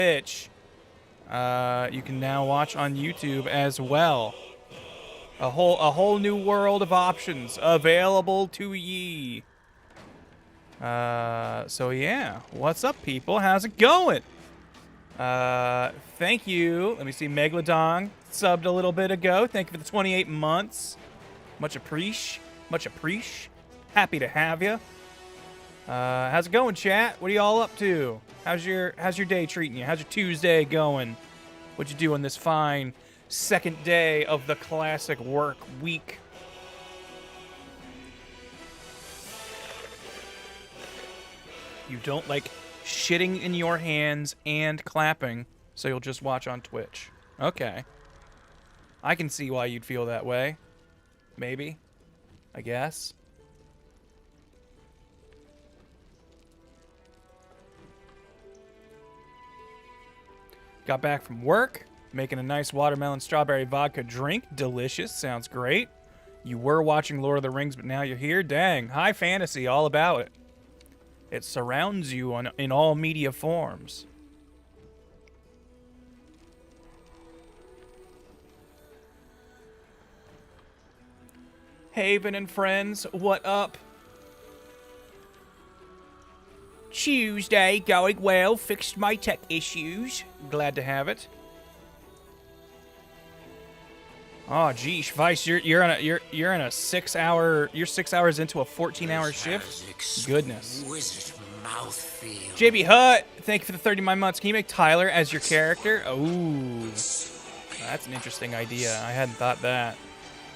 Twitch, you can now watch on YouTube as well. A whole new world of options available to ye. So yeah, what's up, people? How's it going? Thank you. Let me see. Megalodon subbed a little bit ago. Thank you for the 28 months. Much appreciate. Much appreciate. Happy to have you. How's it going, chat? What are y'all up to? How's your day treating you? How's your Tuesday going? What'd you do on this fine second day of the classic work week? You don't like shitting in your hands and clapping, so you'll just watch on Twitch. Okay. I can see why you'd feel that way. Maybe. I guess. Got back from work, making a nice watermelon strawberry vodka drink. Delicious. Sounds great. You were watching Lord of the Rings, but now you're here? Dang. High fantasy, all about it. It surrounds you in all media forms. Haven and friends, what up? Tuesday going well. Fixed my tech issues. Glad to have it. Oh, geesh, Vice, you're in a 6 hour. You're 6 hours into a 14-hour shift. Goodness. JB Hut, thank you for the 39 months. Can you make Tyler as your character? Ooh, that's an interesting idea. I hadn't thought that.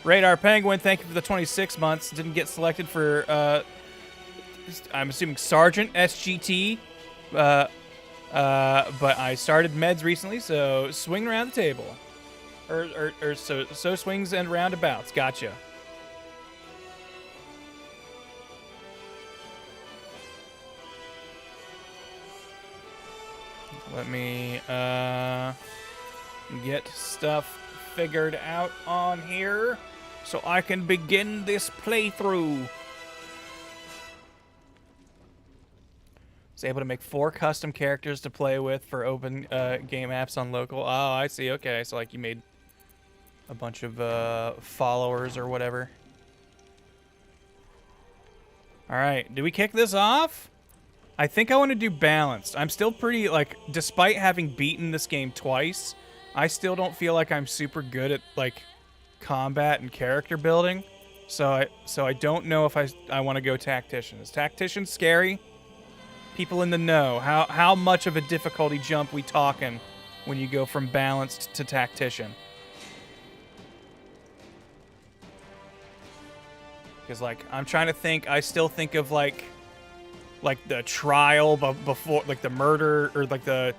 Radar Penguin, thank you for the 26 months. Didn't get selected for. I'm assuming Sergeant SGT, but I started meds recently, so swing around the table, so swings and roundabouts. Gotcha. Let me get stuff figured out on here, so I can begin this playthrough. Was able to make 4 custom characters to play with for open game apps on local. Oh, I see. Okay, so like you made a bunch of followers or whatever. All right, do we kick this off? I think I want to do balanced. I'm still pretty, like, despite having beaten this game twice, I still don't feel like I'm super good at, like, combat and character building. So I don't know if I want to go tactician. Is tactician scary? People in the know, how much of a difficulty jump we talking when you go from balanced to tactician? Because, like, I'm trying to think, I still think of, like the trial before, like, the murder, or, like, the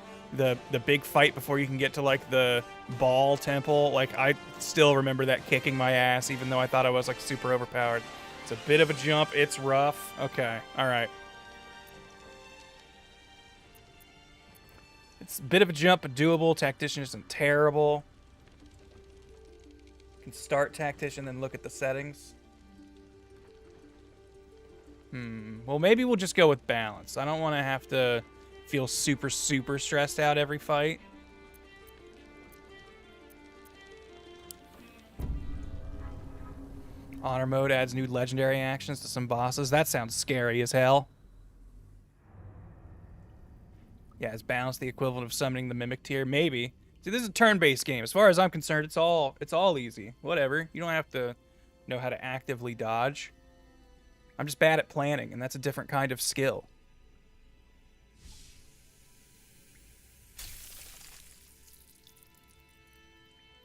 big fight before you can get to, like, the ball temple. Like, I still remember that kicking my ass, even though I thought I was, like, super overpowered. It's a bit of a jump. It's rough. Okay. All right. It's a bit of a jump, but doable. Tactician isn't terrible. Can start tactician, then look at the settings. Well, maybe we'll just go with balance. I don't want to have to feel super stressed out every fight. Honor mode adds new legendary actions to some bosses. That sounds scary as hell. Yeah, is balance the equivalent of summoning the mimic tier? Maybe. See, this is a turn-based game. As far as I'm concerned, it's all easy. Whatever. You don't have to know how to actively dodge. I'm just bad at planning, and that's a different kind of skill.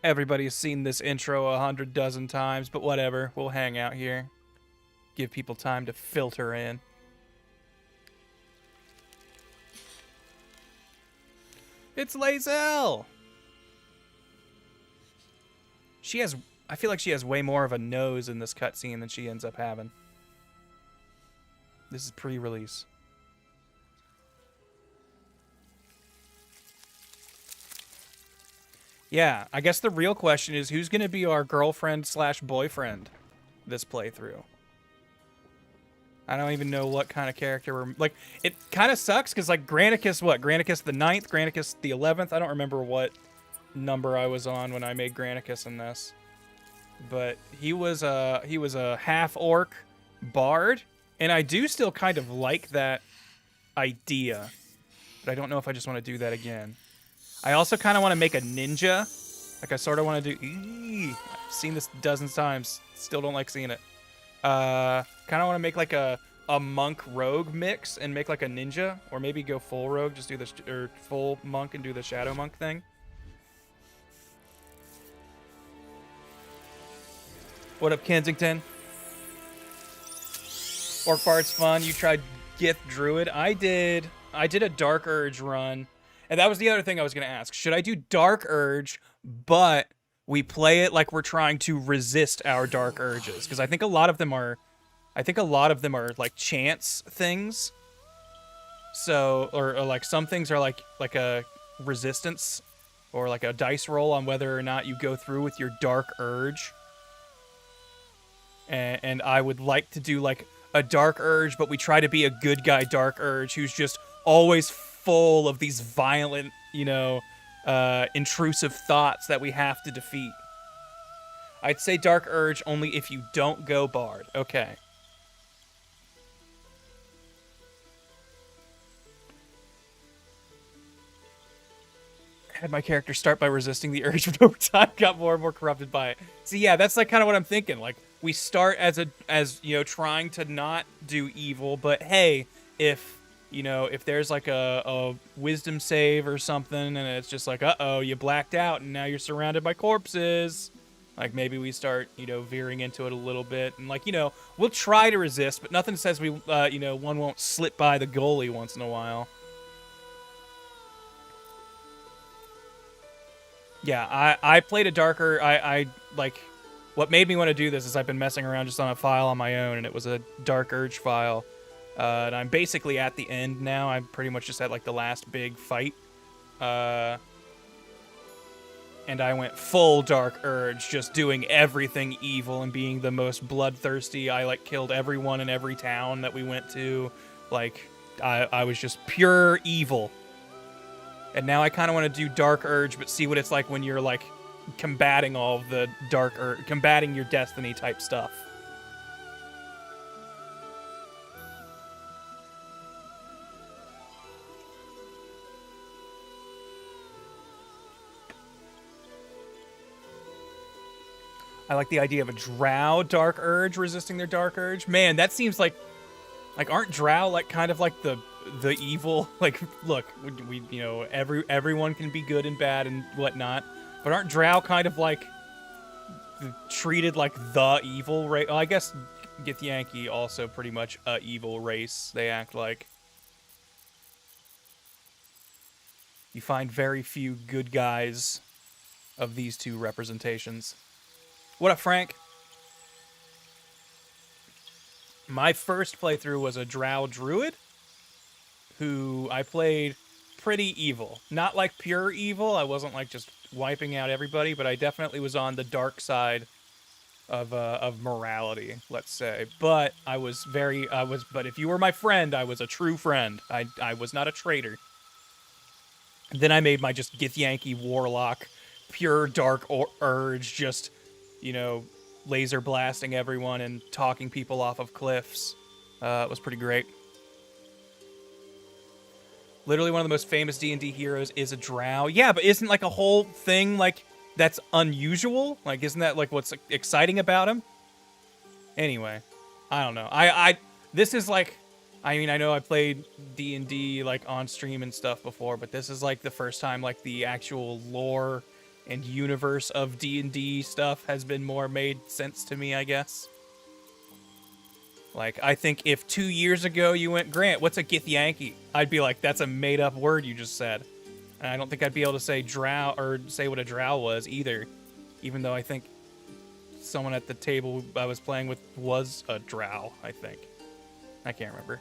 Everybody's seen this intro 100 dozen times, but whatever. We'll hang out here. Give people time to filter in. It's Lae'zel! I feel like she has way more of a nose in this cutscene than she ends up having. This is pre-release. Yeah, I guess the real question is who's going to be our girlfriend/boyfriend this playthrough? I don't even know what kind of character we're... Like, it kind of sucks, because, like, Granicus, what? Granicus the 9th? Granicus the 11th? I don't remember what number I was on when I made Granicus in this. But he was a half-orc bard, and I do still kind of like that idea. But I don't know if I just want to do that again. I also kind of want to make a ninja. Like, I sort of want to do... I've seen this dozens of times. Still don't like seeing it. Kind of want to make like a monk rogue mix and make like a ninja, or maybe go full rogue, just do this, or full monk and do the shadow monk thing. What up, Kensington? Orc Bard's fun. You tried Gith Druid. I did a Dark Urge run, and that was the other thing I was gonna ask. Should I do Dark Urge, but we play it like we're trying to resist our dark urges? Because I think a lot of them are like chance things. So, or like some things are like a resistance, or like a dice roll on whether or not you go through with your dark urge. And I would like to do like a dark urge, but we try to be a good guy dark urge who's just always full of these violent, you know, intrusive thoughts that we have to defeat. I'd say Dark Urge only if you don't go Bard. Okay. Had my character start by resisting the urge, but over time got more and more corrupted by it. So yeah, that's like kind of what I'm thinking. Like, we start as you know, trying to not do evil, but hey, if you know, if there's like a wisdom save or something, and it's just like, uh-oh, you blacked out, and now you're surrounded by corpses. Like, maybe we start, you know, veering into it a little bit. And, like, you know, we'll try to resist, but nothing says we, you know, one won't slip by the goalie once in a while. Yeah, I played a darker... I like... What made me want to do this is I've been messing around just on a file on my own, and it was a Dark Urge file. And I'm basically at the end now. I'm pretty much just at, like, the last big fight. And I went full Dark Urge, just doing everything evil and being the most bloodthirsty. I, like, killed everyone in every town that we went to. Like, I was just pure evil. And now I kind of want to do Dark Urge, but see what it's like when you're, like, combating all of the Dark Urge, combating your Destiny type stuff. I like the idea of a Drow Dark Urge resisting their Dark Urge. Man, that seems like aren't Drow like kind of like the evil? Like, look, we you know, everyone can be good and bad and whatnot, but aren't Drow kind of like treated like the evil race? Well, I guess Githyanki also pretty much a evil race. They act like. You find very few good guys of these two representations. What up, Frank? My first playthrough was a Drow Druid, who I played pretty evil. Not like pure evil. I wasn't like just wiping out everybody, but I definitely was on the dark side of morality, let's say. But but if you were my friend, I was a true friend. I was not a traitor. Then I made my just Githyanki Warlock, pure Dark Urge, just, you know, laser blasting everyone and talking people off of cliffs. It was pretty great. Literally one of the most famous D&D heroes is a Drow. Yeah, but isn't like a whole thing like that's unusual? Like, isn't that like what's exciting about him? Anyway, I don't know. This is like, I mean, I know I played D&D like on stream and stuff before, but this is like the first time like the actual lore and universe of D&D stuff has been more made sense to me, I guess. Like, I think if 2 years ago you went, Grant, what's a Githyanki? I'd be like, that's a made-up word you just said. And I don't think I'd be able to say drow, or say what a drow was either. Even though I think someone at the table I was playing with was a drow, I think. I can't remember.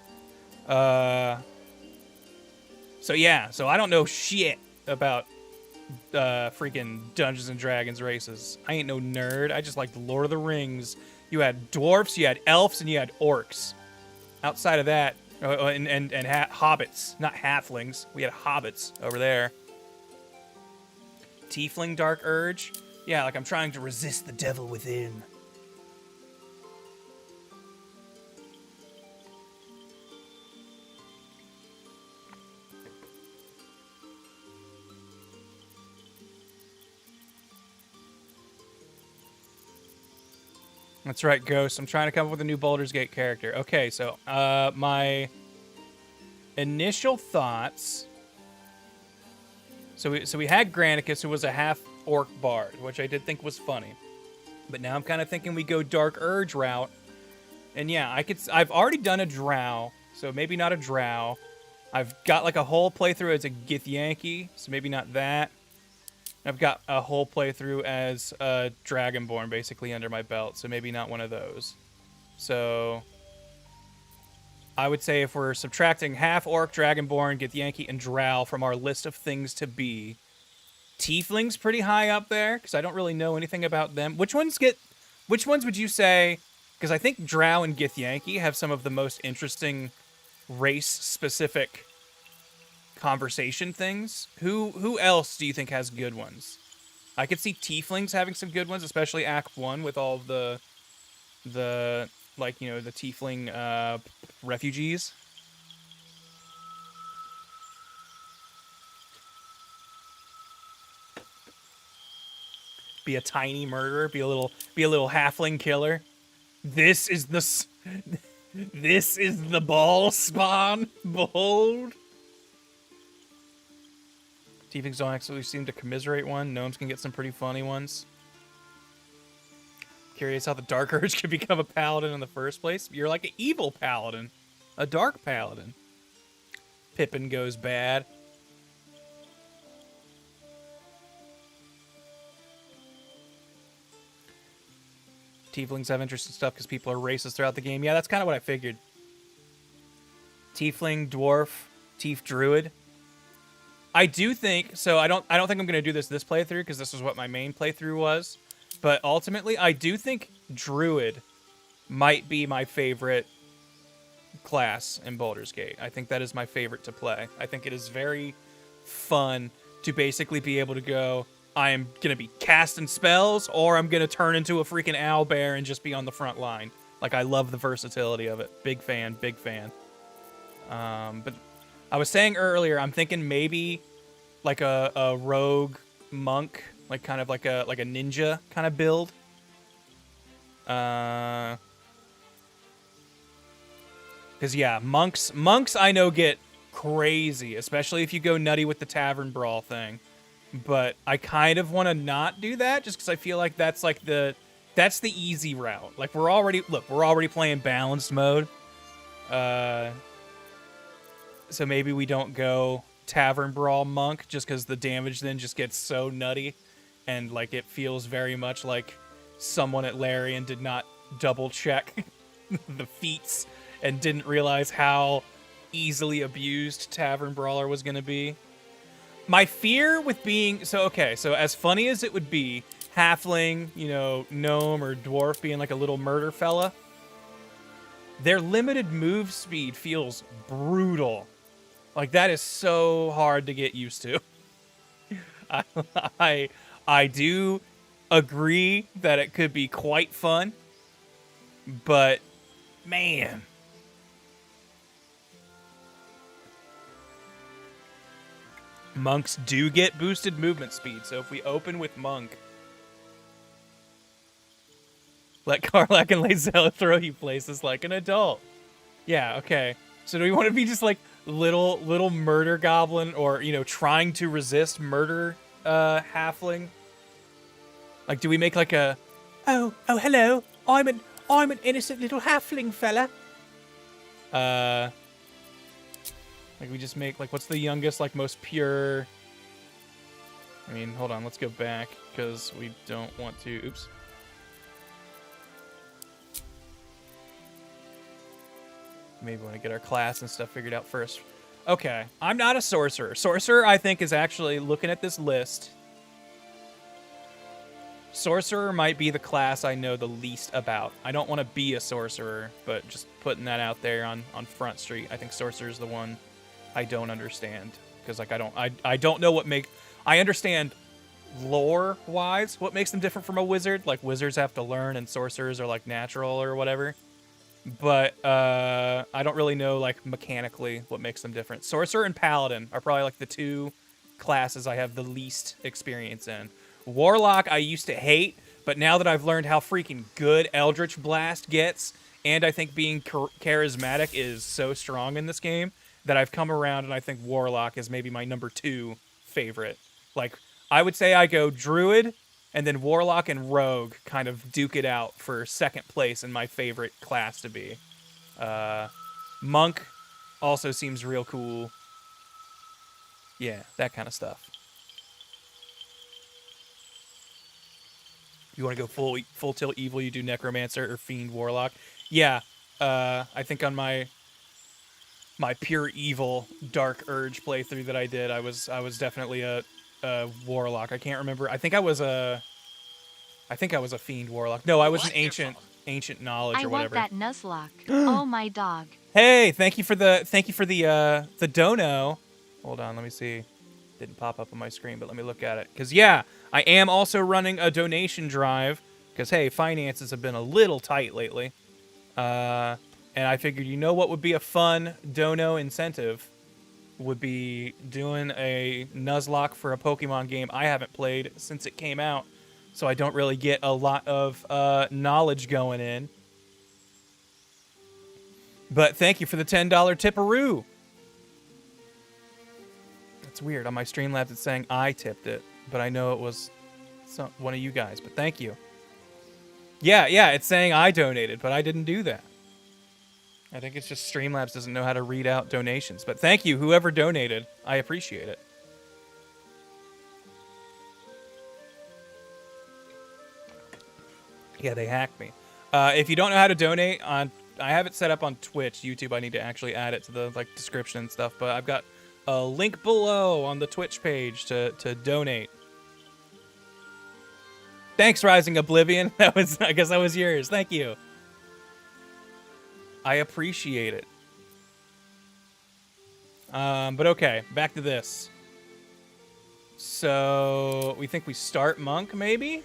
So yeah, so I don't know shit about freaking Dungeons and Dragons races. I ain't no nerd. I just liked Lord of the Rings. You had dwarfs, you had elves, and you had orcs. outside of that, and hobbits, not halflings. We had hobbits over there. Tiefling Dark Urge. Yeah, like I'm trying to resist the devil within. That's right, Ghost. I'm trying to come up with a new Baldur's Gate character. Okay, so my initial thoughts. So we had Granicus, who was a half-orc bard, which I did think was funny. But now I'm kind of thinking we go Dark Urge route. And yeah, I've already done a drow, so maybe not a drow. I've got like a whole playthrough as a Githyanki, so maybe not that. I've got a whole playthrough as a Dragonborn basically under my belt, so maybe not one of those. So I would say if we're subtracting half-orc, Dragonborn, Githyanki, and drow from our list of things to be, Tiefling's pretty high up there, because I don't really know anything about them. Which ones would you say, because I think drow and Githyanki have some of the most interesting race-specific conversation things. Who else do you think has good ones? I could see Tieflings having some good ones, especially Act 1 with all of the like, you know, the Tiefling refugees. Be a tiny murderer, be a little halfling killer. This is the ball spawn. Behold. Tieflings don't actually seem to commiserate one. Gnomes can get some pretty funny ones. Curious how the Dark Urge could become a paladin in the first place. You're like an evil paladin. A dark paladin. Pippin goes bad. Tieflings have interesting stuff because people are racist throughout the game. Yeah, that's kind of what I figured. Tiefling, dwarf, tief druid. I do think so. I don't think I'm gonna do this playthrough because this is what my main playthrough was. But ultimately, I do think druid might be my favorite class in Baldur's Gate. I think that is my favorite to play. I think it is very fun to basically be able to go, I am gonna be casting spells, or I'm gonna turn into a freaking owlbear and just be on the front line. Like, I love the versatility of it. Big fan, big fan. But I was saying earlier, I'm thinking maybe like a rogue monk, like kind of like a ninja kind of build. Because yeah, monks I know get crazy, especially if you go nutty with the tavern brawl thing. But I kind of want to not do that, just because I feel like that's like that's the easy route. Like we're already playing balanced mode. So maybe we don't go Tavern Brawl Monk, just because the damage then just gets so nutty. And, like, it feels very much like someone at Larian did not double-check the feats and didn't realize how easily abused Tavern Brawler was going to be. My fear with being... So as funny as it would be, halfling, you know, gnome or dwarf being like a little murder fella, their limited move speed feels brutal. Like, that is so hard to get used to. I do agree that it could be quite fun, but man. Monks do get boosted movement speed, so if we open with Monk, let Karlach and Lae'zel throw you places like an adult. Yeah, okay. So do we want to be just like little murder goblin, or, you know, trying to resist murder halfling? Like, do we make like a oh hello, I'm an innocent little halfling fella. Like, we just make, like, what's the youngest, like, most pure... I mean, hold on, let's go back, because we don't want to... Oops. Maybe want to get our class and stuff figured out first. Okay, I'm not a sorcerer. Sorcerer, I think, is actually, looking at this list... Sorcerer might be the class I know the least about. I don't want to be a sorcerer, but just putting that out there on Front Street. I think sorcerer is the one I don't understand because like I don't know what I understand lore wise what makes them different from a wizard. Like wizards have to learn and sorcerers are like natural or whatever. But I don't really know like mechanically what makes them different. Sorcerer and paladin are probably like the two classes I have the least experience in. Warlock I used to hate, but now that I've learned how freaking good Eldritch Blast gets, and I think being charismatic is so strong in this game, that I've come around and I think Warlock is maybe my number 2 favorite. Like, I would say I go Druid, and then Warlock and Rogue kind of duke it out for second place in my favorite class to be. Monk also seems real cool. Yeah, that kind of stuff. You want to go full tilt evil, you do Necromancer or Fiend Warlock. Yeah, I think on my pure evil Dark Urge playthrough that I did, I was definitely a Warlock. I can't remember. I think I was a Fiend Warlock. No, I was an ancient knowledge or whatever. I want that Nuzlocke. Oh my dog. Hey, thank you for the dono. Hold on, let me see. Didn't pop up on my screen, but let me look at it. Because, yeah, I am also running a donation drive. Because, hey, finances have been a little tight lately. And I figured, you know what would be a fun dono incentive? Would be doing a Nuzlocke for a Pokemon game I haven't played since it came out. So I don't really get a lot of knowledge going in. But thank you for the $10 tipperoo. It's weird. On my Streamlabs, it's saying I tipped it, but I know it was one of you guys. But thank you. Yeah, it's saying I donated, but I didn't do that. I think it's just Streamlabs doesn't know how to read out donations. But thank you, whoever donated. I appreciate it. Yeah, they hacked me. If you don't know how to donate, I have it set up on Twitch, YouTube. I need to actually add it to the description and stuff. But I've got a link below on the Twitch page to donate. Thanks, Rising Oblivion. I guess that was yours. Thank you. I appreciate it. But okay, back to this. So we think we start Monk, maybe?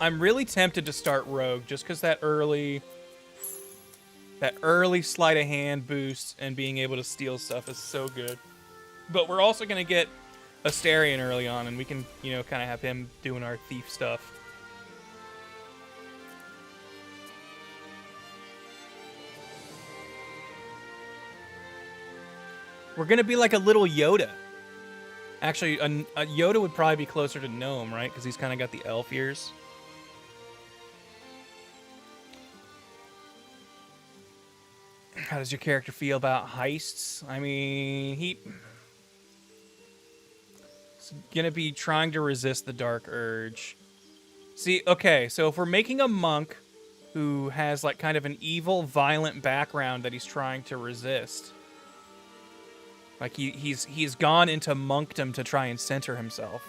I'm really tempted to start Rogue just because that early sleight of hand boost and being able to steal stuff is so good. But we're also going to get Astarion early on, and we can, kind of have him doing our thief stuff. We're going to be like a little Yoda. Actually, a Yoda would probably be closer to Gnome, right? Because he's kind of got the elf ears. How does your character feel about heists? I mean, he's gonna be trying to resist the Dark Urge. See, okay, so if we're making a monk who has like kind of an evil, violent background that he's trying to resist, like he's gone into monkdom to try and center himself.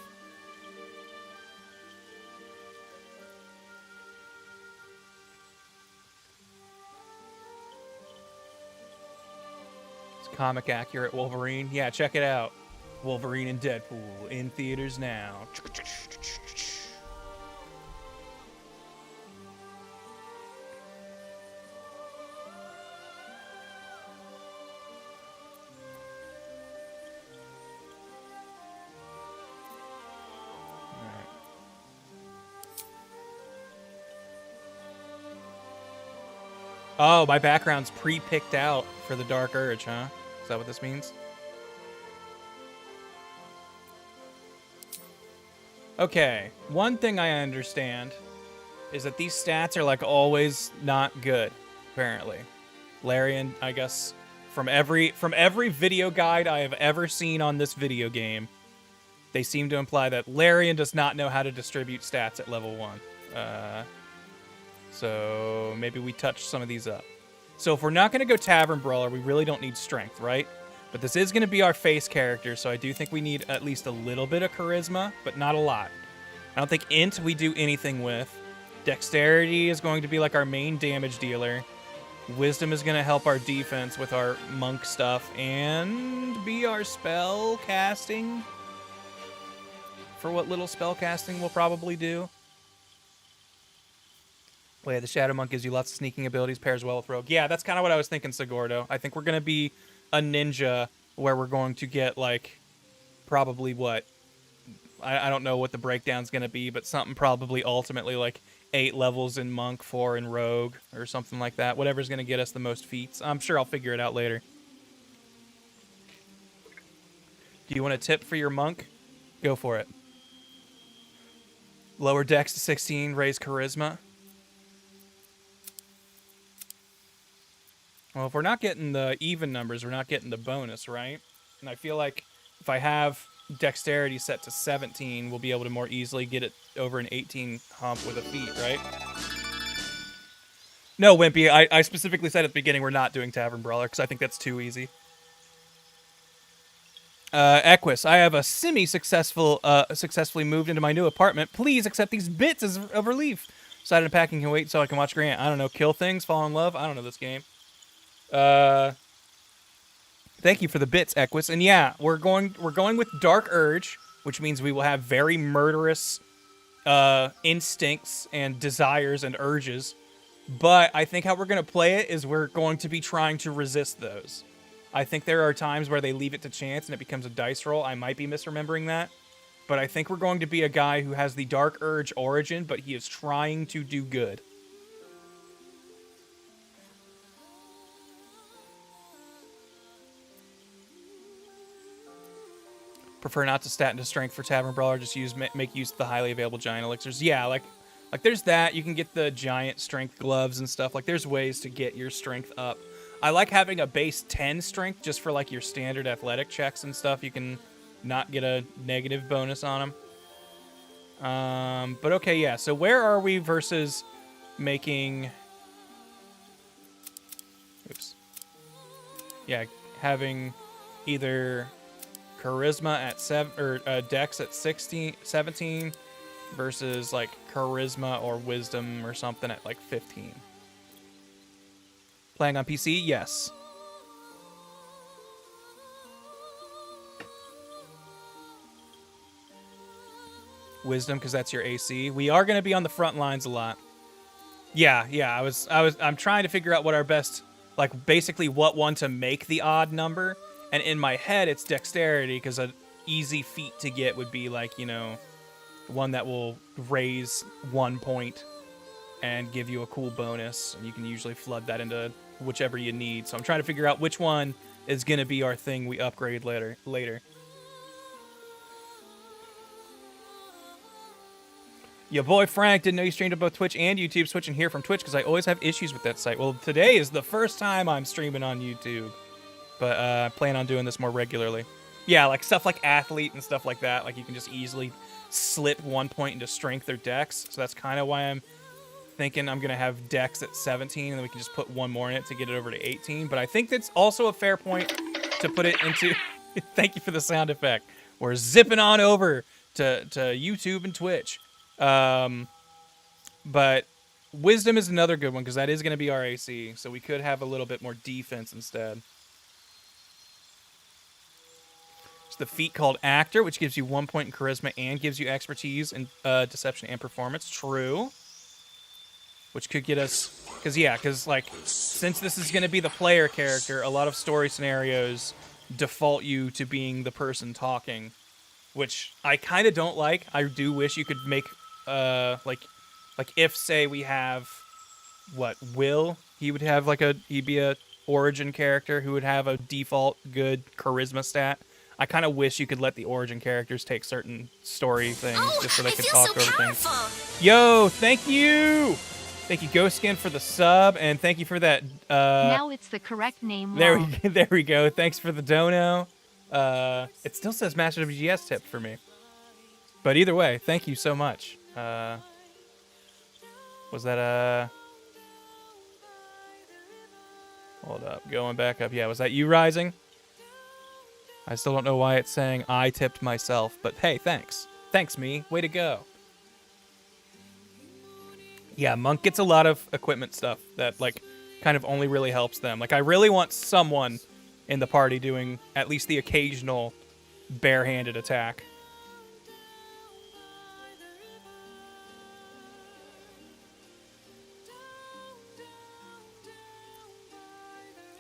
Comic accurate Wolverine. Yeah, check it out. Wolverine and Deadpool in theaters now. Oh, my background's pre-picked out for the Dark Urge, huh? Is that what this means? Okay, one thing I understand is that these stats are like always not good, apparently. Larian, I guess, from every video guide I have ever seen on this video game, they seem to imply that Larian does not know how to distribute stats at level 1. So maybe we touch some of these up. So if we're not going to go Tavern Brawler, we really don't need Strength, right? But this is going to be our face character, so I do think we need at least a little bit of Charisma, but not a lot. I don't think int we do anything with. Dexterity is going to be like our main damage dealer. Wisdom is going to help our defense with our monk stuff and be our spell casting for what little spell casting we'll probably do. Well, yeah, the Shadow Monk gives you lots of sneaking abilities, pairs well with Rogue. Yeah, that's kind of what I was thinking, Sigordo. I think we're going to be a ninja where we're going to get, like, probably what? I don't know what the breakdown's going to be, but something probably ultimately like 8 levels in Monk, 4 in Rogue, or something like that. Whatever's going to get us the most feats. I'm sure I'll figure it out later. Do you want a tip for your Monk? Go for it. Lower Dex to 16, raise Charisma. Well, if we're not getting the even numbers, we're not getting the bonus, right? And I feel like if I have Dexterity set to 17, we'll be able to more easily get it over an 18 hump with a feat, right? No, Wimpy, I specifically said at the beginning we're not doing Tavern Brawler because I think that's too easy. Equus, I have a successfully moved into my new apartment. Please accept these bits as of relief. Side of packing can wait so I can watch Grant. I don't know, kill things, fall in love. I don't know this game. Thank you for the bits, Equus. And yeah, we're going with Dark Urge, which means we will have very murderous instincts and desires and urges. But I think how we're going to play it is we're going to be trying to resist those. I think there are times where they leave it to chance and it becomes a dice roll. I might be misremembering that. But I think we're going to be a guy who has the Dark Urge origin, but he is trying to do good. Prefer not to stat into strength for Tavern Brawler. Just make use of the highly available giant elixirs. Yeah, like there's that. You can get the giant strength gloves and stuff. Like there's ways to get your strength up. I like having a base 10 strength just for like your standard athletic checks and stuff. You can not get a negative bonus on them. But okay, yeah. So where are we versus making? Oops. Yeah, having either Charisma at 7 or Dex at 17 versus like Charisma or Wisdom or something at like 15. Playing on PC? Yes. Wisdom, because that's your AC. We are going to be on the front lines a lot. Yeah. I'm trying to figure out what our best, like basically what one to make the odd number. And in my head, it's Dexterity, because an easy feat to get would be like, you know, one that will raise 1 point and give you a cool bonus. And you can usually flood that into whichever you need. So I'm trying to figure out which one is going to be our thing we upgrade later. Your boy Frank didn't know you streamed on both Twitch and YouTube. Switching here from Twitch because I always have issues with that site. Well, today is the first time I'm streaming on YouTube. But I plan on doing this more regularly. Yeah, like stuff like Athlete and stuff like that. Like you can just easily slip 1 point into Strength or Dex. So that's kind of why I'm thinking I'm going to have Dex at 17. And then we can just put one more in it to get it over to 18. But I think that's also a fair point to put it into... Thank you for the sound effect. We're zipping on over to YouTube and Twitch. But Wisdom is another good one because that is going to be our AC. So we could have a little bit more defense instead. The feat called Actor, which gives you 1 point in Charisma and gives you expertise in Deception and Performance. True. Which could get us... Because, like, since this is going to be the player character, a lot of story scenarios default you to being the person talking, which I kind of don't like. I do wish you could make, like if, say, we have, Will? He would have, he'd be a origin character who would have a default good Charisma stat. I kind of wish you could let the origin characters take certain story things just so they could talk over things. Yo, thank you! Thank you, Ghost Skin, for the sub, and thank you for that... now it's the correct name. There we go. Thanks for the dono. It still says Master WGS tip for me. But either way, thank you so much. Was that Hold up, going back up. Yeah, was that you, Rising? I still don't know why it's saying I tipped myself, but hey, thanks. Thanks, me. Way to go. Yeah, Monk gets a lot of equipment stuff that, like, kind of only really helps them. Like, I really want someone in the party doing at least the occasional barehanded attack.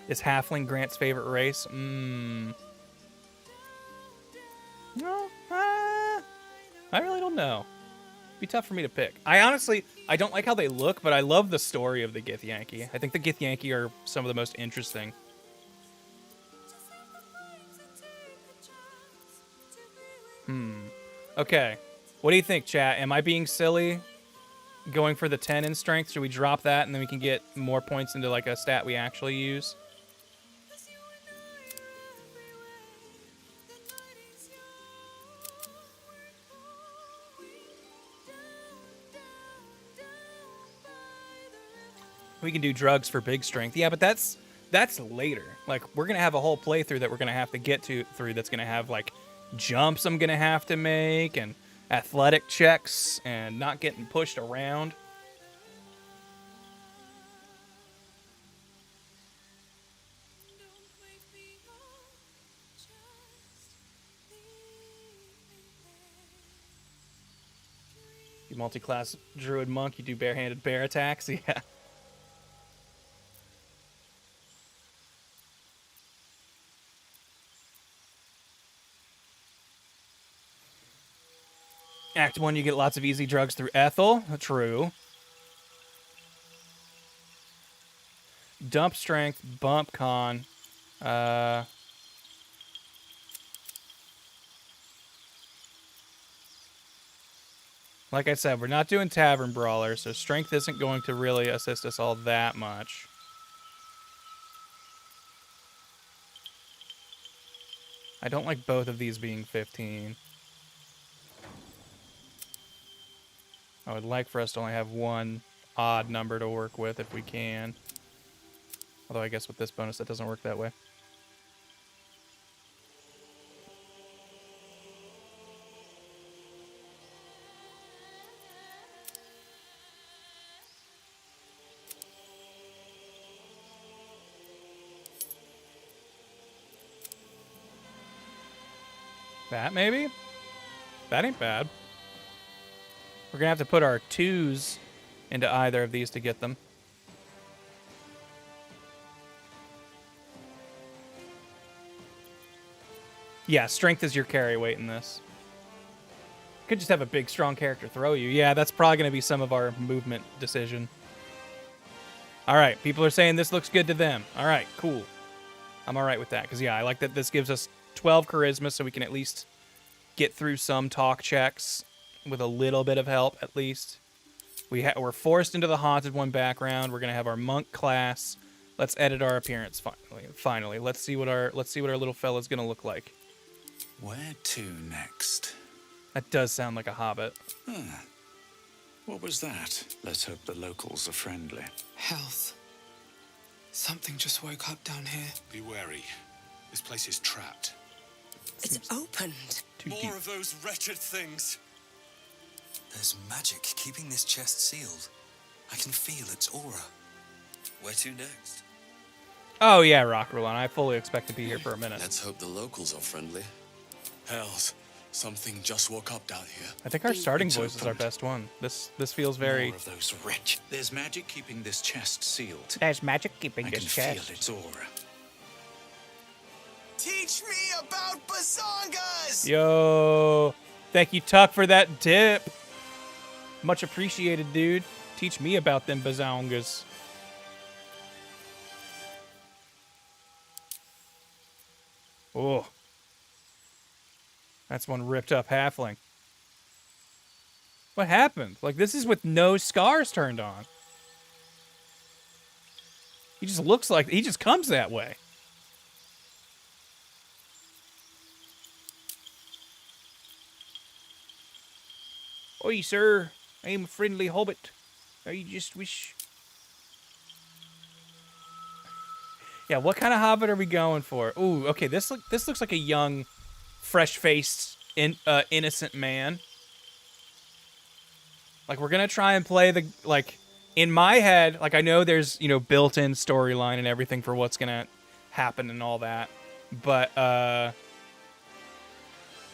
Is Halfling Grant's favorite race? No, I really don't know. Be tough for me to pick. I don't like how they look, but I love the story of the Githyanki. I think the Githyanki are some of the most interesting. Okay. What do you think, chat? Am I being silly going for the 10 in strength? Should we drop that and then we can get more points into like a stat we actually use? We can do drugs for big strength. Yeah, but that's later. Like, we're going to have a whole playthrough that we're going to have to get through that's going to have, like, jumps I'm going to have to make and athletic checks and not getting pushed around. You multi-class druid monk, you do barehanded bear attacks. Yeah. Act 1, you get lots of easy drugs through Ethel. True. Dump strength, bump con. Like I said, we're not doing Tavern Brawler, so strength isn't going to really assist us all that much. I don't like both of these being 15. I would like for us to only have one odd number to work with if we can. Although I guess with this bonus, that doesn't work that way. That maybe? That ain't bad. We're going to have to put our 2s into either of these to get them. Yeah, strength is your carry weight in this. Could just have a big, strong character throw you. Yeah, that's probably going to be some of our movement decision. All right, people are saying this looks good to them. All right, cool. I'm all right with that, because, yeah, I like that this gives us 12 charisma, so we can at least get through some talk checks with a little bit of help, at least. We're forced into the Haunted One background. We're going to have our monk class. Let's edit our appearance finally. Let's see what our little fella's going to look like. Where to next? That does sound like a hobbit. What was that? Let's hope the locals are friendly. Health. Something just woke up down here. Be wary. This place is trapped. It's opened. More of those wretched things. There's magic keeping this chest sealed. I can feel its aura. Where to next? Oh yeah, Rockrulon. I fully expect to be here for a minute. Let's hope the locals are friendly. Hells, something just woke up down here. I think our starting voice is our best one. This feels very... More of those wretched. There's magic keeping this chest sealed. There's magic keeping I this can chest. feel its aura. Teach me about bazongas! Yo, thank you, Tuck, for that tip. Much appreciated, dude. Teach me about them bazongas. Oh. That's one ripped up halfling. What happened? Like, this is with no scars turned on. He just looks like... He just comes that way. Oi, sir. I am a friendly hobbit. I just wish... Yeah, what kind of hobbit are we going for? Ooh, okay, this looks like a young, fresh-faced, innocent man. Like, we're gonna try and play the, like, in my head, like I know there's, you know, built-in storyline and everything for what's gonna happen and all that, but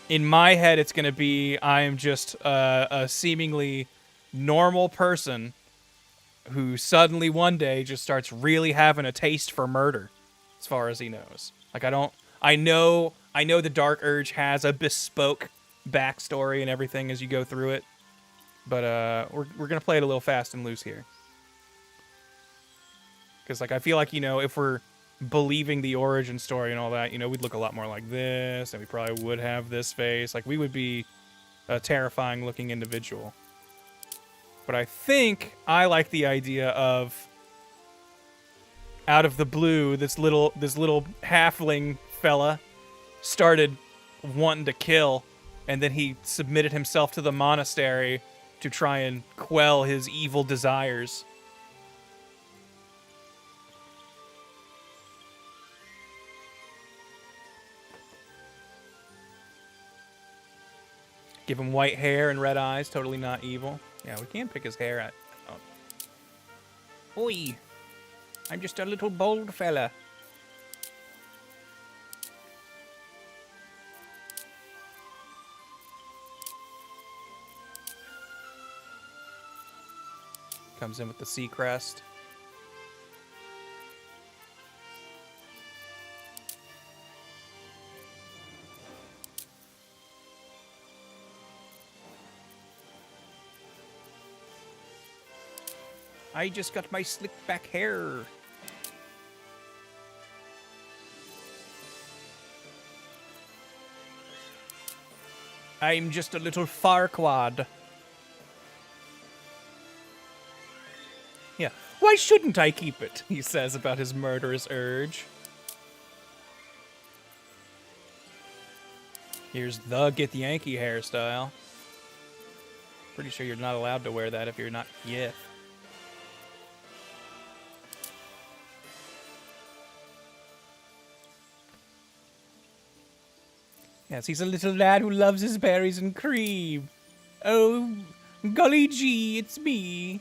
in my head it's gonna be I am just a seemingly normal person who suddenly one day just starts really having a taste for murder, as far as he knows. Like I know the Dark Urge has a bespoke backstory and everything as you go through it, but we're gonna play it a little fast and loose here. Because, like, I feel like, you know, if we're believing the origin story and all that, you know, we'd look a lot more like this, and we probably would have this face. Like, we would be a terrifying-looking individual. But I think I like the idea of, out of the blue, this little halfling fella started wanting to kill, and then he submitted himself to the monastery to try and quell his evil desires. Give him white hair and red eyes, totally not evil. Yeah, we can pick his hair out. Oh. Oi! I'm just a little bold fella. Comes in with the sea crest. I just got my slick back hair. I'm just a little Farquaad. Yeah. Why shouldn't I keep it? He says about his murderous urge. Here's the Get Yankee hairstyle. Pretty sure you're not allowed to wear that if you're not Yith. Yes, he's a little lad who loves his berries and cream. Oh, golly gee, it's me.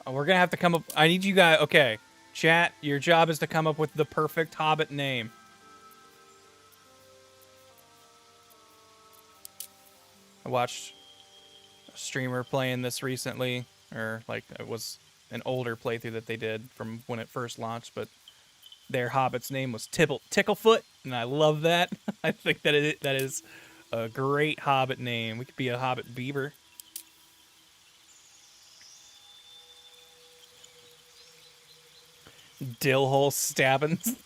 Oh, we're gonna have to come up... I need you guys... Okay, chat, your job is to come up with the perfect Hobbit name. I watched a streamer playing this recently, or, like, it was an older playthrough that they did from when it first launched, but their Hobbit's name was Ticklefoot, and I love that. I think that that is a great Hobbit name. We could be a Hobbit beaver. Dillhole stabbins.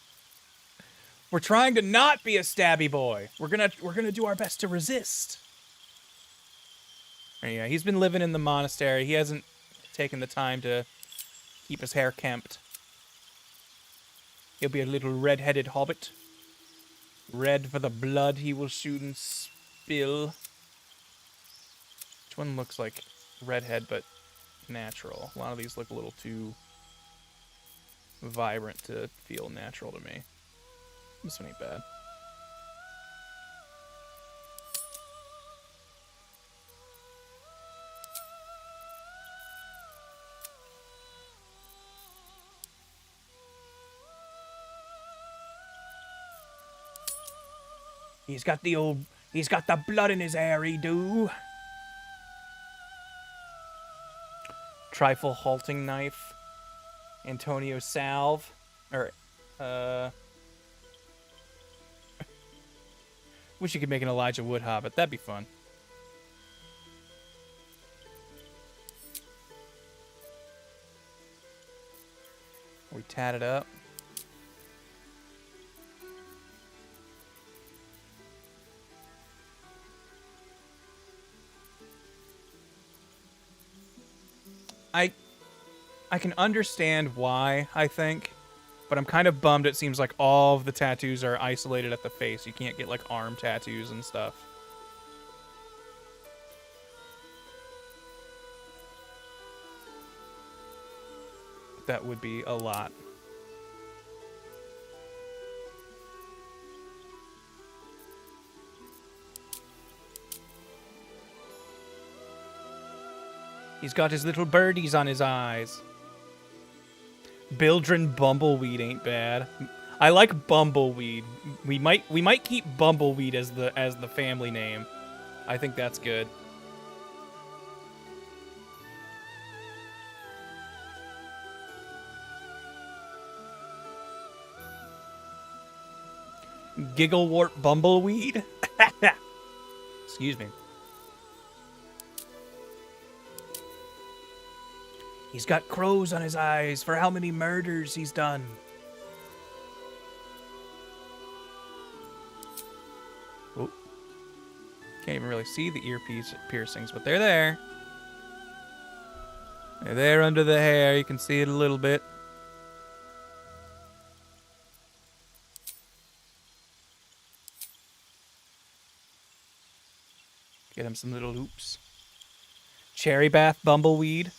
We're trying to not be a stabby boy. We're gonna do our best to resist. And yeah, he's been living in the monastery. He hasn't taken the time to keep his hair kempt. He'll be a little red-headed hobbit. Red for the blood he will soon spill. Which one looks like redhead but natural? A lot of these look a little too vibrant to feel natural to me. This one ain't bad. He's got the blood in his hair, he do. Trifle halting knife. Antonio salve. Or, wish you could make an Elijah Wood Hobbit. That'd be fun. We tat it up. I can understand why, I think, but I'm kind of bummed it seems like all of the tattoos are isolated at the face. You can't get, like, arm tattoos and stuff. That would be a lot. He's got his little birdies on his eyes. Bildren Bumbleweed ain't bad. I like Bumbleweed. We might keep Bumbleweed as the family name. I think that's good. Gigglewort Bumbleweed. Excuse me. He's got crows on his eyes for how many murders he's done. Oh. Can't even really see the earpiece piercings, but they're there. They're there under the hair. You can see it a little bit. Get him some little loops. Cherry Bath Bumbleweed.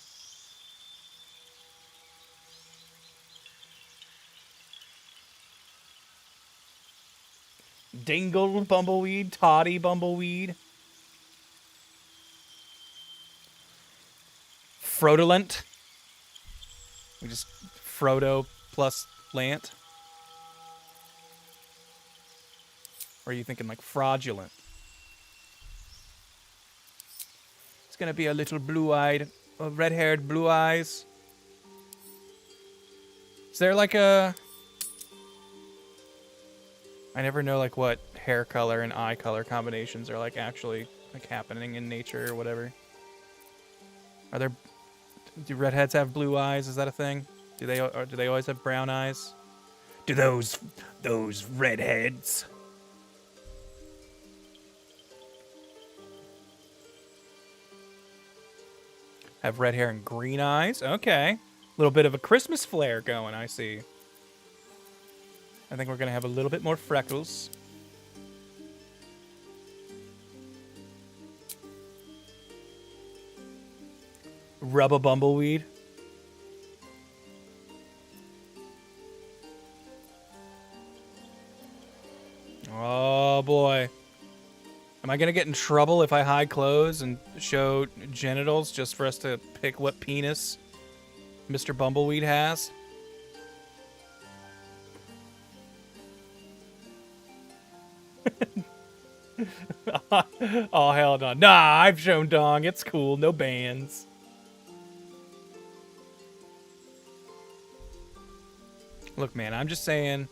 Dingle Bumbleweed. Toddy Bumbleweed. Fraudulent. We just Frodo plus Lant. Or are you thinking like fraudulent? It's gonna be a little blue-eyed, red-haired blue eyes. Is there like a... I never know like what hair color and eye color combinations are like actually like happening in nature or whatever. Are there... Do redheads have blue eyes? Is that a thing? Do they always have brown eyes? Do those redheads? Have red hair and green eyes? Okay. A little bit of a Christmas flair going, I see. I think we're going to have a little bit more freckles. Rubba Bumbleweed. Oh, boy. Am I going to get in trouble if I hide clothes and show genitals just for us to pick what penis Mr. Bumbleweed has? Oh, hell no. Nah, I've shown dong. It's cool. No bans. Look, man, I'm just saying.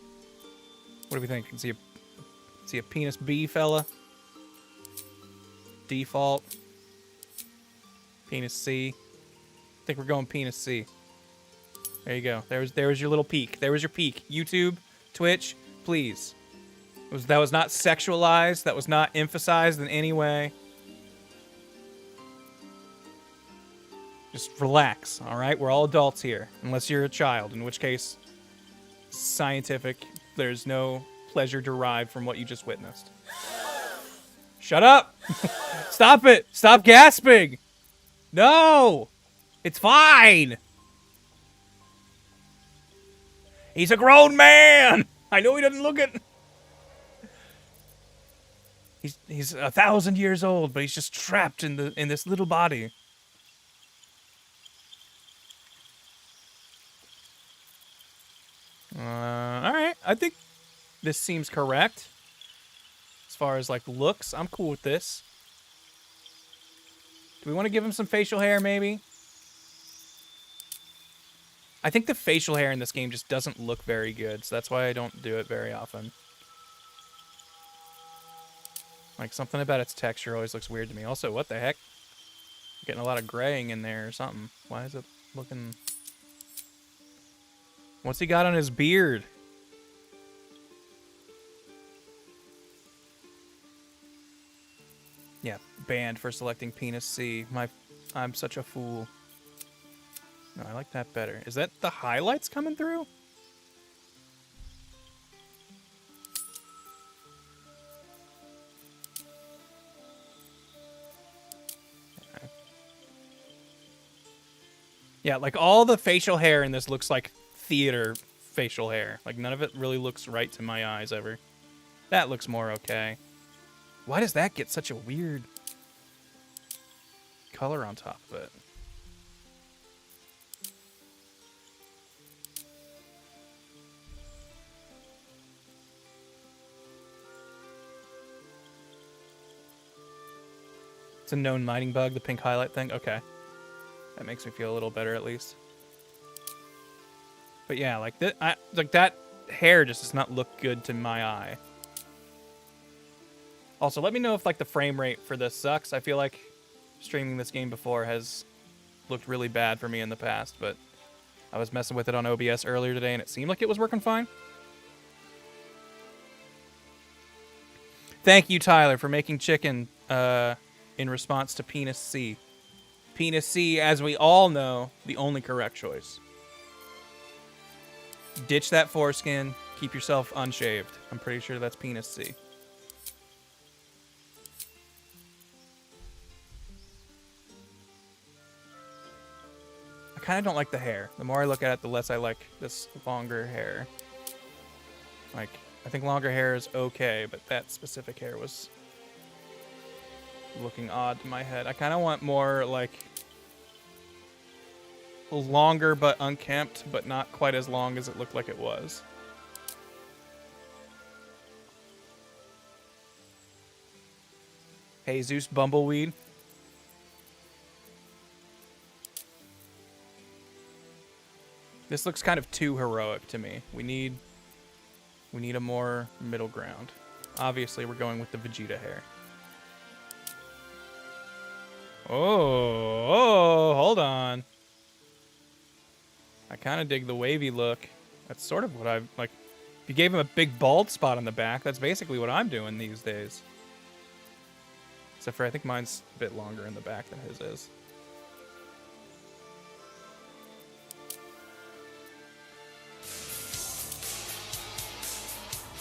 What do we think? Is he a penis B fella? Default. Penis C. I think we're going penis C. There you go. There was your little peek. There was your peek. YouTube, Twitch, please. That was not sexualized. That was not emphasized in any way. Just relax, all right? We're all adults here, unless you're a child, in which case, scientific, there's no pleasure derived from what you just witnessed. Shut up! Stop it! Stop gasping! No! It's fine! He's a grown man! I know he doesn't look it. He's 1,000 years old, but he's just trapped in this little body. All right, I think this seems correct. As far as like looks, I'm cool with this. Do we want to give him some facial hair, maybe? I think the facial hair in this game just doesn't look very good, so that's why I don't do it very often. Like, something about its texture always looks weird to me. Also, what the heck? Getting a lot of graying in there or something. Why is it looking... What's he got on his beard? Yeah, banned for selecting penis C. I'm such a fool. No, I like that better. Is that the highlights coming through? Yeah, like all the facial hair in this looks like theater facial hair. Like none of it really looks right to my eyes ever. That looks more okay. Why does that get such a weird color on top of it? It's a known mining bug, the pink highlight thing. Okay. That makes me feel a little better at least. But yeah, like that hair just does not look good to my eye. Also, let me know if like the frame rate for this sucks. I feel like streaming this game before has looked really bad for me in the past, but I was messing with it on OBS earlier today and it seemed like it was working fine. Thank you, Tyler, for making chicken in response to Penis C. Penis C, as we all know, the only correct choice. Ditch that foreskin. Keep yourself unshaved. I'm pretty sure that's Penis C. I kind of don't like the hair. The more I look at it, the less I like this longer hair. Like, I think longer hair is okay, but that specific hair was looking odd to my head. I kind of want more, like, longer but unkempt, but not quite as long as it looked like it was. Jesus Bumbleweed. This looks kind of too heroic to me. We need a more middle ground. Obviously, we're going with the Vegeta hair. Oh, hold on. I kind of dig the wavy look. That's sort of what I've, like, if you gave him a big bald spot on the back, that's basically what I'm doing these days. Except for I think mine's a bit longer in the back than his is.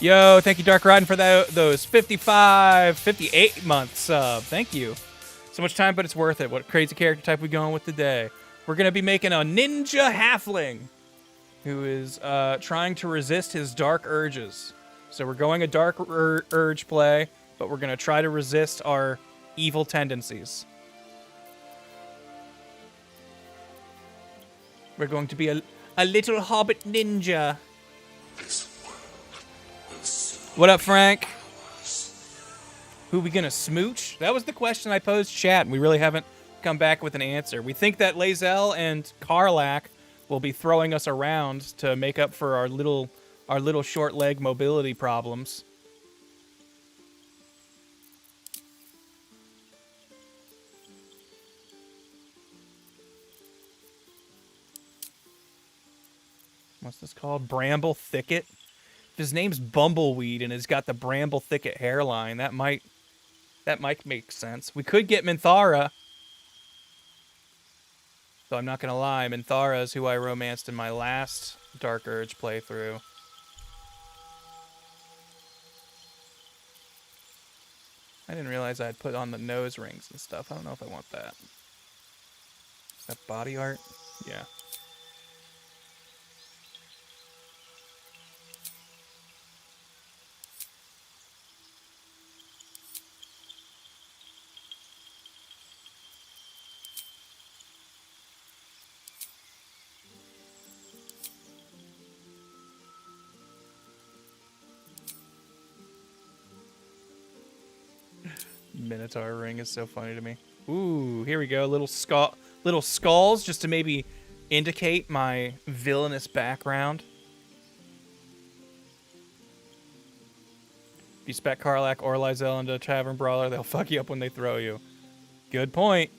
Yo, thank you, Dark Riding, for those 58 months sub. Thank you. So much time, but it's worth it. What crazy character type we going with today? We're going to be making a ninja halfling who is trying to resist his dark urges. So we're going a dark urge play, but we're going to try to resist our evil tendencies. We're going to be a little hobbit ninja. What up, Frank? Who we gonna smooch? That was the question I posed chat, and we really haven't come back with an answer. We think that Lae'zel and Karlach will be throwing us around to make up for our little short leg mobility problems. What's this called? Bramble Thicket? If his name's Bumbleweed and has got the Bramble Thicket hairline, that might make sense. We could get Minthara. Though I'm not going to lie, Minthara is who I romanced in my last Dark Urge playthrough. I didn't realize I had put on the nose rings and stuff. I don't know if I want that. Is that body art? Yeah. Minotaur ring is so funny to me. Ooh, here we go. Little skulls just to maybe indicate my villainous background. If you spec Karlach or Lae'zel into a tavern brawler, they'll fuck you up when they throw you. Good point.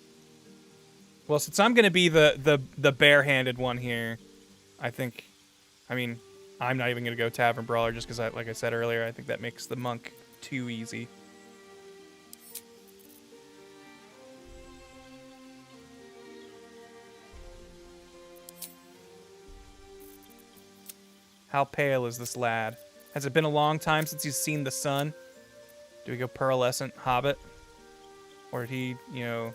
Well, since I'm gonna be the barehanded one here, I mean, I'm not even gonna go tavern brawler just because, like I said earlier, I think that makes the monk too easy. How pale is this lad? Has it been a long time since he's seen the sun? Do we go pearlescent hobbit? Or did he, you know,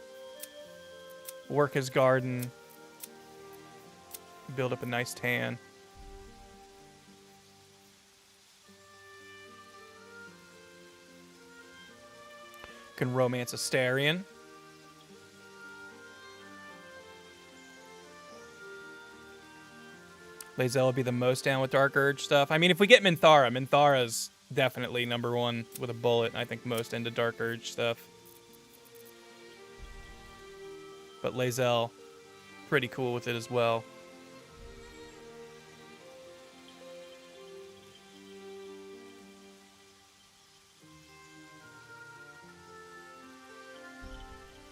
work his garden, build up a nice tan? Can romance Astarion. Lae'zel would be the most down with Dark Urge stuff. I mean, if we get Minthara's definitely #1 with a bullet. I think most into Dark Urge stuff. But Lae'zel, pretty cool with it as well.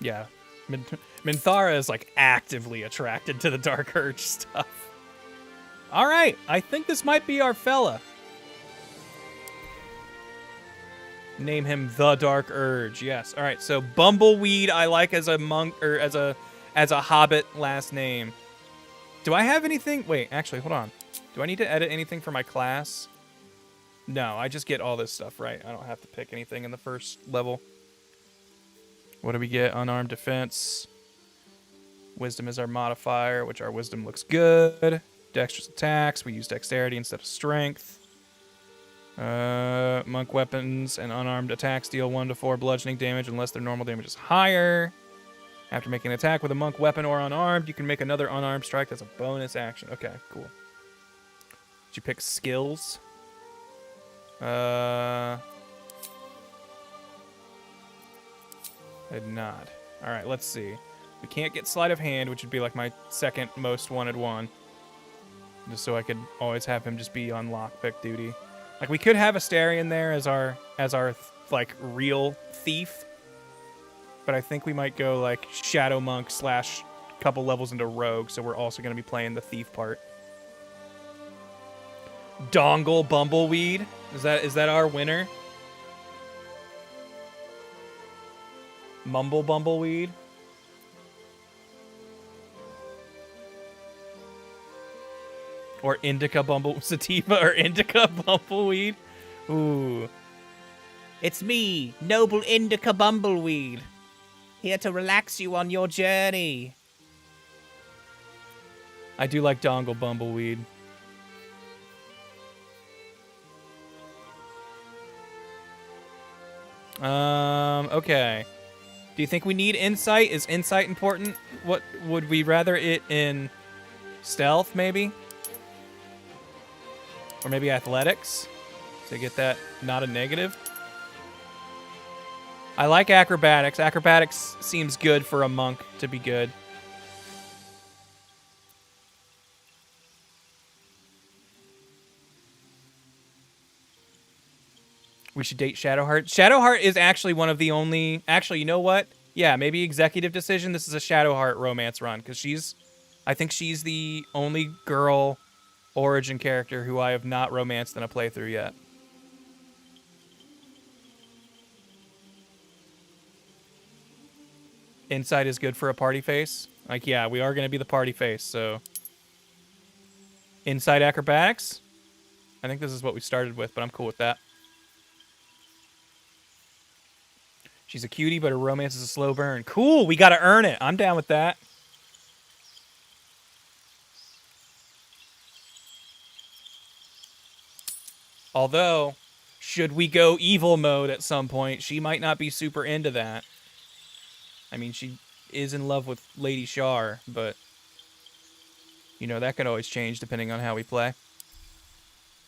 Yeah. Minthara is like actively attracted to the Dark Urge stuff. All right, I think this might be our fella. Name him the Dark Urge. Yes. All right. So Bumbleweed, I like as a monk or as a hobbit last name. Do I have anything? Wait, actually, hold on. Do I need to edit anything for my class? No, I just get all this stuff right. I don't have to pick anything in the first level. What do we get? Unarmed defense. Wisdom is our modifier, which our wisdom looks good. Dexterous attacks. We use dexterity instead of strength. Monk weapons and unarmed attacks deal 1 to 4 bludgeoning damage unless their normal damage is higher. After making an attack with a monk weapon or unarmed, you can make another unarmed strike as a bonus action. Okay, cool. Did you pick skills? I did not. All right, let's see. We can't get sleight of hand, which would be like my second most wanted one. Just so I could always have him just be on lockpick duty. Like, we could have Astarion there as our like real thief, but I think we might go like Shadow Monk / couple levels into Rogue, so we're also going to be playing the thief part. Dongle Bumbleweed, is that our winner? Mumble Bumbleweed. Or Indica Sativa or Indica Bumbleweed. Ooh. It's me, noble Indica Bumbleweed. Here to relax you on your journey. I do like Dongle Bumbleweed. Okay. Do you think we need insight? Is insight important? What would we rather it in stealth, maybe? Or maybe athletics, to get that not a negative. I like acrobatics. Acrobatics seems good for a monk to be good. We should date Shadowheart. Shadowheart is actually one of the only... Actually, you know what? Yeah, maybe executive decision. This is a Shadowheart romance run, because I think she's the only girl... origin character who I have not romanced in a playthrough yet. Insight is good for a party face. Like, yeah, we are going to be the party face, so... Insight acrobatics? I think this is what we started with, but I'm cool with that. She's a cutie, but her romance is a slow burn. Cool, we got to earn it. I'm down with that. Although, should we go evil mode at some point, she might not be super into that. I mean, she is in love with Lady Shar, but... You know, that could always change depending on how we play.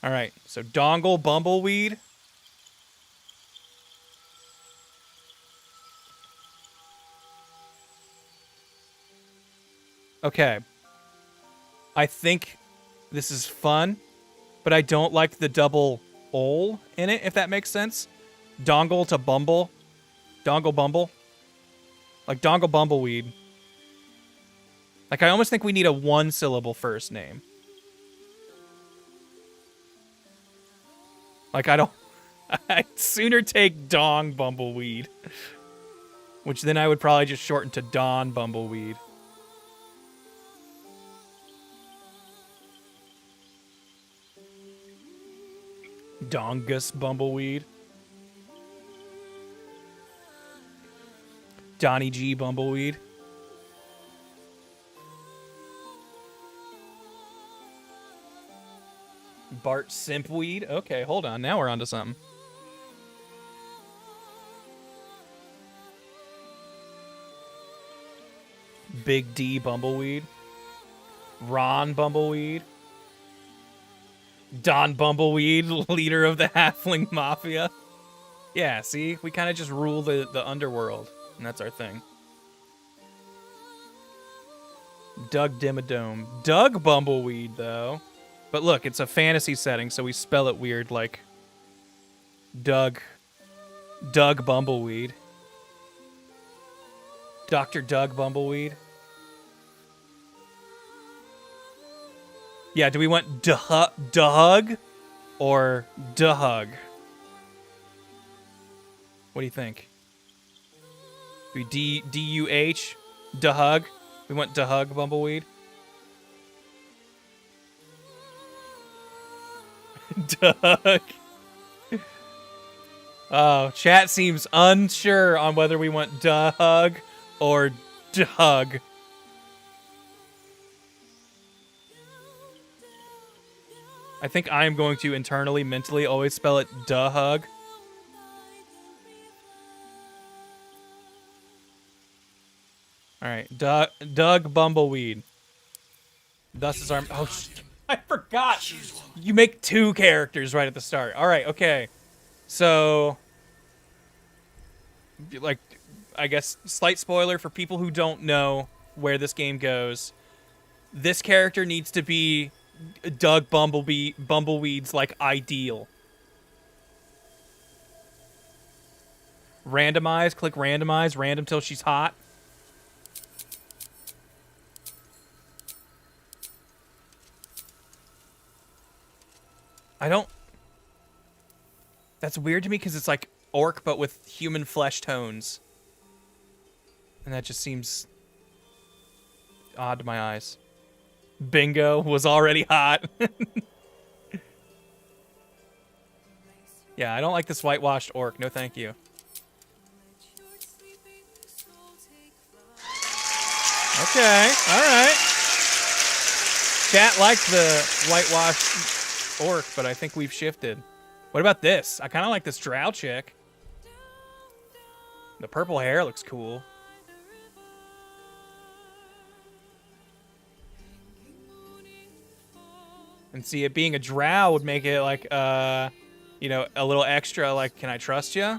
Alright, so Dongle Bumbleweed. Okay. I think this is fun. But I don't like the double ol in it, if that makes sense. Dongle to Bumble. Dongle Bumble. Like Dongle Bumbleweed. Like, I almost think we need a one-syllable first name. Like, I don't... I'd sooner take Dong Bumbleweed. Which then I would probably just shorten to Don Bumbleweed. Dongus Bumbleweed. Donnie G Bumbleweed. Bart Simpweed. Okay, hold on. Now we're onto something. Big D Bumbleweed. Ron Bumbleweed. Don Bumbleweed, leader of the Halfling Mafia. Yeah, see? We kind of just rule the underworld, and that's our thing. Duhg Dimmadome. Duhg Bumbleweed, though. But look, it's a fantasy setting, so we spell it weird, like Duhg Bumbleweed. Dr. Duhg Bumbleweed. Yeah, do we want Duhg or Duhg? What do you think? We D-U-H? Duhg? We want Duhg Bumbleweed? Duhg. Oh, chat seems unsure on whether we want Duhg or Duhg. I think I'm going to internally, mentally always spell it Duhg. All right, Duhg Bumbleweed. Thus is our... Oh, I forgot. You make 2 characters right at the start. All right, okay. So, like, I guess slight spoiler for people who don't know where this game goes. This character needs to be Duhg Bumbleweed's, like, ideal. Randomize, click randomize, random till she's hot. I don't... That's weird to me because it's like orc but with human flesh tones. And that just seems odd to my eyes. Bingo was already hot. Yeah, I don't like this whitewashed orc. No thank you. Okay, alright. Chat liked the whitewashed orc, but I think we've shifted. What about this? I kind of like this drow chick. The purple hair looks cool. And see, it being a drow would make it like, you know, a little extra, like, can I trust ya?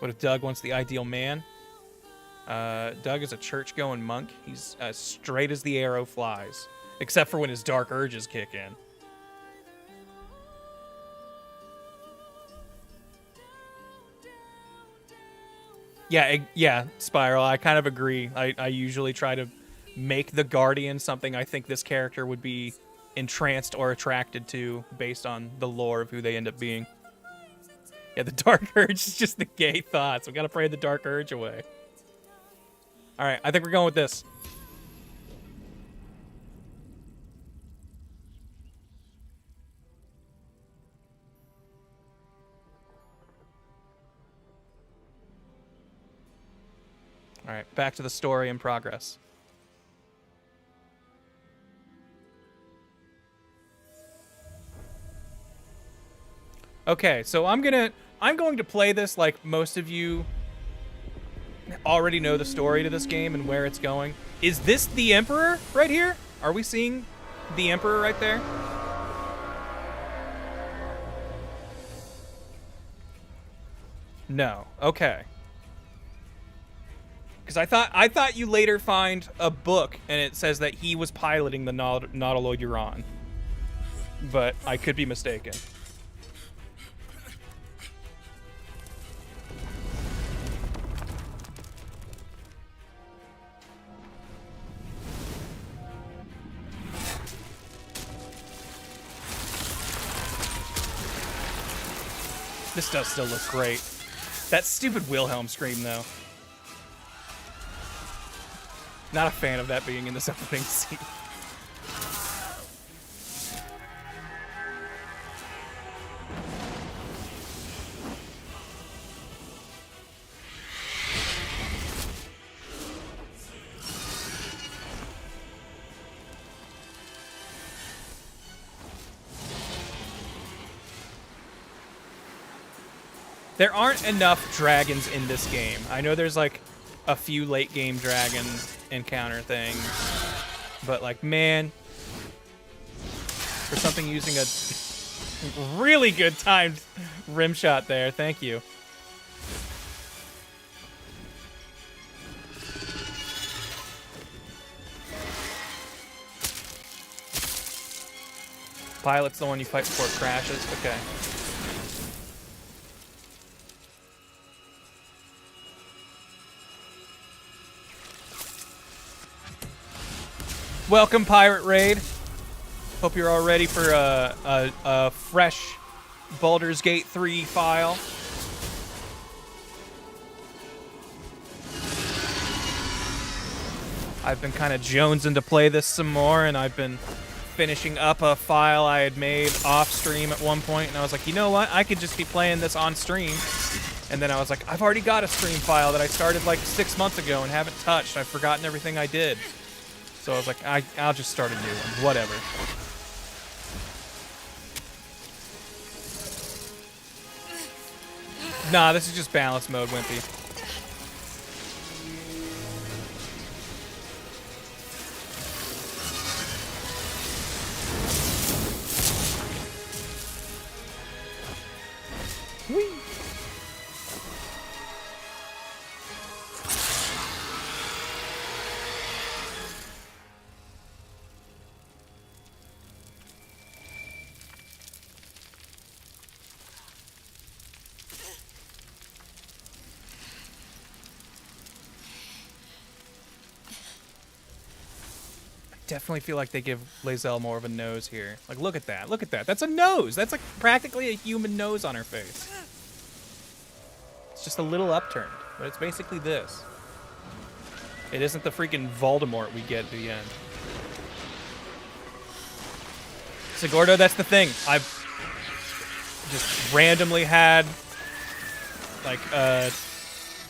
What if Duhg wants the ideal man? Duhg is a church-going monk. He's as straight as the arrow flies. Except for when his dark urges kick in. Yeah, Spiral, I kind of agree. I usually try to make the Guardian something I think this character would be entranced or attracted to based on the lore of who they end up being. Yeah, the dark urge is just the gay thoughts. We gotta pray the dark urge away. Alright, I think we're going with this. All right, back to the story in progress. Okay, so I'm going to play this like most of you already know the story to this game and where it's going. Is this the Emperor right here? Are we seeing the Emperor right there? No. Okay. Because I thought you later find a book and it says that he was piloting the Nautiloid you're on. But I could be mistaken. This does still look great. That stupid Wilhelm scream, though. Not a fan of that being in this opening scene. There aren't enough dragons in this game. I know there's like a few late game dragon encounter things, but like, man, for something using a really good timed rim shot there, thank you. Pilot's the one you fight before it crashes. Okay. Welcome, Pirate Raid. Hope you're all ready for a fresh Baldur's Gate 3 file. I've been kind of jonesing to play this some more, and I've been finishing up a file I had made off stream at one point, and I was like, you know what? I could just be playing this on stream. And then I was like, I've already got a stream file that I started like 6 months ago and haven't touched. I've forgotten everything I did. So I was like, I'll just start a new one. Whatever. Nah, this is just balance mode, Wimpy. Whee! Definitely feel like they give Lae'zel more of a nose here. Like, look at that. Look at that. That's a nose. That's like practically a human nose on her face. It's just a little upturned, but it's basically this. It isn't the freaking Voldemort we get at the end. Sigordo, that's the thing. I've just randomly had like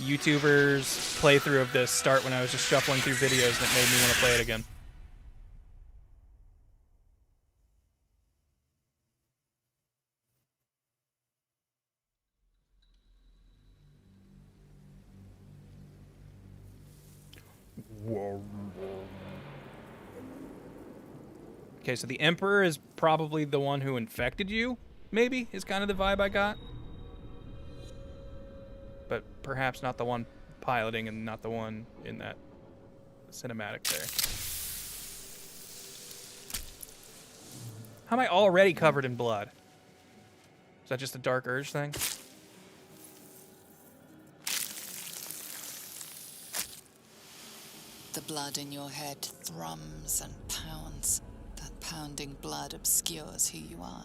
YouTuber's playthrough of this start when I was just shuffling through videos that made me want to play it again. Okay, so the Emperor is probably the one who infected you, maybe, is kind of the vibe I got. But perhaps not the one piloting and not the one in that cinematic there. How am I already covered in blood? Is that just a dark urge thing? The blood in your head thrums and pounds. That pounding blood obscures who you are.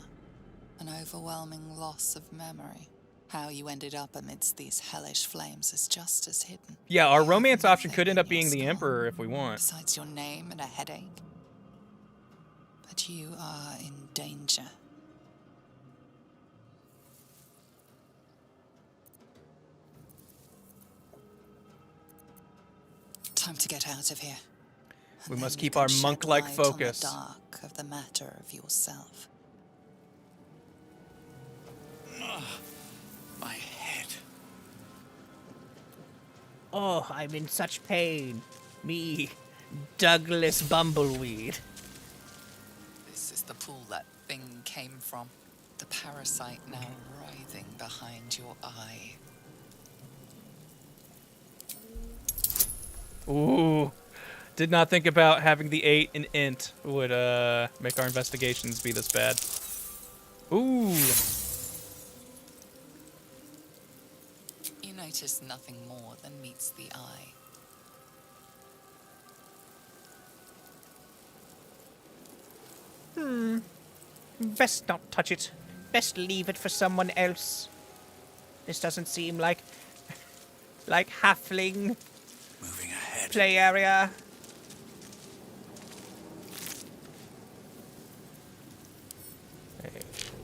An overwhelming loss of memory. How you ended up amidst these hellish flames is just as hidden. Yeah, our romance option could end up being the Emperor if we want. Besides your name and a headache. But you are in danger. Time to get out of here. We must keep our monk-like focus. On the dark of the matter of yourself. My head. Oh, I'm in such pain. Me, Douglas Bumbleweed. This is the pool that thing came from. The parasite now writhing behind your eye. Ooh. Did not think about having the 8 in int would make our investigations be this bad. Ooh. You notice nothing more than meets the eye. Best not touch it. Best leave it for someone else. This doesn't seem like halfling Moving ahead. play area. Hey,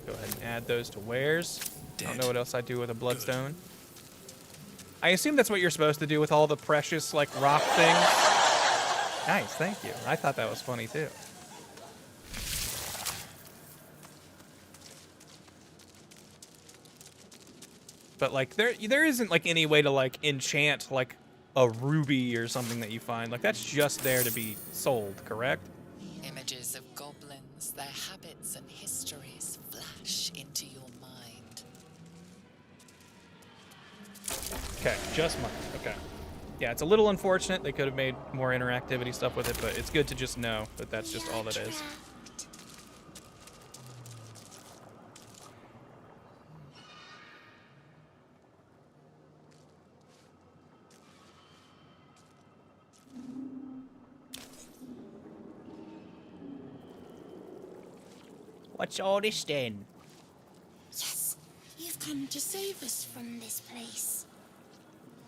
go ahead and add those to wares. I don't know what else I'd do with a bloodstone. I assume that's what you're supposed to do with all the precious, like, rock things. Nice, thank you. I thought that was funny, too. But, like, there isn't, like, any way to, like, enchant, like, a ruby or something that you find. Like, that's just there to be sold, correct? Images of goblins, their habits and histories flash into your mind. Okay, just mine. Okay. Yeah, it's a little unfortunate. They could have made more interactivity stuff with it, but it's good to just know that that's just all that is. What's all this then? Yes, you've come to save us from this place.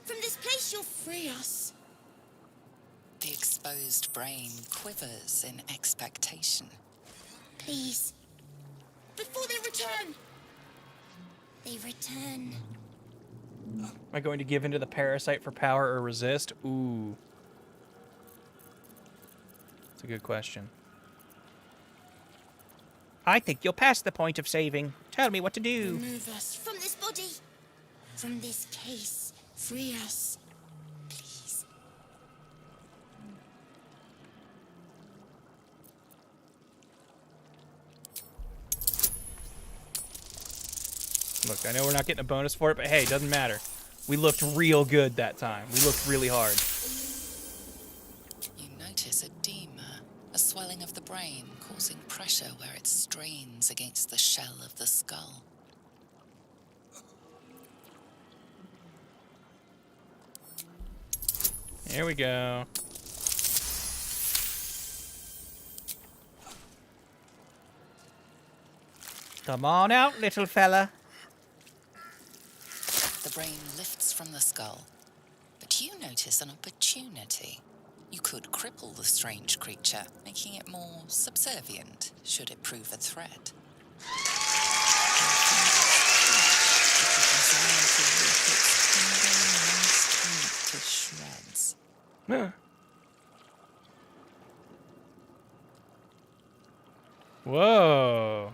From this place, you'll free us. The exposed brain quivers in expectation. Please. Before they return. They return. Am I going to give into the parasite for power or resist? Ooh. That's a good question. I think you're past the point of saving. Tell me what to do. Remove us from this body. From this case. Free us. Please. Look, I know we're not getting a bonus for it, but hey, doesn't matter. We looked real good that time. We looked really hard. You notice edema, a swelling of the brain causing pressure where it strains against the shell of the skull. Here we go. Come on out, little fella. The brain lifts from the skull, but you notice an opportunity. You could cripple the strange creature, making it more subservient, should it prove a threat. To shreds. Whoa.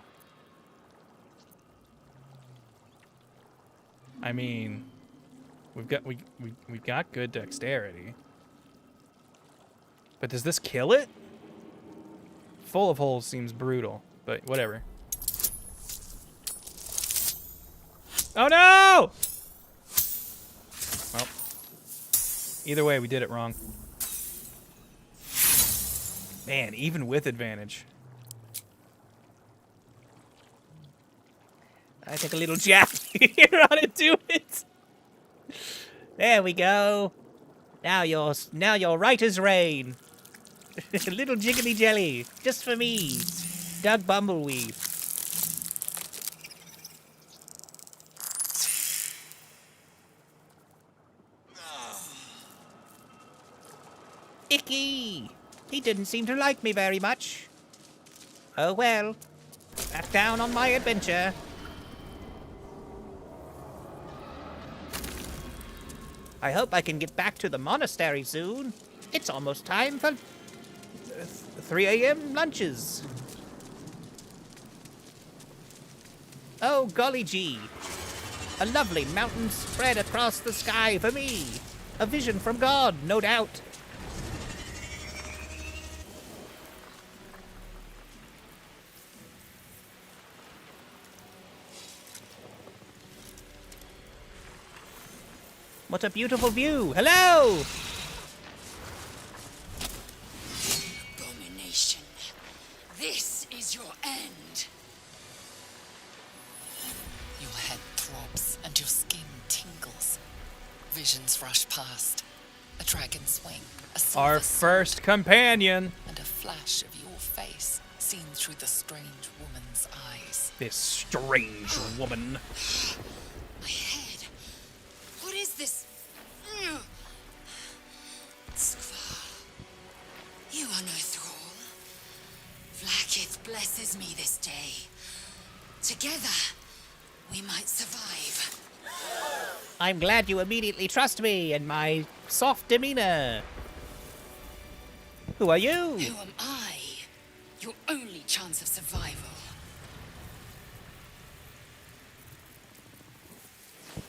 I mean, we've got good dexterity. But does this kill it? Full of holes seems brutal, but whatever. Oh no! Well, either way, we did it wrong. Man, even with advantage. I take a little jab here on it, do it. There we go. Now you're right as rain. A little jiggly jelly, just for me. Duhg Bumbleweed. Icky! He didn't seem to like me very much. Oh well. Back down on my adventure. I hope I can get back to the monastery soon. It's almost time for 3 a.m. lunches. Oh, golly gee. A lovely mountain spread across the sky for me. A vision from God, no doubt. What a beautiful view. Hello! Abomination. This is your end. Your head throbs and your skin tingles. Visions rush past. A dragon's wing, a silver Our first companion. and a flash of your face seen through the strange woman's eyes. This strange woman. My head. What is this? Skvar. You are no thrall. Vlaakith blesses me this day. Together, we might survive. I'm glad you immediately trust me and my soft demeanor. Who are you? Who am I? Your only chance of survival.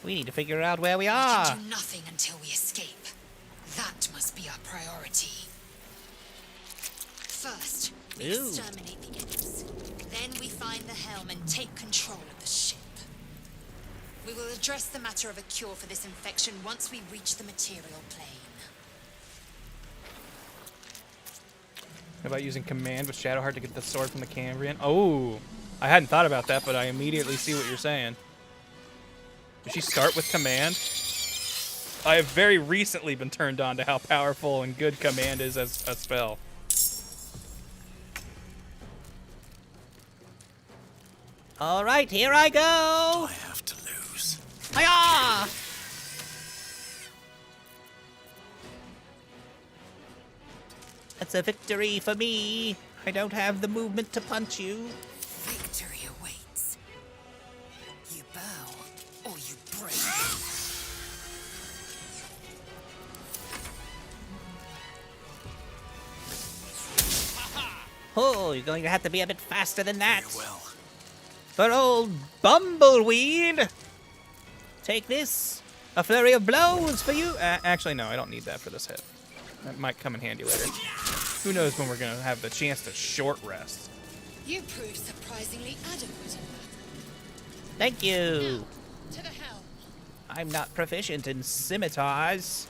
We need to figure out where we We are. can do nothing until we escape. That must be our priority. First, we Ooh. exterminate the imps. Then we find the helm and take control of the ship. We will address the matter of a cure for this infection once we reach the material plane. How about using command with Shadowheart to get the sword from the Cambrian? Oh, I hadn't thought about that, but I immediately see what you're saying. Does she start with command? I have very recently been turned on to how powerful and good command is as a spell. All right, here I go. I have to lose. Hiya! That's a victory for me. I don't have the movement to punch you. Victory awaits. You bow or you break. Oh, you're going to have to be a bit faster than that. Very well. For old Bumbleweed. Take this. A flurry of blows for you. Actually, no, I don't need that for this hit. That might come in handy later. Who knows when we're going to have the chance to short rest. You proved surprisingly adequate in that. Thank you. To the helm. I'm not proficient in scimitars.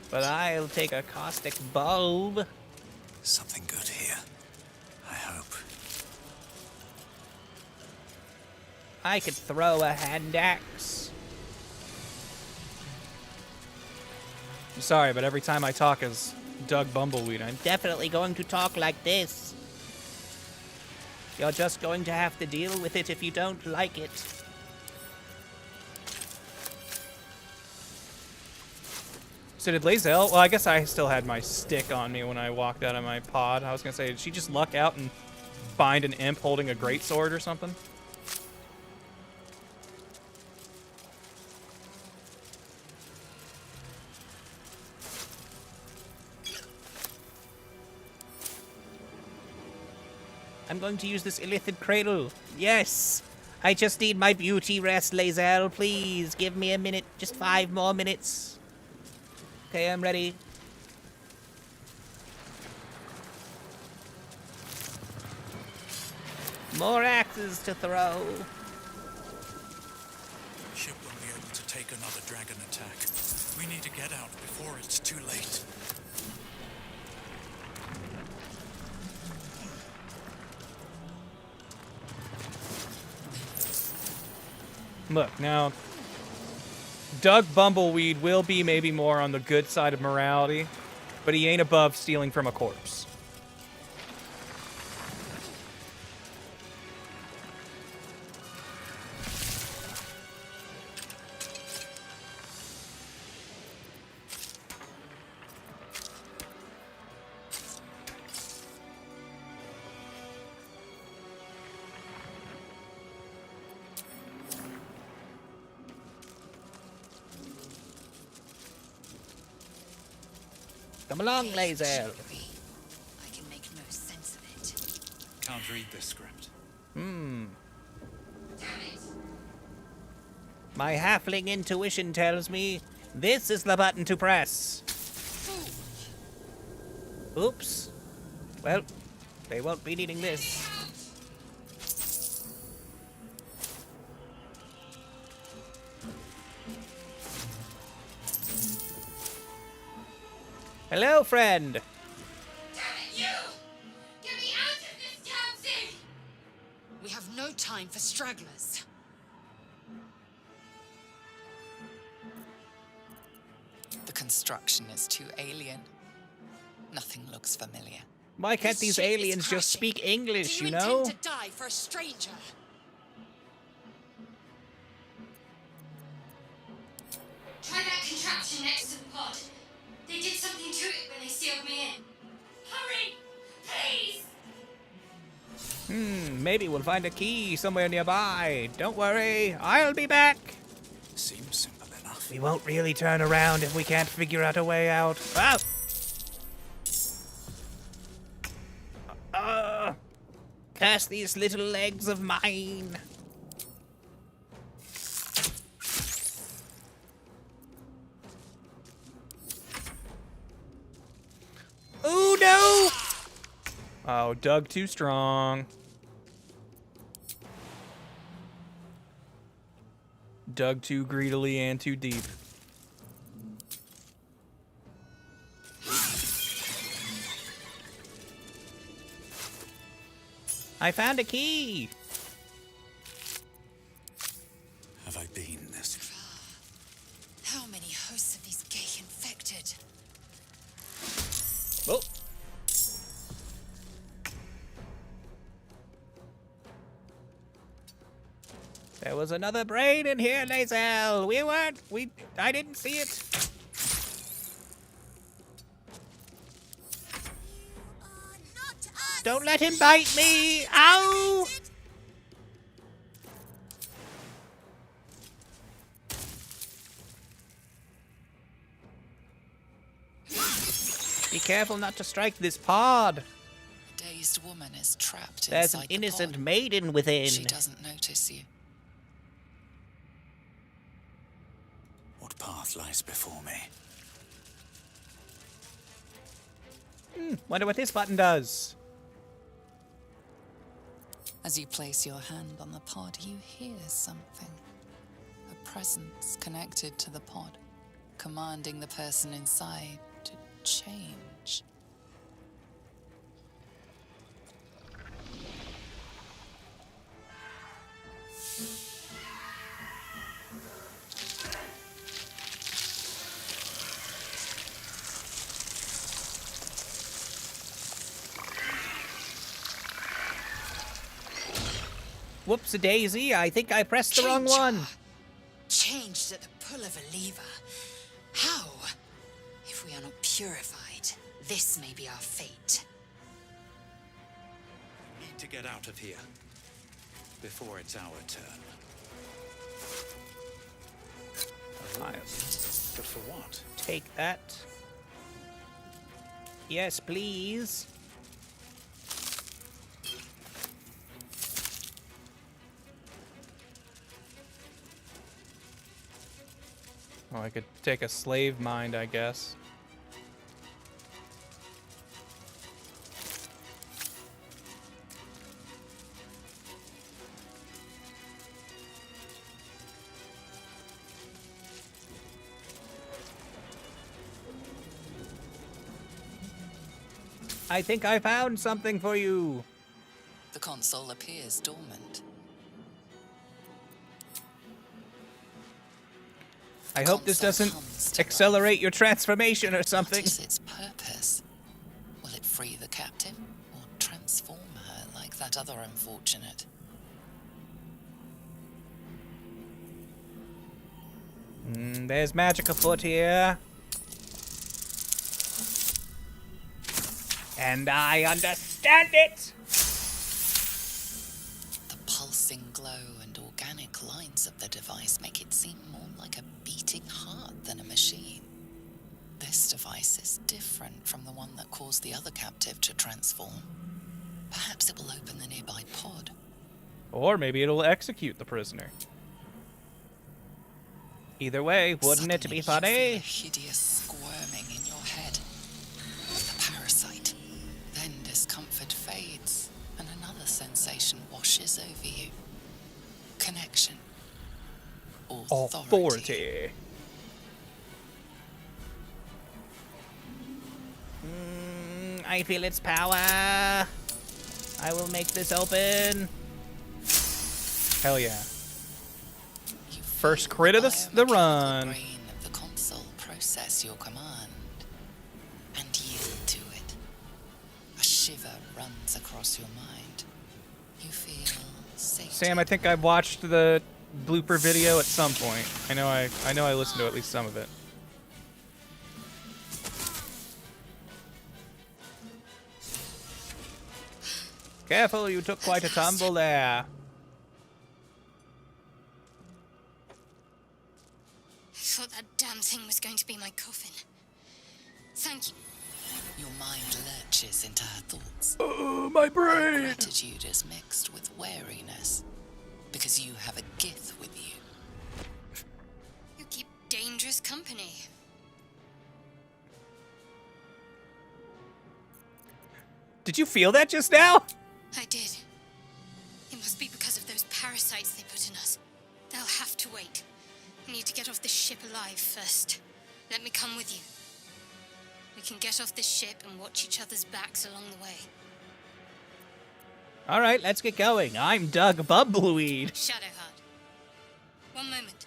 But I'll take a caustic bulb. Something good here. I hope. I could throw a hand axe. I'm sorry, but every time I talk as Duhg Bumbleweed, I'm definitely going to talk like this. You're just going to have to deal with it if you don't like it. So did Lae'zel? Well, I guess I still had my stick on me when I walked out of my pod. I was gonna say, did she just luck out and find an imp holding a greatsword or something? I'm going to use this illithid cradle. Yes! I just need my beauty rest, Lae'zel. Please, give me a minute. Just 5 more minutes. Okay, I'm ready. More axes to throw. Ship won't be able to take another dragon attack. We need to get out before it's too late. Look, now, Duhg Bumbleweed will be maybe more on the good side of morality, but he ain't above stealing from a corpse. Come along, Lae'zel. I can make no sense of it. Can't read this script. My halfling intuition tells me this is the button to press. Oops. Well, they won't be needing this. Hello, friend. Damn it, you! Get me out of this damn thing! We have no time for stragglers. The construction is too alien. Nothing looks familiar. Why can't these This ship is aliens just crashing. speak English, Do you you know? intend to die for a stranger? Try that contraption next to the pod. They did something to it when they sealed me in. Hurry! Please! Maybe we'll find a key somewhere nearby. Don't worry, I'll be back. Seems simple enough. We won't really turn around if we can't figure out a way out. Ah! Curse these little legs of mine. Oh no! Oh, Duhg too strong. Dug too greedily and too deep. I found a key. Have I been this? How many hosts of these gay infected? Oh. was another brain in here, Lazel. I didn't see it. Don't let him bite me! Ow! Be careful not to strike this pod. A dazed woman is trapped There's an inside the innocent pod. maiden within. She doesn't notice you. What path lies before me? Wonder what this button does. As you place your hand on the pod, you hear something. A presence connected to the pod, commanding the person inside to change. Whoops-a-daisy, I think I pressed the wrong one. Changed at the pull of a lever. How? If we are not purified, this may be our fate. Need to get out of here before it's our turn. But for what? Take that. Yes, please. Well, I could take a slave mind, I guess. I think I found something for you. The console appears dormant. I hope this doesn't accelerate your transformation or something. What is its purpose? Will it free the captive or transform her like that other unfortunate? There's magic afoot here. And I understand it! The pulsing glow and organic lines of the device make it seem more like a beating heart than a machine. This device is different from the one that caused the other captive to transform. Perhaps it will open the nearby pod. Or maybe it'll execute the prisoner. Either way, wouldn't it be funny? You feel a hideous squirming in your head. The parasite. Then discomfort fades, and another sensation washes over you. Connection. Authority. I feel its power. I will make this open. Hell yeah. First crit of the run. Brain of the console process your command and yield to it. A shiver runs across your mind. You feel safe. Sam, I think I've watched the blooper video at some point. I know I listened to at least some of it. Careful, you took quite a tumble there. I thought that damn thing was going to be my coffin. Thank you. Your mind lurches into her thoughts. Oh, my brain! Gratitude is mixed with wariness, because you have a gith with you. You keep dangerous company. Did you feel that just now? I did. It must be because of those parasites they put in us. They'll have to wait. We need to get off this ship alive first. Let me come with you. We can get off this ship and watch each other's backs along the way. All right, let's get going. I'm Duhg Bumbleweed. Shadowheart. One moment.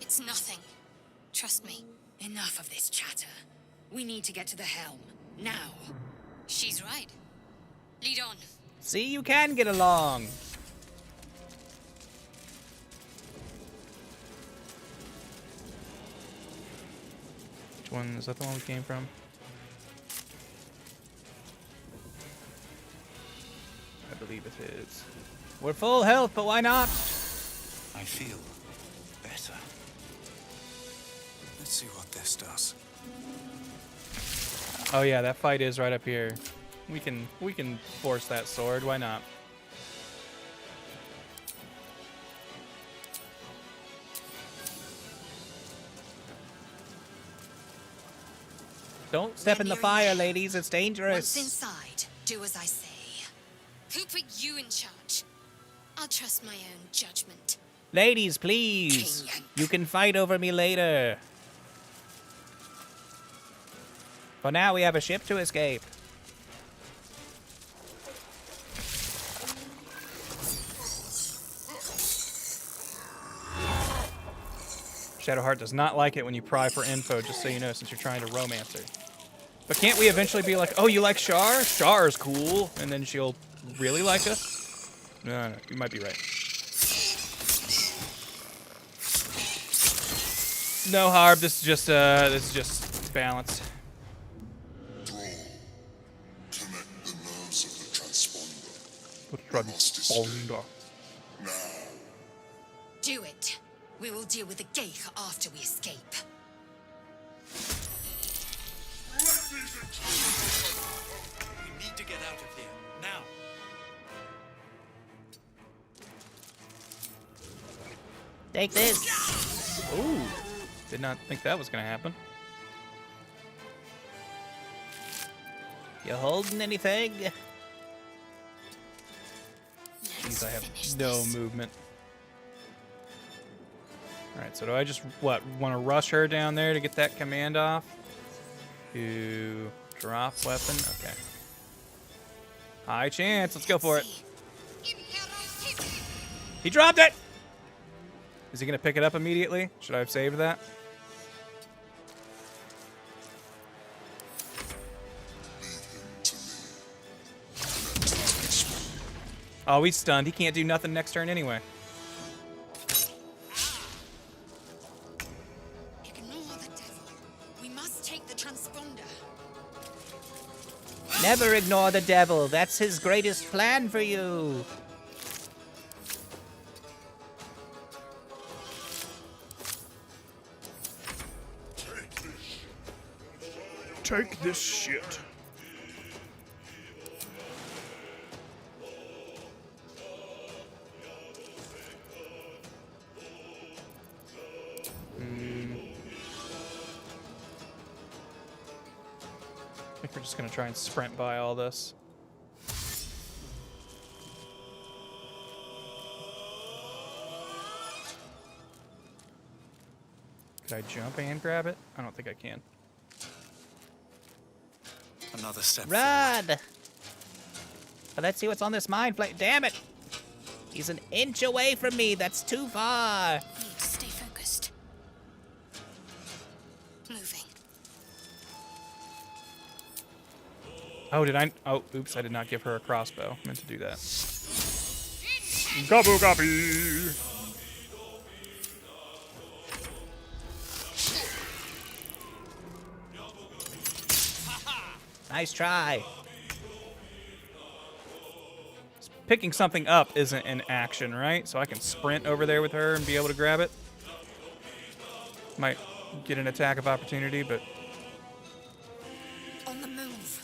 It's nothing. Trust me. Enough of this chatter. We need to get to the helm. Now. She's right. Lead on. See, you can get along. Which one? Is that the one we came from? I believe it is. We're full health, but why not? I feel better. Let's see what this does. Oh yeah, that fight is right up here. We can force that sword. Why not? Don't step in the fire, ladies. It's dangerous. Once inside, do as I say. Who put you in charge? I'll trust my own judgment. Ladies, please. You can fight over me later. For now, we have a ship to escape. Shadowheart does not like it when you pry for info, just so you know, since you're trying to romance her. But can't we eventually be like, oh, you like Char? Char's cool. And then she'll really like us? No, you might be right. No, Harb, this is just balance. Connect the nerves of the transponder. The transponder. Now. Do it. We will deal with the Geich after we escape. We need to get out of here, now. Take this. Ooh. Did not think that was going to happen. You holding anything? Jeez, I have no movement. Alright, so do I just, want to rush her down there to get that command off? To drop weapon? Okay. High chance, let's go for it. He dropped it! Is he going to pick it up immediately? Should I have saved that? Oh, he's stunned. He can't do nothing next turn anyway. Ignore the devil. We must take the transponder. Never ignore the devil. That's his greatest plan for you. Take this shit. I think we're just gonna try and sprint by all this. Could I jump and grab it? I don't think I can. Another step Run! But let's see what's on this mind flake. Damn it! He's an inch away from me. That's too far. Need to stay focused. Moving. Oh, did I? Oh, oops, I did not give her a crossbow. I meant to do that. Gobble gobby! Nice try. Picking something up isn't an action, right? So I can sprint over there with her and be able to grab it. Might get an attack of opportunity, but... On the move.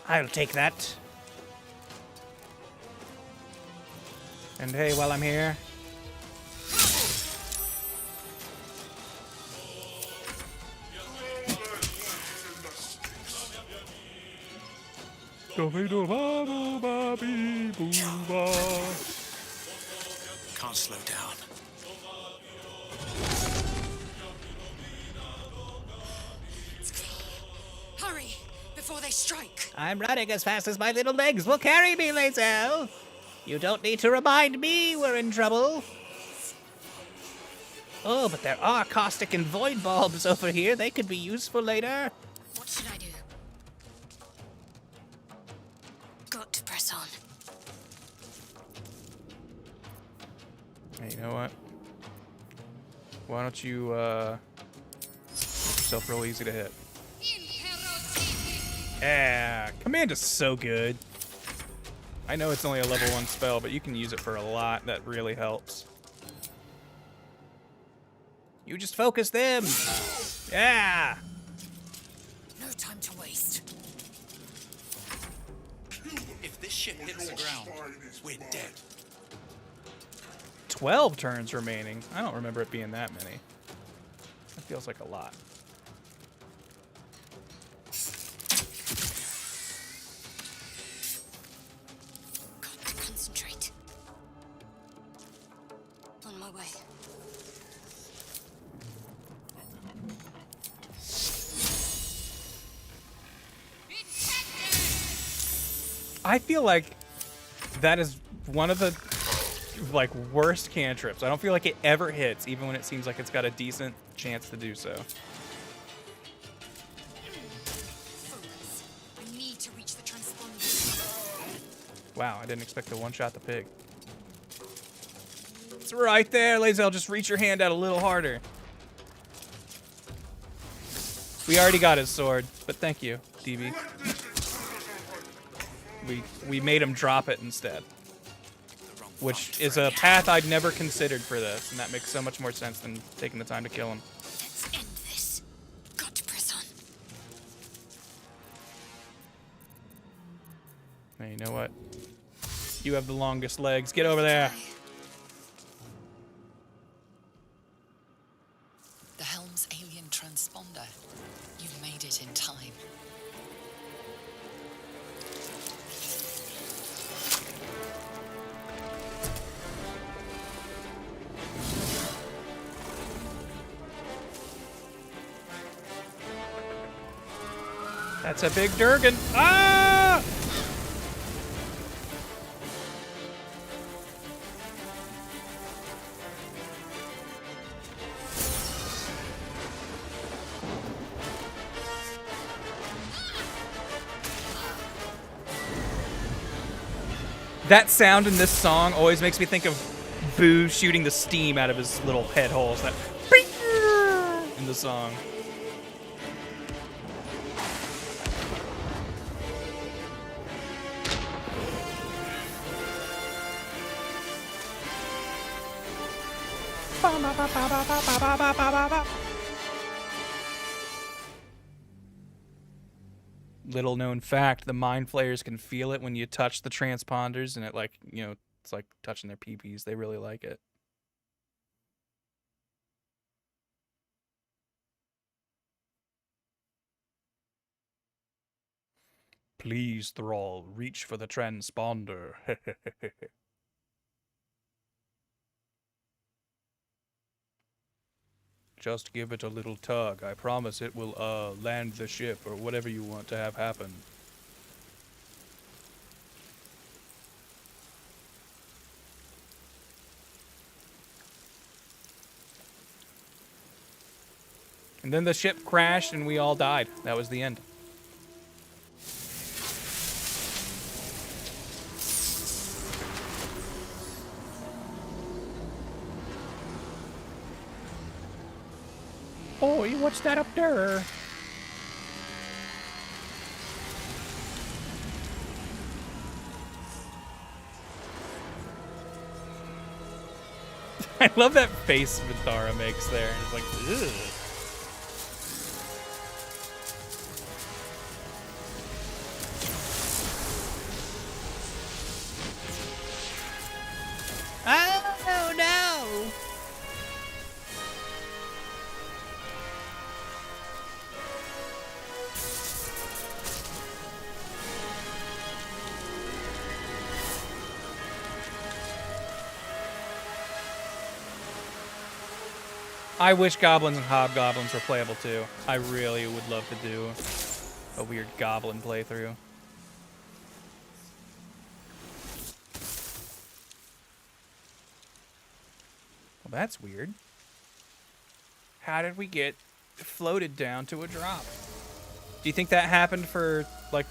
I'll take that. And hey, while I'm here... Can't slow down. Hurry, before they strike. I'm running as fast as my little legs will carry me, Lazel. You don't need to remind me we're in trouble. Oh, but there are caustic and void bulbs over here. They could be useful later. What should I do? Got to press on. Hey, you know what? Why don't you, make yourself real easy to hit. Yeah, command is so good. I know it's only a level 1 spell, but you can use it for a lot. That really helps. You just focus them. Yeah. No time to waste. If this ship hits the ground, we're dead. 12 turns remaining. I don't remember it being that many. That feels like a lot. Got to concentrate. On my way. I feel like that is one of the like worst cantrips. I don't feel like it ever hits, even when it seems like it's got a decent chance to do so. Focus. I need to reach the transponder. Wow, I didn't expect to one-shot the pig. It's right there, Lazel. Just reach your hand out a little harder. We already got his sword, but thank you, DB. We made him drop it instead. Which is a path I'd never considered for this, and that makes so much more sense than taking the time to kill him. Let's end this. Got to press on. Hey, you know what? You have the longest legs. Get over there. The helm's alien transponder. You've made it in time. That's a big Durgan. Ah! That sound in this song always makes me think of Boo shooting the steam out of his little head holes. That in the song. Little known fact, the mind flayers can feel it when you touch the transponders, and it like, you know, it's like touching their peepees. They really like it. Please, Thrall, reach for the transponder. Just give it a little tug. I promise it will, land the ship, or whatever you want to have happen. And then the ship crashed and we all died. That was the end. Oi, what's that up there? I love that face Vithara makes there. It's like, ugh. Oh, no! I wish goblins and hobgoblins were playable too. I really would love to do a weird goblin playthrough. Well, that's weird. How did we get floated down to a drop? Do you think that happened for, like,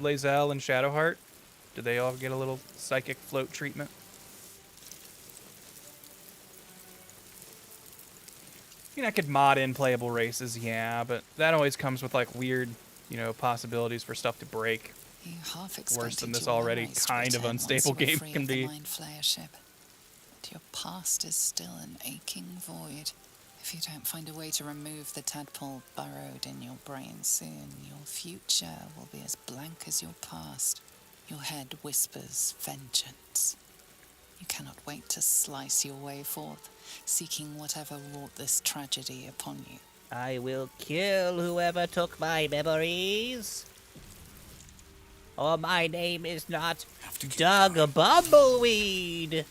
Lae'zel and Shadowheart? Did they all get a little psychic float treatment? I mean, I could mod in playable races, yeah, but that always comes with, like, weird, you know, possibilities for stuff to break. You half Worse than expected this your already memories to kind of return once unstable you were game free can of the be. Mind Flayer ship. But your past is still an aching void. If you don't find a way to remove the tadpole burrowed in your brain soon, your future will be as blank as your past. Your head whispers vengeance. You cannot wait to slice your way forth, seeking whatever wrought this tragedy upon you. I will kill whoever took my memories. Or my name is not Duhg Bumbleweed.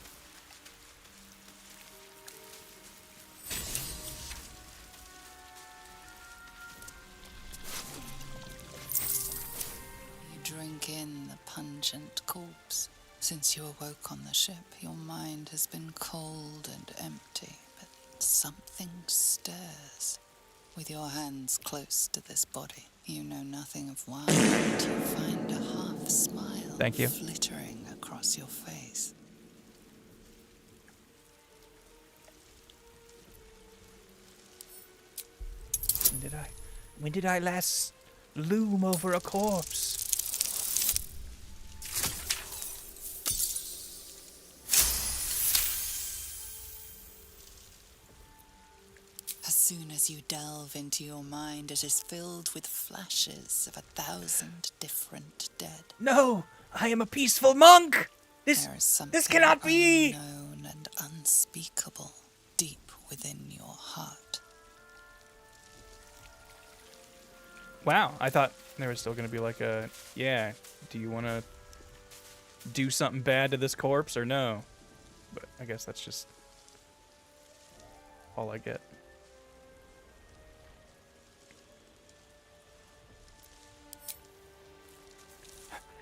You drink in the pungent corpse. Since you awoke on the ship, your mind has been cold and empty, but something stirs. With your hands close to this body, you know nothing of why, but you find a half smile Thank you. flittering across your face. When did I last loom over a corpse? As soon as you delve into your mind, it is filled with flashes of 1,000 different dead. No, I am a peaceful monk. There is something This cannot be. unknown and unspeakable deep within your heart. Wow, I thought there was still going to be like a, yeah, do you want to do something bad to this corpse or no? But I guess that's just all I get.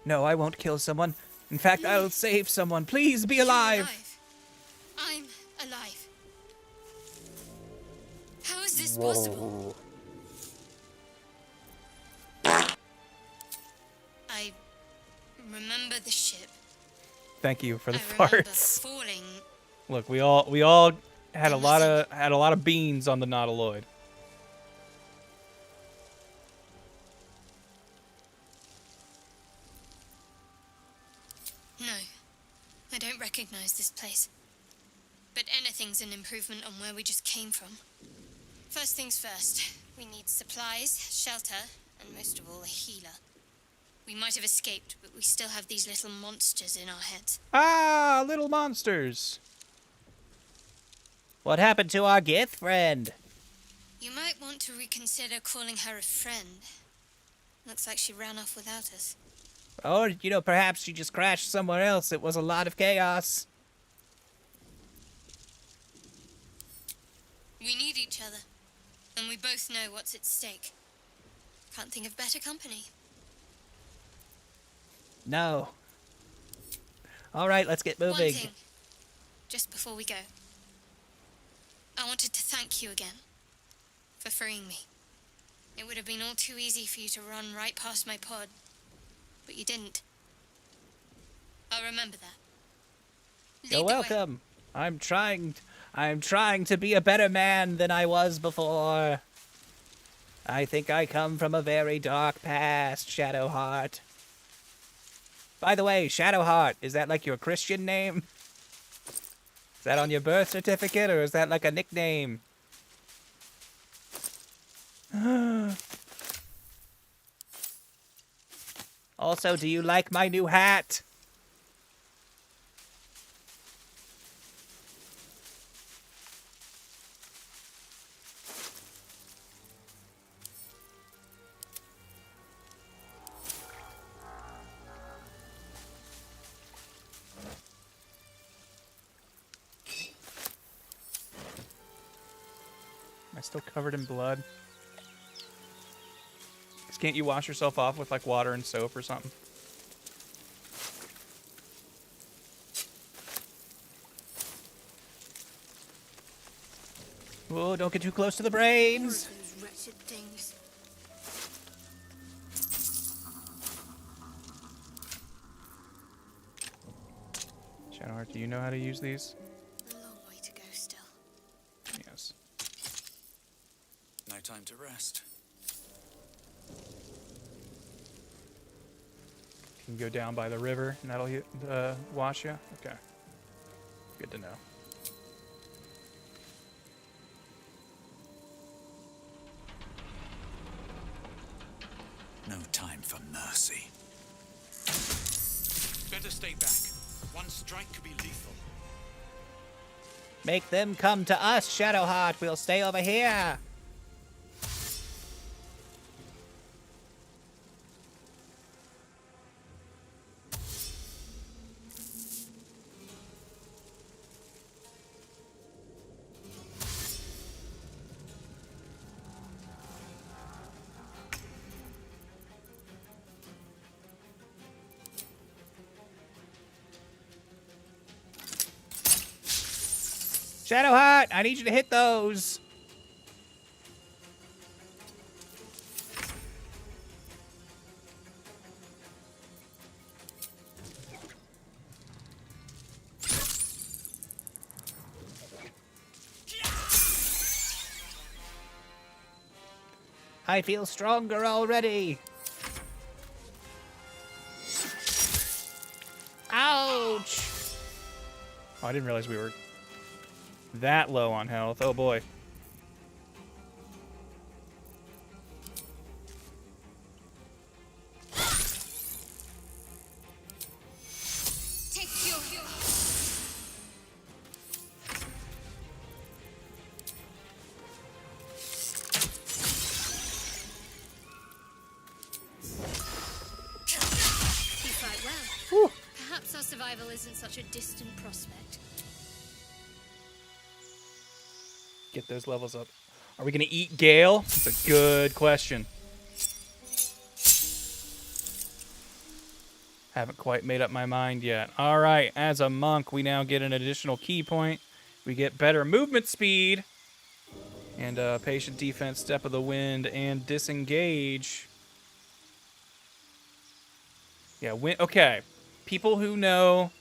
No, I won't kill someone. In fact, I'll save someone. Please be alive. I'm alive. How is this possible? I remember the ship. Thank you for the I remember farts. falling. Look, we all had a lot of beans on the Nautiloid. No, I don't recognize this place. But anything's an improvement on where we just came from. First things first, we need supplies, shelter, and most of all, a healer. We might have escaped, but we still have these little monsters in our heads. Ah, little monsters. What happened to our Gith friend? You might want to reconsider calling her a friend. Looks like she ran off without us. Or, you know, perhaps she just crashed somewhere else. It was a lot of chaos. We need each other, and we both know what's at stake. Can't think of better company. No. All right, let's get moving. One thing, just before we go. I wanted to thank you again for freeing me. It would have been all too easy for you to run right past my pod, but you didn't. I'll remember that. You're welcome. I'm trying to be a better man than I was before. I think I come from a very dark past, Shadowheart. By the way, Shadowheart, is that like your Christian name? Is that on your birth certificate, or is that like a nickname? Also, do you like my new hat? Am I still covered in blood? 'Cause can't you wash yourself off with like water and soap or something? Oh, don't get too close to the brains. Those wretched things. Shadowheart, do you know how to use these? A long way to go still. Yes. No time to rest. You can go down by the river, and that'll wash you? Okay. Good to know. No time for mercy. Better stay back. One strike could be lethal. Make them come to us, Shadowheart. We'll stay over here. Shadowheart, I need you to hit those. I feel stronger already. Ouch! Oh, I didn't realize we were that low on health. Oh boy. Take your You fight well. Perhaps our survival isn't such a distant prospect. Get those levels up. Are we gonna eat Gale? That's a good question. Haven't quite made up my mind yet. All right, as a monk, we now get an additional key point. We get better movement speed and patient defense, step of the wind, and disengage. Yeah, okay. People who know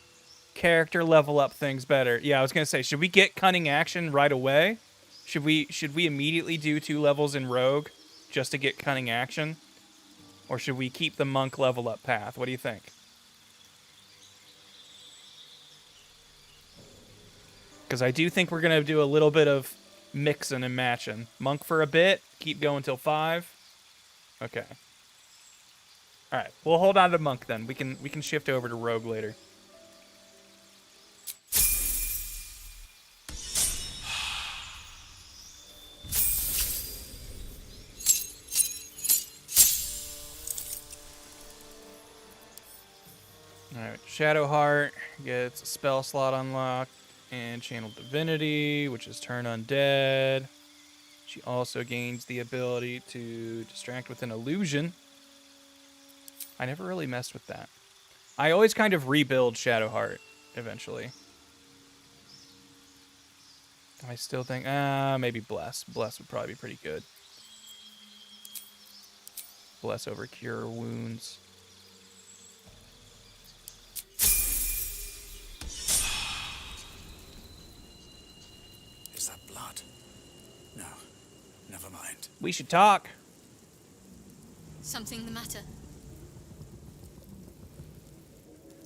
character level up things better. Yeah, I was gonna say, should we get cunning action right away? Should we immediately do 2 levels in Rogue just to get cunning action? Or should we keep the monk level up path? What do you think? Because I do think we're going to do a little bit of mixing and matching. Monk for a bit, keep going till 5. Okay. All right, we'll hold on to monk then. We can shift over to Rogue later. Alright, Shadowheart gets a spell slot unlocked and Channel Divinity, which is turn undead. She also gains the ability to distract with an illusion. I never really messed with that. I always kind of rebuild Shadowheart eventually. I still think, maybe Bless. Bless would probably be pretty good. Bless over Cure Wounds. Is that blood? No, never mind. We should talk. Something the matter?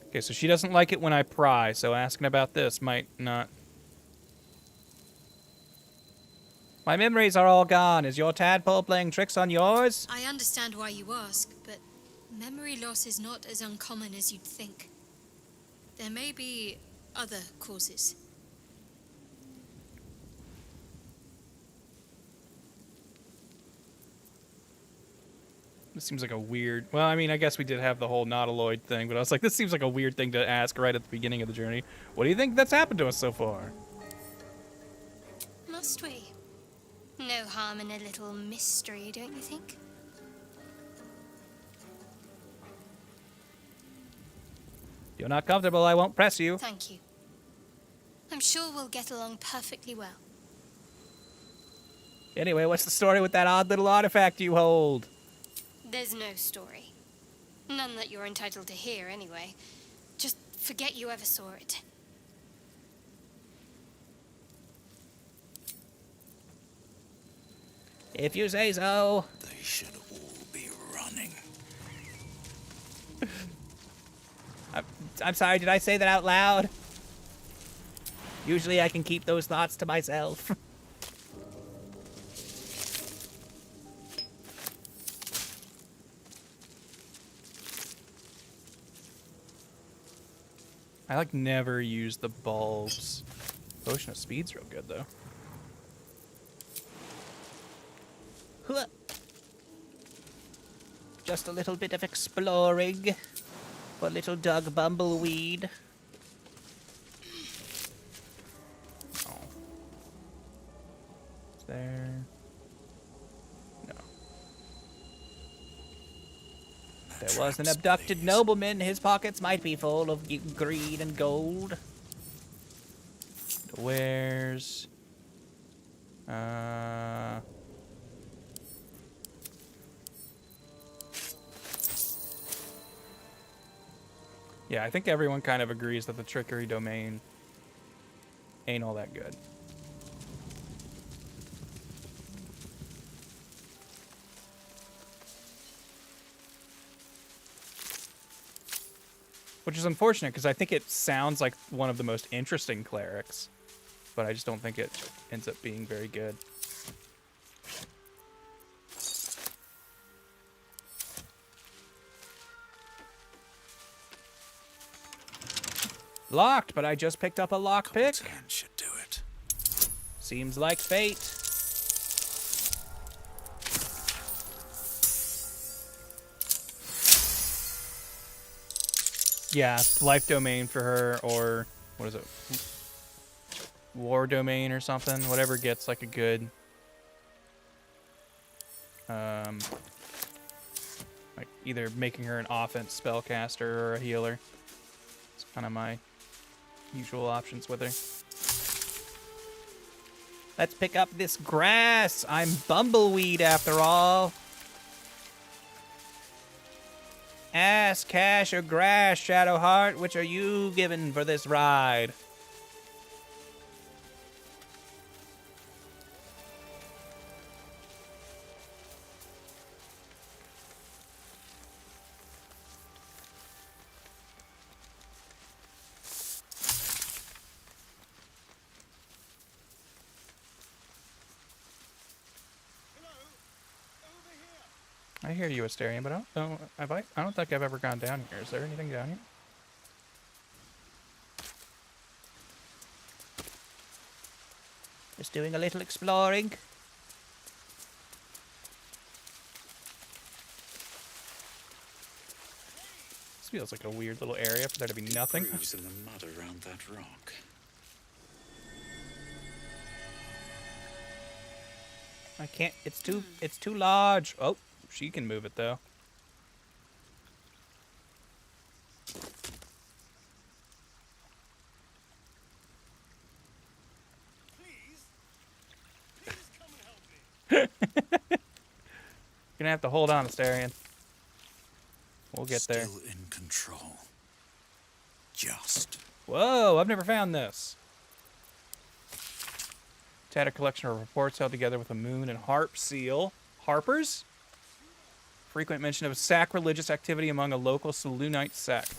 Okay, so she doesn't like it when I pry, so asking about this might not... My memories are all gone. Is your tadpole playing tricks on yours? I understand why you ask, but memory loss is not as uncommon as you'd think. There may be other causes. This seems like a weird... Well, I mean, I guess we did have the whole Nautiloid thing, but I was like, this seems like a weird thing to ask right at the beginning of the journey. What do you think that's happened to us so far? Must we? No harm in a little mystery, don't you think? If you're not comfortable, I won't press you. Thank you. I'm sure we'll get along perfectly well. Anyway, what's the story with that odd little artifact you hold? There's no story. None that you're entitled to hear, anyway. Just forget you ever saw it. If you say so. They should all be running. I'm sorry, did I say that out loud? Usually I can keep those thoughts to myself. I like never use the bulbs. Potion of Speed's real good though. Just a little bit of exploring for little Duhg Bumbleweed. Oh. Is there? No. There was an abducted nobleman. His pockets might be full of greed and gold. The wares. Yeah, I think everyone kind of agrees that the trickery domain ain't all that good. Which is unfortunate, because I think it sounds like one of the most interesting clerics, but I just don't think it ends up being very good. Locked, but I just picked up a lockpick. Should do it. Seems like fate. Yeah, life domain for her, or what is it? War domain or something. Whatever gets like a good, like either making her an offense spellcaster or a healer. It's kind of my usual options with her. Let's pick up this grass. I'm Bumbleweed after all. Ass, cash, or grass, Shadowheart, which are you given for this ride? I hear you, Astarion, but I don't think I've ever gone down here. Is there anything down here? Just doing a little exploring. This feels like a weird little area for there to be nothing. Grooves in the mud around that rock. I can't. It's too large. Oh, she can move it though. You're gonna have to hold on, Astarion. We'll get there. Still in control. Just. Whoa, I've never found this. Tattered collection of reports held together with a moon and harp seal. Harpers? Frequent mention of sacrilegious activity among a local Selûnite sect.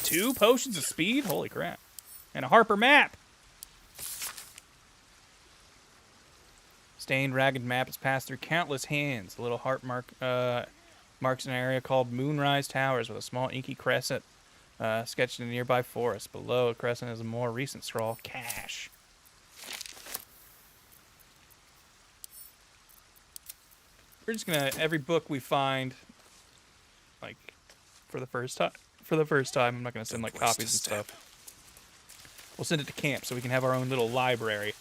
2 potions of speed? Holy crap. And a Harper map! Stained, ragged map has passed through countless hands. The little heart marks an area called Moonrise Towers with a small inky crescent sketched in a nearby forest. Below a crescent is a more recent scroll, Cash. We're just gonna, every book we find, like, for the first time, I'm not gonna send, like, copies and stuff. We'll send it to camp so we can have our own little library.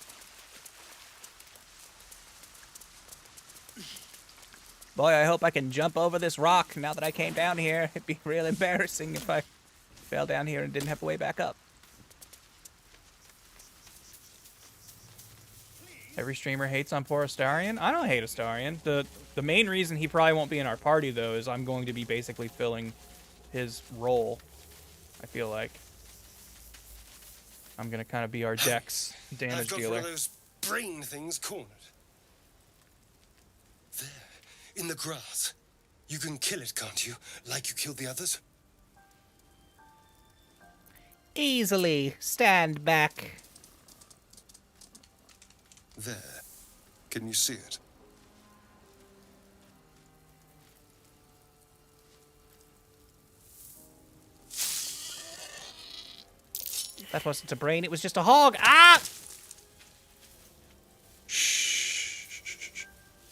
Boy, I hope I can jump over this rock now that I came down here. It'd be real embarrassing if I fell down here and didn't have a way back up. Every streamer hates on poor Astarion. I don't hate Astarion. The main reason he probably won't be in our party, though, is I'm going to be basically filling his role, I feel like. I'm going to kind of be our Dex damage dealer. I've got one of those brain things cornered. There, in the grass. You can kill it, can't you? Like you killed the others? Easily. Stand back. There. Can you see it? That wasn't a brain, it was just a hog. Ah! Shh.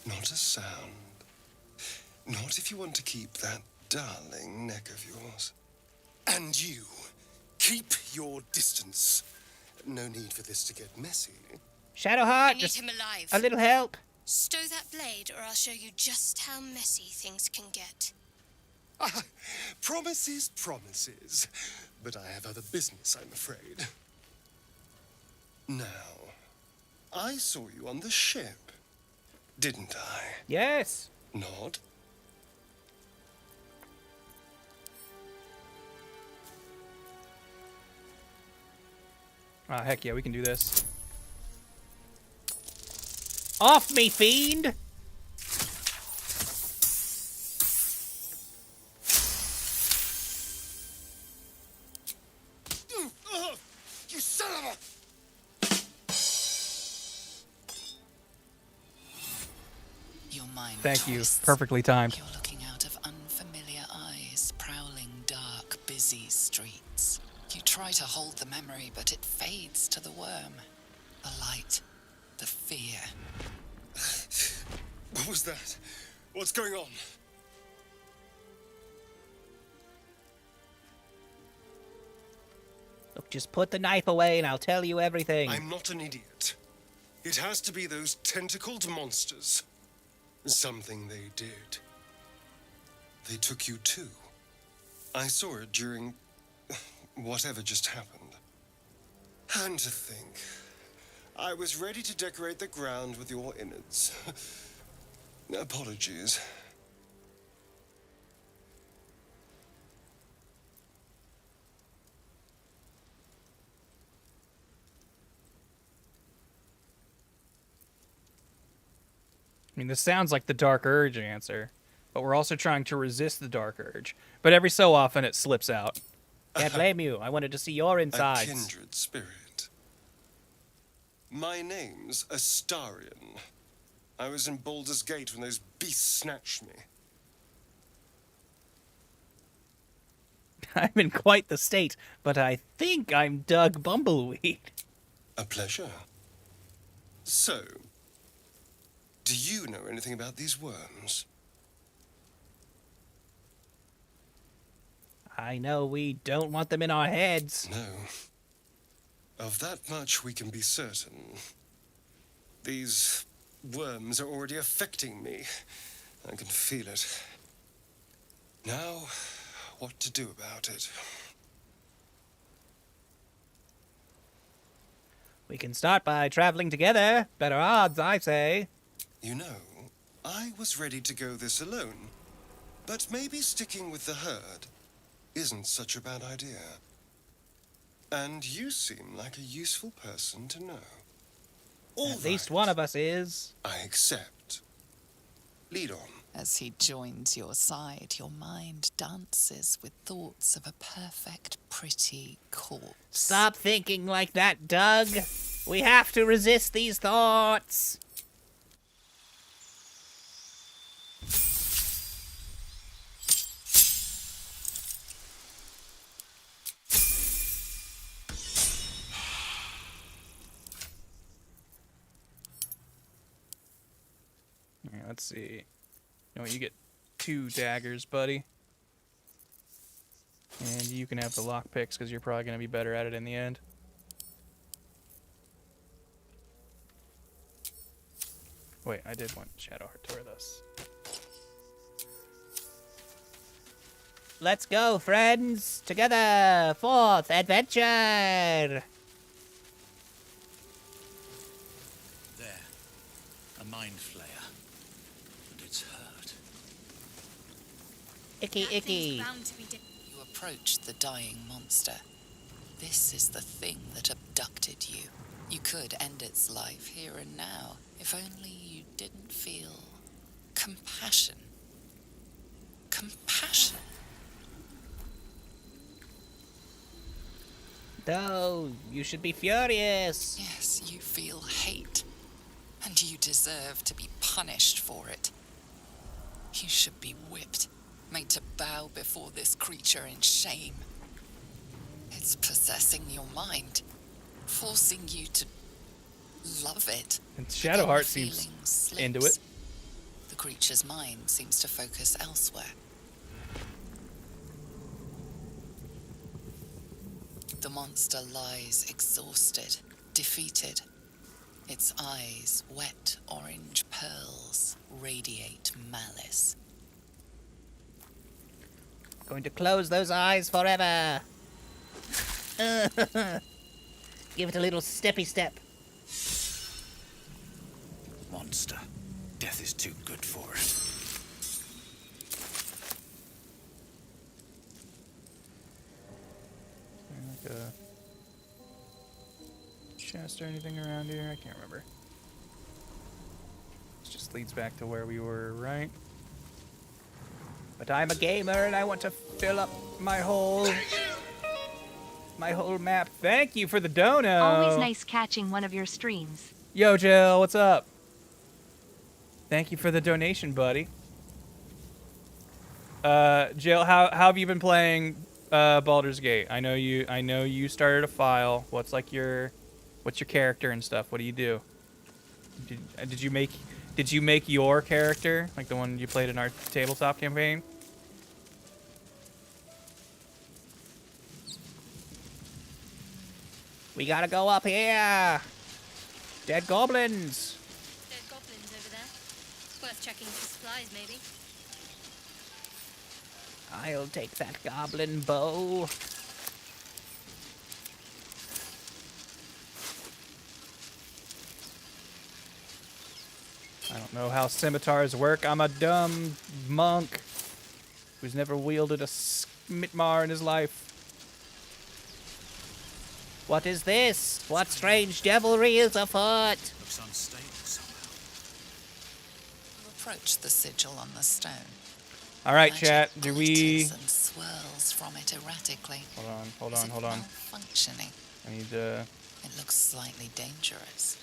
Not a sound. Not if you want to keep that darling neck of yours. And you, keep your distance. No need for this to get messy. Shadowheart, I need just him alive. a little help. Stow that blade, or I'll show you just how messy things can get. Promises. But I have other business, I'm afraid. Now, I saw you on the ship, didn't I? Yes. Nod. Heck yeah, we can do this. Off me, fiend! You son of a... Your mind Thank you. twists. Perfectly timed. You're looking out of unfamiliar eyes, prowling dark, busy streets. You try to hold the memory, but it fades to the worm. The light, the fear. What was that? What's going on? Look, just put the knife away and I'll tell you everything. I'm not an idiot. It has to be those tentacled monsters. Something they did. They took you too. I saw it during whatever just happened. And to think, I was ready to decorate the ground with your innards. Apologies. I mean, this sounds like the Dark Urge answer, but we're also trying to resist the Dark Urge. But every so often it slips out. Can't blame you. I wanted to see your insides. A kindred spirit. My name's Astarion. I was in Baldur's Gate when those beasts snatched me. I'm in quite the state, but I think I'm Duhg Bumbleweed. A pleasure. So, do you know anything about these worms? I know we don't want them in our heads. No. Of that much we can be certain. These worms are already affecting me. I can feel it. Now, what to do about it? We can start by traveling together. Better odds, I say. You know, I was ready to go this alone. But maybe sticking with the herd isn't such a bad idea. And you seem like a useful person to know. At least one of us is. I accept. Lead on. As he joins your side, your mind dances with thoughts of a perfect, pretty corpse. Stop thinking like that, Duhg. We have to resist these thoughts. Yeah, let's see. You know what, you get 2 daggers, buddy. And you can have the lockpicks because you're probably going to be better at it in the end. Wait, I did want Shadowheart to wear this. Let's go, friends. Together. Forth adventure. There. mind flayer, and it's hurt. Icky, icky. You approach the dying monster. This is the thing that abducted you. You could end its life here and now, if only you didn't feel compassion. Compassion. No, you should be furious. Yes, you feel hate, and you deserve to be punished for it. You should be whipped, made to bow before this creature in shame. It's possessing your mind, forcing you to love it. And Shadowheart seems into it. The creature's mind seems to focus elsewhere. The monster lies exhausted, defeated. Its eyes, wet orange pearls, radiate malice. Going to close those eyes forever. Give it a little steppy step. Monster. Death is too good for it. Like a chest or anything around here? I can't remember. This just leads back to where we were, right? But I'm a gamer and I want to fill up my whole map. Thank you for the dono. Always nice catching one of your streams. Yo, Jill, what's up? Thank you for the donation, buddy. Jill, how have you been playing Baldur's Gate? I know you started a file. What's your character and stuff? What do you do? Did you make your character, like the one you played in our tabletop campaign? We gotta go up here. Dead goblins. Dead goblins over there. Worth checking for supplies, maybe. I'll take that goblin bow. I don't know how scimitars work. I'm a dumb monk who's never wielded a smitmar in his life. What is this? What strange devilry is afoot? Looks unstable somehow. You approach the sigil on the stone. All right, Magic chat. Do we? glitters and swirls from it erratically. Hold Is it on. malfunctioning? I need to. It looks slightly dangerous.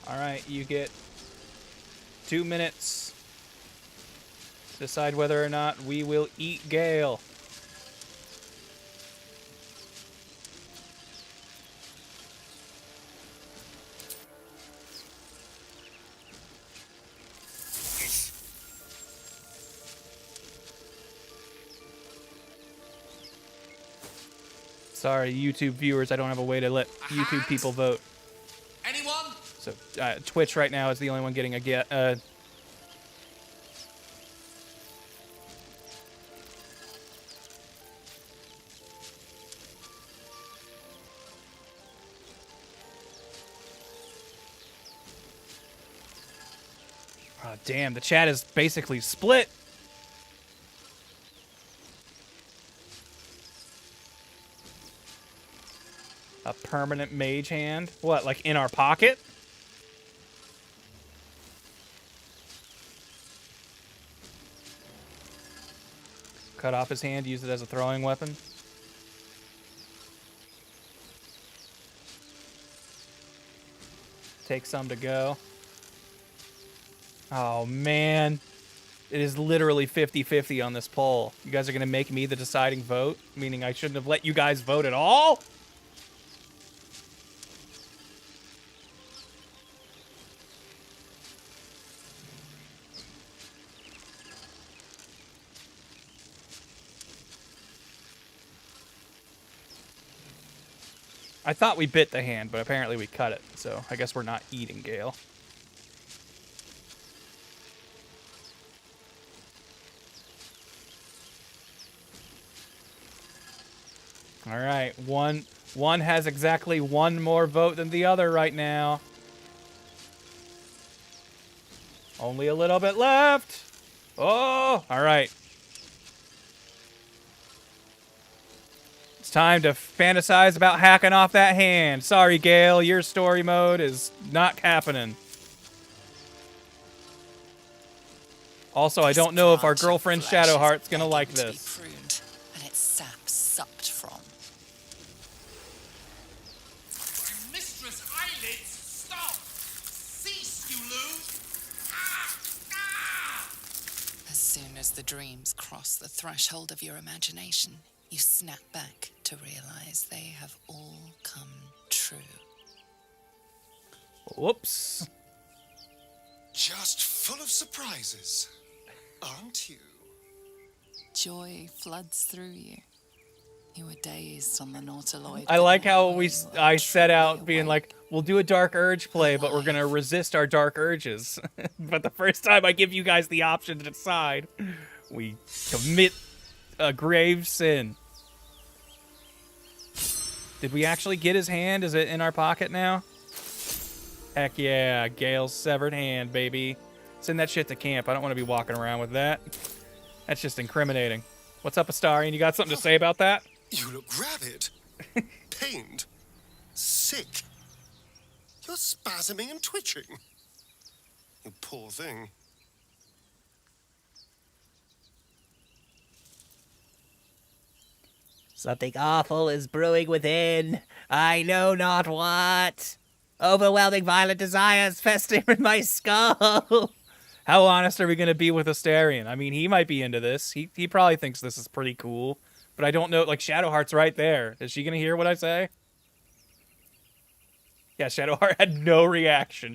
All right, you get 2 minutes to decide whether or not we will eat Gale. Sorry, YouTube viewers, I don't have a way to let YouTube people vote. Anyone? So Twitch right now is the only one getting a get. Oh, damn, the chat is basically split. A permanent mage hand? What, like in our pocket? Cut off his hand, use it as a throwing weapon. Take some to go. Oh, man. It is literally 50-50 on this poll. You guys are going to make me the deciding vote? Meaning I shouldn't have let you guys vote at all? I thought we bit the hand, but apparently we cut it. So I guess we're not eating Gale. All right, one has exactly one more vote than the other right now. Only a little bit left. Oh, all right. It's time to fantasize about hacking off that hand. Sorry, Gale, your story mode is not happening. Also, I don't know if our girlfriend Shadowheart's gonna like this. Pruned, and its sap sucked from. My mistress' eyelids, stop! Cease, you loon! As soon as the dreams cross the threshold of your imagination, you snap back to realize they have all come true. Whoops. Just full of surprises, aren't you? Joy floods through you. You were dazed on the Nautiloid. I like how I set out being like, we'll do a Dark Urge play, but we're gonna resist our Dark Urges. But the first time I give you guys the option to decide, we commit a grave sin. Did we actually get his hand? Is it in our pocket now? Heck yeah, Gale's severed hand, baby. Send that shit to camp. I don't want to be walking around with that. That's just incriminating. What's up, Astarion? You got something to say about that? You look rabid, pained, sick. You're spasming and twitching. You poor thing. Something awful is brewing within. I know not what. Overwhelming violent desires fester in my skull. How honest are we going to be with Astarion? I mean, he might be into this. He probably thinks this is pretty cool. But I don't know, like, Shadowheart's right there. Is she going to hear what I say? Yeah, Shadowheart had no reaction.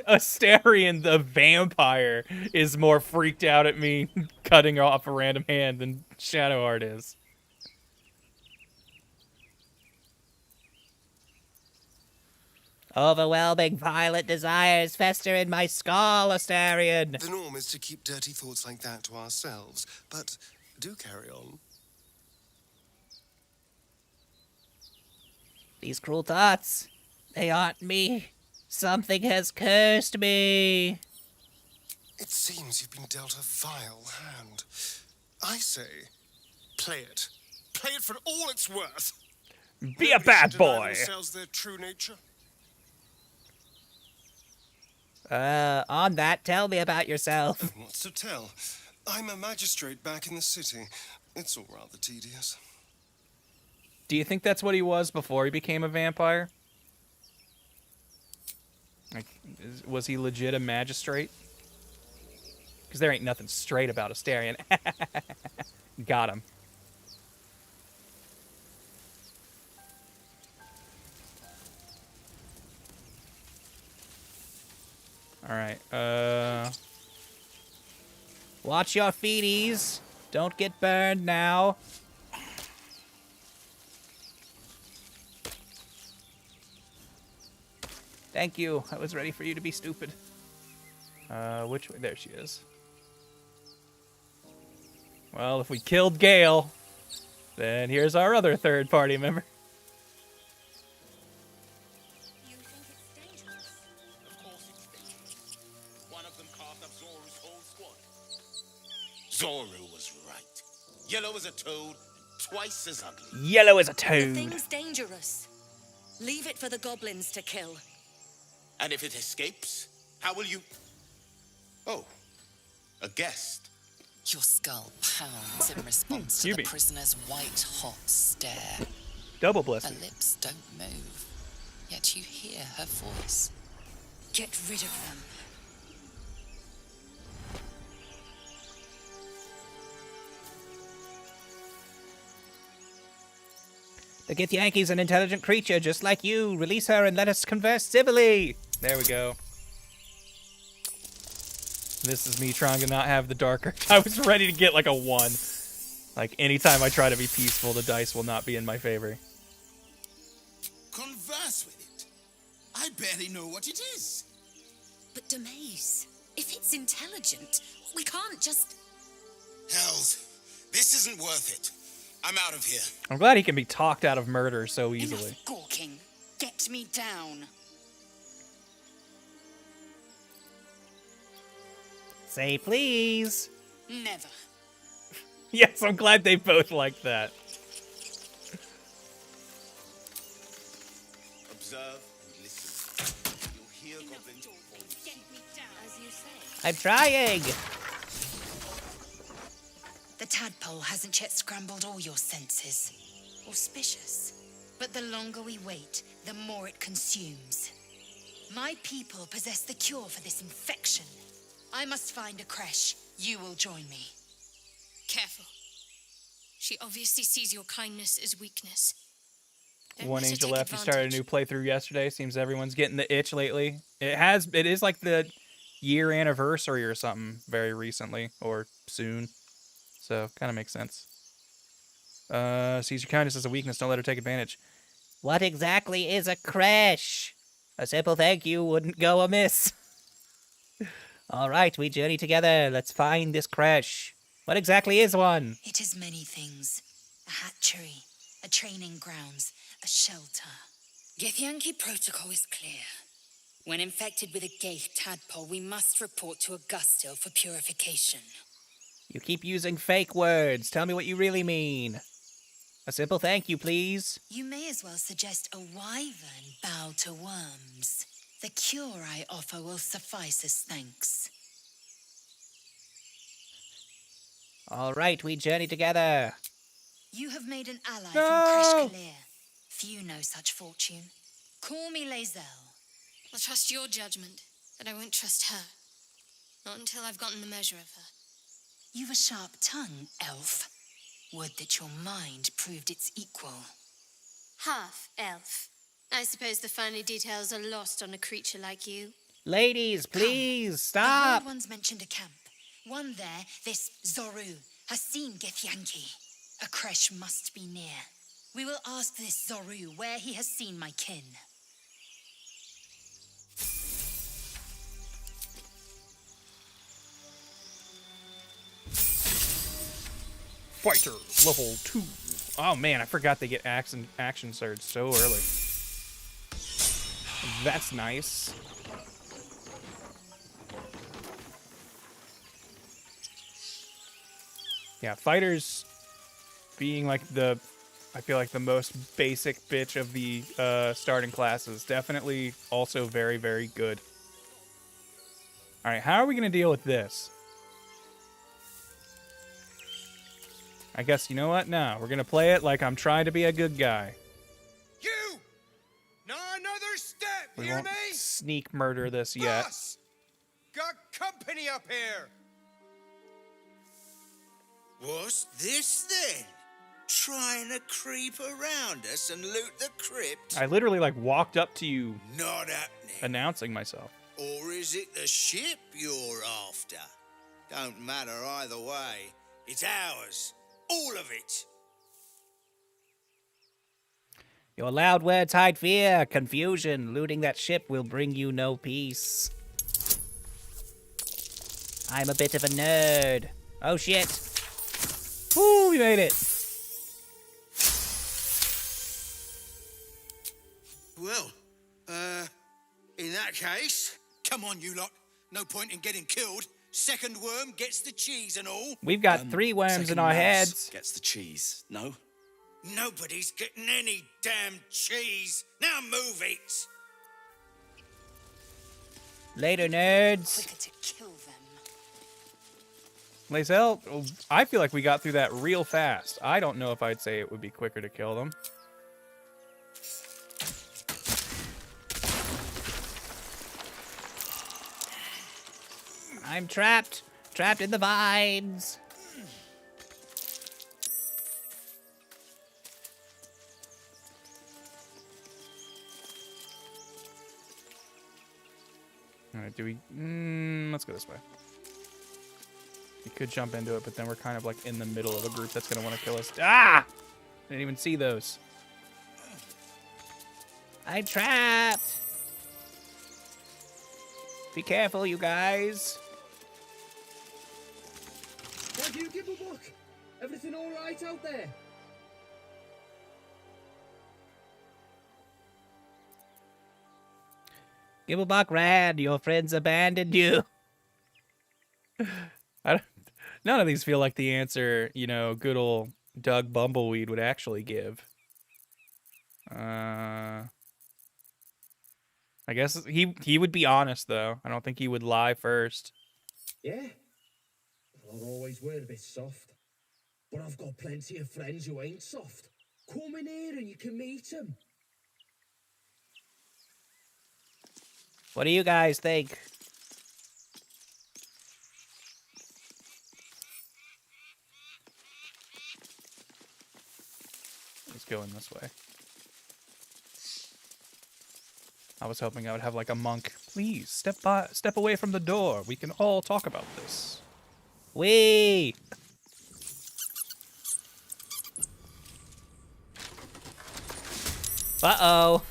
Astarion, the vampire, is more freaked out at me cutting off a random hand than Shadowheart is. Overwhelming violent desires fester in my skull, Astarion. The norm is to keep dirty thoughts like that to ourselves, but do carry on. These cruel thoughts, they aren't me. Something has cursed me. It seems you've been dealt a vile hand. I say, play it. Play it for all it's worth. Be a bad boy. Themselves their true nature. On that, tell me about yourself. What's to tell? I'm a magistrate back in the city. It's all rather tedious. Do you think that's what he was before he became a vampire? Like, was he legit a magistrate? Because there ain't nothing straight about Astarion. Got him. Alright, Watch your feeties. Don't get burned now. Thank you. I was ready for you to be stupid. Which way? There she is. Well, if we killed Gale, then here's our other third party member. You think it's dangerous? Of course it's dangerous. One of them carved up Zoru's whole squad. Zoru was right. Yellow as a toad, and twice as ugly. Yellow as a The toad. thing's dangerous. Leave it for the goblins to kill. And if it escapes, how will you... Oh, a guest. Your skull pounds in response to the prisoner's white-hot stare. Double blessing. Her lips don't move, yet you hear her voice. Get rid of them. The Githyanki's an intelligent creature just like you. Release her and let us converse civilly. There we go. This is me trying to not have the darker. I was ready to get like a 1. Like, anytime I try to be peaceful, the dice will not be in my favor. converse with it. I barely know what it is. But Demaze, if it's intelligent, we can't just... Hells, this isn't worth it. I'm out of here. I'm glad he can be talked out of murder so easily. Enough gawking. Get me down. Say please. Never. Yes, I'm glad they both like that. Observe and listen. You'll hear goblins before you see. Get me down. As you say. I'm trying. The tadpole hasn't yet scrambled all your senses. Auspicious. But the longer we wait, the more it consumes. My people possess the cure for this infection. I must find a creche. You will join me. Careful. She obviously sees your kindness as weakness. Don't One let her angel take left. You started a new playthrough yesterday. Seems everyone's getting the itch lately. It is like the year anniversary or something very recently or soon. So kind of makes sense. Sees your kindness as a weakness. Don't let her take advantage. What exactly is a creche? A simple thank you wouldn't go amiss. All right, we journey together. Let's find this creche. What exactly is one? It is many things. A hatchery, a training grounds, a shelter. Githyanki protocol is clear. When infected with a Gaith tadpole, we must report to Augustil for purification. You keep using fake words. Tell me what you really mean. A simple thank you, please. You may as well suggest a wyvern bow to worms. The cure I offer will suffice as thanks. All right, we journey together. You have made an ally from Kresh Kalir. Few know such fortune. Call me Lae'zel. I'll trust your judgment, but I won't trust her. Not until I've gotten the measure of her. You've a sharp tongue, elf. Would that your mind proved its equal. Half elf. I suppose the finer details are lost on a creature like you. Ladies, please, The stop. Wild Ones mentioned a camp. One there, this Zoru, has seen Githyanki. A creche must be near. We will ask this Zoru where he has seen my kin. Fighter level 2. Oh man, I forgot they get action surge so early. That's nice. Yeah, fighters being like I feel like the most basic bitch of the starting classes. Definitely also very, very good. All right, how are we going to deal with this? I guess, you know what? No, we're going to play it like I'm trying to be a good guy. You! Not another step, We hear won't me? sneak murder this yet. Boss! Got company up here! What's this then? Trying to creep around us and loot the crypt? I literally like walked up to you Not happening. announcing myself. Or is it the ship you're after? Don't matter either way. It's ours. All of it. Your loud words hide fear, confusion. Looting that ship will bring you no peace. I'm a bit of a nerd. Oh shit. Woo, we made it. Well, in that case, come on, you lot. No point in getting killed. Second worm gets the cheese and all. We've got 3 worms in Second our mouse heads. Gets the cheese. No? Nobody's getting any damn cheese. Now move it. Later, nerds. Quicker to kill them. Lae'zel, I feel like we got through that real fast. I don't know if I'd say it would be quicker to kill them. I'm trapped. Trapped in the vines. All right, do we... let's go this way. We could jump into it, but then we're kind of like in the middle of a group that's going to want to kill us. Ah! I didn't even see those. I'm trapped. Be careful, you guys. Have you give a look? Everything all right out there? Gibblebuck ran. Your friends abandoned you. None of these feel like the answer, you know, good old Duhg Bumbleweed would actually give. I guess he would be honest, though. I don't think he would lie first. Yeah. Well, I always were a bit soft. But I've got plenty of friends who ain't soft. Come in here and you can meet them. What do you guys think? Let's go in this way. I was hoping I would have like a monk. Please step away from the door. We can all talk about this. Wee! Uh-oh.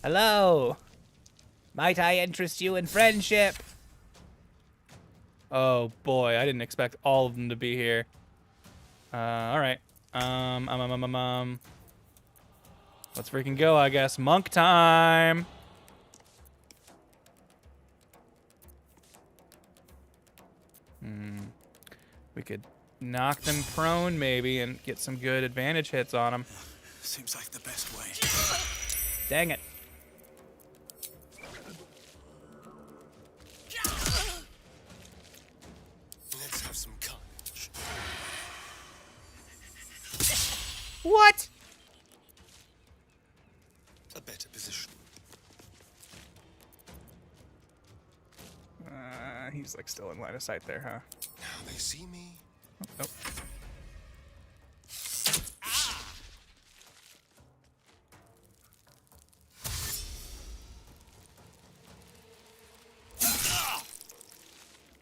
Hello. Might I interest you in friendship? Oh boy, I didn't expect all of them to be here. All right. Let's freaking go, I guess. Monk time. We could knock them prone, maybe, and get some good advantage hits on them. Seems like the best way. Dang it. Let's have some carnage. What? A better position. He's like still in line of sight there, huh? Now they see me. Oh, nope.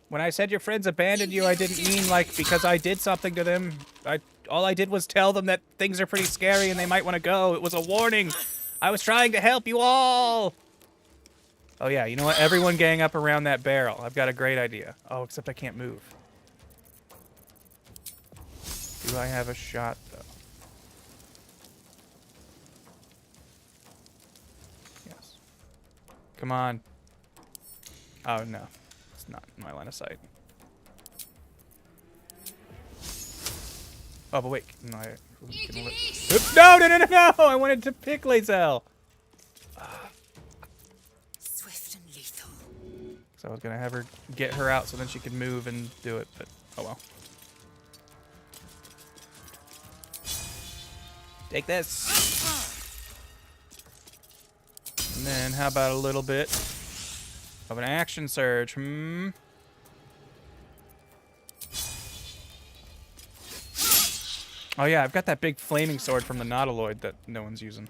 When I said your friends abandoned you, I didn't mean like because I did something to them. All I did was tell them that things are pretty scary and they might want to go. It was a warning. I was trying to help you all. Oh yeah, you know what? Everyone gang up around that barrel. I've got a great idea. Oh, except I can't move. Do I have a shot though? Yes. Come on. Oh no. It's not in my line of sight. Oh, but wait. No, Oops, no! I wanted to pick Lazel. Swift and lethal. So I was going to have her get her out so then she could move and do it, but oh well. Take this. And then how about a little bit of an action surge? Oh yeah, I've got that big flaming sword from the Nautiloid that no one's using.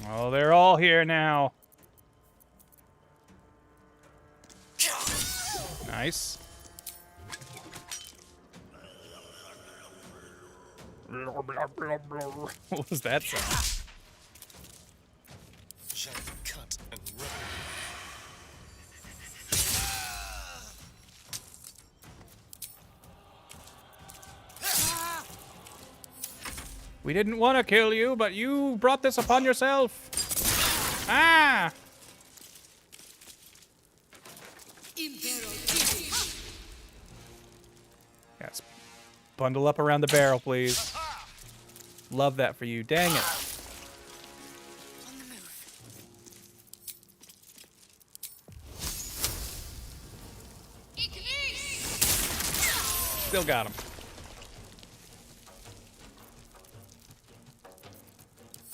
Oh, they're all here now. Nice. What was that sound? Shall we cut and run? We didn't want to kill you, but you brought this upon yourself. Ah! Yes. Bundle up around the barrel, please. Love that for you. Dang it. Still got him.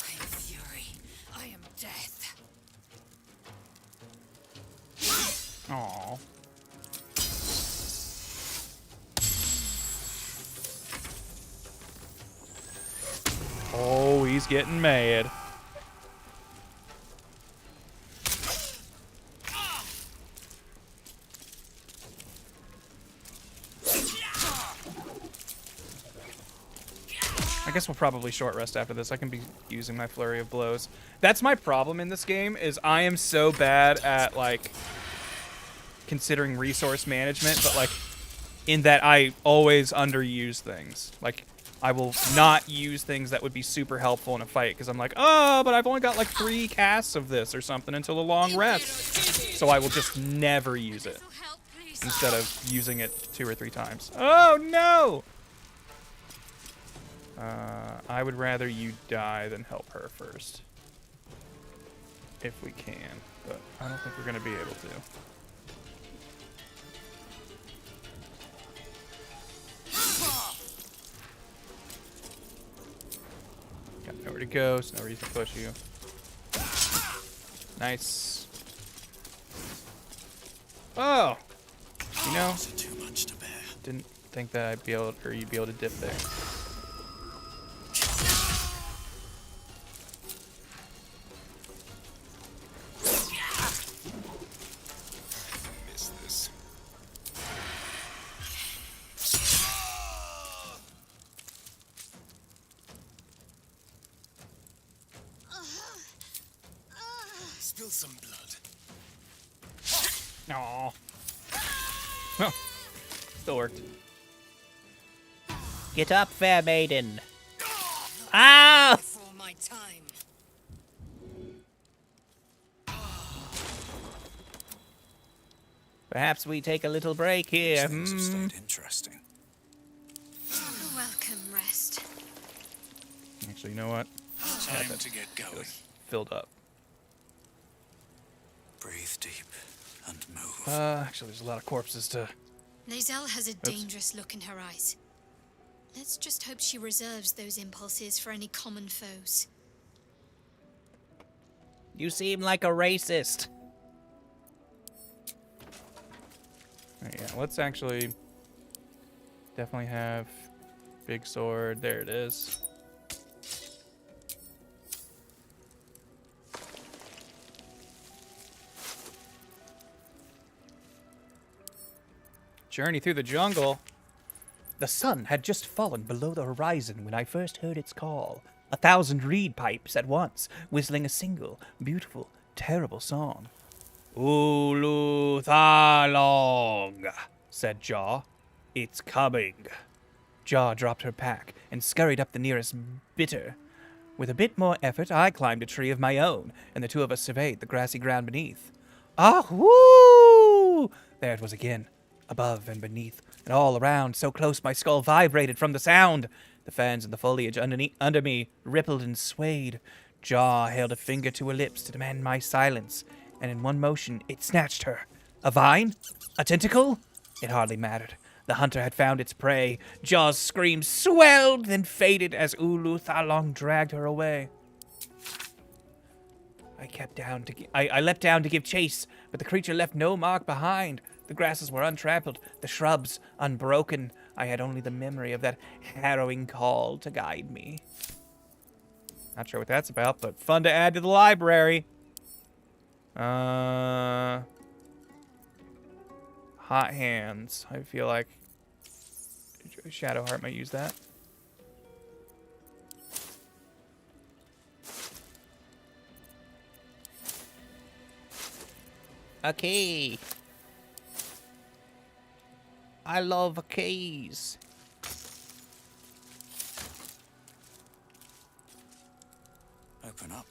I am fury. I am death. Aww. getting mad. I guess we'll probably short rest after this. I can be using my flurry of blows. That's my problem in this game, is I am so bad at, like, considering resource management, but, like, in that I always underuse things. Like, I will not use things that would be super helpful in a fight, because I'm like, oh, but I've only got, like, 3 casts of this or something until a long rest. So I will just never use it, instead of using it 2 or 3 times. Oh, no! I would rather you die than help her first. If we can, but I don't think we're going to be able to. Got nowhere to go, so no reason to push you. Nice. Oh! You know, didn't think that I'd be able, or you'd be able to dip there. Spill some blood. Aww. Well, still worked. Get up, fair maiden. Ow! Before my time. Perhaps we take a little break here. Things have stayed interesting. A welcome rest. Actually, you know what? Time to get going. Filled up. Breathe deep and move. Actually, there's a lot of corpses to... Lae'zel has a dangerous look in her eyes. Let's just hope she reserves those impulses for any common foes. You seem like a racist. Yeah, let's actually definitely have big sword. There it is. Journey through the jungle. The sun had just fallen below the horizon when I first heard its call. 1,000 reed pipes at once, whistling a single, beautiful, terrible song. "Uluthalong," said Jaw. "It's coming." Jaw dropped her pack and scurried up the nearest bitter. With a bit more effort, I climbed a tree of my own, and the two of us surveyed the grassy ground beneath. Ah-woo! There it was again, above and beneath, and all around, so close my skull vibrated from the sound. The ferns and the foliage under me rippled and swayed. Jaw held a finger to her lips to demand my silence, and in one motion it snatched her. A vine? A tentacle? It hardly mattered. The hunter had found its prey. Jaw's scream swelled, then faded as Uluthalong dragged her away. I leapt down to give chase, but the creature left no mark behind. The grasses were untrampled, the shrubs unbroken. I had only the memory of that harrowing call to guide me. Not sure what that's about, but fun to add to the library. Hot hands. I feel like Shadowheart might use that. A key. I love keys. Open up.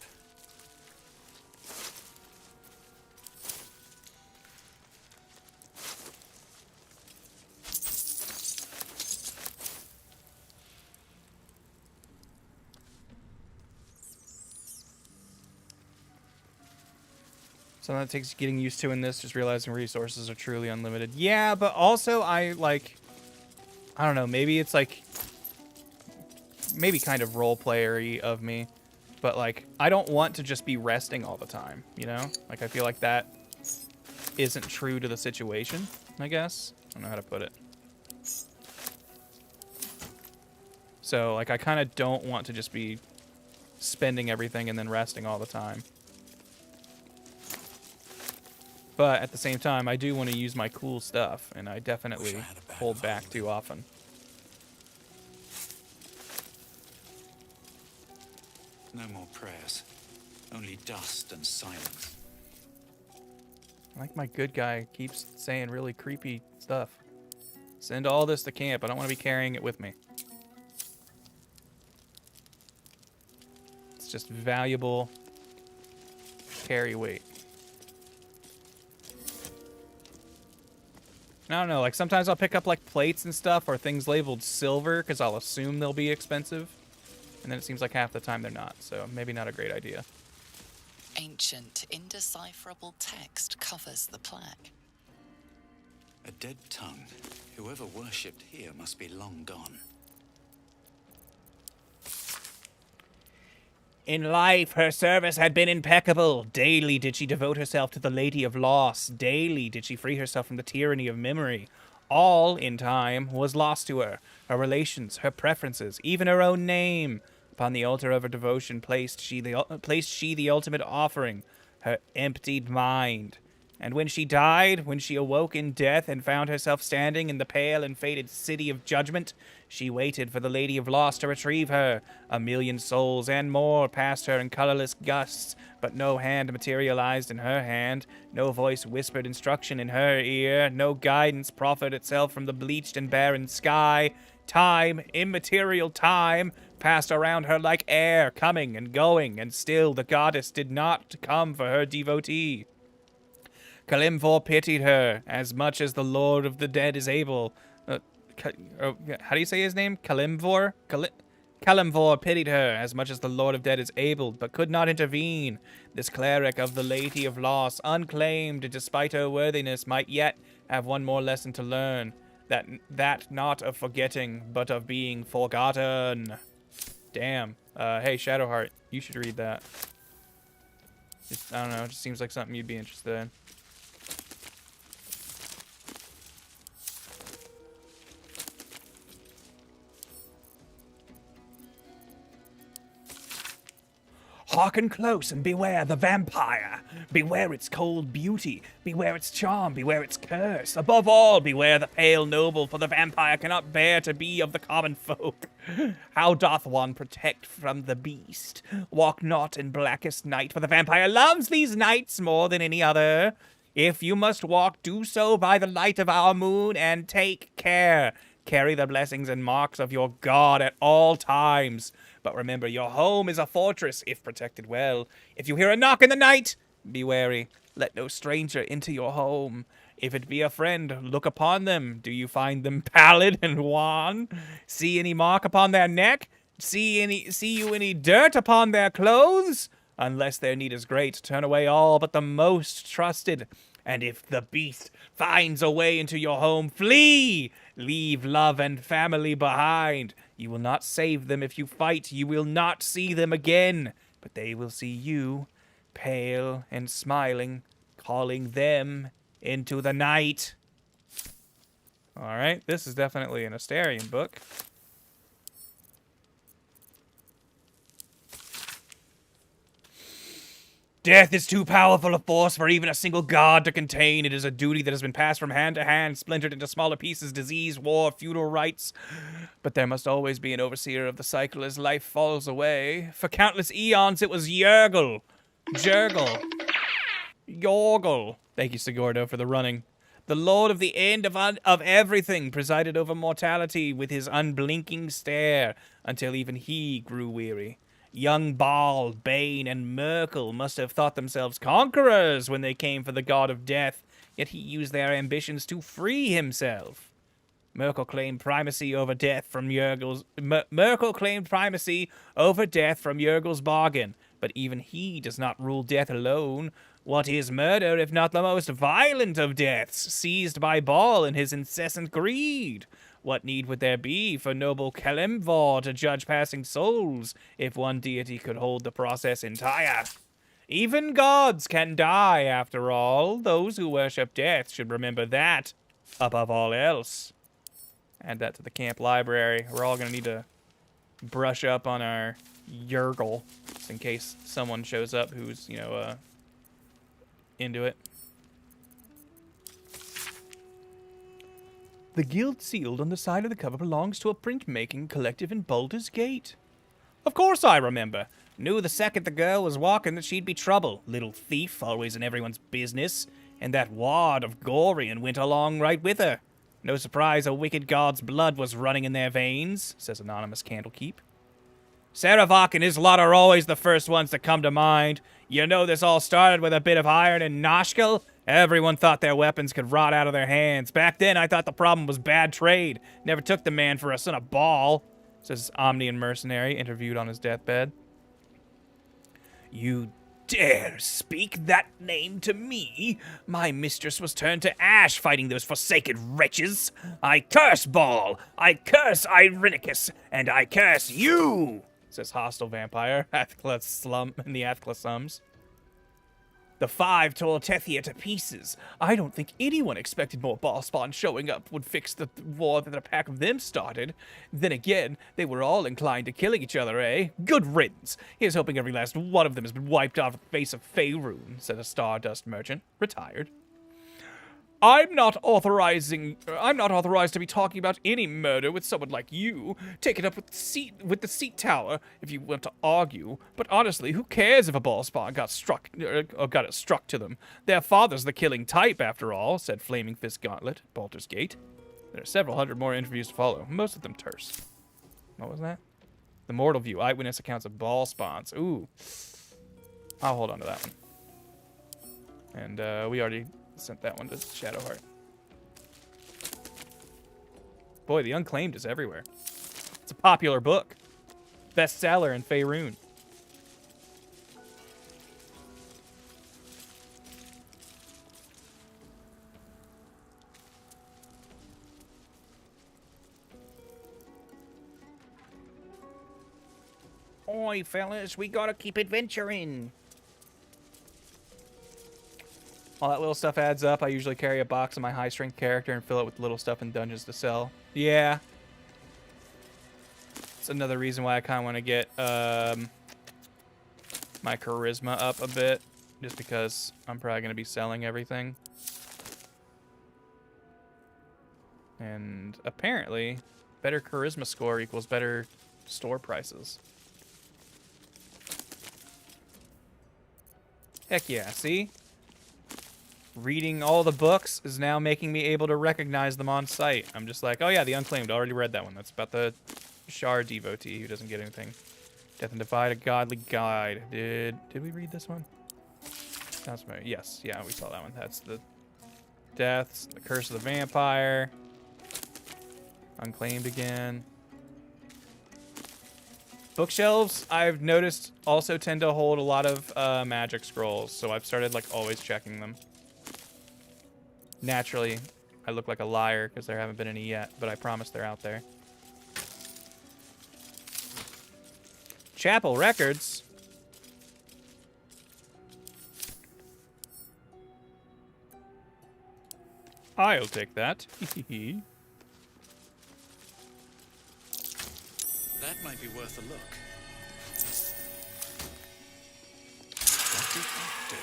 Something that takes getting used to in this, just realizing resources are truly unlimited. Yeah, but also I don't know, maybe it's like, maybe kind of role-player-y of me, but like, I don't want to just be resting all the time, you know? Like, I feel like that isn't true to the situation, I guess. I don't know how to put it. So, like, I kind of don't want to just be spending everything and then resting all the time. But at the same time, I do want to use my cool stuff, and I definitely hold back too often. No more prayers. Only dust and silence. Like my good guy keeps saying really creepy stuff. Send all this to camp. I don't want to be carrying it with me. It's just valuable carry weight. I don't know, like sometimes I'll pick up like plates and stuff or things labeled silver because I'll assume they'll be expensive. And then it seems like half the time they're not, so maybe not a great idea. Ancient, indecipherable text covers the plaque. A dead tongue. Whoever worshipped here must be long gone. In life, her service had been impeccable. Daily did she devote herself to the Lady of Loss. Daily did she free herself from the tyranny of memory. All, in time, was lost to her. Her relations, her preferences, even her own name. Upon the altar of her devotion placed she the ultimate offering, her emptied mind. And when she died, when she awoke in death and found herself standing in the pale and fated city of judgment, she waited for the Lady of Loss to retrieve her. 1,000,000 souls and more passed her in colorless gusts, but no hand materialized in her hand, no voice whispered instruction in her ear, no guidance proffered itself from the bleached and barren sky. Time, immaterial time, passed around her like air, coming and going, and still the goddess did not come for her devotee. Kalimvor pitied her as much as the Lord of the Dead is able. How do you say his name? Kalimvor? Kalimvor pitied her as much as the Lord of Dead is able, but could not intervene. This cleric of the Lady of Loss, unclaimed despite her worthiness, might yet have one more lesson to learn. That not of forgetting, but of being forgotten. Damn. Hey, Shadowheart, you should read that. I don't know, it just seems like something you'd be interested in. Hearken close and beware the vampire. Beware its cold beauty. Beware its charm. Beware its curse. Above all, beware the pale noble, for the vampire cannot bear to be of the common folk. How doth one protect from the beast? Walk not in blackest night, for the vampire loves these nights more than any other. If you must walk, do so by the light of our moon, and take care. Carry the blessings and marks of your God at all times. But remember, your home is a fortress, if protected well. If you hear a knock in the night, be wary. Let no stranger into your home. If it be a friend, look upon them. Do you find them pallid and wan? See any mark upon their neck? See you any dirt upon their clothes? Unless their need is great, turn away all but the most trusted. And if the beast finds a way into your home, flee! Leave love and family behind. You will not save them if you fight. You will not see them again. But they will see you, pale and smiling, calling them into the night. All right, this is definitely an Astarion book. Death is too powerful a force for even a single god to contain. It is a duty that has been passed from hand to hand, splintered into smaller pieces, disease, war, feudal rights. But there must always be an overseer of the cycle as life falls away. For countless eons, it was Yorgel. Thank you, Sigurdo, for the running. The lord of the end of everything presided over mortality with his unblinking stare until even he grew weary. Young Baal, Bane, and Merkel must have thought themselves conquerors when they came for the god of death, yet he used their ambitions to free himself. Merkel claimed primacy over death from Yorgel's bargain, but even he does not rule death alone. What is murder if not the most violent of deaths, seized by Baal in his incessant greed? What need would there be for noble Kalimvor to judge passing souls if one deity could hold the process entire? Even gods can die, after all. Those who worship death should remember that, above all else. Add that to the camp library. We're all going to need to brush up on our Yergle, just in case someone shows up who's, into it. The guild sealed on the side of the cover belongs to a printmaking collective in Baldur's Gate. Of course I remember. Knew the second the girl was walking that she'd be trouble. Little thief, always in everyone's business. And that ward of Gorian went along right with her. No surprise a wicked god's blood was running in their veins, says Anonymous Candlekeep. Saravok and his lot are always the first ones that come to mind. You know this all started with a bit of iron and Noshkel? Everyone thought their weapons could rot out of their hands. Back then, I thought the problem was bad trade. Never took the man for a son of ball, says Omnian Mercenary, interviewed on his deathbed. You dare speak that name to me? My mistress was turned to ash fighting those forsaken wretches. I curse Ball, I curse Irenicus, and I curse you, says hostile vampire, Athkla Slum in the Athkla Slums. The five tore Tethia to pieces. I don't think anyone expected more ball spawn showing up would fix the war that a pack of them started. Then again, they were all inclined to killing each other, eh? Good riddance. Here's hoping every last one of them has been wiped off the face of Faerun, said a Stardust merchant, retired. I'm not authorized to be talking about any murder with someone like you. Take it up with the seat tower if you want to argue. But honestly, who cares if a ball spawn got struck to them? Their father's the killing type, after all, said Flaming Fist Gauntlet, Baldur's Gate. There are several hundred more interviews to follow, most of them terse. What was that? The Mortal View, eyewitness accounts of ball spawns. Ooh. I'll hold on to that one. And we already sent that one to Shadowheart. Boy, the Unclaimed is everywhere. It's a popular book. Bestseller in Faerun. Oi, fellas, we gotta keep adventuring. All that little stuff adds up. I usually carry a box of my high-strength character and fill it with little stuff in dungeons to sell. Yeah. It's another reason why I kind of want to get my charisma up a bit. Just because I'm probably going to be selling everything. And apparently, better charisma score equals better store prices. Heck yeah, see? Reading all the books is now making me able to recognize them on sight. I'm just like, oh yeah, the Unclaimed. Already read that one. That's about the Shard devotee who doesn't get anything. Death and Divide, a godly guide. Did we read this one? Sounds familiar. Yes, yeah, we saw that one. That's the Deaths, the Curse of the Vampire. Unclaimed again. Bookshelves, I've noticed, also tend to hold a lot of magic scrolls, so I've started like always checking them. Naturally, I look like a liar because there haven't been any yet, but I promise they're out there. Chapel Records. I'll take that. That might be worth a look. What did that do?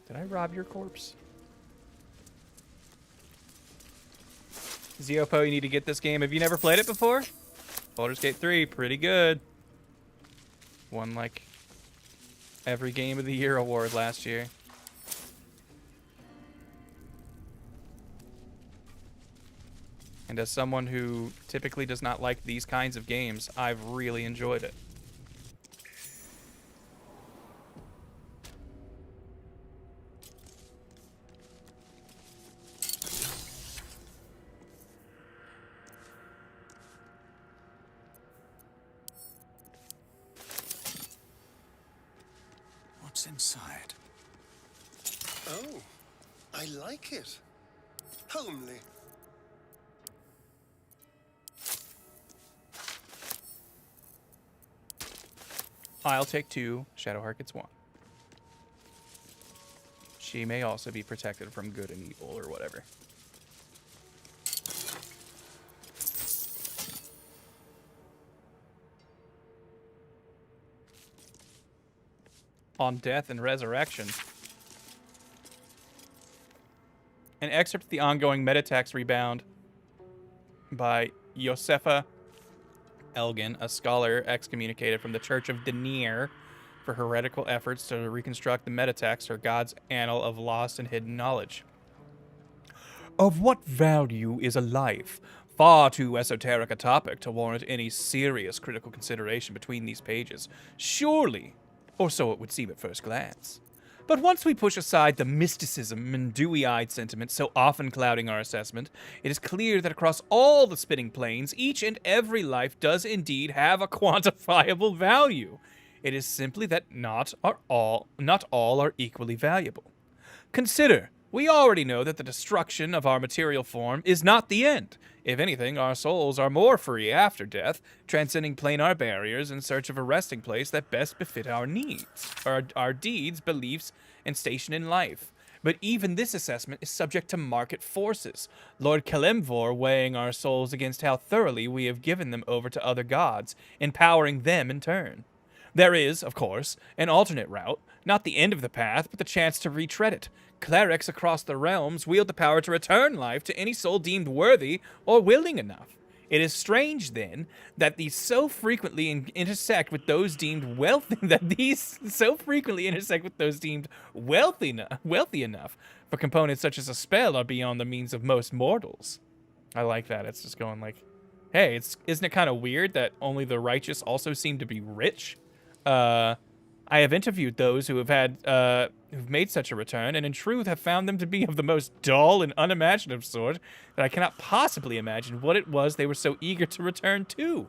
Did I rob your corpse? Zeopo, you need to get this game. Have you never played it before? Baldur's Gate 3, pretty good. Won like every Game of the Year award last year. And as someone who typically does not like these kinds of games, I've really enjoyed it. What's inside? Oh, I like it. Homely. I'll take 2. Shadowheart gets 1. She may also be protected from good and evil or whatever. On death and resurrection. An excerpt of the ongoing metatext rebound by Josefa Elgin, a scholar excommunicated from the Church of Denier for heretical efforts to reconstruct the metatext, or God's annal of lost and hidden knowledge. Of what value is a life? Far too esoteric a topic to warrant any serious critical consideration between these pages. Surely, or so it would seem at first glance. But once we push aside the mysticism and dewy-eyed sentiment so often clouding our assessment, it is clear that across all the spinning planes, each and every life does indeed have a quantifiable value. It is simply that not all are equally valuable. Consider, we already know that the destruction of our material form is not the end. If anything, our souls are more free after death, transcending planar barriers in search of a resting place that best befit our needs, our deeds, beliefs, and station in life. But even this assessment is subject to market forces, Lord Kalimvor weighing our souls against how thoroughly we have given them over to other gods, empowering them in turn. There is, of course, an alternate route, not the end of the path, but the chance to retread it. Clerics across the realms wield the power to return life to any soul deemed worthy or willing enough. It is strange, then, that these so frequently intersect with those deemed wealthy wealthy enough for components such as a spell are beyond the means of most mortals. I like that. It's just going like, hey, isn't it kind of weird that only the righteous also seem to be rich? I have interviewed those who have who've made such a return, and in truth have found them to be of the most dull and unimaginative sort, that I cannot possibly imagine what it was they were so eager to return to.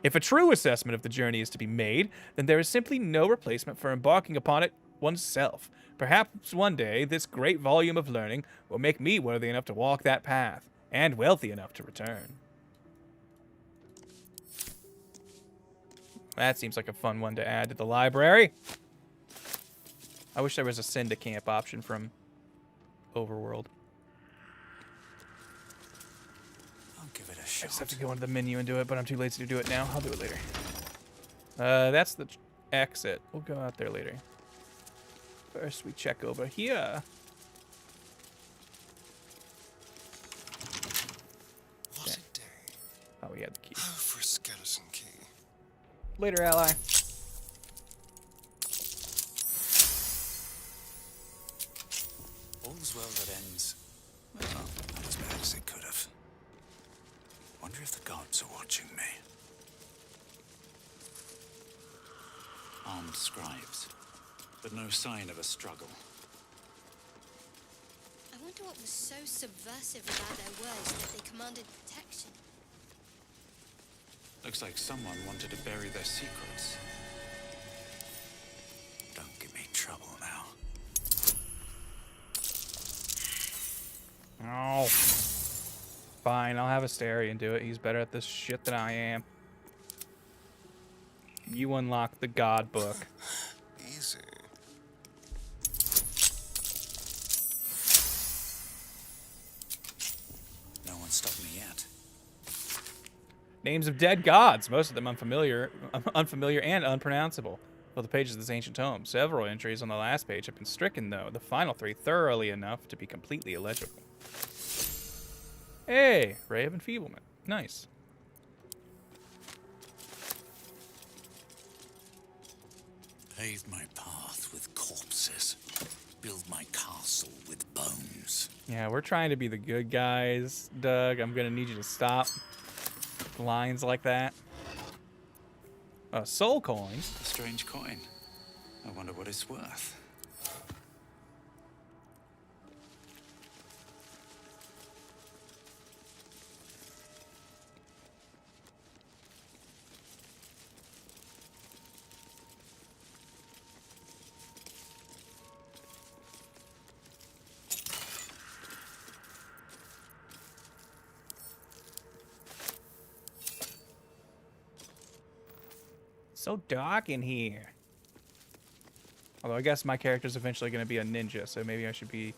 If a true assessment of the journey is to be made, then there is simply no replacement for embarking upon it oneself. Perhaps one day, this great volume of learning will make me worthy enough to walk that path, and wealthy enough to return. That seems like a fun one to add to the library. I wish there was a send to camp option from Overworld. I'll give it a I shot. just have to go into the menu and do it, but I'm too lazy to do it now. I'll do it later. That's the exit. We'll go out there later. First, we check over here. What a day. Oh, we had the key. Oh, for a skeleton key. Later, ally. All's well that ends. Well, not as bad as it could have. Wonder if the gods are watching me. Armed scribes, but no sign of a struggle. I wonder what was so subversive about their words that they commanded protection. Looks like someone wanted to bury their secrets. Don't give me trouble now. Oh. Fine, I'll have Astarion do it. He's better at this shit than I am. You unlock the God book. Easy. No one stopped me yet. Names of dead gods, most of them unfamiliar and unpronounceable. Well, the pages of this ancient tome. Several entries on the last page have been stricken, though. The final three thoroughly enough to be completely illegible. Hey, Ray of Enfeeblement. Nice. Pave my path with corpses. Build my castle with bones. Yeah, we're trying to be the good guys, Doug. I'm gonna need you to stop lines like that. A soul coin. A strange coin. I wonder what it's worth. So dark in here. Although I guess my character's eventually going to be a ninja, so maybe I should be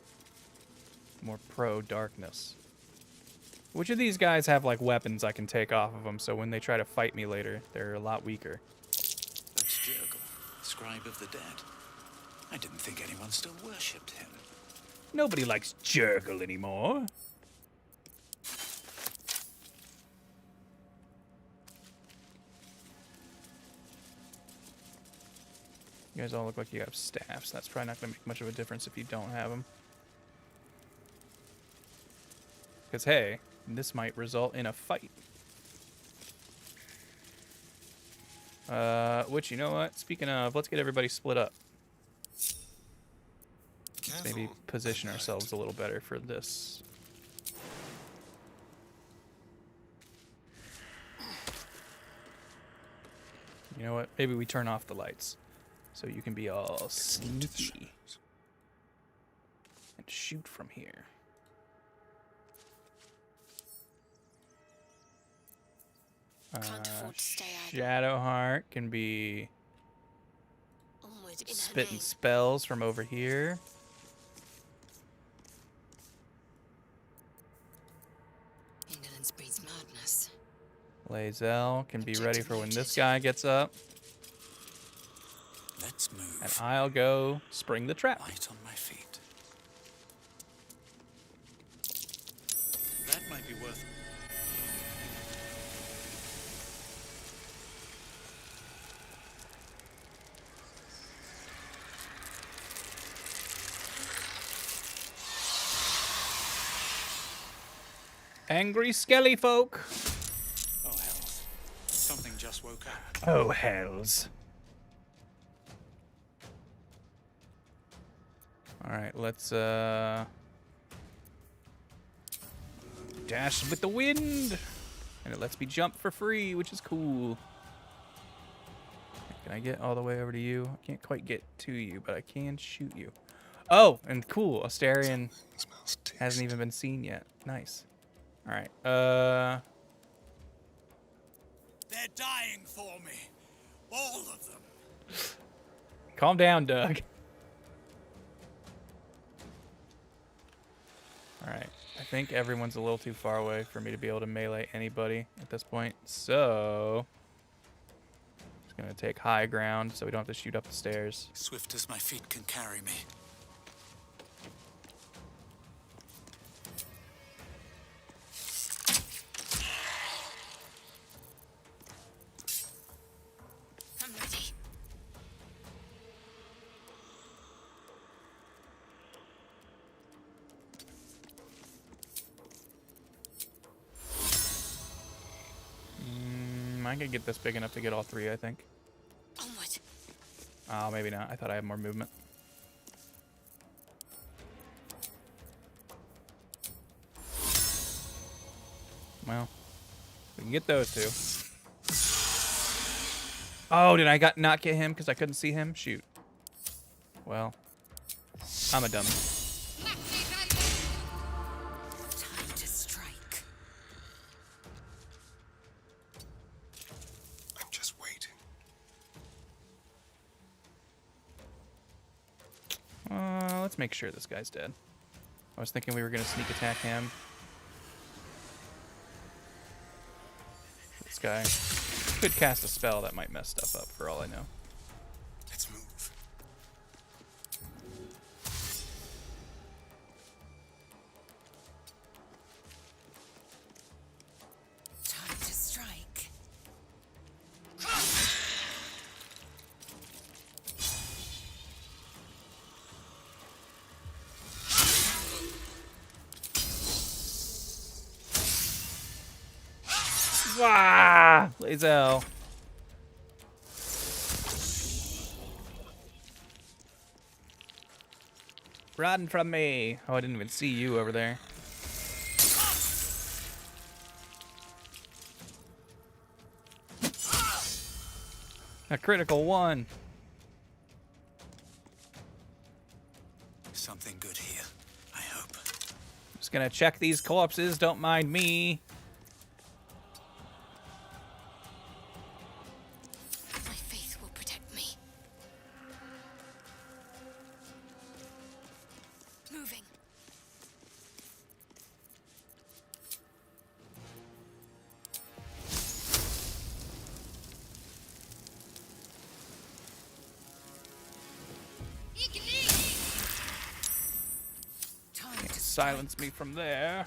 more pro darkness. Which of these guys have like weapons I can take off of them, so when they try to fight me later, they're a lot weaker? That's Duhg, scribe of the dead. I didn't think anyone still worshipped him. Nobody likes Jurgle anymore. You guys all look like you have staffs. That's probably not going to make much of a difference if you don't have them. Because, hey, this might result in a fight. Which, you know what? Speaking of, let's get everybody split up. Let's maybe position ourselves a little better for this. You know what? Maybe we turn off the lights so you can be all sneaky and shoot from here. Shadowheart can be spitting spells from over here. Indolence breeds madness. Lae'zel can be ready for when this guy gets up. Let's move. And I'll go spring the trap. Light on my feet. That might be worth. Angry skelly folk. Oh, hells. Something just woke up. Oh, hells. Alright, let's, dash with the wind! And it lets me jump for free, which is cool. Can I get all the way over to you? I can't quite get to you, but I can shoot you. Oh, and cool. Astarion hasn't even been seen yet. Nice. Alright, They're dying for me. All of them. Calm down, Duhg. Alright, I think everyone's a little too far away for me to be able to melee anybody at this point, so just gonna take high ground so we don't have to shoot up the stairs. Swift as my feet can carry me. I'm ready. I can get this big enough to get all three, I think. Onward. Oh, maybe not. I thought I had more movement. Well, we can get those two. Oh, did I not get him because I couldn't see him? Shoot. Well, I'm a dummy. Time to strike. I'm just waiting. Let's make sure this guy's dead. I was thinking we were going to sneak attack him. This guy could cast a spell that might mess stuff up for all I know. Let's move. Time to strike. Wah! Lae'zel. Run from me. Oh, I didn't even see you over there. A critical one. Something good here, I hope. Just gonna check these corpses, don't mind me. My faith will protect me. silence me from there.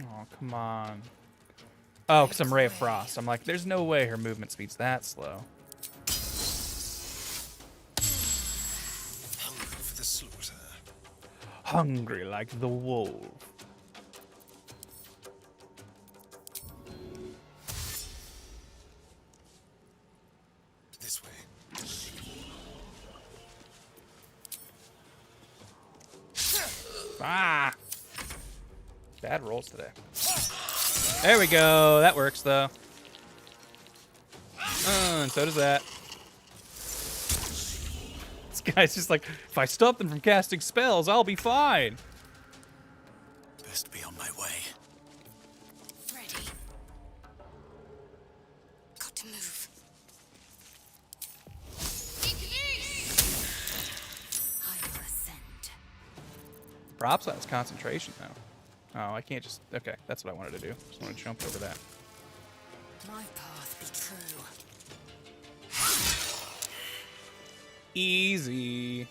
Oh, come on. Oh, because I'm Ray of Frost. I'm like, there's no way her movement speed's that slow. Hungry for the slaughter. Hungry like the wolf. This way. Ah! Bad rolls today. There we go. That works, though. And so does that. This guy's just like, if I stop them from casting spells, I'll be fine. Best be on my way. Ready. Got to move. I will ascend. Props on his concentration, though. Oh, I can't just... Okay, that's what I wanted to do. Just want to jump over that. My path be true. Easy.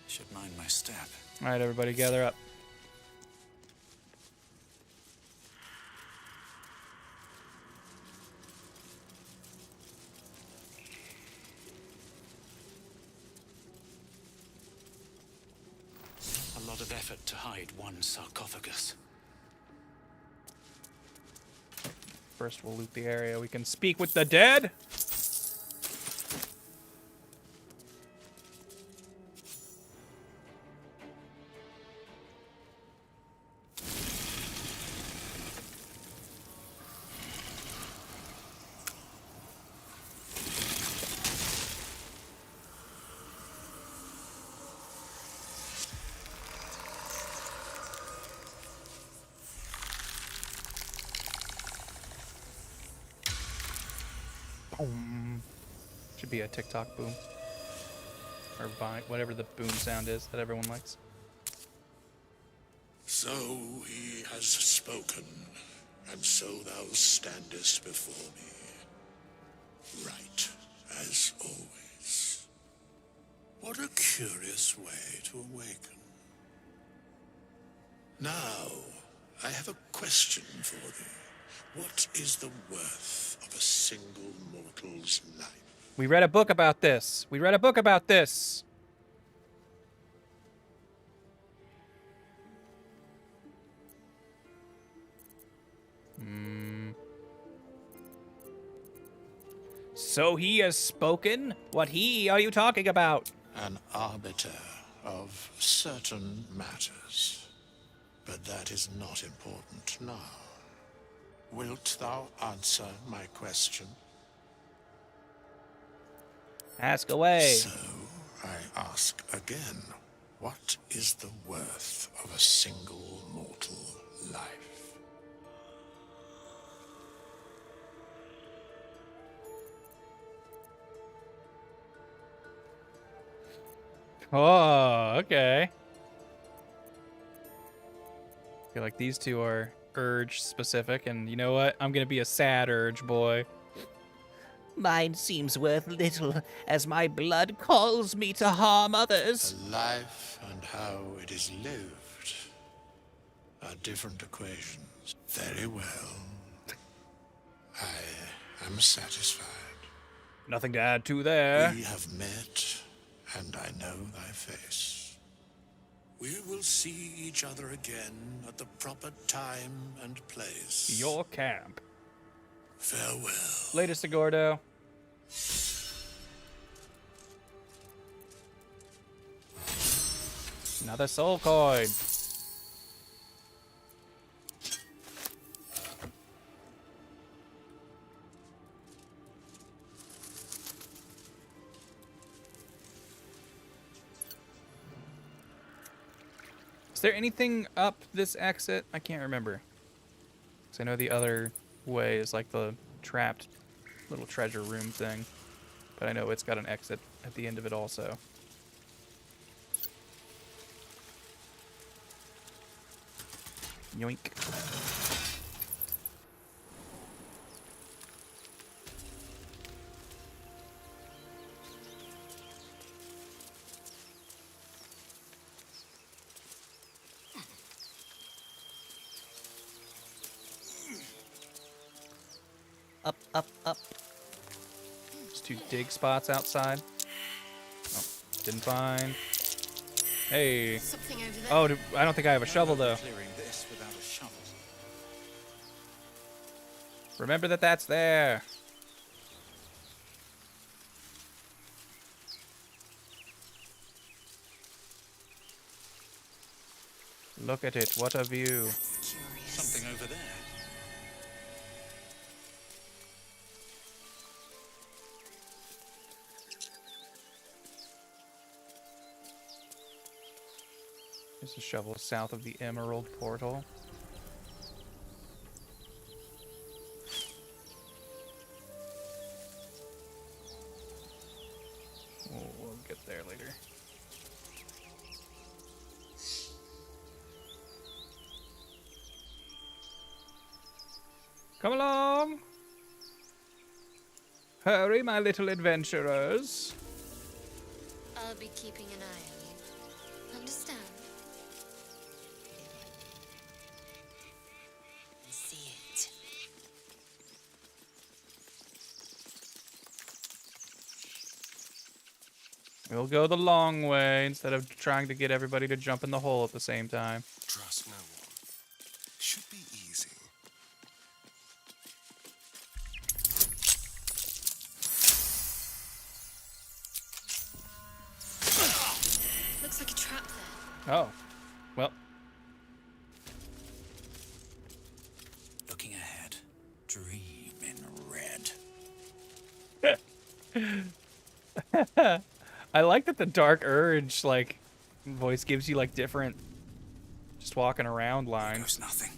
Should mind my step. All right, everybody, gather up. A lot of effort to hide one sarcophagus. First, we'll loot the area. We can speak with the dead. Boom. Should be a TikTok boom. Or Vine, whatever the boom sound is that everyone likes. So he has spoken, and so thou standest before me. Right, as always. What a curious way to awaken. Now, I have a question for thee. What is the worth of a single mortal's life? We read a book about this. We read a book about this. So he has spoken? What he are you talking about? An arbiter of certain matters. But that is not important now. Wilt thou answer my question? Ask away. So, I ask again, what is the worth of a single mortal life? Oh, okay. I feel like these two are urge specific, and you know what? I'm gonna be a sad urge boy. Mine seems worth little, as my blood calls me to harm others. A life and how it is lived are different equations. Very well. I am satisfied. Nothing to add to there. We have met, and I know thy face. We will see each other again at the proper time and place. Your camp. Farewell. Later, Sigordo. Another soul coin. Is there anything up this exit? I can't remember. Because I know the other way is like the trapped little treasure room thing. But I know it's got an exit at the end of it also. Yoink. up, up, up. There's 2 dig spots outside. Oh, didn't find. Hey. Something over there. Oh, I don't think I have a shovel, though. Clearing this without a shovel. Remember that that's there. Look at it. What a view. Something over there. There's a shovel south of the Emerald Portal. Oh, we'll get there later. Come along! Hurry, my little adventurers. I'll be keeping an eye on you. Understand? See it. We'll go the long way instead of trying to get everybody to jump in the hole at the same time. Trust no one. Should be easy. Looks like a trap there. Oh. Well. Looking ahead. Dream in red. I like that the Dark Urge, like, voice gives you, like, different just walking around lines. There's nothing.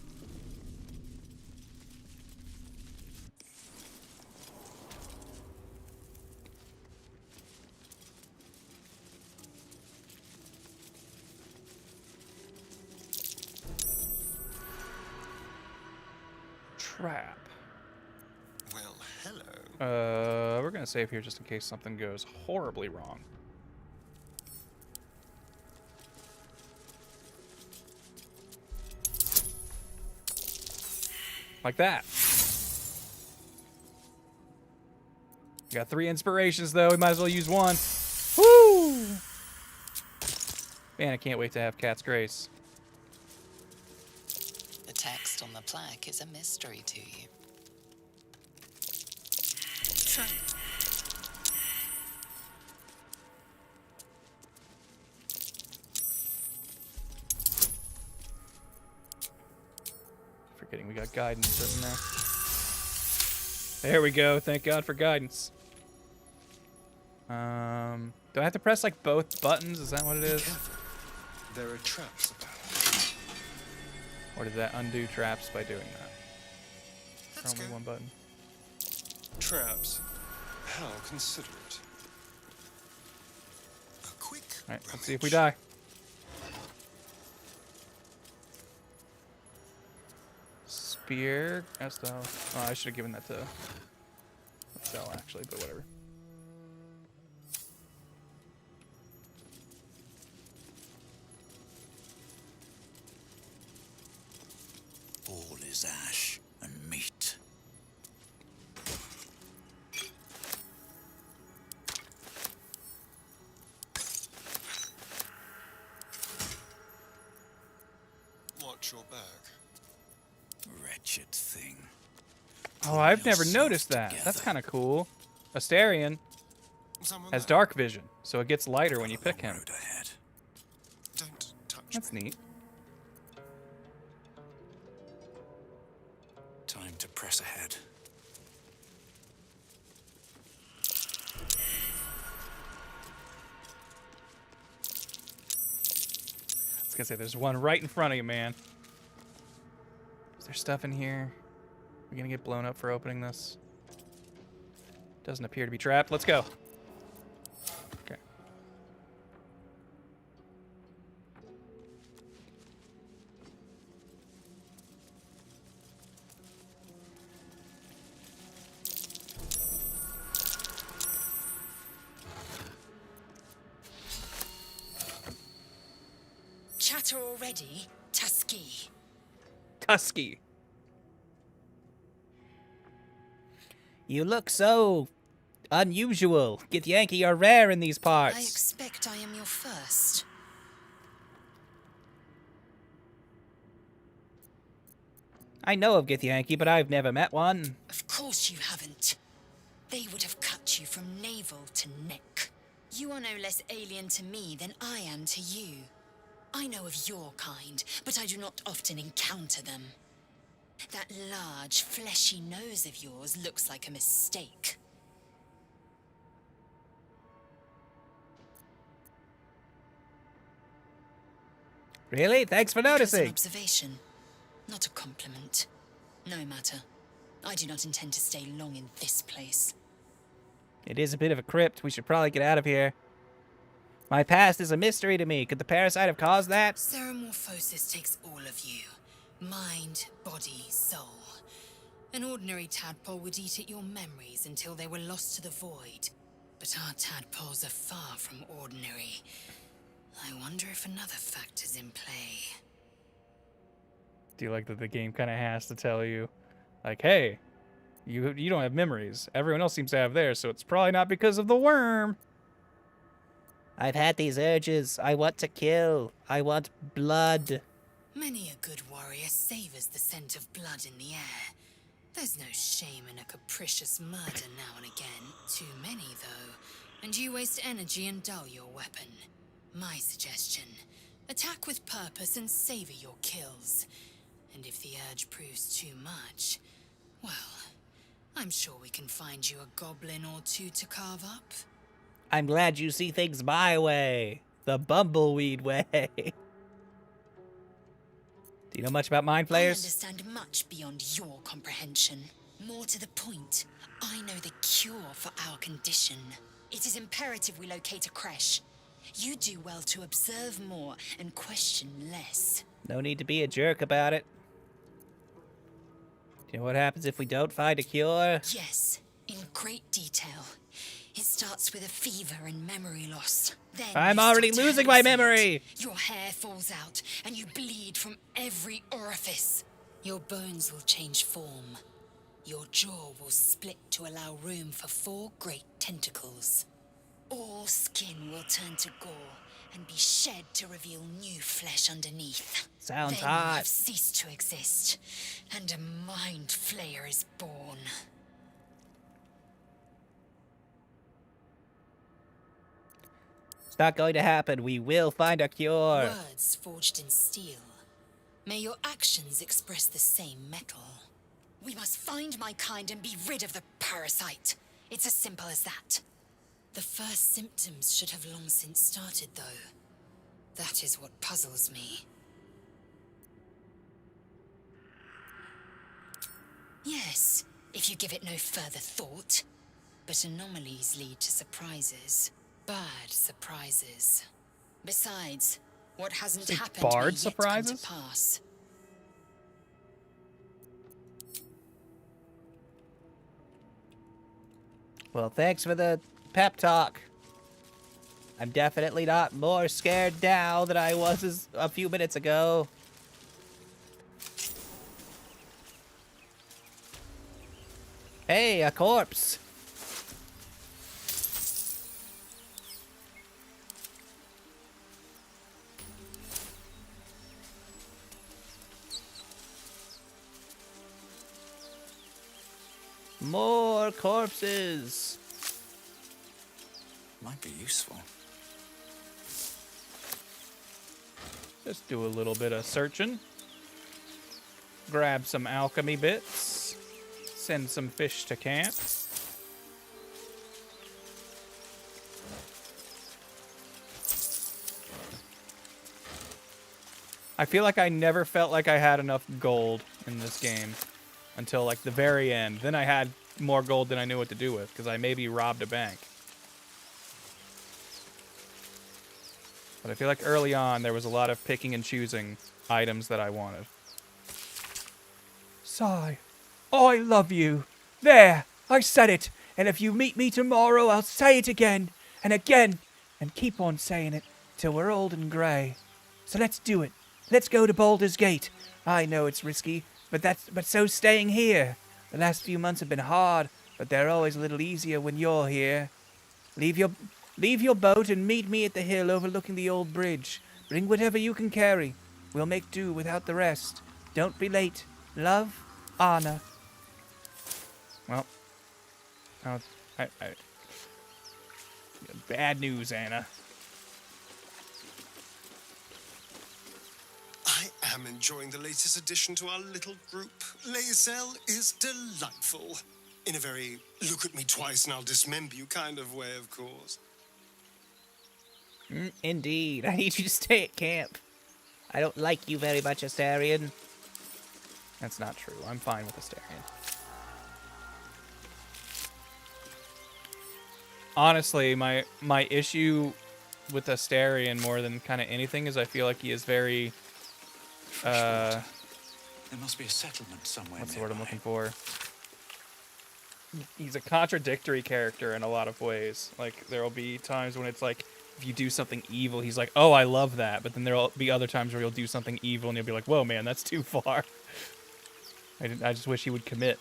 Trap. Well, hello. We're gonna save here just in case something goes horribly wrong. Like that. Got 3 inspirations though, we might as well use 1. Woo! Man, I can't wait to have Cat's Grace. The text on the plaque is a mystery to you. Trap. Forgetting we got guidance written there. There we go. Thank God for guidance. Do I have to press like both buttons? Is that what it is? There are traps about. Or did that undo traps by doing that? Let's Only go. 1 button. Traps. How considerate. A quick Alright, let's see if we die. Spear. Estelle. Oh, I should have given that to Estelle actually, but whatever. All is ash and meat. Watch your back. Wretched thing. Oh, I've never noticed that. That's kind of cool. Astarion has dark vision, so it gets lighter when you pick him. Don't touch That's neat. Time to press ahead. I was gonna say, there's one right in front of you, man. Is there stuff in here? We're gonna get blown up for opening this. Doesn't appear to be trapped. Let's go. Okay. Chatter already, Tusky. Tusky. You look so unusual. Githyanki are rare in these parts. I expect I am your first. I know of Githyanki, but I've never met one. Of course you haven't. They would have cut you from navel to neck. You are no less alien to me than I am to you. I know of your kind, but I do not often encounter them. That large, fleshy nose of yours looks like a mistake. Really? Thanks for noticing. An observation, not a compliment. No matter. I do not intend to stay long in this place. It is a bit of a crypt. We should probably get out of here. My past is a mystery to me. Could the parasite have caused that? Ceramorphosis takes all of you. Mind, body, soul. An ordinary tadpole would eat at your memories until they were lost to the void. But our tadpoles are far from ordinary. I wonder if another factor's in play. Do you like that the game kind of has to tell you, like, hey, you don't have memories. Everyone else seems to have theirs, so it's probably not because of the worm. I've had these urges. I want to kill. I want blood. Many a good warrior savors the scent of blood in the air. There's no shame in a capricious murder now and again. Too many, though, and you waste energy and dull your weapon. My suggestion, attack with purpose and savor your kills. And if the urge proves too much, well, I'm sure we can find you a goblin or two to carve up. I'm glad you see things my way. The Bumbleweed way. Do you know much about mind flayers? I understand much beyond your comprehension. More to the point, I know the cure for our condition. It is imperative we locate a creche. You do well to observe more and question less. No need to be a jerk about it. Do you know what happens if we don't find a cure? Yes, in great detail. It starts with a fever and memory loss. Then I'm already losing my memory! Your hair falls out and you bleed from every orifice. Your bones will change form. Your jaw will split to allow room for 4 great tentacles. All skin will turn to gore and be shed to reveal new flesh underneath. Sounds then hot. You have ceased to exist, and a mind flayer is born. It's not going to happen. We will find a cure. Words forged in steel. May your actions express the same metal. We must find my kind and be rid of the parasite. It's as simple as that. The first symptoms should have long since started, though. That is what puzzles me. Yes, if you give it no further thought. But anomalies lead to surprises. Bad surprises. Besides, what hasn't happened may Bard yet surprises? come to pass. Well, thanks for the pep talk. I'm definitely not more scared now than I was a few minutes ago. Hey, a corpse. More corpses. Might be useful. Just do a little bit of searching. Grab some alchemy bits. Send some fish to camp. I feel like I never felt like I had enough gold in this game until like the very end. Then I had more gold than I knew what to do with because I maybe robbed a bank. But I feel like early on there was a lot of picking and choosing items that I wanted. Sigh. I love you. There, I said it. And if you meet me tomorrow, I'll say it again and again and keep on saying it till we're old and grey. So let's do it. Let's go to Baldur's Gate. I know it's risky, but so's staying here. The last few months have been hard, but they're always a little easier when you're here. Leave your boat and meet me at the hill overlooking the old bridge. Bring whatever you can carry. We'll make do without the rest. Don't be late. Love, Anna. Well, bad news, Anna. I am enjoying the latest addition to our little group. Lae'zel is delightful. In a very look at me twice and I'll dismember you kind of way, of course. Indeed. I need you to stay at camp. I don't like you very much, Astarion. That's not true. I'm fine with Astarion. Honestly, my issue with Astarion more than kind of anything is I feel like he is very... There must be a settlement somewhere. What's the word I'm looking for? He's a contradictory character in a lot of ways. Like, there'll be times when it's like, if you do something evil, he's like, oh, I love that. But then there'll be other times where you'll do something evil and you'll be like, whoa, man, that's too far. I just wish he would commit.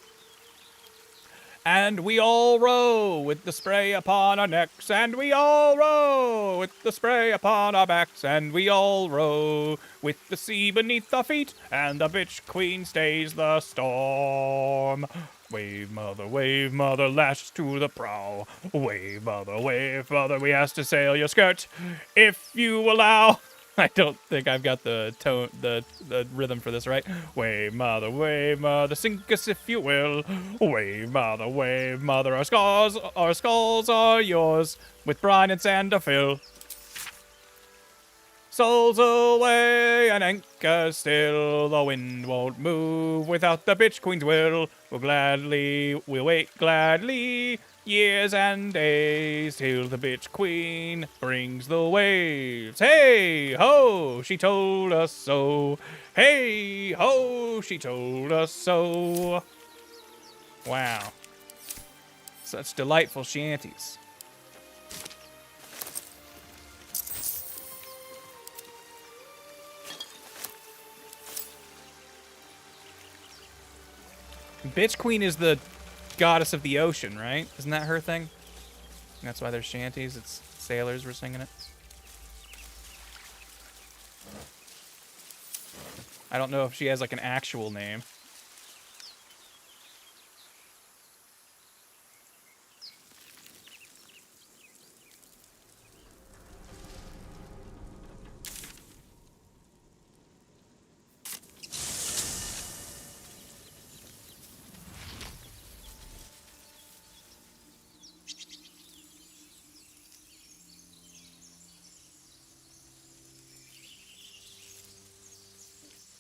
And we all row with the spray upon our necks, and we all row with the spray upon our backs, and we all row with the sea beneath our feet, and the bitch queen stays the storm. Wave, mother, lash to the prow. Wave, mother, we ask to sail your skirt, if you allow. I don't think I've got the tone, the rhythm for this right. Wave, mother, sink us if you will. Wave, mother, our skulls are yours, with brine and sand to fill. Souls away and anchor still, the wind won't move without the bitch queen's will. We'll wait gladly, years and days, till the bitch queen brings the waves. Hey ho, she told us so. Hey ho, she told us so. Wow. Such delightful shanties. Bitch Queen is the goddess of the ocean, right? Isn't that her thing? That's why there's shanties. It's sailors were singing it. I don't know if she has like an actual name.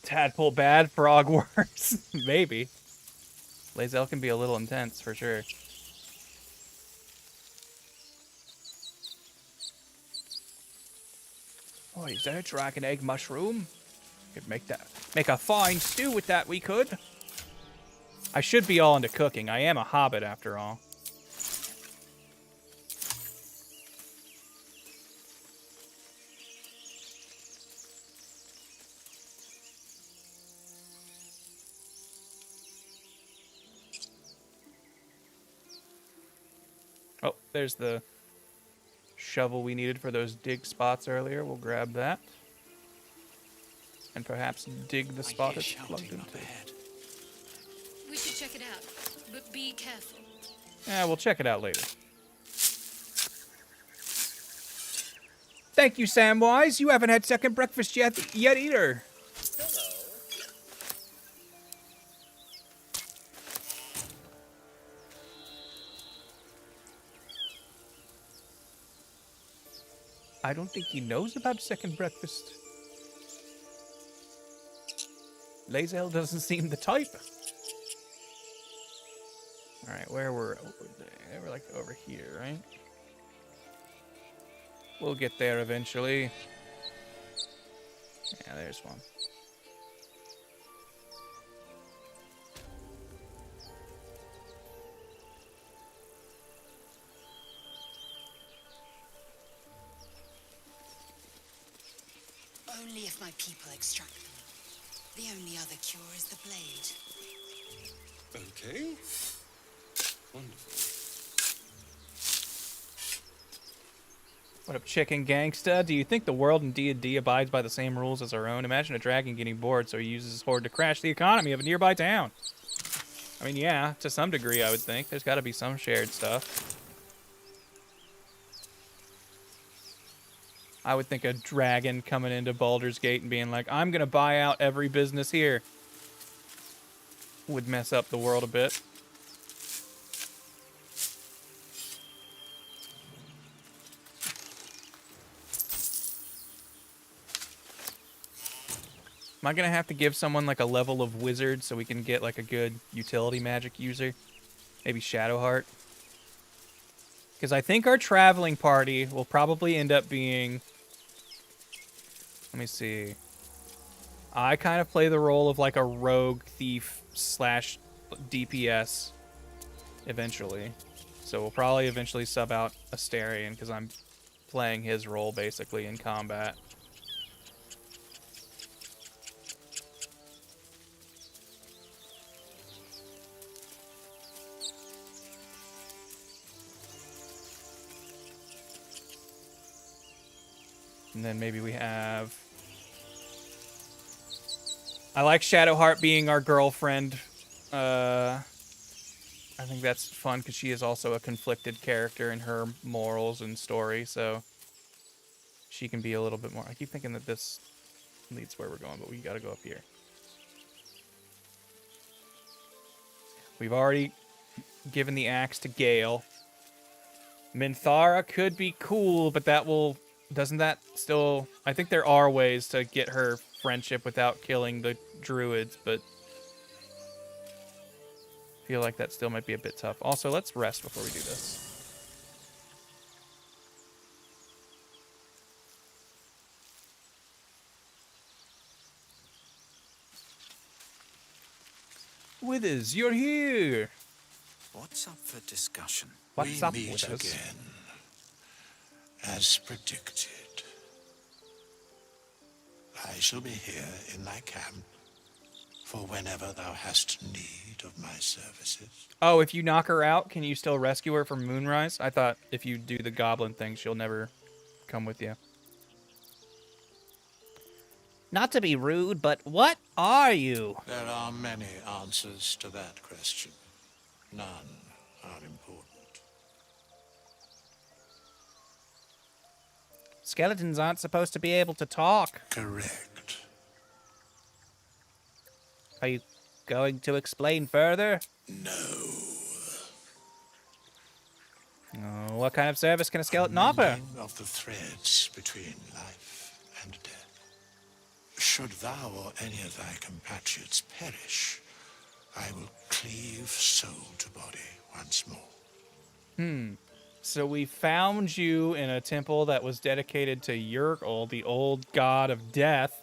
Tadpole bad, frog worse. Maybe. Lae'zel can be a little intense, for sure. Oh, is that a dragon egg mushroom? Could make a fine stew with that, we could. I should be all into cooking. I am a hobbit, after all. Oh, there's the shovel we needed for those dig spots earlier. We'll grab that. And perhaps dig the spot it's plugged into. We should check it out, but be careful. Yeah, we'll check it out later. Thank you, Samwise. You haven't had second breakfast yet either. I don't think he knows about second breakfast. Lae'zel doesn't seem the type. Alright, where were we? We're like over here, right? We'll get there eventually. Yeah, there's one. Only if my people extract them. The only other cure is the blade. Okay. What up, chicken gangsta? Do you think the world in D&D abides by the same rules as our own? Imagine a dragon getting bored, so he uses his horde to crash the economy of a nearby town. I mean, yeah, to some degree, I would think. There's got to be some shared stuff. I would think a dragon coming into Baldur's Gate and being like, I'm going to buy out every business here, would mess up the world a bit. Am I going to have to give someone like a level of wizard so we can get like a good utility magic user? Maybe Shadowheart? Because I think our traveling party will probably end up being... Let me see. I kind of play the role of like a rogue thief slash DPS eventually. So we'll probably eventually sub out Astarion because I'm playing his role basically in combat. And then maybe we have... I like Shadowheart being our girlfriend. I think that's fun because she is also a conflicted character in her morals and story, so she can be a little bit more... I keep thinking that this leads where we're going, but we gotta go up here. We've already given the axe to Gale. Minthara could be cool, but that will... Doesn't that still... I think there are ways to get her friendship without killing the druids, but I feel like that still might be a bit tough. Also, let's rest before we do this. Withers, you're here! What's up for discussion? What's up, we meet Withers? again, as predicted. I shall be here in thy camp for whenever thou hast need of my services. Oh, if you knock her out, can you still rescue her from Moonrise? I thought if you do the goblin thing, she'll never come with you. Not to be rude, but what are you? There are many answers to that question. None are important. Skeletons aren't supposed to be able to talk. Correct. Are you going to explain further? No. Oh, what kind of service can a skeleton offer? Mending of the threads between life and death. Should thou or any of thy compatriots perish, I will cleave soul to body once more. So we found you in a temple that was dedicated to Yurgle, the old god of death.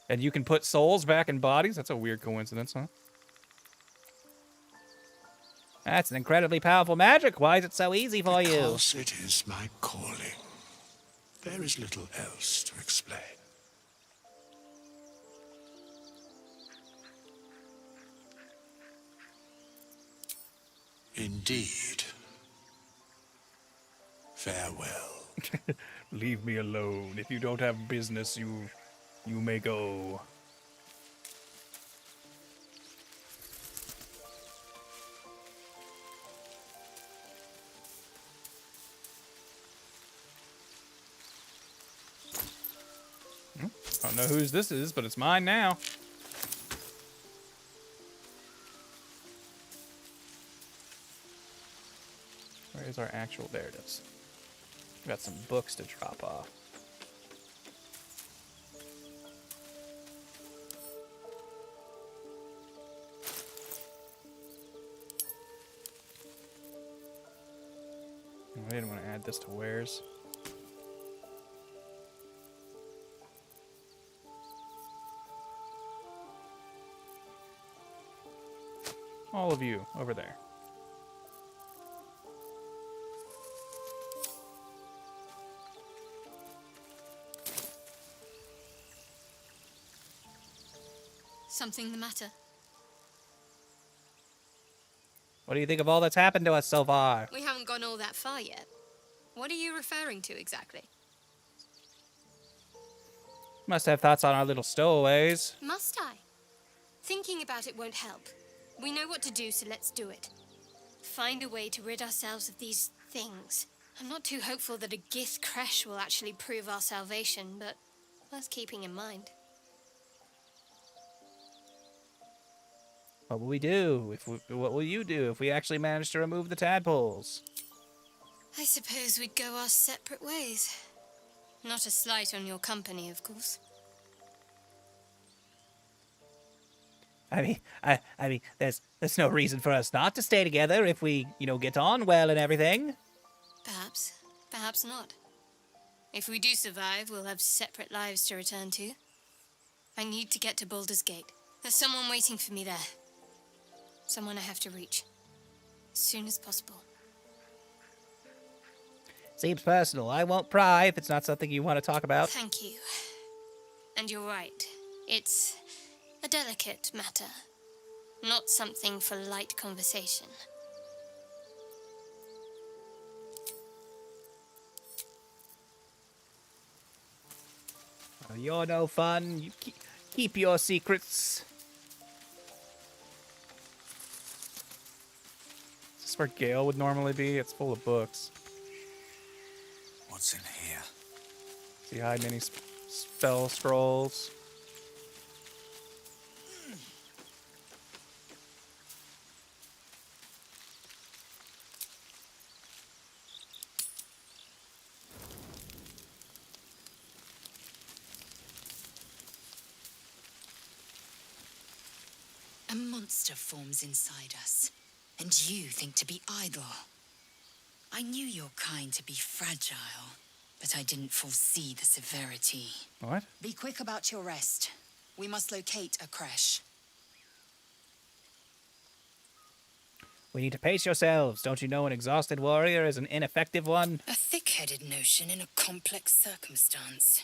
And you can put souls back in bodies? That's a weird coincidence, huh? That's an incredibly powerful magic. Why is it so easy for you? Because it is my calling. There is little else to explain. Indeed. Farewell. Leave me alone. If you don't have business, you may go. I don't know whose this is, but it's mine now. Where is our actual... There it is. We got some books to drop off. I didn't want to add this to wares. All of you over there. Something the matter? What do you think of all that's happened to us so far? We haven't gone all that far yet. What are you referring to exactly? Must have thoughts on our little stowaways. Must I? Thinking about it won't help. We know what to do, so let's do it. Find a way to rid ourselves of these things. I'm not too hopeful that a Gith crash will actually prove our salvation, but worth keeping in mind. What will we do? What will you do if we actually manage to remove the tadpoles? I suppose we'd go our separate ways. Not a slight on your company, of course. I mean, there's no reason for us not to stay together if we, get on well and everything. Perhaps not. If we do survive, we'll have separate lives to return to. I need to get to Baldur's Gate. There's someone waiting for me there. Someone I have to reach. As soon as possible. Seems personal. I won't pry if it's not something you want to talk about. Thank you. And you're right. It's a delicate matter. Not something for light conversation. You're no fun. You keep your secrets. Is this where Gale would normally be? It's full of books. What's in here? See, hide many spell scrolls. A monster forms inside us, and you think to be idle. I knew your kind to be fragile, but I didn't foresee the severity. What? Be quick about your rest. We must locate a crash. We need to pace yourselves. Don't you know an exhausted warrior is an ineffective one? A thick-headed notion in a complex circumstance.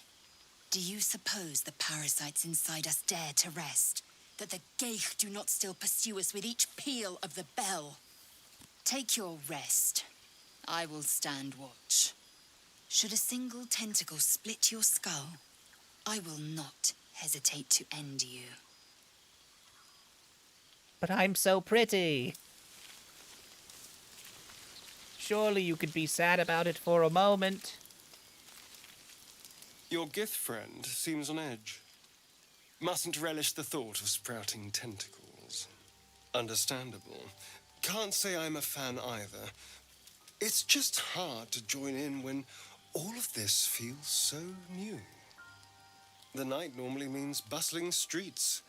Do you suppose the parasites inside us dare to rest? That the Geich do not still pursue us with each peal of the bell? Take your rest. I will stand watch. Should a single tentacle split your skull, I will not hesitate to end you. But I'm so pretty. Surely you could be sad about it for a moment. Your Gith friend seems on edge. Mustn't relish the thought of sprouting tentacles. Understandable. Can't say I'm a fan either. It's just hard to join in when all of this feels so new. The night normally means bustling streets,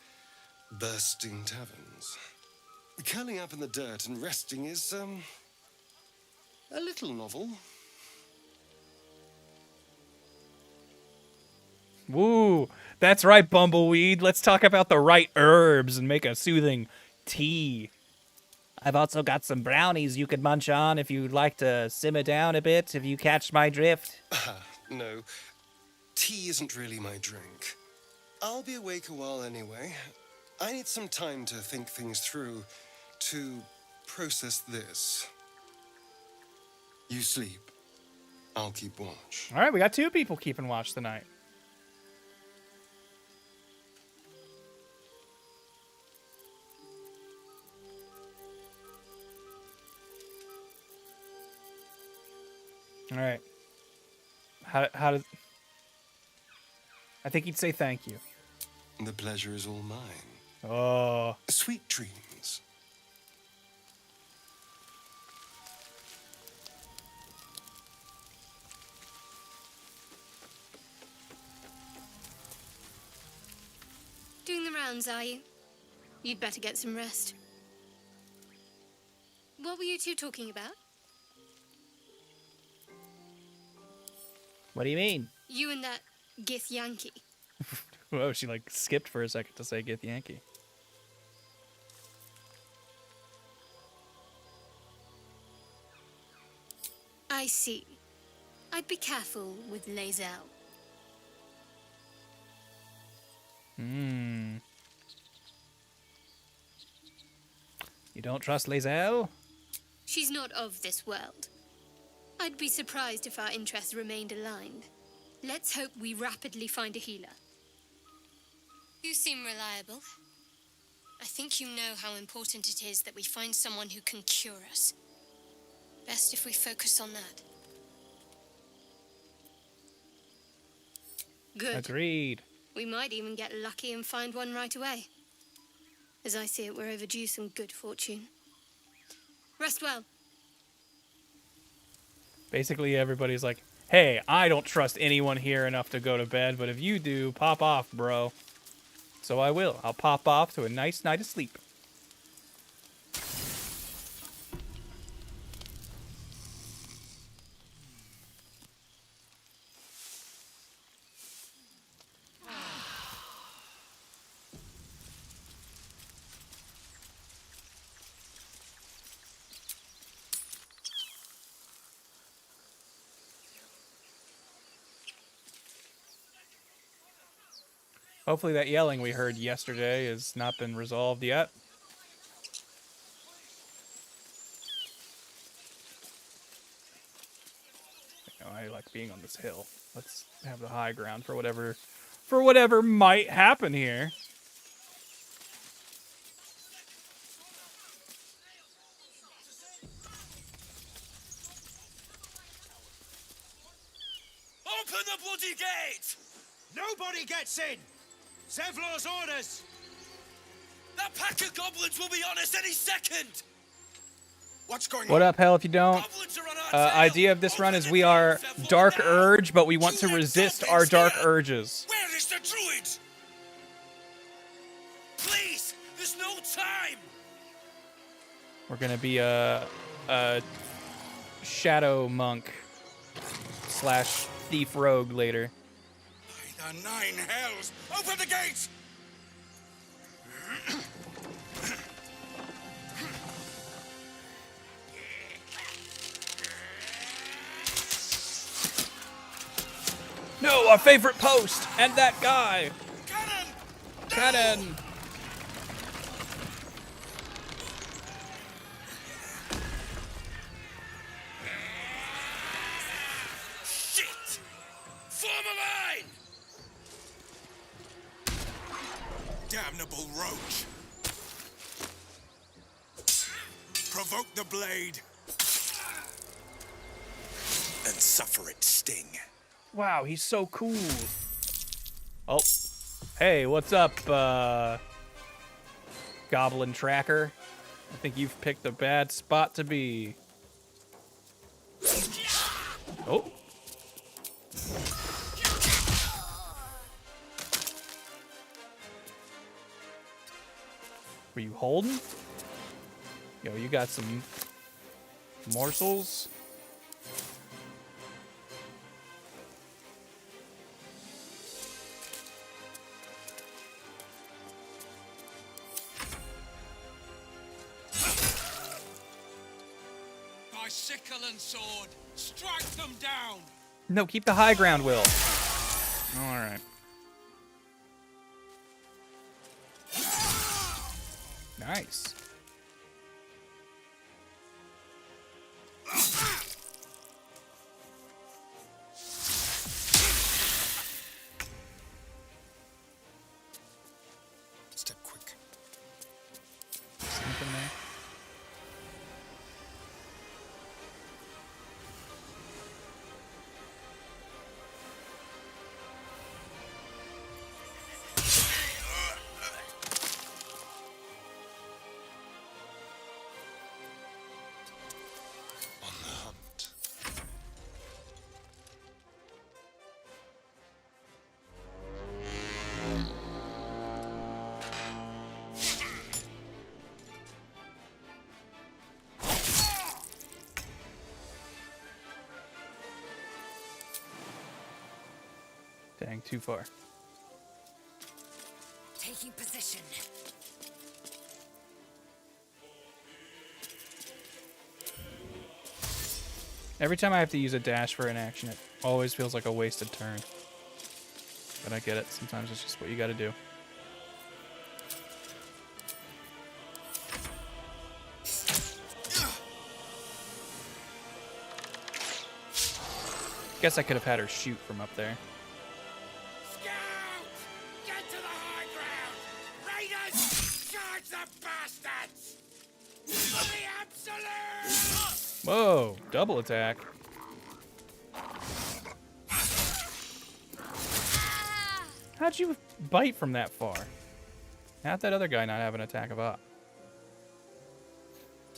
bursting taverns. Curling up in the dirt and resting is, a little novel. Woo! That's right, Bumbleweed. Let's talk about the right herbs and make a soothing tea. I've also got some brownies you could munch on if you'd like to simmer down a bit, if you catch my drift. No. Tea isn't really my drink. I'll be awake a while anyway. I need some time to think things through, to process this. You sleep. I'll keep watch. All right, we got 2 people keeping watch tonight. All right. How does... I think he'd say thank you. The pleasure is all mine. Oh. Sweet dreams. Doing the rounds, are you? You'd better get some rest. What were you two talking about? What do you mean? You and that Gith Yankee. Whoa, she skipped for a second to say Gith Yankee. I see. I'd be careful with Lae'zel. You don't trust Lae'zel? She's not of this world. I'd be surprised if our interests remained aligned. Let's hope we rapidly find a healer. You seem reliable. I think you know how important it is that we find someone who can cure us. Best if we focus on that. Good. Agreed. We might even get lucky and find one right away. As I see it, we're overdue some good fortune. Rest well. Basically, everybody's like, hey, I don't trust anyone here enough to go to bed, but if you do, pop off, bro. So I will. I'll pop off to a nice night of sleep. Hopefully that yelling we heard yesterday has not been resolved yet. I like being on this hill. Let's have the high ground for whatever might happen here. Open the bloody gate! Nobody gets in! Zevlor's orders! That pack of goblins will be on us any second! What's going What on? up, hell, if you don't? Idea of this run is we are Dark Urge, but we want to resist our Dark Urges. Where is the druid? Please, there's no time! We're gonna be a Shadow Monk / Thief Rogue later. The 9 hells! Open the gates! No, our favorite post! And that guy! Cannon! Shit! Form a line! Damnable roach! Provoke the blade! And suffer its sting. Wow, he's so cool. Oh. Hey, what's up, Goblin Tracker? I think you've picked a bad spot to be. Oh. Were you holding? Yo, you got some morsels? By sickle and sword, strike them down! No, keep the high ground, Will. All right. Nice. Step quick. Something there. On the hunt. Dang, too far. Taking position. Every time I have to use a dash for an action, it always feels like a wasted turn. But I get it. Sometimes it's just what you gotta do. Guess I could have had her shoot from up there. Scout! Get to the high ground! Raiders! Charge the bastards! For the absolute! Whoa, double attack. How'd you bite from that far? How'd that other guy not have an attack of up?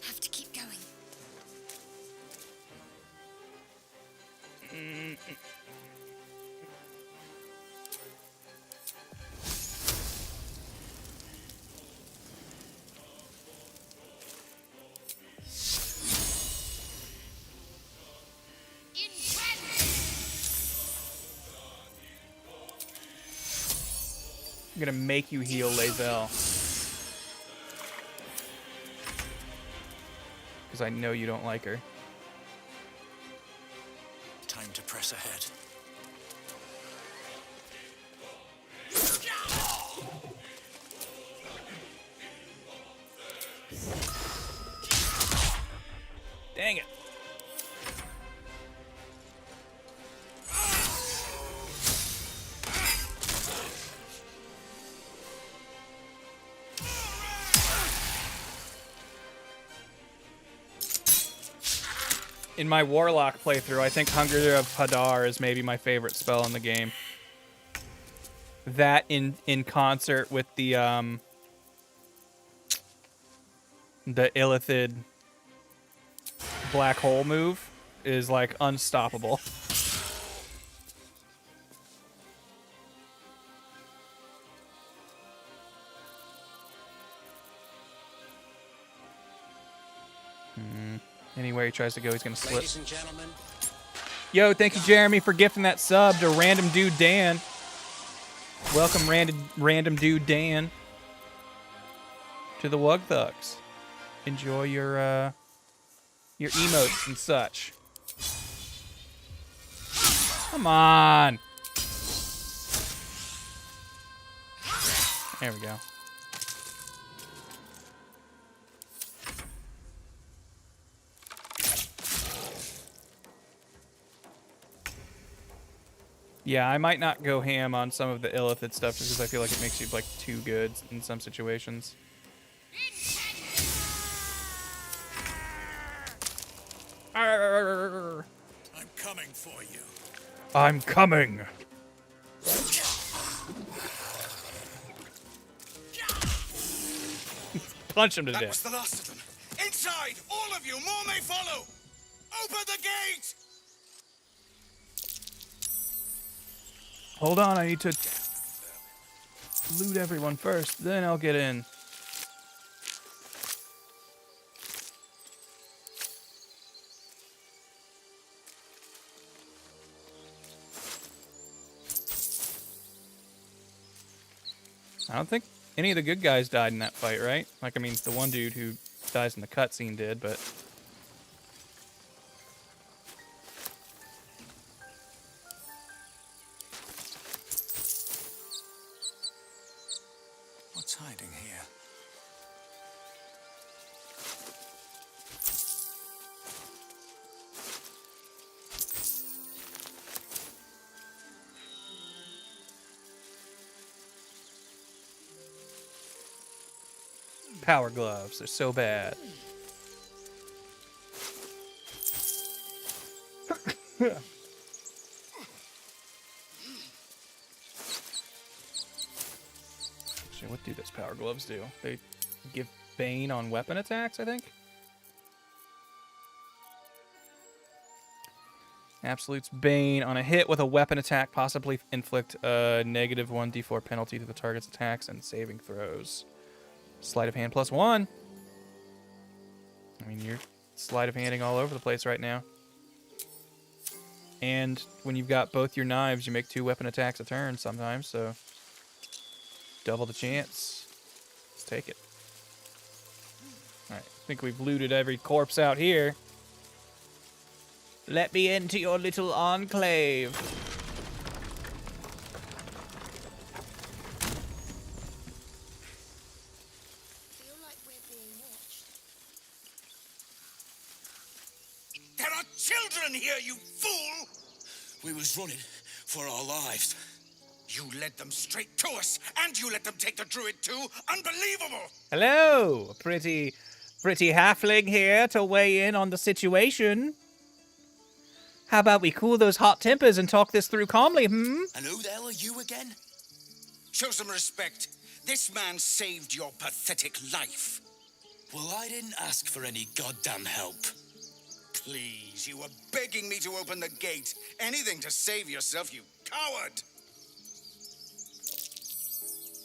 Have to keep going. I'm gonna make you heal Lae'zel. Because I know you don't like her. Time to press ahead. Dang it. In my Warlock playthrough, I think Hunger of Hadar is maybe my favorite spell in the game. That in concert with the Illithid black hole move is like unstoppable. Anywhere he tries to go, he's gonna slip. Ladies and gentlemen. Yo, thank you, Jeremy, for gifting that sub to Random Dude Dan. Welcome, Random Dude Dan, to the Wug Thugs. Enjoy your emotes and such. Come on. There we go. Yeah, I might not go ham on some of the Illithid stuff just because I feel like it makes you like too good in some situations. I'm coming for you. I'm coming. Punch him to That death. was the last of them. Inside! All of you! More may follow! Open the gate! Hold on, I need to loot everyone first, then I'll get in. I don't think any of the good guys died in that fight, right? Like, I mean, the one dude who dies in the cutscene did, but... What's hiding here? Power gloves, they're so bad. Actually, what do those power gloves do? They give Bane on weapon attacks, I think? Absolute's Bane on a hit with a weapon attack, possibly inflict a negative 1d4 penalty to the target's attacks and saving throws. Sleight of hand +1. I mean, you're sleight of handing all over the place right now. And when you've got both your knives, you make 2 weapon attacks a turn sometimes, so double the chance. Let's take it. Alright, I think we've looted every corpse out here. Let me into your little enclave. There are children here, you fool! We was running for our lives. You led them straight to us, and you let them take the druid too? Unbelievable! Hello, pretty halfling here to weigh in on the situation. How about we cool those hot tempers and talk this through calmly, And who the hell are you again? Show some respect. This man saved your pathetic life. Well, I didn't ask for any goddamn help. Please, you were begging me to open the gate. Anything to save yourself, you coward!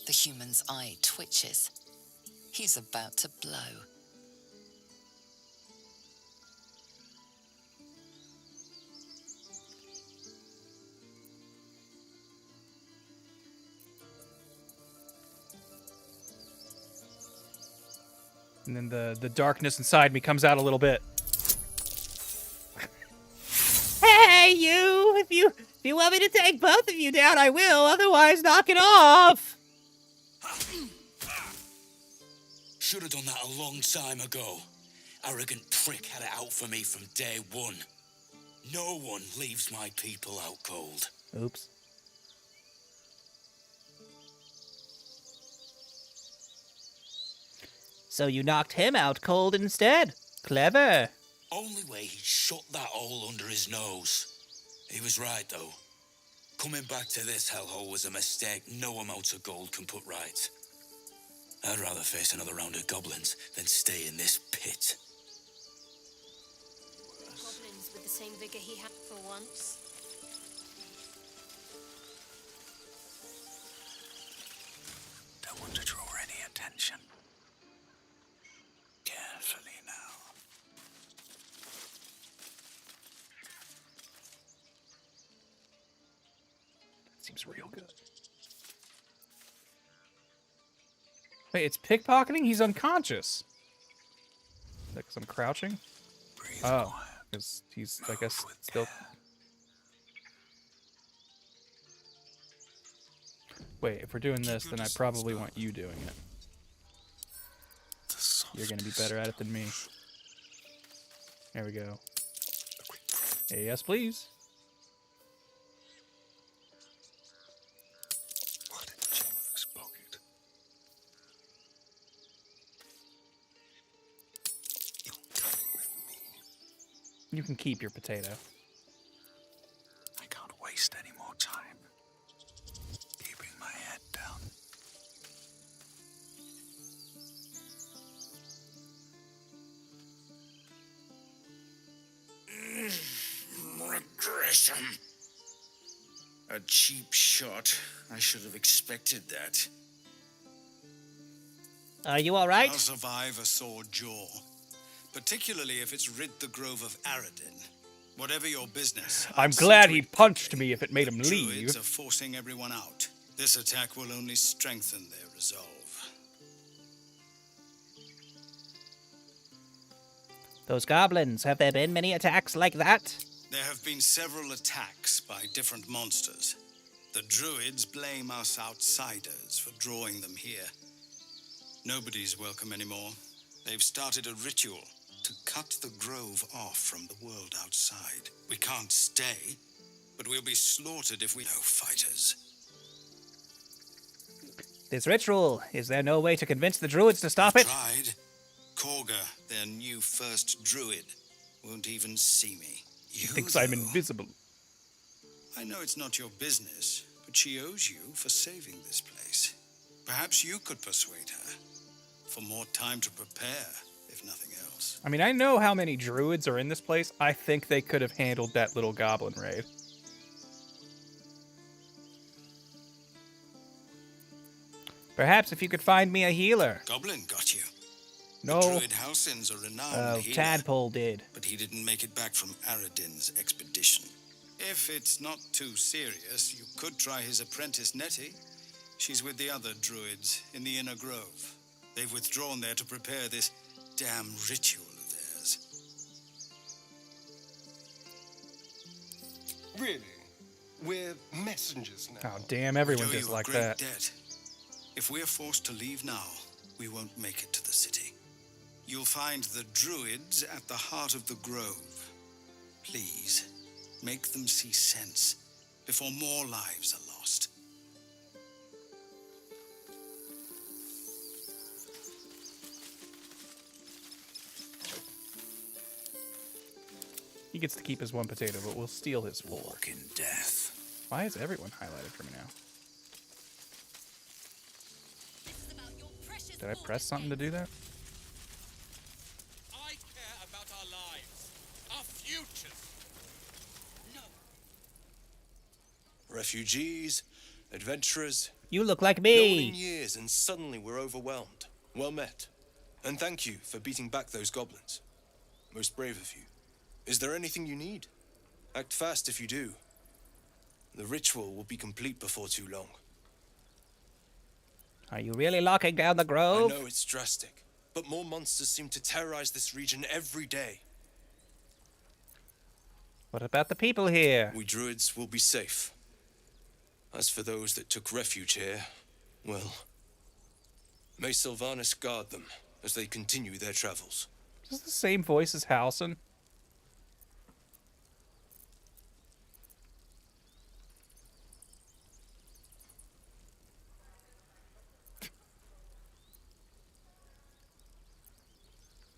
The human's eye twitches. He's about to blow. And then the darkness inside me comes out a little bit. Hey, you! If you want me to take both of you down, I will. Otherwise, knock it off. Should have done that a long time ago. Arrogant prick had it out for me from day one. No one leaves my people out cold. Oops. So you knocked him out cold instead. Clever. Only way he shut that hole under his nose. He was right, though. Coming back to this hellhole was a mistake no amount of gold can put right. I'd rather face another round of goblins than stay in this pit. Goblins with the same vigor he had for once. Don't want to draw any attention. Carefully now. Seems real good. Wait, it's pickpocketing? He's unconscious. Is that because I'm crouching? Oh, because he's, I guess, still... Wait, if we're doing this, then I probably want you doing it. You're going to be better at it than me. There we go. Hey, yes, please. What a generous pocket. You're coming with me. You can keep your potato. I can't waste any more time. Keeping my head down. Regression. A cheap shot. I should have expected that. Are you all right? I'll survive a sore jaw, particularly if it's rid the grove of Aradin. Whatever your business. I'm glad he punched me if it made him leave. Druids are forcing everyone out. This attack will only strengthen their resolve. Those goblins, have there been many attacks like that? There have been several attacks by different monsters. The druids blame us outsiders for drawing them here. Nobody's welcome anymore. They've started a ritual to cut the grove off from the world outside. We can't stay, but we'll be slaughtered if we no fighters. This ritual, is there no way to convince the druids to stop it? Tried. Korga, their new first druid, won't even see me. He thinks I'm invisible. I know it's not your business, but she owes you for saving this place. Perhaps you could persuade her for more time to prepare, if nothing else. I mean, I know how many druids are in this place. I think they could have handled that little goblin raid. Perhaps if you could find me a healer. Goblin got you. No. The druid Halsin's a renowned healer, Tadpole did. but he didn't make it back from Aradin's expedition. If it's not too serious, you could try his apprentice Nettie. She's with the other druids in the inner grove. They've withdrawn there to prepare this damn ritual of theirs. Really? We're messengers now. Oh, damn, everyone We owe does you a like great that. debt. If we're forced to leave now, we won't make it to the city. You'll find the druids at the heart of the grove. Please, Make them see sense before more lives are lost. He gets to keep his one potato, but we'll steal his four. Walk in death. Why is everyone highlighted for me now? Did I press something to do that? I care about our lives, our futures. No. Refugees, adventurers. You look like No one me. in years, and suddenly we're overwhelmed. Well met. And thank you for beating back those goblins. Most brave of you. Is there anything you need? Act fast if you do. The ritual will be complete before too long. Are you really locking down the grove? I know it's drastic, but more monsters seem to terrorize this region every day. What about the people here? We druids will be safe. As for those that took refuge here, well, may Sylvanas guard them as they continue their travels. Is this the same voice as Halson?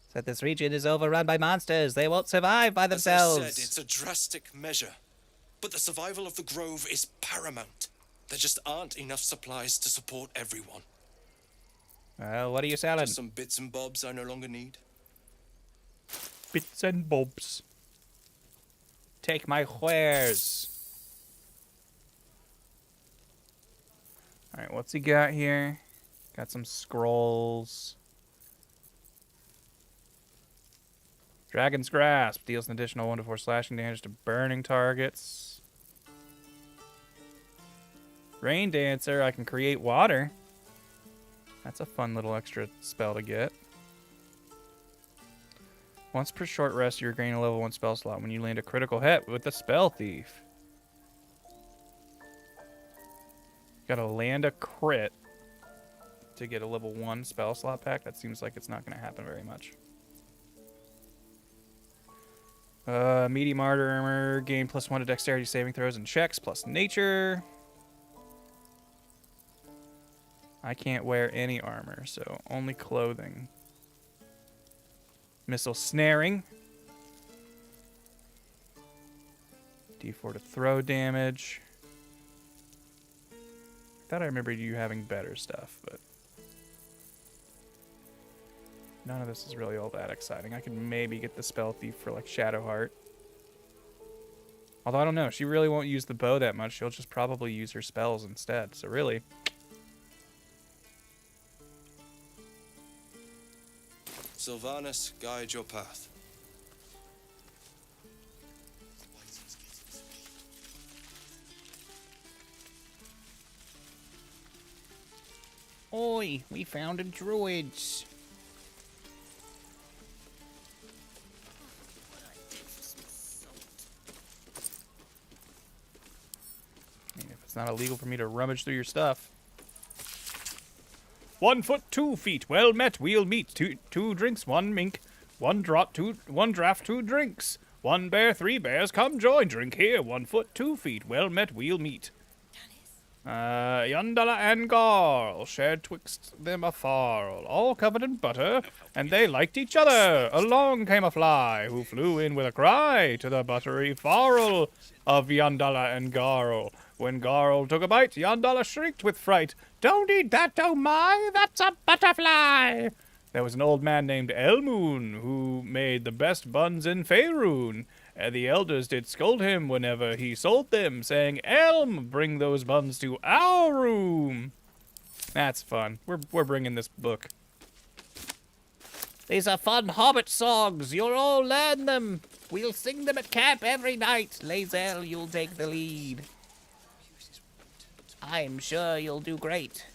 Said this region is overrun by monsters. They won't survive by themselves. As I said, it's a drastic measure. But the survival of the grove is paramount. There just aren't enough supplies to support everyone. Well, what are you selling? Just some bits and bobs I no longer need. Bits and bobs. Take my wares. Alright, what's he got here? Got some scrolls. Dragon's Grasp deals an additional 1 to 4 slashing damage to burning targets. Rain Dancer, I can create water. That's a fun little extra spell to get. Once per short rest, you gain a level 1 spell slot when you land a critical hit with the Spell Thief. Gotta land a crit to get a level 1 spell slot back. That seems like it's not going to happen very much. Meaty Martyr Armor, gain +1 to dexterity saving throws and checks, plus nature. I can't wear any armor, so only clothing. Missile snaring. D4 to throw damage. I thought I remembered you having better stuff, but none of this is really all that exciting. I could maybe get the Spell Thief for like Shadowheart. Although I don't know, she really won't use the bow that much. She'll just probably use her spells instead. So really, Sylvanas, guide your path. Oi, we found a druids. I mean, if it's not illegal for me to rummage through your stuff. 1 foot 2 feet. Well met. We'll meet. Two drinks, 1 mink. 1 draught, 2 drinks. 1 bear, 3 bears. Come join. Drink here. 1 foot 2 feet. Well met. We'll meet. Yondala and Garl shared twixt them a farl, all covered in butter, and they liked each other. Along came a fly, who flew in with a cry to the buttery farl of Yondala and Garl. When Garl took a bite, Yondala shrieked with fright, "Don't eat that, oh my, that's a butterfly!" There was an old man named Elmoon, who made the best buns in Faerun. And the elders did scold him whenever he sold them, saying, "Elm, bring those buns to our room." That's fun. We're bringing this book. These are fun Hobbit songs. You'll all learn them. We'll sing them at camp every night. Lae'zel, you'll take the lead. I'm sure you'll do great.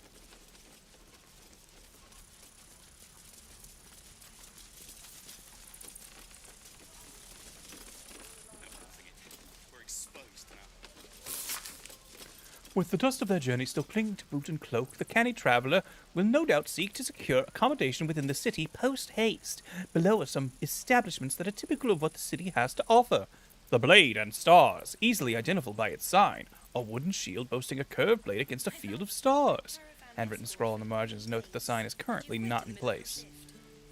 With the dust of their journey still clinging to boot and cloak, the canny traveller will no doubt seek to secure accommodation within the city post-haste. Below are some establishments that are typical of what the city has to offer. The blade and stars, easily identifiable by its sign. A wooden shield boasting a curved blade against a field of stars. Handwritten scroll on the margins note that the sign is currently not in place.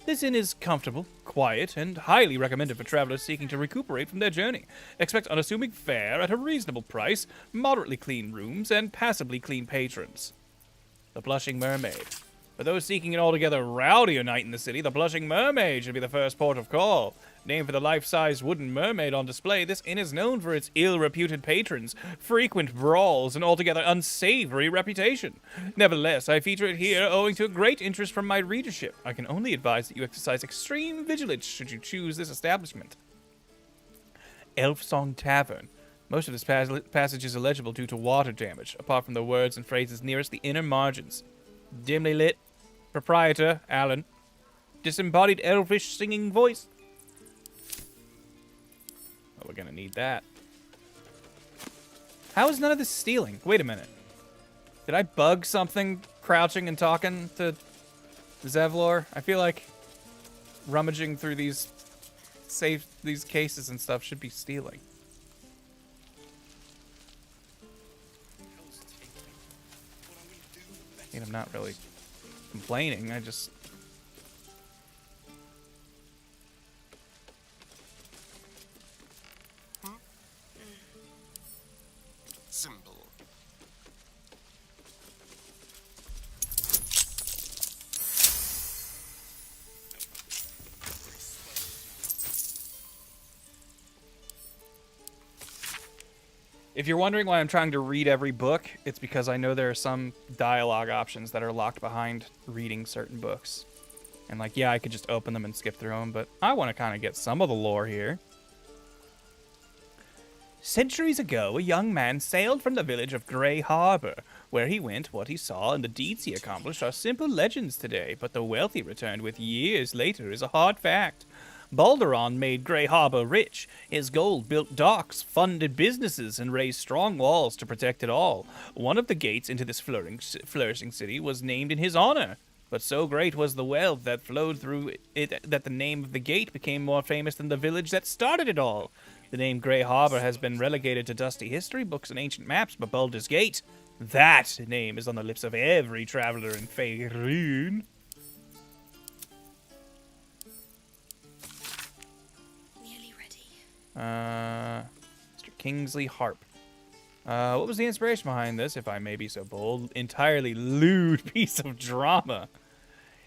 This inn is comfortable, quiet, and highly recommended for travelers seeking to recuperate from their journey. Expect unassuming fare at a reasonable price, moderately clean rooms, and passably clean patrons. The Blushing Mermaid. For those seeking an altogether rowdier night in the city, the Blushing Mermaid should be the first port of call. Named for the life-size wooden mermaid on display, this inn is known for its ill-reputed patrons, frequent brawls, and altogether unsavory reputation. Nevertheless, I feature it here owing to a great interest from my readership. I can only advise that you exercise extreme vigilance should you choose this establishment. Elfsong Tavern. Most of this passage is illegible due to water damage, apart from the words and phrases nearest the inner margins. Dimly lit. Proprietor, Alan. Disembodied elfish singing voice. Oh, we're gonna need that. How is none of this stealing? Wait a minute. Did I bug something crouching and talking to Zevlor? I feel like rummaging through these cases and stuff should be stealing. I mean, I'm not really complaining, I just... Simple. If you're wondering why I'm trying to read every book, it's because I know there are some dialogue options that are locked behind reading certain books. And like, yeah, I could just open them and skip through them, but I want to kind of get some of the lore here. Centuries ago, a young man sailed from the village of Grey Harbor. Where he went, what he saw, and the deeds he accomplished are simple legends today, but the wealth he returned with years later is a hard fact. Balderon made Grey Harbor rich. His gold built docks, funded businesses, and raised strong walls to protect it all. One of the gates into this flourishing city was named in his honor. But so great was the wealth that flowed through it that the name of the gate became more famous than the village that started it all. The name Grey Harbor has been relegated to dusty history books and ancient maps, but Baldur's Gate, that name is on the lips of every traveler in Faerun. Mr. Kingsley Harp. What was the inspiration behind this, if I may be so bold? Entirely lewd piece of drama.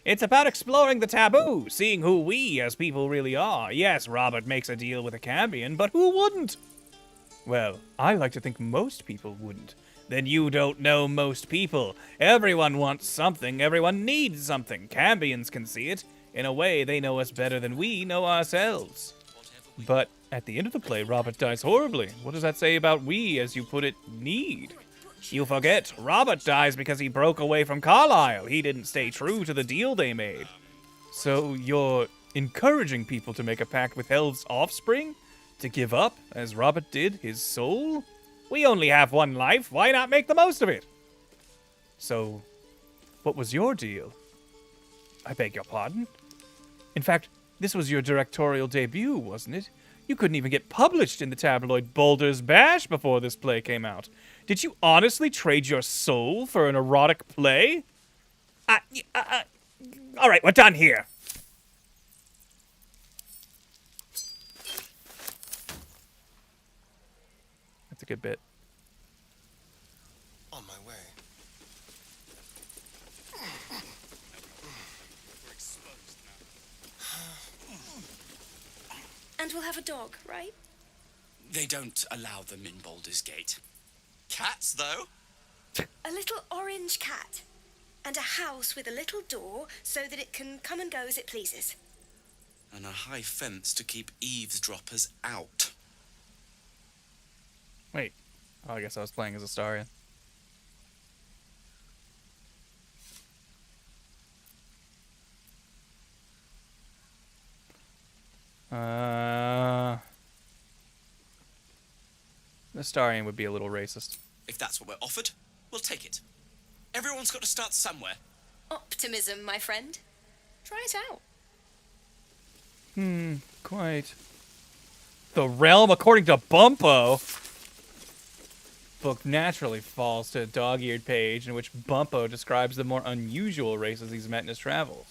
It's about exploring the taboo, seeing who we as people really are. Yes, Robert makes a deal with a Cambion, but who wouldn't? Well, I like to think most people wouldn't. Then you don't know most people. Everyone wants something, everyone needs something. Cambions can see it. In a way, they know us better than we know ourselves. But at the end of the play, Robert dies horribly. What does that say about we, as you put it, need? You forget, Robert dies because he broke away from Carlisle. He didn't stay true to the deal they made. So you're encouraging people to make a pact with Hell's offspring? To give up, as Robert did, his soul? We only have one life. Why not make the most of it? So, what was your deal? I beg your pardon? In fact, this was your directorial debut, wasn't it? You couldn't even get published in the tabloid Baldur's Bash before this play came out. Did you honestly trade your soul for an erotic play? All right, we're done here. That's a good bit. On my way. And we'll have a dog, right? They don't allow them in Baldur's Gate. Cats, though? A little orange cat. And a house with a little door so that it can come and go as it pleases. And a high fence to keep eavesdroppers out. Wait. Oh, I guess I was playing as Astarion. Astarion would be a little racist. If that's what we're offered, we'll take it. Everyone's got to start somewhere. Optimism, my friend. Try it out. Quite. The realm according to Bumpo. Book naturally falls to a dog-eared page in which Bumpo describes the more unusual races he's met in his travels.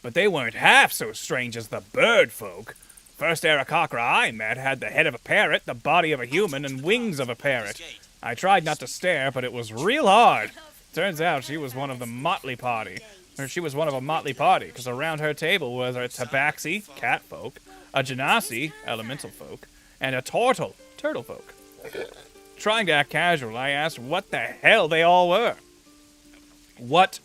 But they weren't half so strange as the bird folk. First Aarakocra I met had the head of a parrot, the body of a human, and wings of a parrot. I tried not to stare, but it was real hard. Turns out she was one of the motley party. Or she was one of a motley party, because around her table was a tabaxi, cat folk, a genasi, elemental folk, and a turtle folk. Trying to act casual, I asked what the hell they all were. What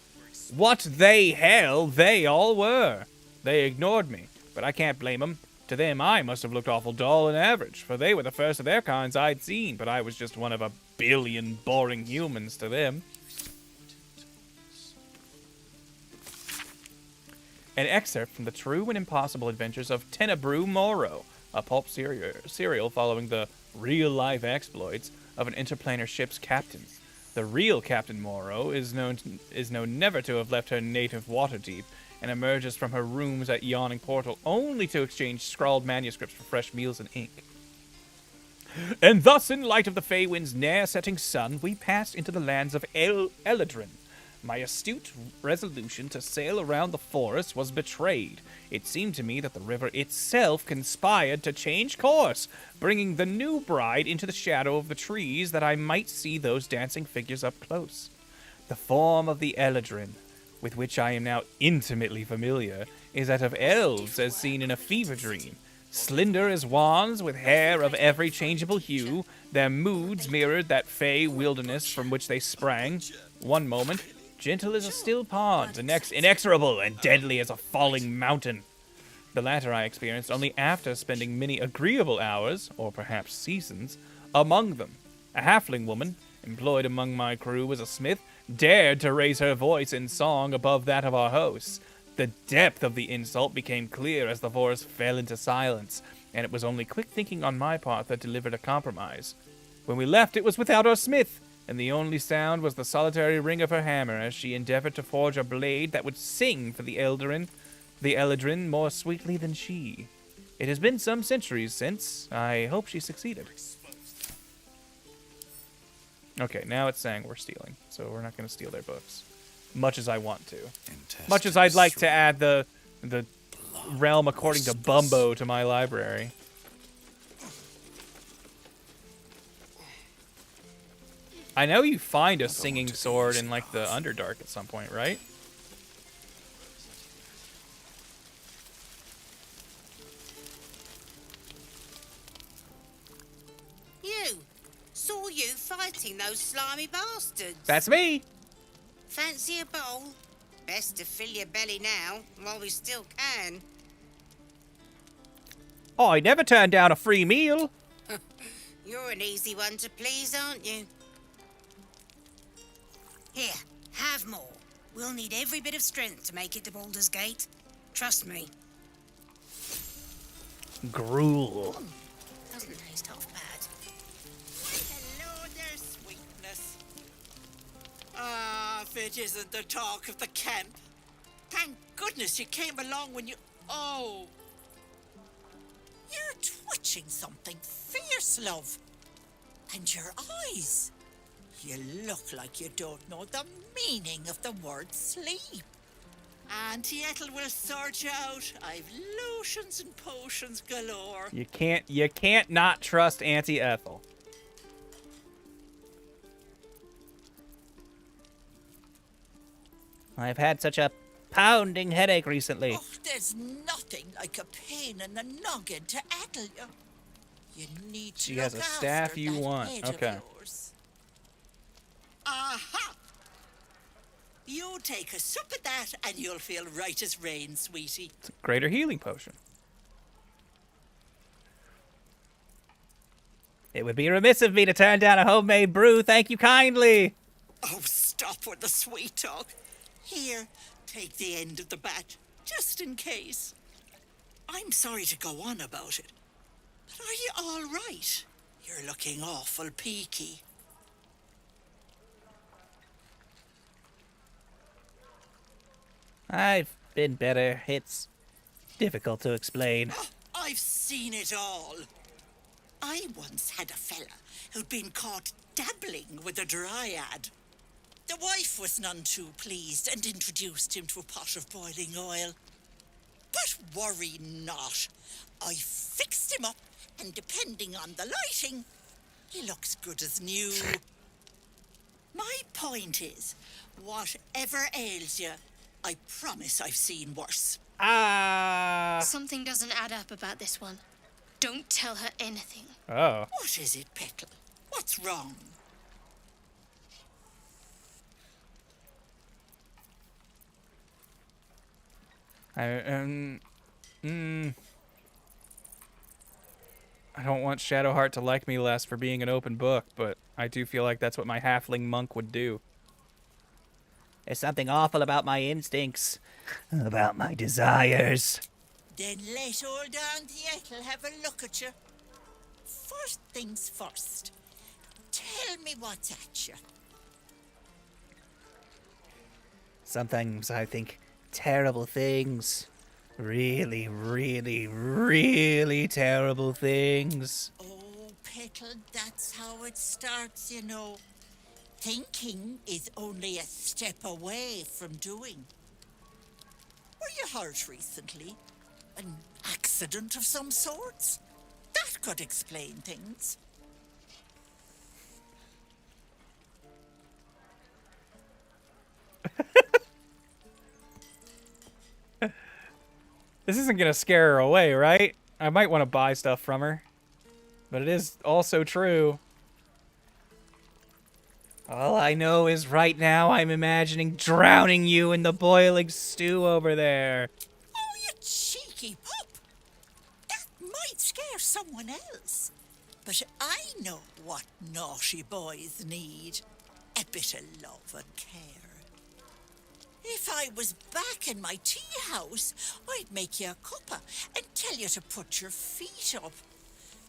they all were. They ignored me, but I can't blame them. To them, I must have looked awful dull and average, for they were the first of their kinds I'd seen, but I was just one of a billion boring humans to them. An excerpt from the True and Impossible Adventures of Tenebrew Morrow, a pulp serial following the real-life exploits of an interplanar ship's captain. The real Captain Morrow is known never to have left her native Waterdeep, and emerges from her rooms at Yawning Portal only to exchange scrawled manuscripts for fresh meals and ink. And thus, in light of the Feywind's near-setting sun, we passed into the lands of Eladrin. My astute resolution to sail around the forest was betrayed. It seemed to me that the river itself conspired to change course, bringing the new bride into the shadow of the trees that I might see those dancing figures up close. The form of the Eladrin, with which I am now intimately familiar, is that of elves as seen in a fever dream. Slender as wands, with hair of every changeable hue, their moods mirrored that fey wilderness from which they sprang. One moment, gentle as a still pond, the next inexorable and deadly as a falling mountain. The latter I experienced only after spending many agreeable hours, or perhaps seasons, among them. A halfling woman, employed among my crew as a smith, dared to raise her voice in song above that of our hosts. The depth of the insult became clear as the forest fell into silence, and it was only quick thinking on my part that delivered a compromise. When we left, it was without our smith, and the only sound was the solitary ring of her hammer as she endeavored to forge a blade that would sing for the Eladrin more sweetly than she. It has been some centuries since. I hope she succeeded. Okay, now it's saying we're stealing, so we're not going to steal their books. Much as I want to. Much as I'd like to add the realm according to Bumbo to my library. I know you find a singing sword in, like, the Underdark at some point, right? You! Saw you fighting those slimy bastards. That's me! Fancy a bowl? Best to fill your belly now, while we still can. I never turned down a free meal. You're an easy one to please, aren't you? Here, have more. We'll need every bit of strength to make it to Baldur's Gate. Trust me. Gruel. Doesn't taste half bad. Hello there, sweetness. Ah, if it isn't the talk of the camp. Thank goodness you came along when you... Oh. You're twitching something fierce, love. And your eyes. You look like you don't know the meaning of the word sleep. Auntie Ethel will sort you out. I've lotions and potions galore. You can't not trust Auntie Ethel. I've had such a pounding headache recently. Oh, there's nothing like a pain in the noggin to addle you. You need to She has a staff you want. Okay. Aha! You take a sip of that and you'll feel right as rain, sweetie. It's a greater healing potion. It would be remiss of me to turn down a homemade brew. Thank you kindly. Oh, stop with the sweet talk. Here, take the end of the bat, just in case. I'm sorry to go on about it, but are you all right? You're looking awful peaky. I've been better. It's difficult to explain. I've seen it all. I once had a fella who'd been caught dabbling with a dryad. The wife was none too pleased and introduced him to a pot of boiling oil. But worry not. I fixed him up, and depending on the lighting, he looks good as new. My point is, whatever ails you, I promise I've seen worse. Something doesn't add up about this one. Don't tell her anything. Oh. What is it, Petal? What's wrong? I don't want Shadowheart to like me less for being an open book, but I do feel like that's what my halfling monk would do. There's something awful about my instincts, about my desires. Then let old Auntie Ethel have a look at you. First things first. Tell me what's at you. Sometimes I think terrible things. Really, really, really terrible things. Oh, Petal, that's how it starts, you know. Thinking is only a step away from doing. Were you hurt recently? An accident of some sorts? That could explain things. This isn't gonna scare her away, right? I might want to buy stuff from her. But it is also true. All I know is right now I'm imagining drowning you in the boiling stew over there. Oh, you cheeky pup! That might scare someone else. But I know what naughty boys need. A bit of love and care. If I was back in my tea house, I'd make you a cuppa and tell you to put your feet up.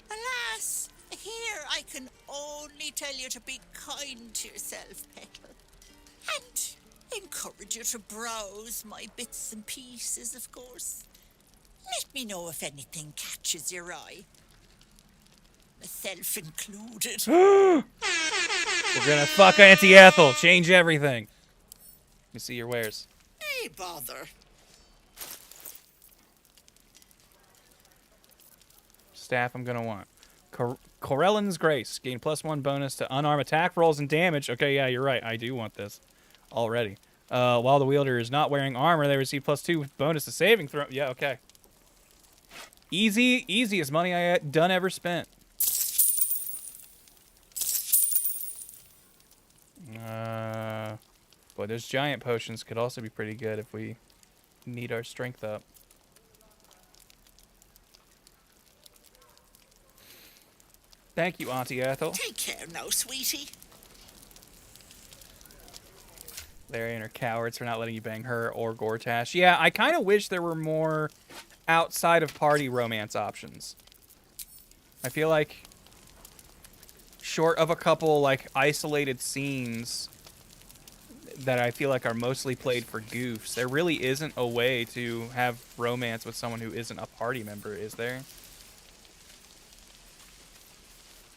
Alas, here I can only tell you to be kind to yourself, Petal. And encourage you to browse my bits and pieces, of course. Let me know if anything catches your eye. Myself included. We're gonna fuck Auntie Ethel. Change everything. Let me see your wares. Hey, bother. Staff I'm gonna want. Corellin's Grace. Gain +1 bonus to unarmed attack rolls and damage. Okay, yeah, you're right. I do want this already. While the wielder is not wearing armor, they receive +2 bonus to saving throw. Yeah, okay. Easiest money I done ever spent. But those giant potions could also be pretty good if we need our strength up. Thank you, Auntie Ethel. Take care now, sweetie. Larry and her cowards for not letting you bang her or Gortash. Yeah, I kind of wish there were more outside of party romance options. I feel like short of a couple like isolated scenes that I feel like are mostly played for goofs, there really isn't a way to have romance with someone who isn't a party member, is there?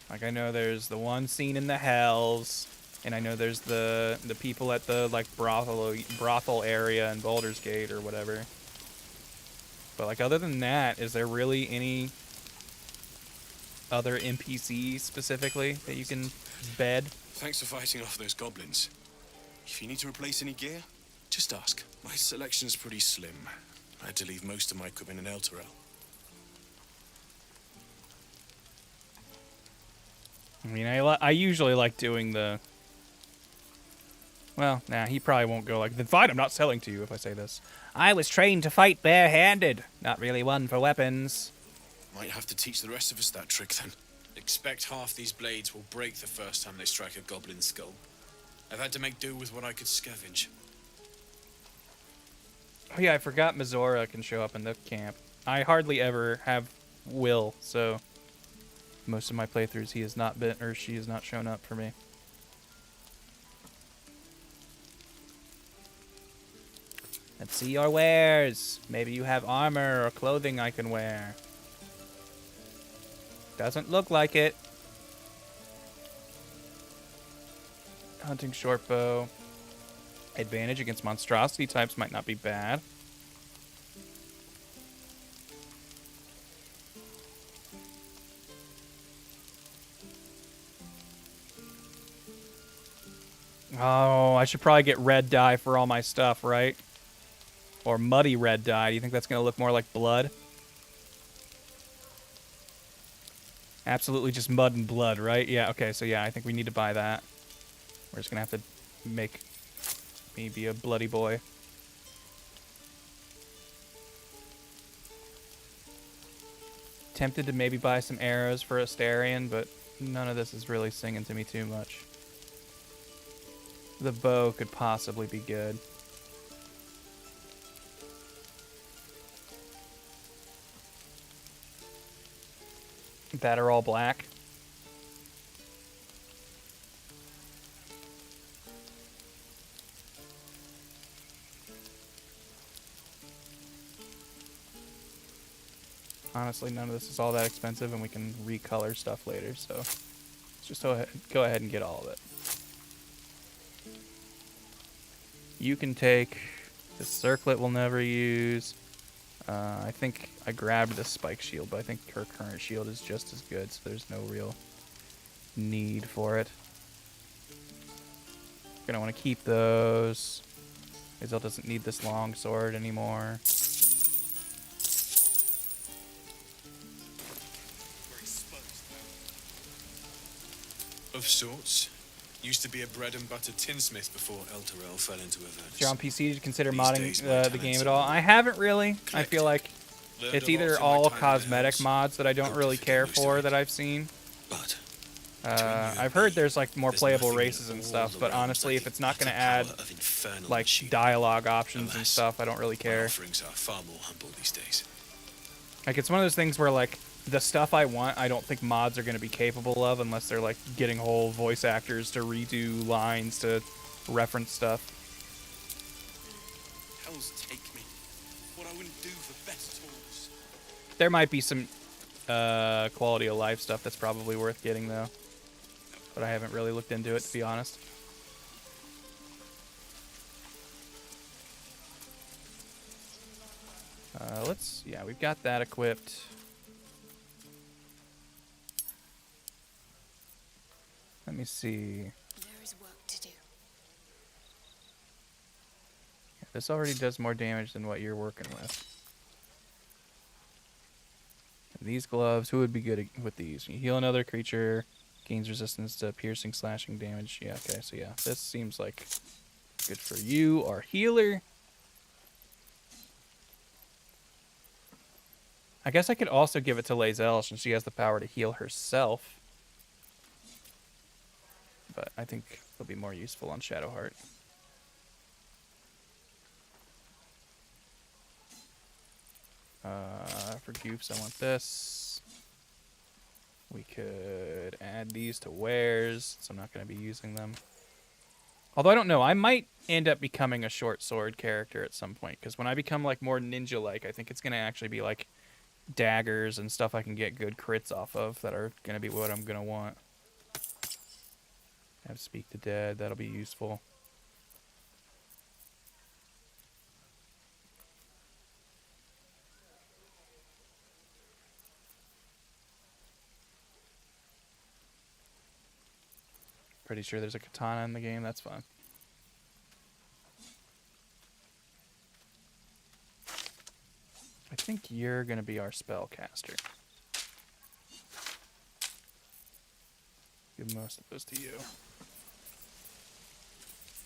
Like, I know there's the one scene in the Hells, and I know there's the people at the like brothel area in Baldur's Gate or whatever. But like, other than that, is there really any other NPCs specifically that you can bed? Thanks for fighting off those goblins. If you need to replace any gear, just ask. My selection's pretty slim. I had to leave most of my equipment in Elturel. I mean, I usually like doing the... Well, nah, he probably won't go like, then fine, I'm not selling to you if I say this. I was trained to fight barehanded. Not really one for weapons. Might have to teach the rest of us that trick then. Expect half these blades will break the first time they strike a goblin skull. I've had to make do with what I could scavenge. Oh yeah, I forgot Mizora can show up in the camp. I hardly ever have Will, so most of my playthroughs he has not been, or she has not shown up for me. Let's see your wares. Maybe you have armor or clothing I can wear. Doesn't look like it. Hunting shortbow. Advantage against monstrosity types might not be bad. Oh, I should probably get red dye for all my stuff, right? Or muddy red dye. Do you think that's going to look more like blood? Absolutely just mud and blood, right? Yeah, okay, so yeah, I think we need to buy that. We're just going to have to make me be a bloody boy. Tempted to maybe buy some arrows for Astarion, but none of this is really singing to me too much. The bow could possibly be good. That are all black. Honestly, none of this is all that expensive, and we can recolor stuff later, so let's just go ahead and get all of it. You can take the circlet we'll never use. I think I grabbed the spike shield, but I think her current shield is just as good, so there's no real need for it. Gonna want to keep those. Hazel doesn't need this long sword anymore. Of sorts. Used to be a bread and butter tinsmith before Elturel fell into Avernus. If you're on PC, did you consider These modding days, my the talents game at are all? I haven't really. I feel like Learned it's a lot either in my all time in the cosmetic hills. mods that I don't really care for that I've seen. I've heard there's like more playable races and stuff, but honestly, if it's not going to add like dialogue options and stuff, I don't really care. Offerings are far more humble these days. Like, it's one of those things where like the stuff I want, I don't think mods are going to be capable of unless they're like getting whole voice actors to redo lines to reference stuff. Hells take me. What I wouldn't do for best tools. There might be some quality of life stuff that's probably worth getting though, but I haven't really looked into it, to be honest. Yeah, we've got that equipped. Let me see. There is work to do. Yeah, this already does more damage than what you're working with. And these gloves, who would be good with these? You heal another creature, gains resistance to piercing, slashing damage. Yeah, okay, so yeah, this seems like good for you, our healer. I guess I could also give it to Lae'zel since she has the power to heal herself. But I think it'll be more useful on Shadowheart. For goofs, I want this. We could add these to wares, so I'm not going to be using them. Although I don't know, I might end up becoming a short sword character at some point, because when I become like more ninja-like, I think it's going to actually be like daggers and stuff I can get good crits off of that are going to be what I'm going to want. Have Speak the Dead, that'll be useful. Pretty sure there's a katana in the game, that's fine. I think you're going to be our spellcaster. Give most of those to you.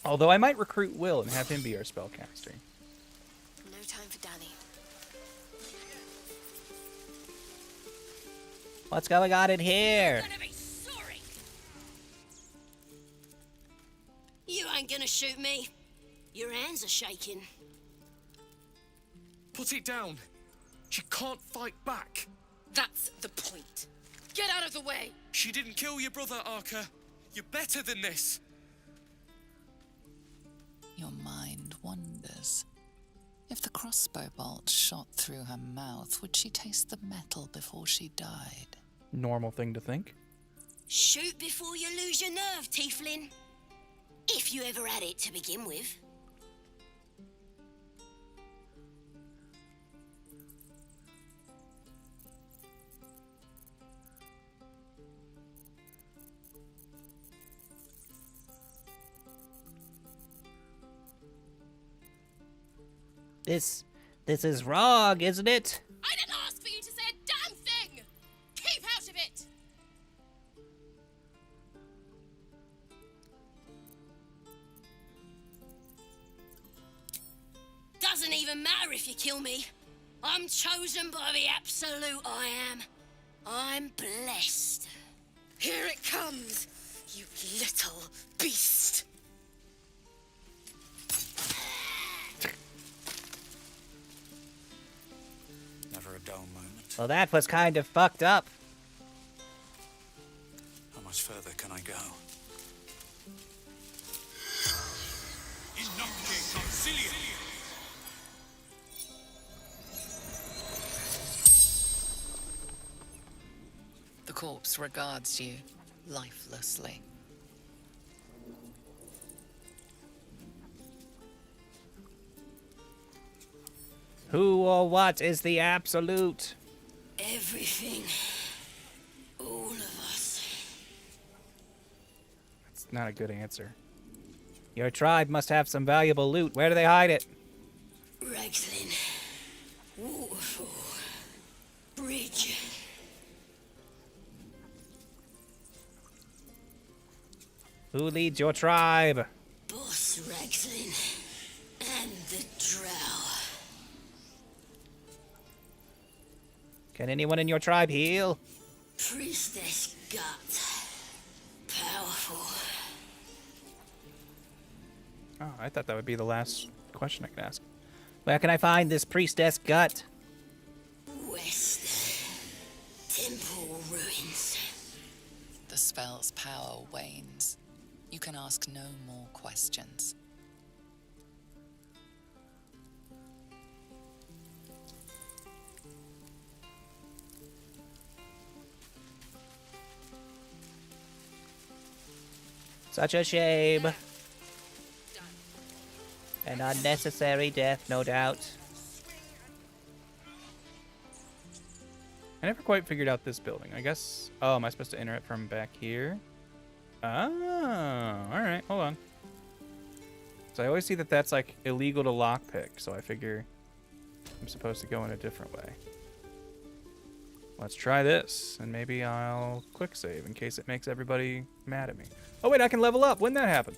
Although I might recruit Will and have him be our spellcaster. No time for Danny. What's going on in here? You ain't gonna shoot me. Your hands are shaking. Put it down. She can't fight back. That's the point. Get out of the way. She didn't kill your brother, Arca. You're better than this. Your mind wanders. If the crossbow bolt shot through her mouth, would she taste the metal before she died? Normal thing to think. Shoot before you lose your nerve, Tiefling. If you ever had it to begin with. This is wrong, isn't it? I didn't ask for you to say a damn thing! Keep out of it! Doesn't even matter if you kill me. I'm chosen by the absolute I am. I'm blessed. Here it comes, you little beast. Never a dull moment. Well, that was kind of fucked up. How much further can I go? The corpse regards you lifelessly. Who or what is the absolute? Everything. All of us. That's not a good answer. Your tribe must have some valuable loot. Where do they hide it? Ragslin. Waterfall. Bridge. Who leads your tribe? Boss Ragslin. And the Drow. Can anyone in your tribe heal? Priestess Gut. Powerful. Oh, I thought that would be the last question I could ask. Where can I find this priestess Gut? West. Temple ruins. The spell's power wanes. You can ask no more questions. Such a shame. An unnecessary death, no doubt. I never quite figured out this building. I guess... Oh, am I supposed to enter it from back here? Oh, alright, hold on. So I always see that that's, like, illegal to lockpick, so I figure I'm supposed to go in a different way. Let's try this, and maybe I'll quick save in case it makes everybody mad at me. Oh wait, I can level up. When did that happen?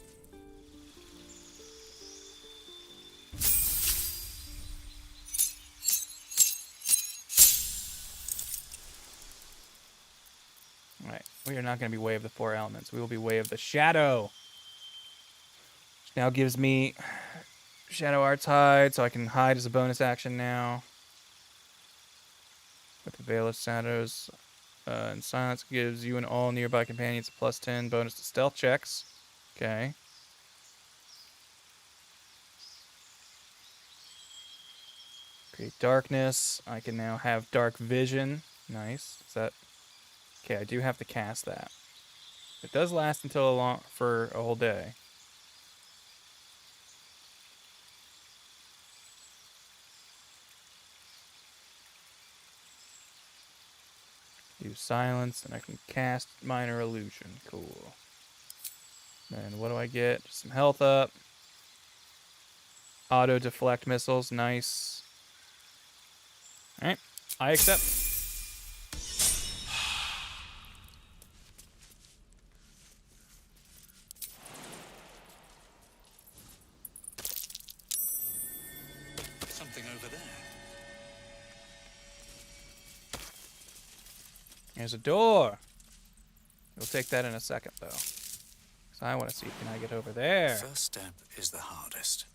Alright, we are not going to be Way of the Four Elements. We will be Way of the Shadow. Which now gives me Shadowheart's hide, so I can hide as a bonus action now. With the Veil of Shadows and Silence gives you and all nearby companions a +10 bonus to stealth checks. Okay. Create darkness. I can now have dark vision. Nice. Is that... Okay, I do have to cast that. It does last until for a whole day. Do silence, and I can cast minor illusion. Cool. And what do I get? Just some health up. Auto deflect missiles. Nice. Alright. I accept. Something over there. There's a door. We'll take that in a second, though. So I want to see, can I get over there? First step is the hardest.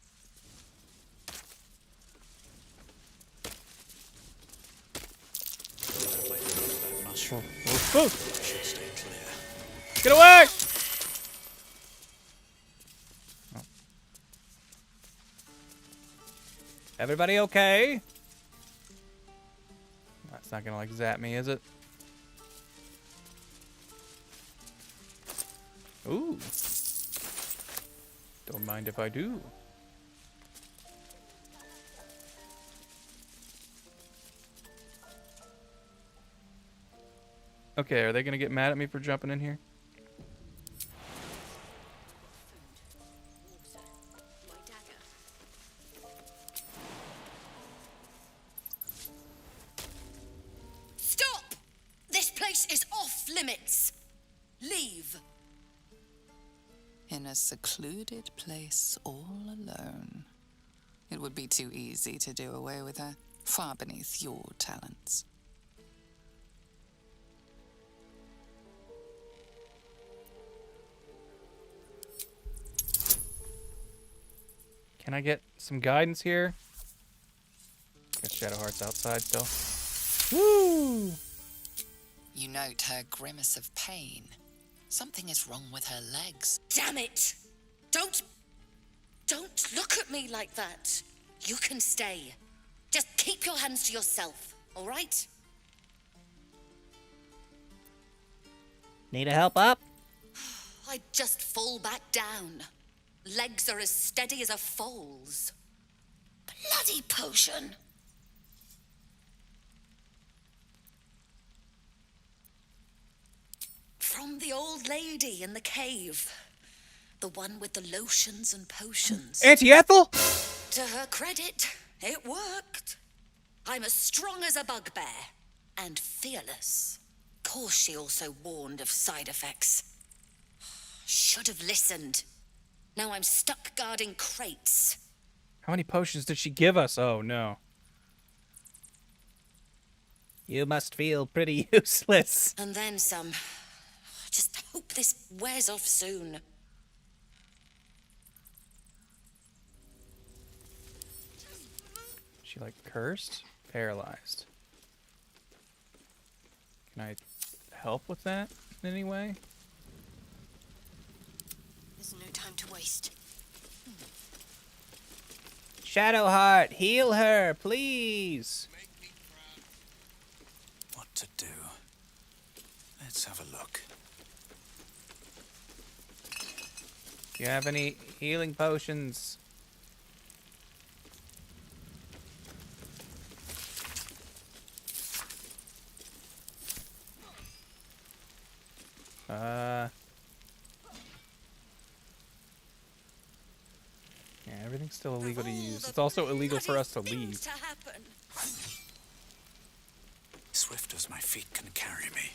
Don't let go of that mushroom. Should stay clear. Get away! Oh. Everybody okay? That's not gonna like zap me, is it? Ooh. Don't mind if I do. Okay, are they gonna get mad at me for jumping in here? Stop! This place is off limits. Leave. In a secluded place all alone. It would be too easy to do away with her, far beneath your talents. Can I get some guidance here? Got Shadowheart's outside still. Woo! You note her grimace of pain. Something is wrong with her legs. Damn it! Don't look at me like that. You can stay. Just keep your hands to yourself, all right? Need a help up? I just fall back down. Legs are as steady as a foal's. Bloody potion. From the old lady in the cave. The one with the lotions and potions. Auntie Ethel? To her credit, it worked. I'm as strong as a bugbear. And fearless. Course she also warned of side effects. Should have listened. Now I'm stuck guarding crates. How many potions did she give us? Oh, no. You must feel pretty useless. And then some. I just hope this wears off soon. She like cursed? Paralyzed. Can I help with that in any way? There's no time to waste. Shadowheart, heal her, please. What to do? Let's have a look. Do you have any healing potions? Yeah, everything's still illegal to use. It's also illegal for us to leave. Swift as my feet can carry me.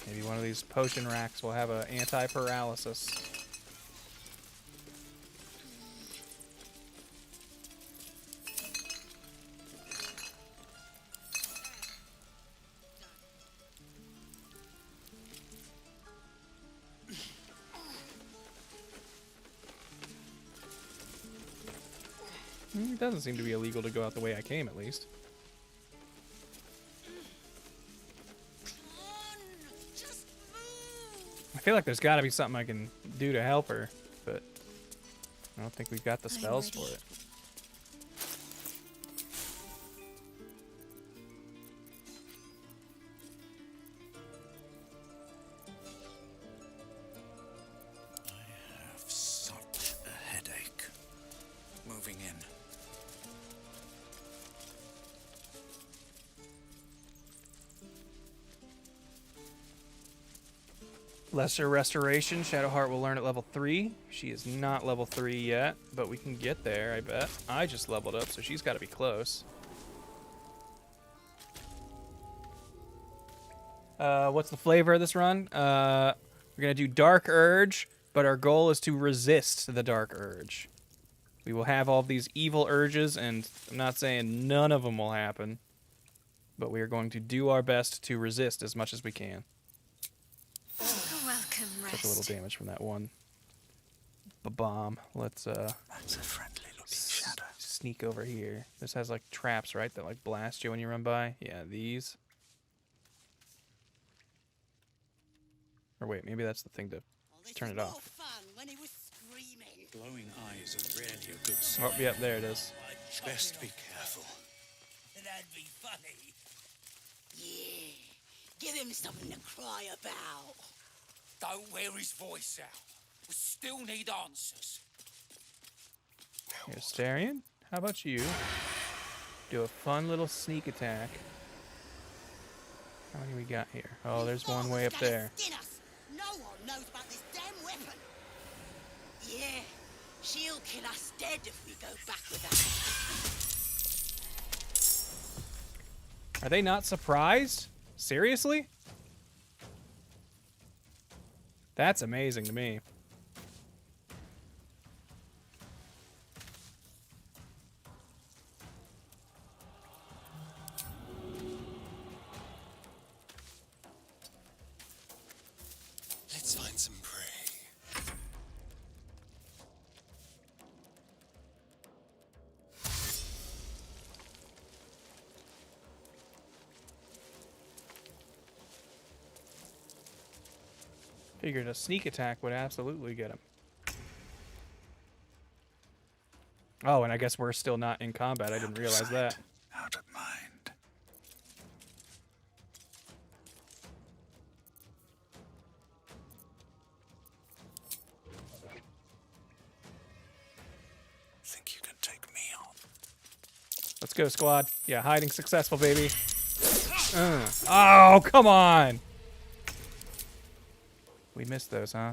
Maybe one of these potion racks will have an anti-paralysis. It doesn't seem to be illegal to go out the way I came, at least. I feel like there's got to be something I can do to help her, but I don't think we've got the spells for it. I have such a headache. Moving in. Lesser Restoration, Shadowheart will learn at level 3. She is not level 3 yet, but we can get there, I bet. I just leveled up, so she's got to be close. What's the flavor of this run? We're going to do Dark Urge, but our goal is to resist the Dark Urge. We will have all of these evil urges, and I'm not saying none of them will happen, but we are going to do our best to resist as much as we can. Welcome, rest. Took a little damage from that one bomb. Let's That's a friendly looking shadow. sneak over here. This has like traps, right? That like blast you when you run by. Yeah, these. Or wait, maybe that's the thing to turn it off. Glowing eyes are rarely a good sign. Oh, yep, there it is. Best be careful. That'd be funny. Yeah, give him something to cry about. Don't wear his voice out. We still need answers. Here, Astarion, how about you do a fun little sneak attack? How many we got here? Oh, there's one way up there. No one knows about this damn weapon. Yeah, she'll kill us dead if we go back with her. Are they not surprised? Seriously? That's amazing to me. Let's find some prey. Figured a sneak attack would absolutely get him. Oh, and I guess we're still not in combat. I didn't realize that. Out of mind. Think you can take me on? Let's go, squad. Yeah, hiding successful, baby. Oh, come on. We missed those, huh?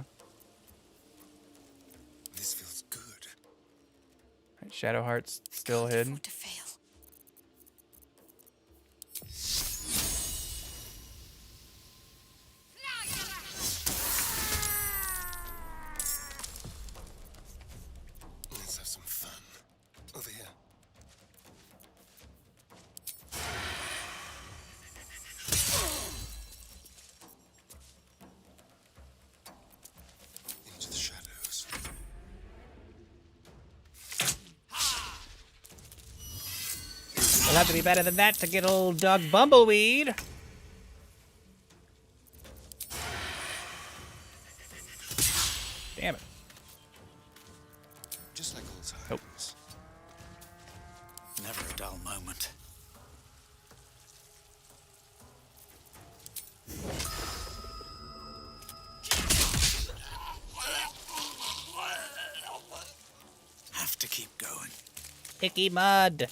This feels good. Right, Shadowheart's still hidden. To fail. Let's have some fun. Over here. Into the shadows. We'll have to be better than that to get old Duhg Bumbleweed. Damn it. Just like old times. Nope. Never a dull moment. Have to keep going. Icky mud.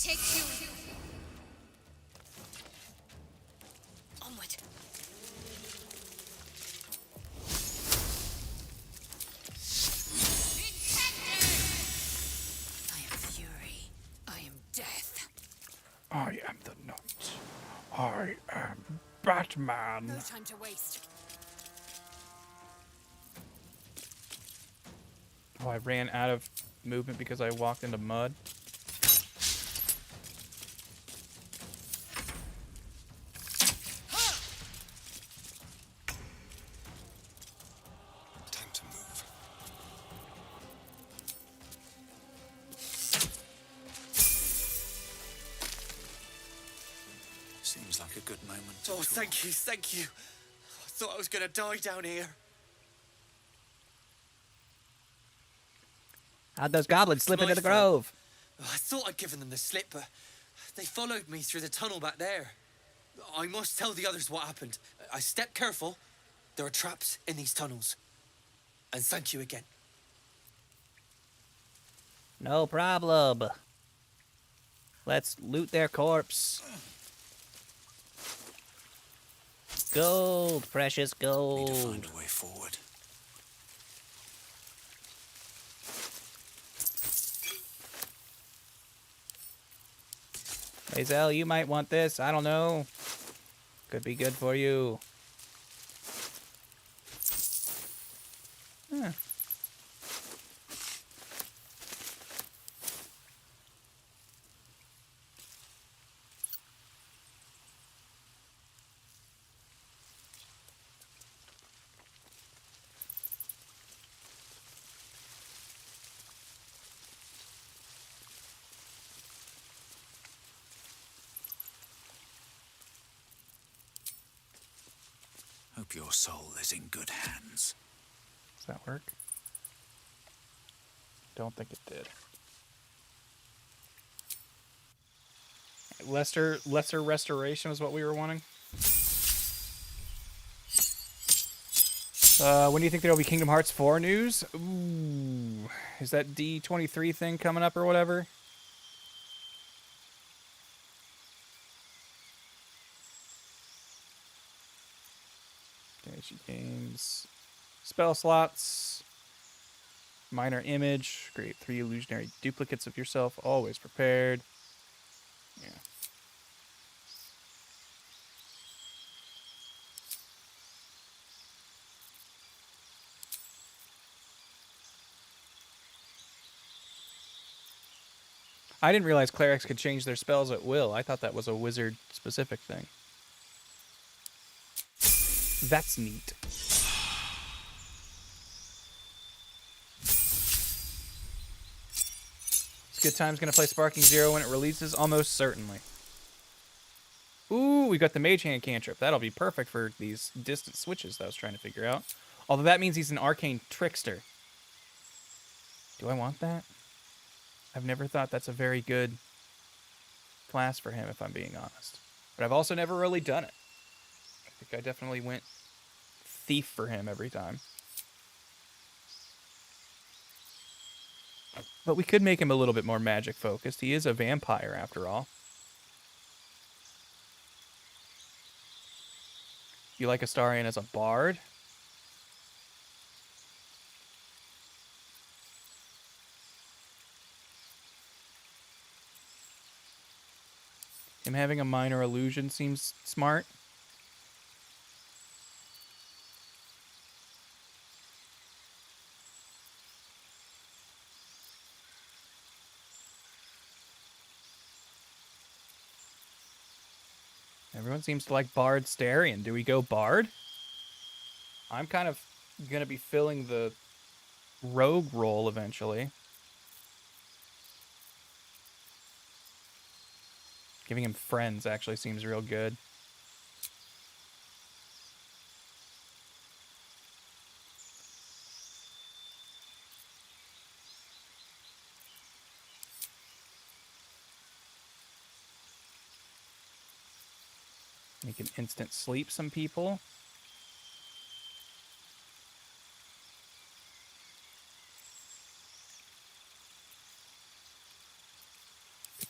Take you. Onward. I am fury. I am death. I am the Knight. I am Batman. No time to waste. Oh, I ran out of movement because I walked into mud. Time to move. Seems like a good moment. Oh, thank you, thank you. I thought I was gonna die down here. How'd those goblins slip into the My fault. grove? I thought I'd given them the slip, but they followed me through the tunnel back there. I must tell the others what happened. I stepped careful. There are traps in these tunnels. And thank you again. No problem. Let's loot their corpse. Gold, precious gold. Need to find a way forward. Hazel, you might want this. I don't know. Could be good for you. Huh. Hope your soul is in good hands. Does that work? don't think it did. Lesser restoration is what we were wanting. When do you think there will be Kingdom Hearts 4 news? Ooh, is that D23 thing coming up or whatever? Okay, she gains spell slots, minor image, create 3 illusionary duplicates of yourself, always prepared. Yeah. I didn't realize clerics could change their spells at will. I thought that was a wizard-specific thing. That's neat. It's good times gonna play Sparking Zero when it releases? Almost certainly. Ooh, we got the Mage Hand cantrip. That'll be perfect for these distant switches that I was trying to figure out. Although that means he's an arcane trickster. Do I want that? I've never thought that's a very good class for him, if I'm being honest. But I've also never really done it. I think I definitely went thief for him every time. But we could make him a little bit more magic focused. He is a vampire after all. You like Astarion as a bard? Him having a minor illusion seems smart. Everyone seems to like Bard Astarion. Do we go Bard? I'm kind of going to be filling the rogue role eventually. Giving him friends actually seems real good. You can instant sleep some people.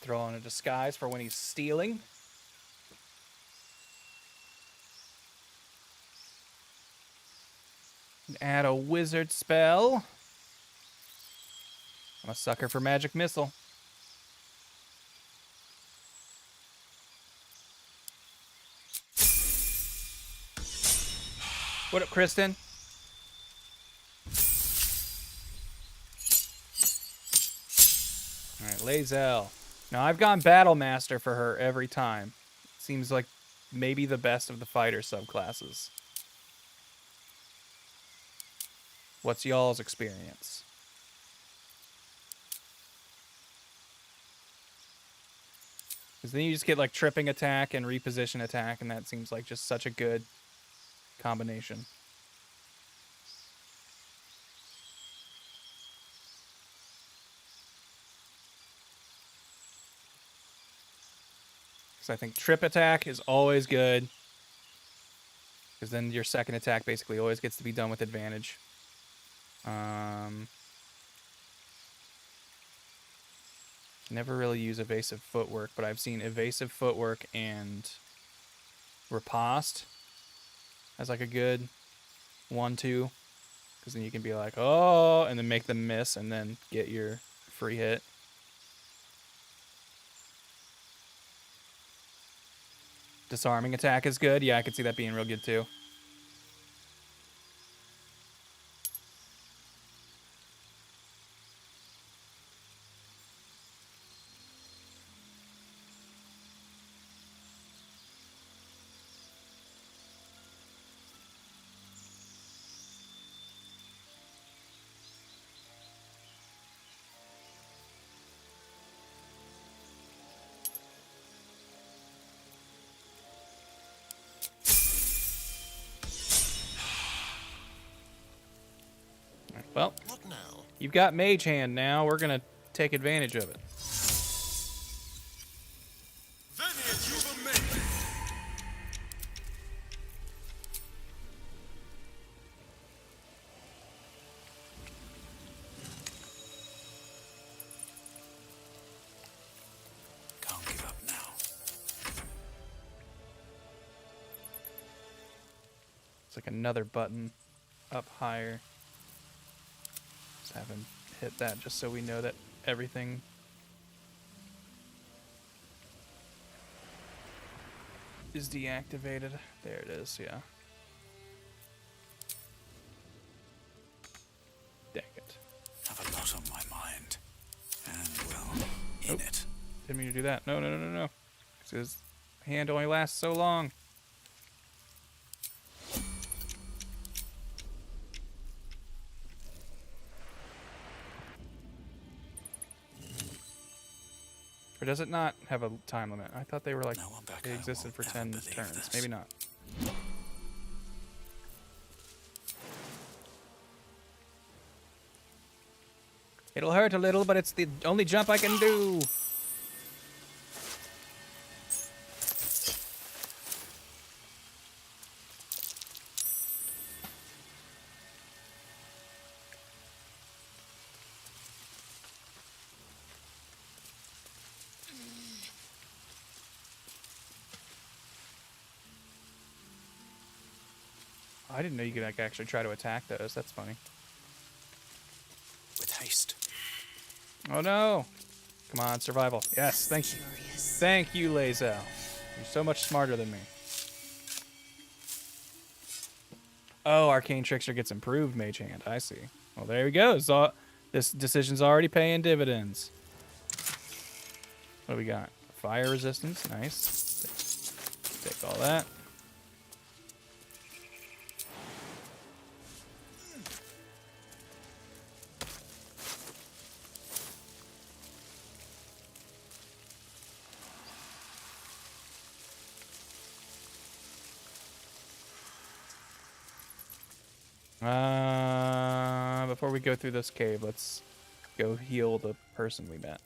Throw on a disguise for when he's stealing. And add a wizard spell. I'm a sucker for magic missile. What up, Kristen? All right, Lae'zel. Now, I've gone Battle Master for her every time. Seems like maybe the best of the fighter subclasses. What's y'all's experience? Because then you just get like tripping attack and reposition attack, and that seems like just such a good combination. Because I think trip attack is always good. Because then your second attack basically always gets to be done with advantage. Never really use evasive footwork, but I've seen evasive footwork and riposte as like a good 1-2. Because then you can be like, oh, and then make them miss and then get your free hit. Disarming attack is good. Yeah, I could see that being real good too. Well, What now? You've got Mage Hand now. We're gonna take advantage of it. Can't give up now. It's like another button up higher. Just haven't hit that just so we know that everything is deactivated. There it is, yeah. Dang it. Have a lot on my mind. And, well, in it. Didn't mean to do that. No. Because hand only lasts so long. Or does it not have a time limit? I thought they were like, they existed for 10 turns. Maybe not. It'll hurt a little, but it's the only jump I can do. I didn't know you could like, actually try to attack those. That's funny. With haste. Oh no! Come on, survival. Yes, thank you. Thank you, Lazel. You're so much smarter than me. Oh, Arcane Trickster gets improved Mage Hand. I see. Well, there we go. So, this decision's already paying dividends. What do we got? Fire resistance. Nice. Take all that. Before we go through this cave, let's go heal the person we met.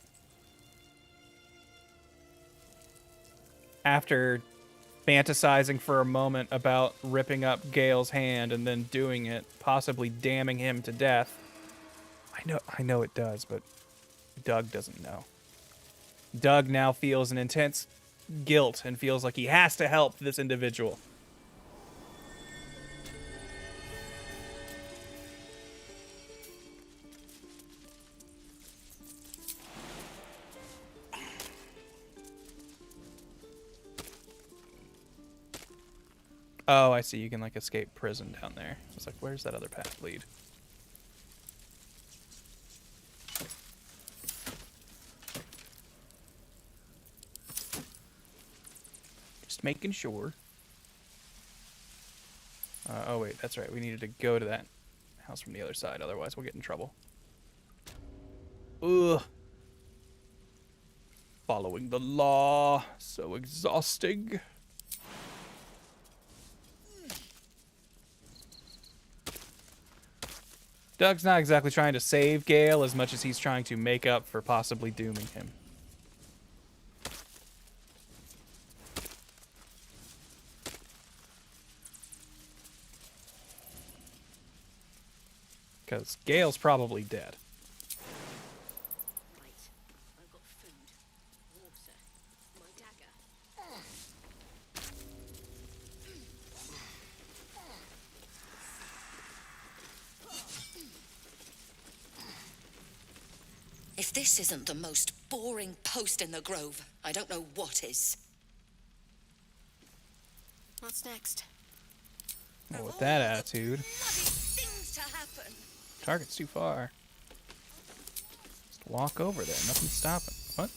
After fantasizing for a moment about ripping up Gale's hand and then doing it, possibly damning him to death. I know it does, but Duhg doesn't know. Duhg now feels an intense guilt and feels like he has to help this individual. Oh, I see. You can, like, escape prison down there. I was like, where's that other path lead? Just making sure. Oh, wait. That's right. We needed to go to that house from the other side. Otherwise, we'll get in trouble. Ugh. Following the law. So exhausting. Duhg's not exactly trying to save Gale as much as he's trying to make up for possibly dooming him. Because Gale's probably dead. Right. I've got food, water, my dagger. If this isn't the most boring post in the Grove, I don't know what is. What's next? Oh, with that attitude. Things to happen. Target's too far. Just walk over there. Nothing's stopping. What?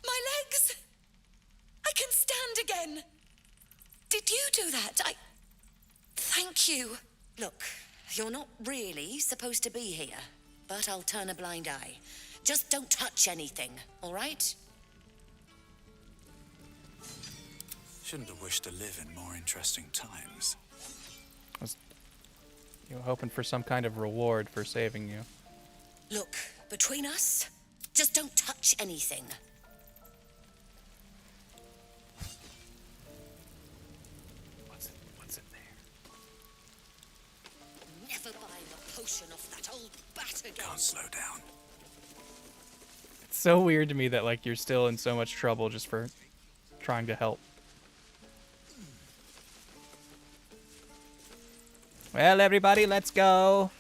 My legs! I can stand again! Did you do that? Thank you. Look, you're not really supposed to be here, but I'll turn a blind eye. Just don't touch anything, all right? Shouldn't have wished to live in more interesting times. You were hoping for some kind of reward for saving you. Look, between us, just don't touch anything. What's in there? Never buying a potion off that old bat again. Can't slow down. It's so weird to me that like you're still in so much trouble just for trying to help. Well, everybody, let's go.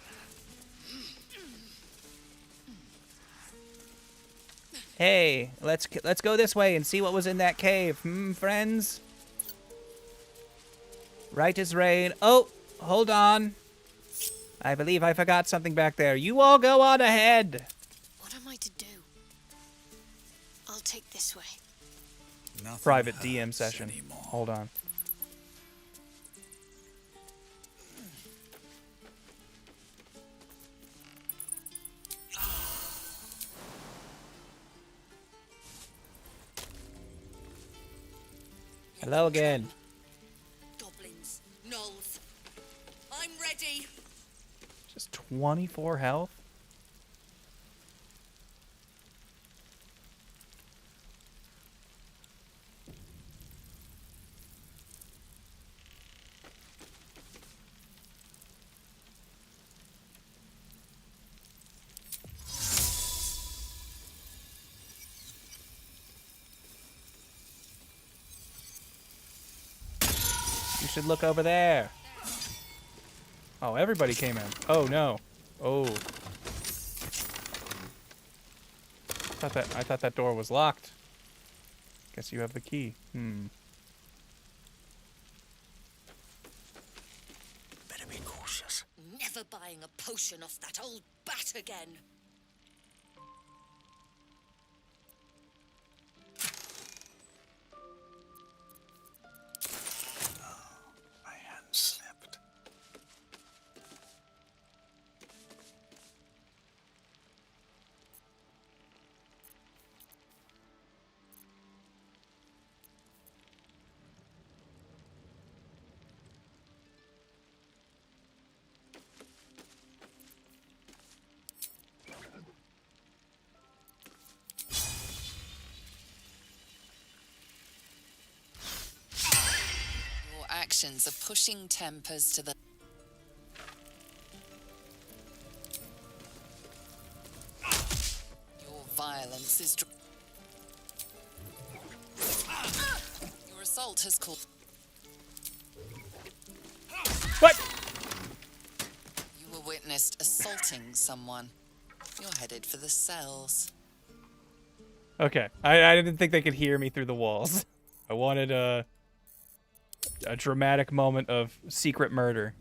Hey, let's go this way and see what was in that cave, friends? Right as rain. Oh, hold on. I believe I forgot something back there. You all go on ahead. What am I to do? I'll take this way. Nothing Private DM session. anymore. Hold on. Hello again. Goblins, gnolls. I'm ready. Just 24 health? You should look over there. Oh, everybody came in. Oh no. Oh. I thought that door was locked. Guess you have the key. Better be cautious. Never buying a potion off that old bat again. My hand slipped. Your actions are pushing tempers to the... Your violence is... Your assault has called... What? You were witnessed assaulting someone. You're headed for the cells. Okay. I didn't think they could hear me through the walls. I wanted a dramatic moment of secret murder.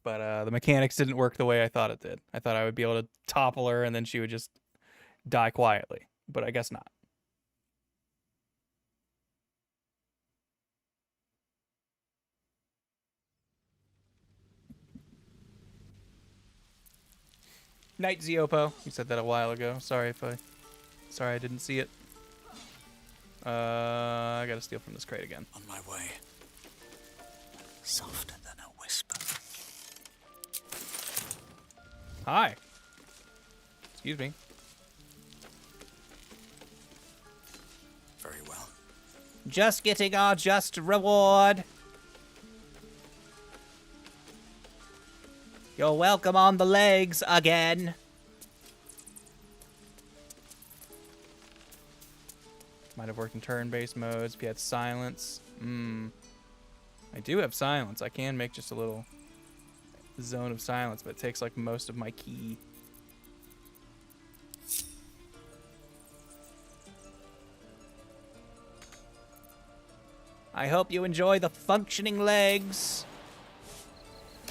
But the mechanics didn't work the way I thought it did. I thought I would be able to topple her and then she would just die quietly. But I guess not. Night Ziopo. You said that a while ago. Sorry I didn't see it. I gotta steal from this crate again. On my way. Softer than a whisper. Hi. Excuse me. Very well. Just getting our just reward. You're welcome on the legs again. Might have worked in turn-based modes if you had silence. I do have silence. I can make just a little zone of silence, but it takes like most of my key. I hope you enjoy the functioning legs.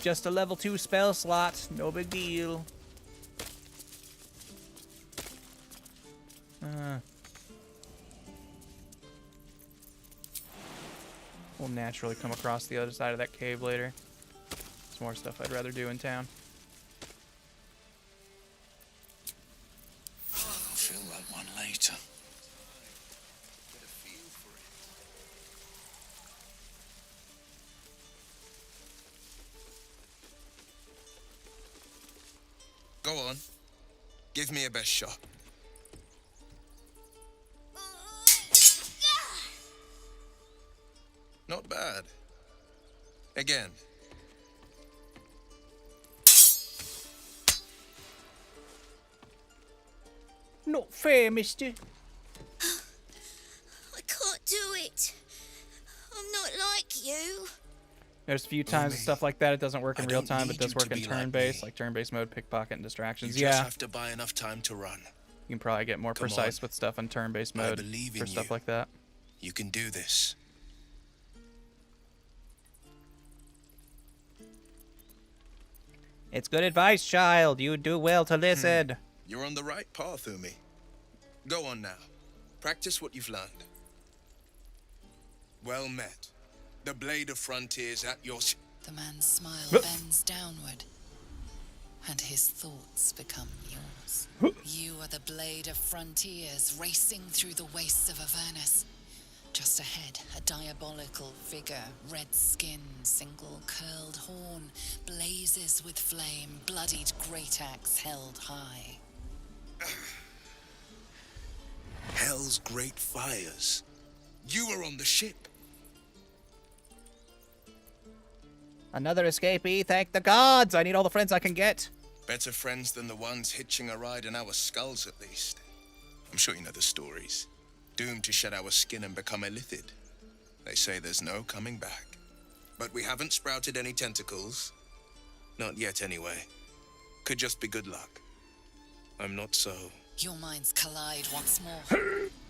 Just a level 2 spell slot. No big deal. We'll naturally come across the other side of that cave later. Some more stuff I'd rather do in town. later. Go on. Give me a best shot. Not bad. Again. Not fair, mister. I can't do it. I'm not like you. There's a few times and stuff like that. It doesn't work in real time, but does work in turn-based, like turn-based mode, pickpocket, and distractions. You just Yeah. have to buy enough time to run. You can probably get more Come precise on. with stuff in turn-based I mode believe in for stuff you. like that. You can do this. It's good advice, child. You do well to listen. You're on the right path, Umi. Go on now. Practice what you've learned. Well met. The blade of frontiers at your... The man's smile bends downward, and his thoughts become yours. You are the blade of frontiers racing through the wastes of Avernus. Just ahead, a diabolical figure, red skin, single curled horn, blazes with flame, bloodied great axe held high. Hell's great fires. You were on the ship. Another escapee, thank the gods. I need all the friends I can get. Better friends than the ones hitching a ride in our skulls, at least. I'm sure you know the stories. Doomed to shed our skin and become illithid. They say there's no coming back. But we haven't sprouted any tentacles. Not yet, anyway. Could just be good luck. I'm not so... Your minds collide once more.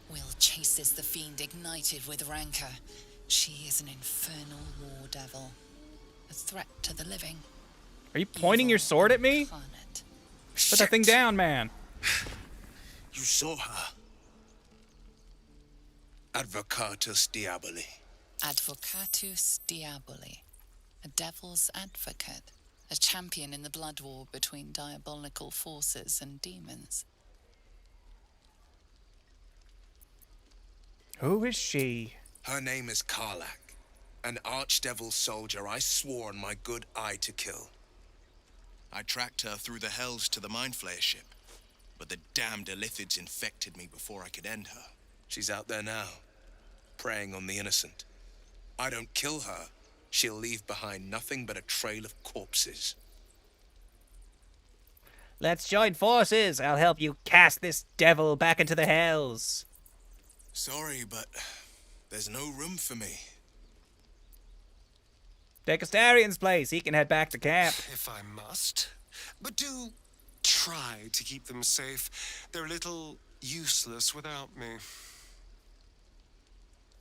Will chases the fiend ignited with rancor. She is an infernal war devil. A threat to the living. Are you pointing your sword at me? Put that thing down, man. You saw her. Advocatus Diaboli. Advocatus Diaboli. A devil's advocate. A champion in the blood war between diabolical forces and demons. Who is she? Her name is Karlak. An archdevil soldier I swore on my good eye to kill. I tracked her through the hells to the Mind Flayer ship, but the damned illithids infected me before I could end her. She's out there now, preying on the innocent. I don't kill her, she'll leave behind nothing but a trail of corpses. Let's join forces. I'll help you cast this devil back into the hells. Sorry, but there's no room for me. Take Astarion's place. He can head back to camp. If I must. But do try to keep them safe. They're a little useless without me.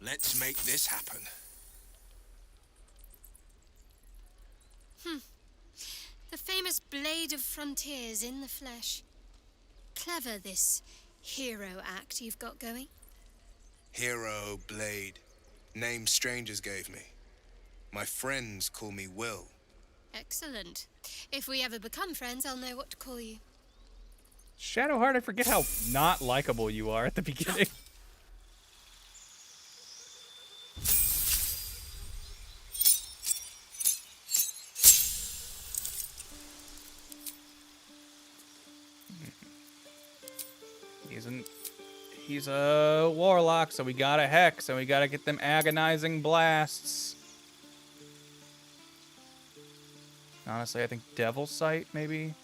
Let's make this happen. The famous Blade of Frontiers in the flesh. Clever, this hero act you've got going. Hero, Blade. Name strangers gave me. My friends call me Will. Excellent. If we ever become friends, I'll know what to call you. Shadowheart, I forget how not likable you are at the beginning. He's a warlock, so we got a hex, and we gotta get them agonizing blasts. Honestly, I think Devil's Sight, maybe?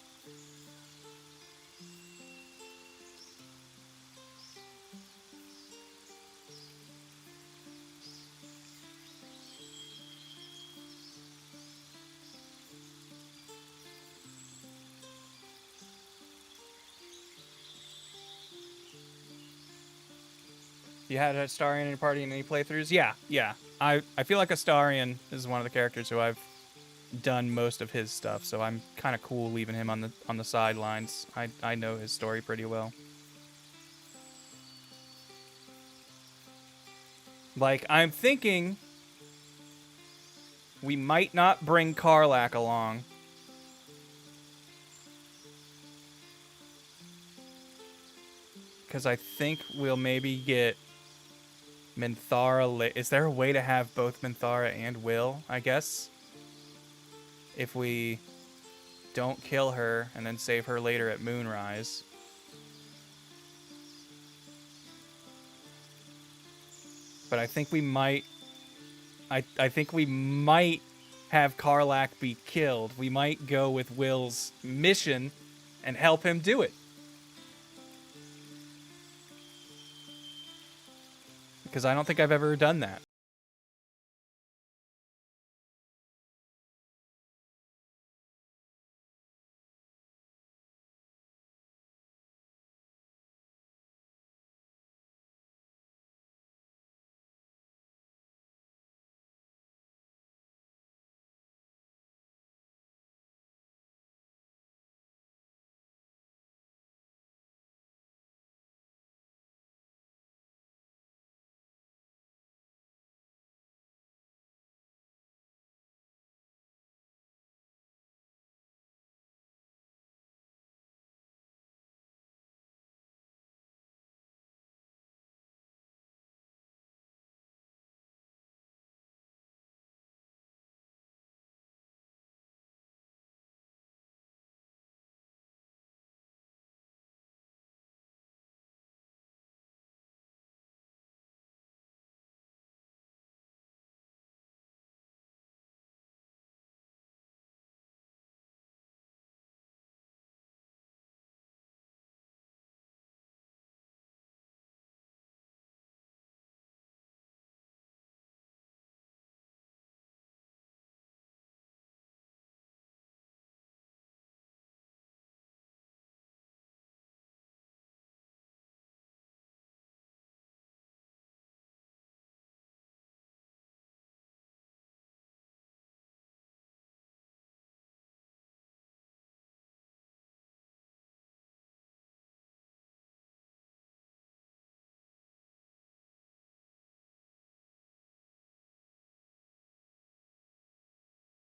You had Astarion in your party in any playthroughs? Yeah. I feel like Astarion is one of the characters who I've done most of his stuff, so I'm kind of cool leaving him on the sidelines. I know his story pretty well. Like, I'm thinking we might not bring Karlak along. because I think we'll maybe get Minthara. Is there a way to have both Minthara and Will, I guess? If we don't kill her and then save her later at Moonrise. But I think we might... I think we might have Karlach be killed. We might go with Will's mission and help him do it. Because I don't think I've ever done that.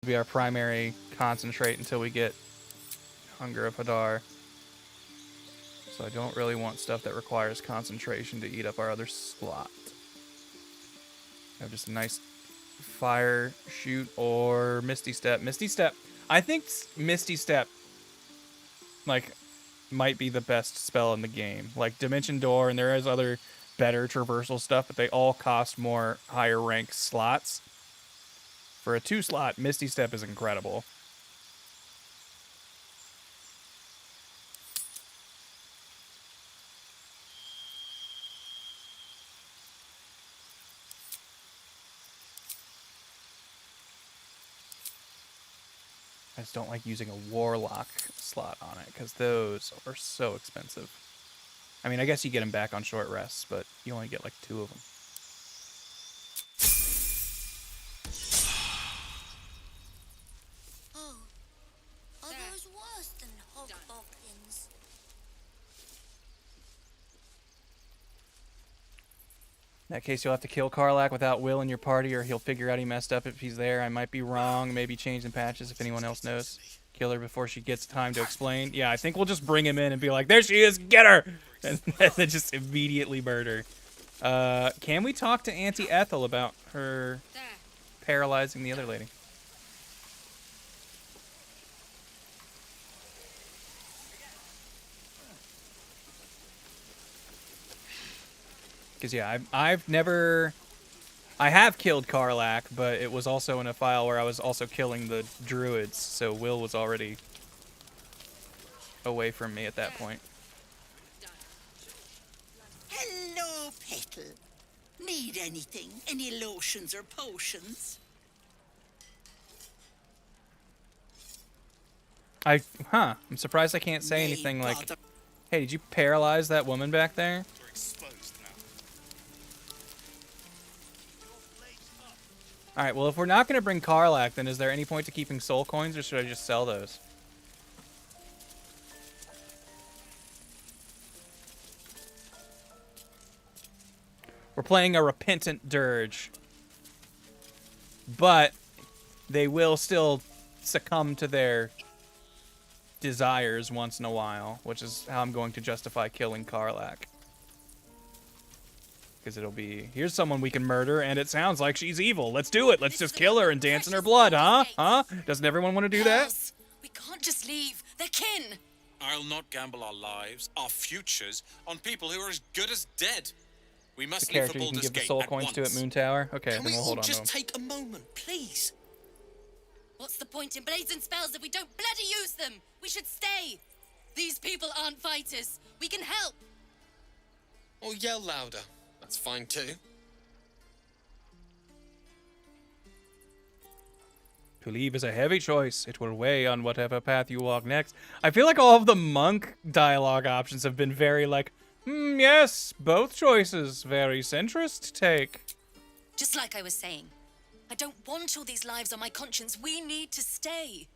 Be our primary concentrate until we get Hunger of Hadar. So I don't really want stuff that requires concentration to eat up our other slot. I have just a nice fire shoot or Misty Step. Misty Step. I think Misty Step like might be the best spell in the game. Like Dimension Door, and there is other better traversal stuff, but they all cost more higher rank slots. For a 2-slot, Misty Step is incredible. I just don't like using a Warlock slot on it, because those are so expensive. I mean, I guess you get them back on short rests, but you only get like 2 of them. In that case, you'll have to kill Karlach without Will in your party, or he'll figure out he messed up if he's there. I might be wrong. Maybe change the patches if anyone else knows. Kill her before she gets time to explain. Yeah, I think we'll just bring him in and be like, there she is, get her! And then just immediately murder. Can we talk to Auntie Ethel about her paralyzing the other lady? Because, yeah, I have killed Karlach, but it was also in a file where I was also killing the druids, so Will was already away from me at that point. Hello, Petal. Need anything? Any lotions or potions? I'm surprised I can't say anything like, hey, did you paralyze that woman back there? Alright, well, if we're not going to bring Karlach, then is there any point to keeping soul coins, or should I just sell those? We're playing a Repentant Dirge. But they will still succumb to their desires once in a while, which is how I'm going to justify killing Karlach. Because it'll be, here's someone we can murder, and it sounds like she's evil. Let's do it. Let's just kill her and dance in her blood, huh? Huh? Doesn't everyone want to do that? We can't just leave. They're kin. I'll not gamble our lives, our futures, on people who are as good as dead. We The must leave for character you can Baldur's give the Gate soul at coins to at once. Moon Tower. Okay, Can then we we'll all hold on to just them. take a moment, please? What's the point in blazing spells if we don't bloody use them? We should stay. These people aren't fighters. We can help. Or yell louder. That's fine too. To leave is a heavy choice. It will weigh on whatever path you walk next. I feel like all of the monk dialogue options have been very like, yes, both choices. Very centrist take. Just like I was saying, I don't want all these lives on my conscience. We need to stay.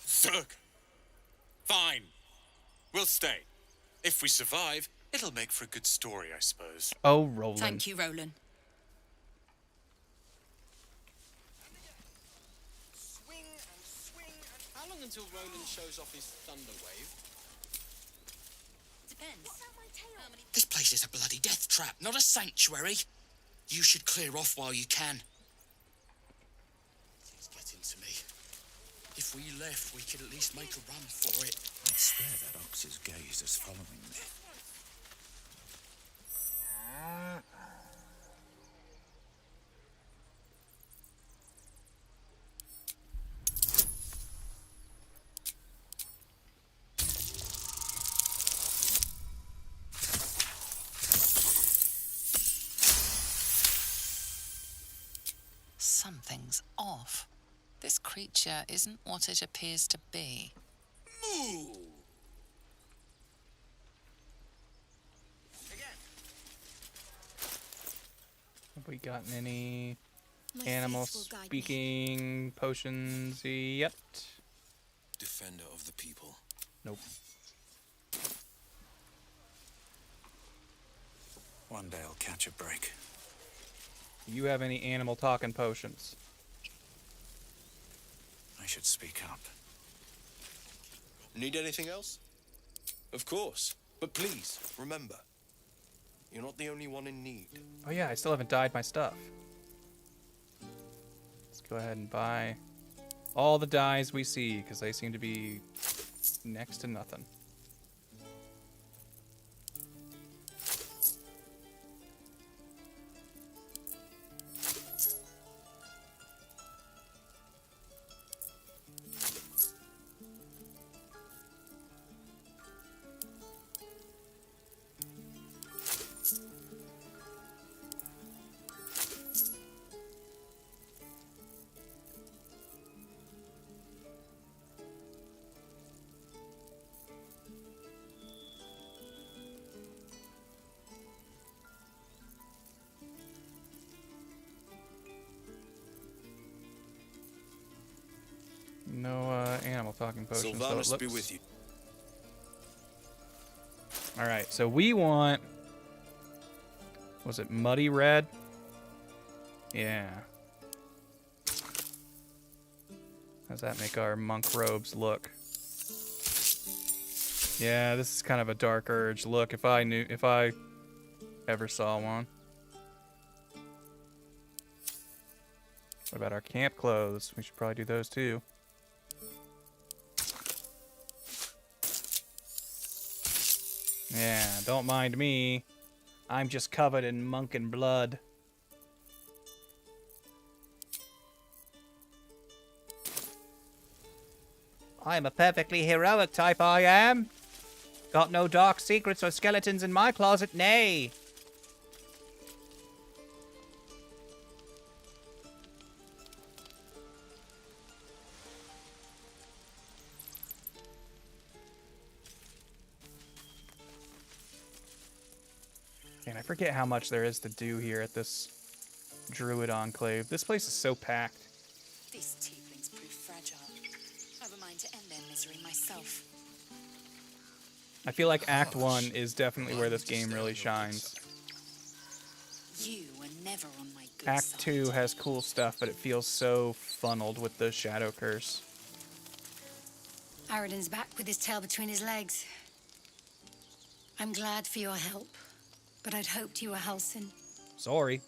Duhg. Fine. We'll stay. If we survive, it'll make for a good story, I suppose. Oh, Roland. Thank you, Roland. How long until Roland shows off his thunder wave? Depends. This place is a bloody death trap, not a sanctuary. You should clear off while you can. It's getting to me. If we left, we could at least make a run for it. I swear that ox's gaze is following me. Something's off. This creature isn't what it appears to be. Moo! Have we gotten any My animal faith will guide me. speaking potions yet? Defender of the people. Nope. One day I'll catch a break. Do you have any animal talking potions? I should speak up. Need anything else? Of course. But please, remember, you're not the only one in need. Oh yeah, I still haven't dyed my stuff. Let's go ahead and buy all the dyes we see, because they seem to be next to nothing. No animal talking potions. so it Sylvanas be looks- with you. All right, so we want. Was it muddy red? Yeah. How's that make our monk robes look? Yeah, this is kind of a dark urge look. If I ever saw one. What about our camp clothes? We should probably do those too. Yeah, don't mind me. I'm just covered in monkin blood. I'm a perfectly heroic type, I am. Got no dark secrets or skeletons in my closet, nay. And I forget how much there is to do here at this Druid Enclave. This place is so packed. These tieflings prove fragile. I've a mind to end their misery myself. I feel like Act 1 is definitely where this game really shines. You were never on my good Act side. 2 has cool stuff, but it feels so funneled with the Shadow Curse. Aradin's back with his tail between his legs. I'm glad for your help. but I'd hoped you were Halsin. Sorry.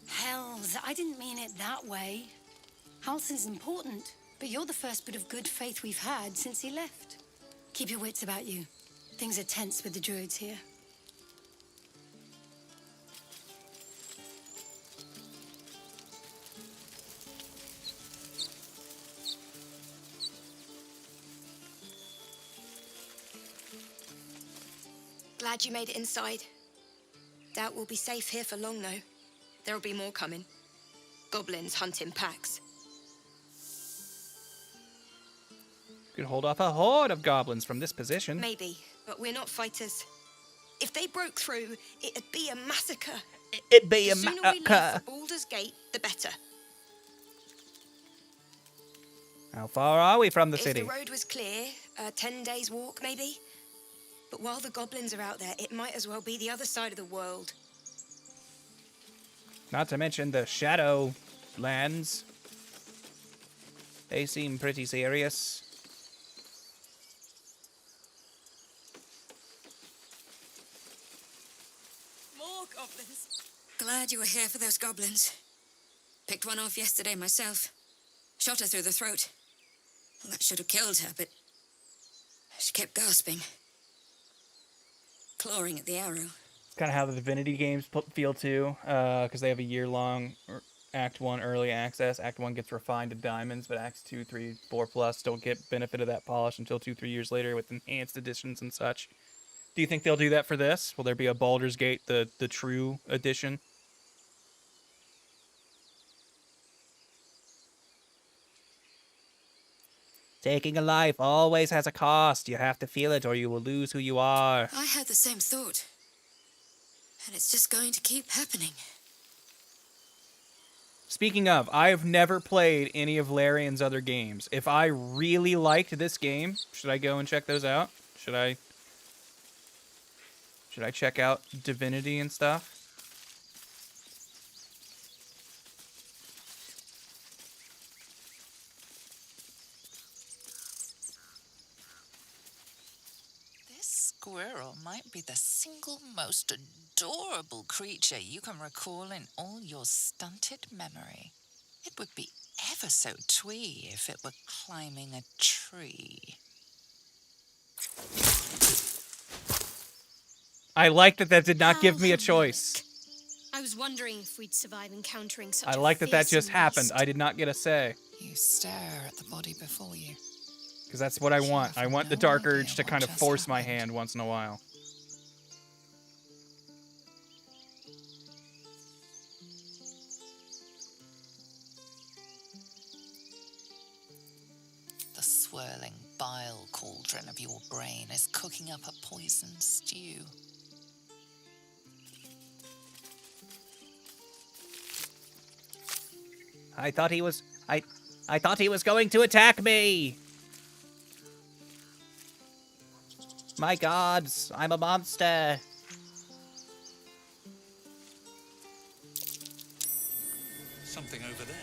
Hells, I didn't mean it that way. Halsin's important, but you're the first bit of good faith we've had since he left. Keep your wits about you. Things are tense with the druids here. Glad you made it inside. Doubt we'll be safe here for long, though. There'll be more coming. Goblins hunting packs. Could hold off a horde of goblins from this position. Maybe, but we're not fighters. If they broke through, it'd be a massacre. It'd be a The sooner we leave massacre. for Baldur's Gate, the better. How far are we from the If city? the road was clear, a 10 days walk, maybe. But while the goblins are out there, it might as well be the other side of the world. Not to mention the Shadowlands. They seem pretty serious. More goblins. Glad you were here for those goblins. Picked one off yesterday myself. Shot her through the throat. Well, that should have killed her, but she kept gasping. Clawing at the arrow. It's kind of how the Divinity games feel too, because they have a year-long Act 1 early access. Act 1 gets refined to diamonds, but Acts 2, 3, 4 plus don't get benefit of that polish until 2-3 years later with enhanced editions and such. Do you think they'll do that for this? Will there be a Baldur's Gate, the true edition? Taking a life always has a cost. You have to feel it or you will lose who you are. I had the same thought. And it's just going to keep happening. Speaking of, I've never played any of Larian's other games. If I really liked this game, should I go and check those out? Should I check out Divinity and stuff? Squirrel might be the single most adorable creature you can recall in all your stunted memory. It would be ever so twee if it were climbing a tree. I like that did not give me a choice. I was wondering if we'd survive encountering such I a like that just fearsome happened. beast. I did not get a say. You stare at the body before you. Because that's what I want. I want the Dark Urge to kind of force my hand once in a while. The swirling bile cauldron of your brain is cooking up a poisoned stew. I thought he was going to attack me. My gods, I'm a monster. Something over there.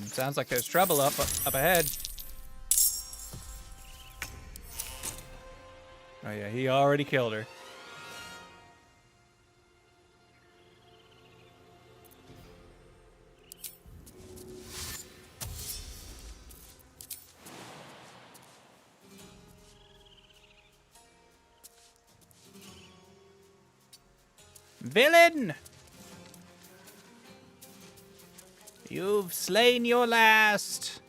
Sounds like there's trouble up ahead. Oh yeah, he already killed her. Villain! You've slain your last.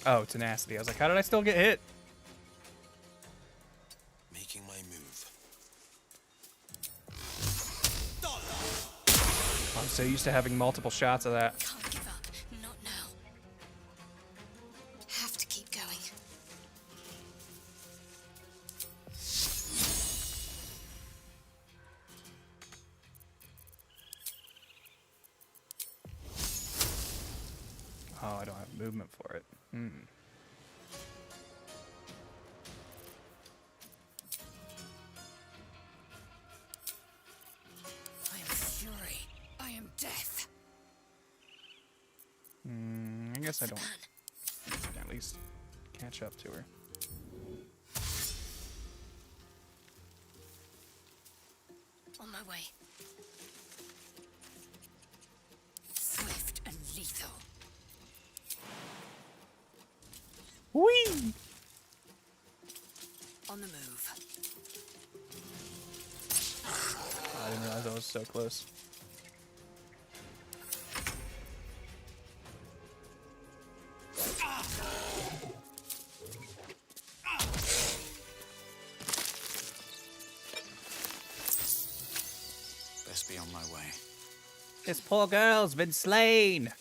Oh, tenacity. I was like, how did I still get hit? Making my move. I'm so used to having multiple shots of that. Can't give up. Not now. Have to keep going. movement for it. Hmm. I am fury. I am death. I guess I don't. I can at least catch up to her. On my way. Swift and lethal. Whee! On the move. I didn't realize I was so close. Best be on my way. This poor girl's been slain.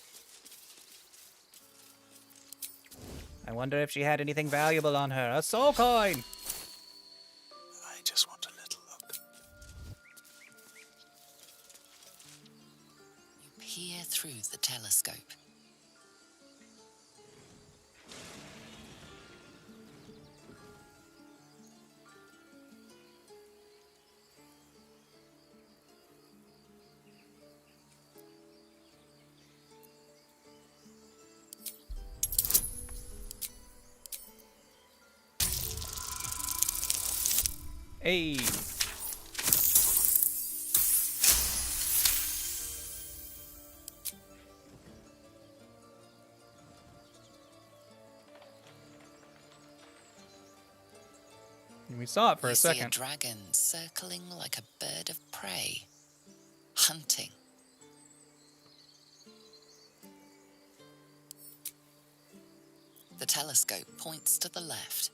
I wonder if she had anything valuable on her. A soul coin! I just want a little look. You peer through the telescope. Hey. We saw it for a second. You see a dragon circling like a bird of prey, hunting. The telescope points to the left.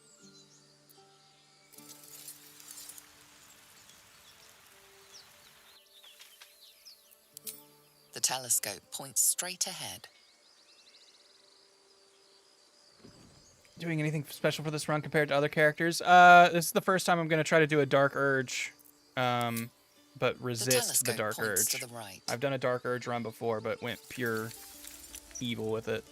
The telescope points straight ahead. Doing anything special for this run compared to other characters? This is the first time I'm going to try to do a Dark Urge, but resist the Dark Urge. To the right. I've done a Dark Urge run before, but went pure evil with it.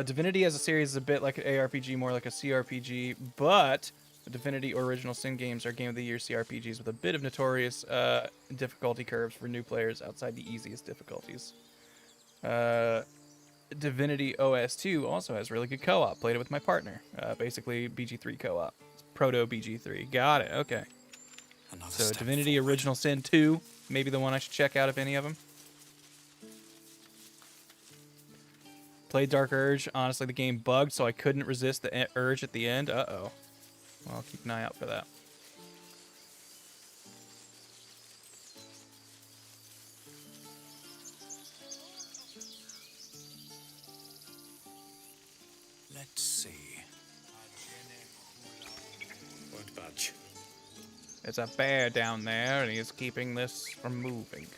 Divinity as a series is a bit like an ARPG, more like a CRPG, but the Divinity or Original Sin games are Game of the Year CRPGs with a bit of notorious difficulty curves for new players outside the easiest difficulties. Divinity OS2 also has really good co-op. Played it with my partner. Basically, BG3 co-op. Proto BG3. Got it. Okay. So Divinity Original Sin 2, maybe the one I should check out, if any of them. Played Dark Urge. Honestly, the game bugged, so I couldn't resist the urge at the end. Uh-oh. Well, I'll keep an eye out for that. Let's see. Won't budge. There's a bear down there, and he's keeping this from moving.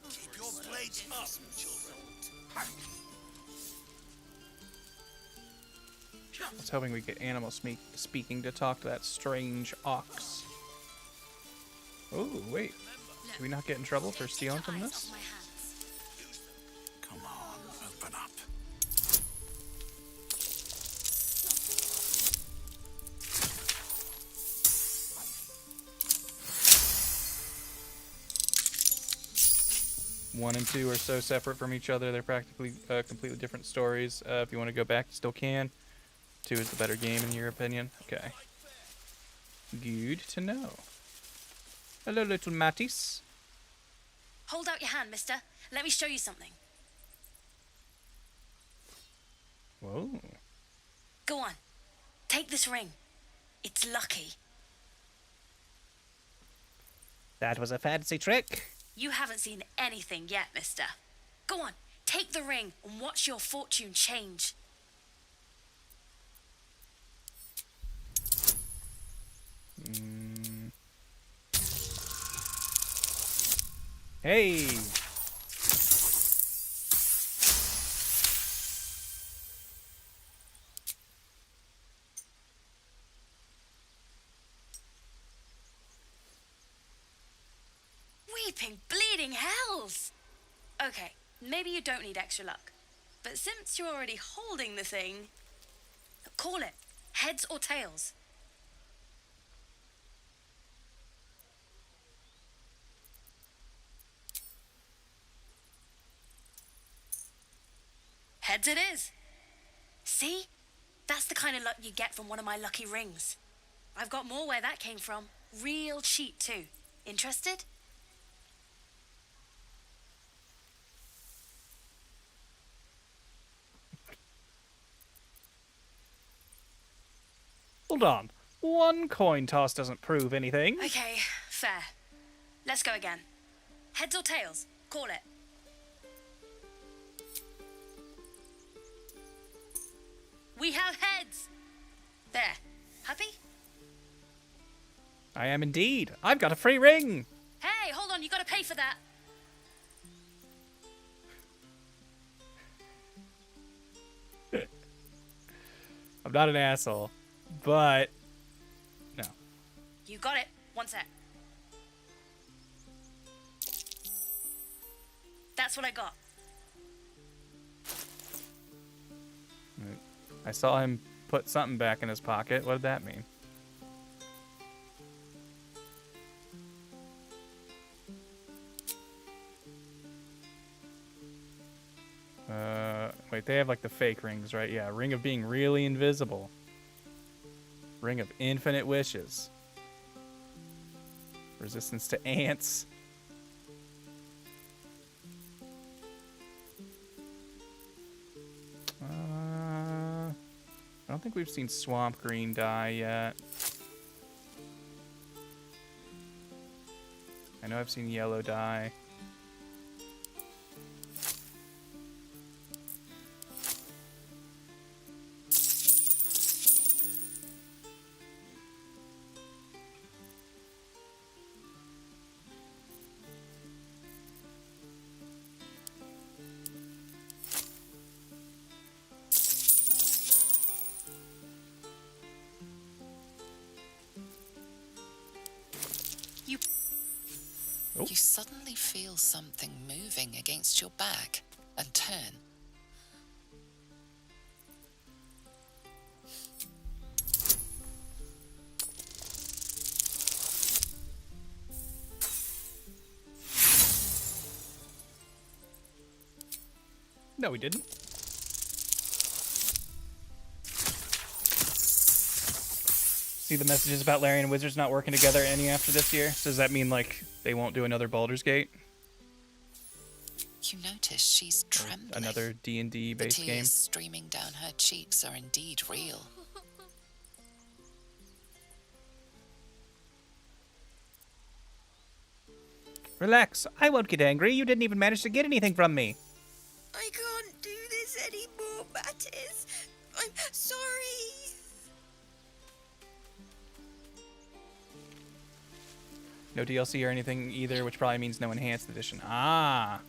Keep your blades up, children. I was hoping we'd get animal speaking to talk to that strange ox. Oh, wait. Did we not get in trouble for stealing from this? Come on, open up. One and two are so separate from each other, they're practically completely different stories. If you want to go back, you still can. 2 is the better game in your opinion. Okay. Good to know. Hello, little Mattis. Hold out your hand, mister. Let me show you something. Whoa. Go on. Take this ring. It's lucky. That was a fancy trick. You haven't seen anything yet, mister. Go on. Take the ring and watch your fortune change. Hey! Weeping, bleeding hells! Okay, maybe you don't need extra luck. But since you're already holding the thing, call it. Heads or tails? Heads it is. See? That's the kind of luck you get from one of my lucky rings. I've got more where that came from. Real cheap, too. Interested? Hold on. One coin toss doesn't prove anything. Okay, fair. Let's go again. Heads or tails? Call it. We have heads! There. Happy? I am indeed. I've got a free ring. Hey, hold on, you gotta pay for that. I'm not an asshole, but no. You got it. One sec. That's what I got. I saw him put something back in his pocket. What did that mean? Wait, they have like the fake rings, right? Yeah, ring of being really invisible. Ring of infinite wishes. Resistance to ants. I don't think we've seen swamp green dye yet. I know I've seen yellow dye. You suddenly feel something moving against your back and turn. No, we didn't. See the messages about Larian and Wizards not working together any after this year? So does that mean, like, they won't do another Baldur's Gate? You notice she's trembling. Another D&D based the game? tears streaming down her cheeks are indeed real. Relax. I won't get angry. You didn't even manage to get anything from me. I can't do this anymore, Mattis. I'm sorry. No DLC or anything either, which probably means no enhanced edition. Ah.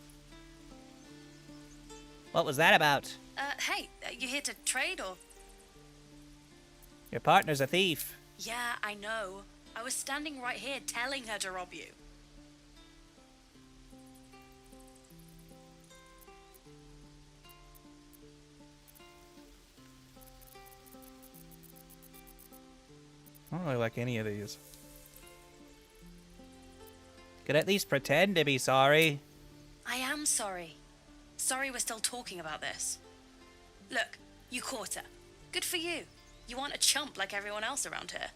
What was that about? Hey, you here to trade or? Your partner's a thief. Yeah, I know. I was standing right here telling her to rob you. I don't really like any of these. Could at least pretend to be sorry. I am sorry. Sorry we're still talking about this. Look, you caught her. Good for you. You aren't a chump like everyone else around here.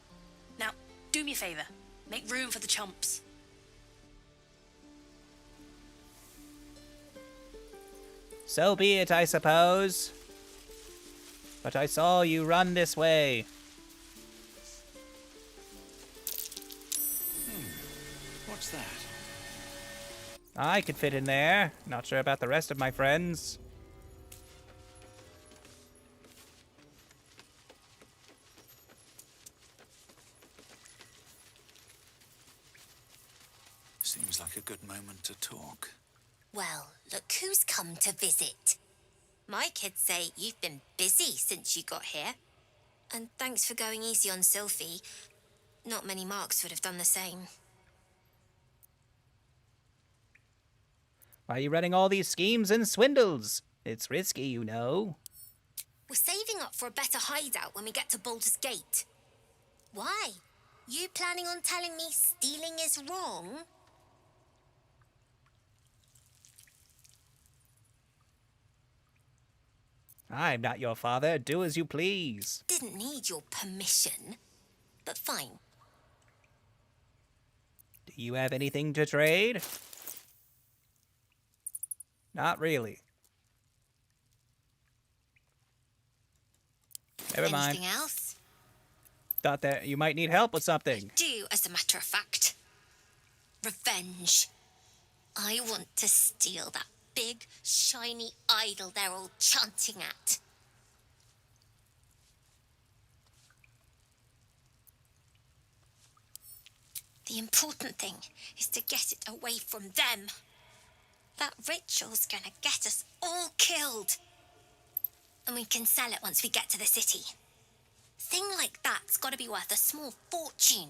Now, do me a favor. Make room for the chumps. So be it, I suppose. But I saw you run this way. What's that? I could fit in there. Not sure about the rest of my friends. Seems like a good moment to talk. Well, look who's come to visit. My kids say you've been busy since you got here. And thanks for going easy on Sylphie. Not many marks would have done the same. Why are you running all these schemes and swindles? It's risky, you know. We're saving up for a better hideout when we get to Baldur's Gate. Why? You planning on telling me stealing is wrong? I'm not your father. Do as you please. Didn't need your permission, but fine. Do you have anything to trade? Not really. Never mind. Anything else? Thought that you might need help with something. Do, as a matter of fact. Revenge. I want to steal that big, shiny idol they're all chanting at. The important thing is to get it away from them. That ritual's gonna get us all killed. And we can sell it once we get to the city. Thing like that's gotta be worth a small fortune.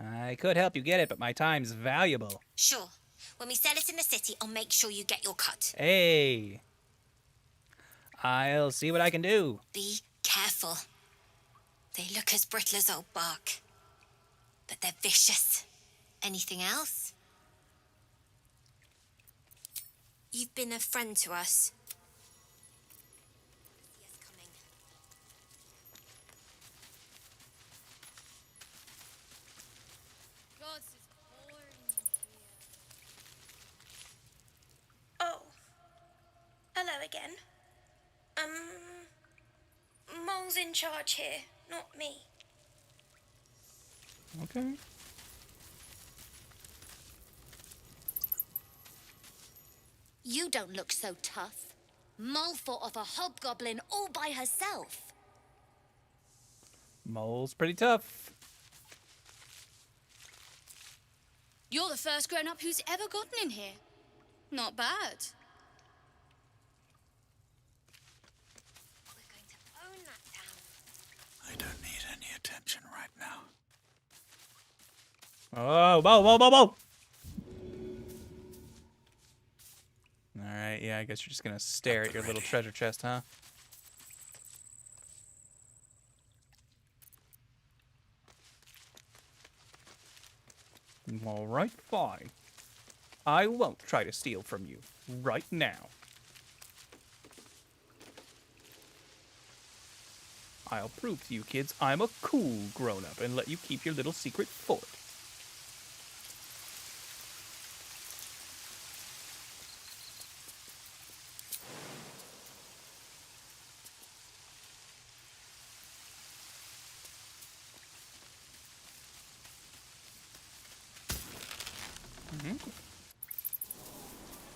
I could help you get it, but my time's valuable. Sure. When we sell it in the city, I'll make sure you get your cut. Hey. I'll see what I can do. Be careful. They look as brittle as old bark. But they're vicious. Anything else? You've been a friend to us. Oh. Hello again. Mole's in charge here, not me. Okay. You don't look so tough. Mole fought off a hobgoblin all by herself. Mole's pretty tough. You're the first grown-up who's ever gotten in here. Not bad. I don't need any attention right now. Oh, whoa, whoa, whoa, whoa! Alright, yeah, I guess you're just gonna stare at your little treasure chest, huh? Alright, fine. I won't try to steal from you right now. I'll prove to you kids I'm a cool grown-up and let you keep your little secret fort.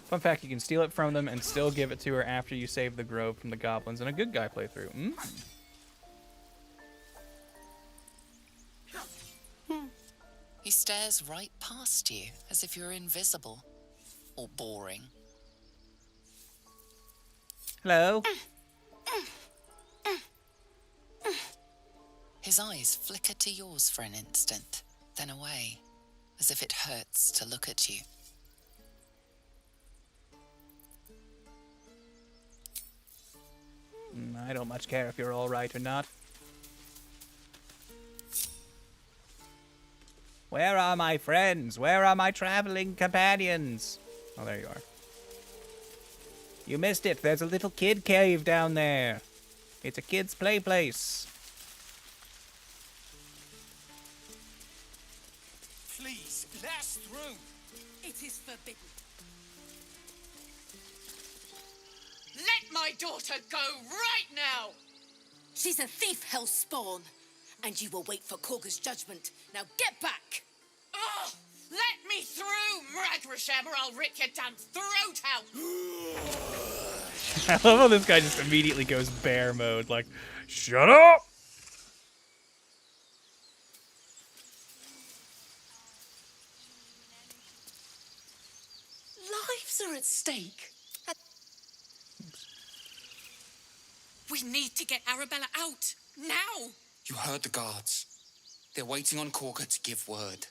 Fun fact, you can steal it from them and still give it to her after you save the grove from the goblins in a good guy playthrough. He stares right past you, as if you're invisible. Or boring. Hello? His eyes flicker to yours for an instant, then away, as if it hurts to look at you. I don't much care if you're all right or not. Where are my friends? Where are my traveling companions? Oh, there you are. You missed it. There's a little kid cave down there. It's a kid's play place. Please, last room. It is forbidden. Let my daughter go right now! She's a thief, hellspawn. And you will wait for Korga's judgment. Now get back! Oh, let me through, Mragrasham, or I'll rip your damn throat out! I love how this guy just immediately goes bear mode, like, shut up! are at stake. We need to get Arabella out. Now! You heard the guards. They're waiting on Corker to give word.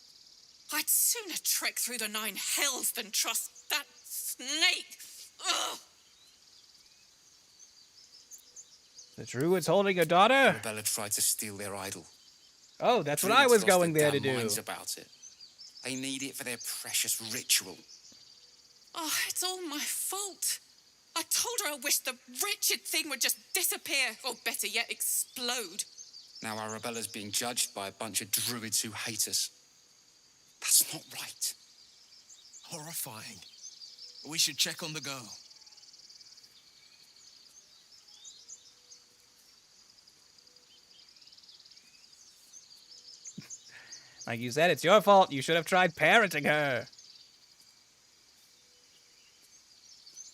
I'd sooner trek through the 9 hells than trust that snake. Ugh! The druid's holding a daughter? Arabella tried to steal their idol. Oh, that's what I was Druids lost going there their to damn do. minds about it. They need it for their precious ritual. Oh, it's all my fault. I told her I wished the wretched thing would just disappear, or better yet, explode. Now Arabella's being judged by a bunch of druids who hate us. That's not right. Horrifying. We should check on the girl. Like you said, it's your fault. You should have tried parenting her.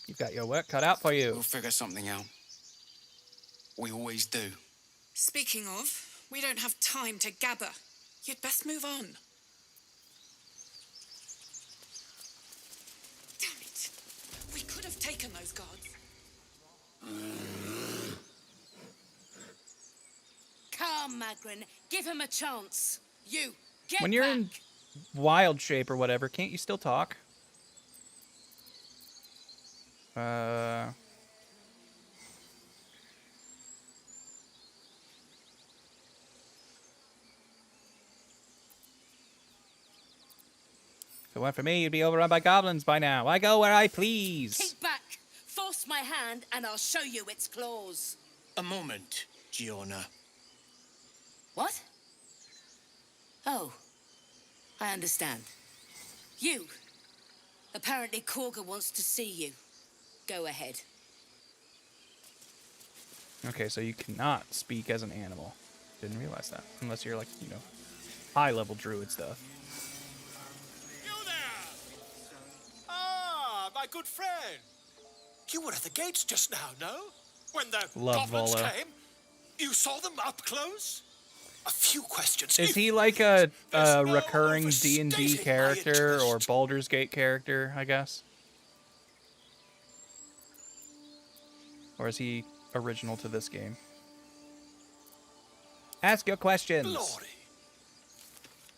You've got your work cut out for you. We'll figure something out. We always do. Speaking of, we don't have time to gabber. You'd best move on. Damn it. We could have taken those guards. Come, Magrin. Give him a chance. You, get When you're back. in wild shape or whatever, can't you still talk? If it weren't for me, you'd be overrun by goblins by now. I go where I please. Keep back. Force my hand, and I'll show you its claws. A moment, Giona. What? Oh, I understand. You. Apparently Korga wants to see you. Go ahead. Okay, so you cannot speak as an animal. Didn't realize that. Unless you're like, you know, high-level druid stuff. Ah, my good friend. You were at the gates just now, no? When the Love goblins Volo. came? You saw them up close? A few questions. Is if he like a no recurring D&D overstating my character or interest. Baldur's Gate character, I guess? Or is he original to this game? Ask your questions. Glory.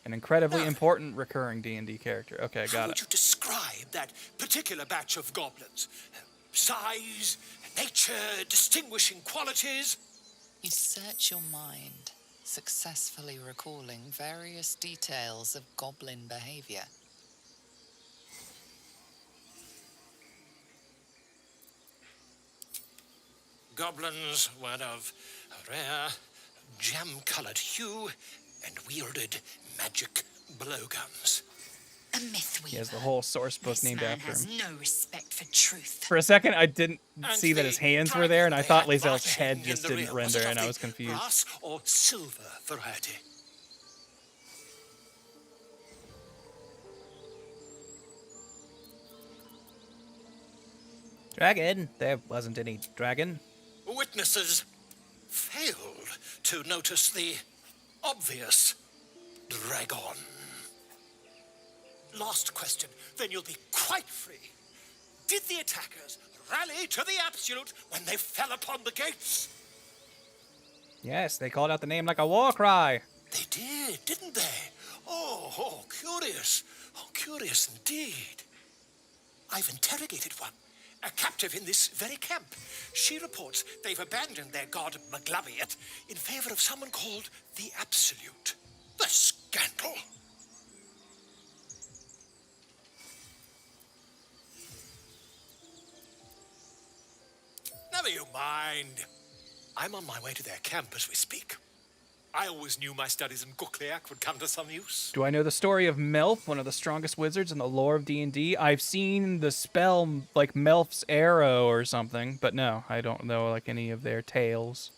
An incredibly important recurring D&D character. Okay, How got would it. you describe that particular batch of goblins? Size, nature, distinguishing qualities? You search your mind, successfully recalling various details of goblin behavior. Goblins were of a rare, jam-colored hue and wielded magic blowguns. A myth He has weaver. the whole source book This named man after has him. no respect for truth. For a second, I didn't And see that the his hands were there, and I dragon thought they had Lae'zel's marching head in just the didn't rear, was render, it of and I the was confused. Brass or silver variety? Dragon? There wasn't any dragon. Witnesses failed to notice the obvious dragon. Last question, then you'll be quite free. Did the attackers rally to the absolute when they fell upon the gates? Yes, they called out the name like a war cry. They did, didn't they? Oh, curious. Oh, curious indeed. I've interrogated one, a captive in this very camp. She reports they've abandoned their god Maglabiat in favor of someone called the Absolute. The scandal! Never you mind. I'm on my way to their camp as we speak. I always knew my studies in Gukliak would come to some use. Do I know the story of Melf, one of the strongest wizards in the lore of D&D? I've seen the spell, like, Melf's Arrow or something, but no, I don't know, like, any of their tales.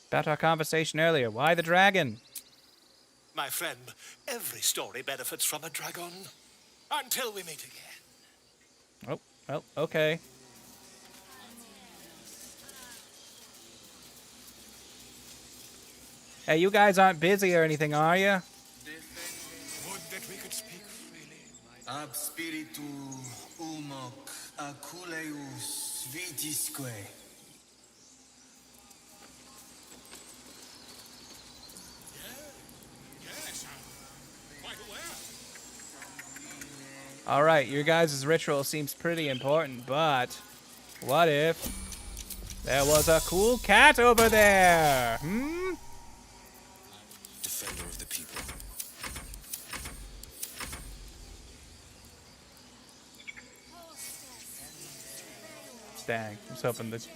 About our conversation earlier, why the dragon? My friend, every story benefits from a dragon. Until we meet again. Oh, okay. Hey, you guys aren't busy or anything, are you? Would that we could speak freely. Ab spiritu ulmoc aculeus vitisque. Yes, I'm quite aware. All right, your guys' ritual seems pretty important, but what if there was a cool cat over there? Hmm? Defender of the people. Dang, I was hoping that...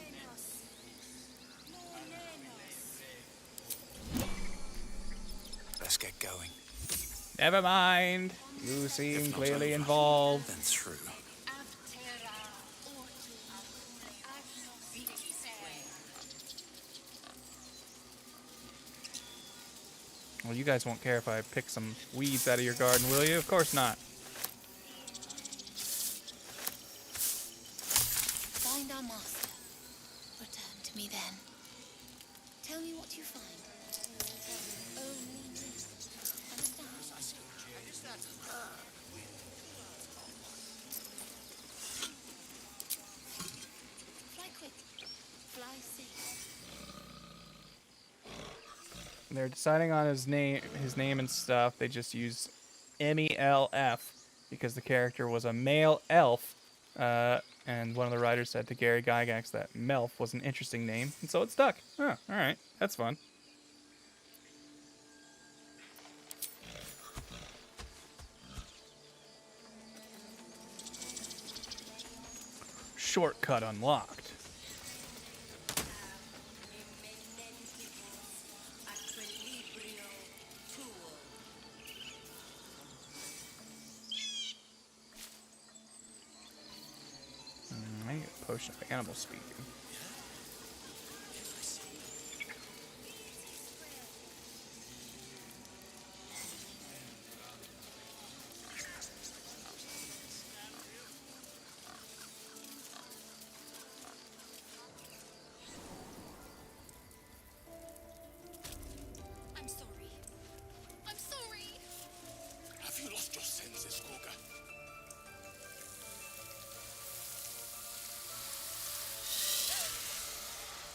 Let's get going. Never mind. You seem clearly involved. Then through. Well, you guys won't care if I pick some weeds out of your garden, will you? Of course not. Find our master. Return to me then. Tell me what you find. Fly quick. Fly safe. They're deciding on his name and stuff. They just use MELF because the character was a male elf. And one of the writers said to Gary Gygax that Melf was an interesting name, and so it stuck. Oh, all right. That's fun. Shortcut unlocked. I get a potion of animal speaking. I'm sorry. I'm sorry. Have you lost your senses, Gorga?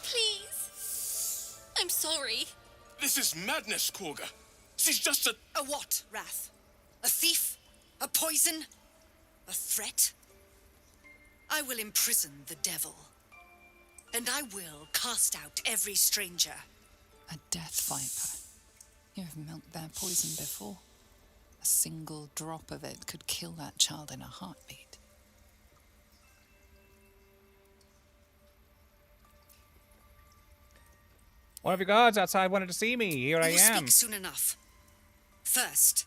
Please. I'm sorry. This is madness, Gorga. She's just a... A what, Wrath? A thief? A poison? A threat? I will imprison the devil. And I will cast out every stranger. A death viper. You've milked their poison before. A single drop of it could kill that child in a heartbeat. One of your guards outside wanted to see me. Here I You will am. speak soon enough. First,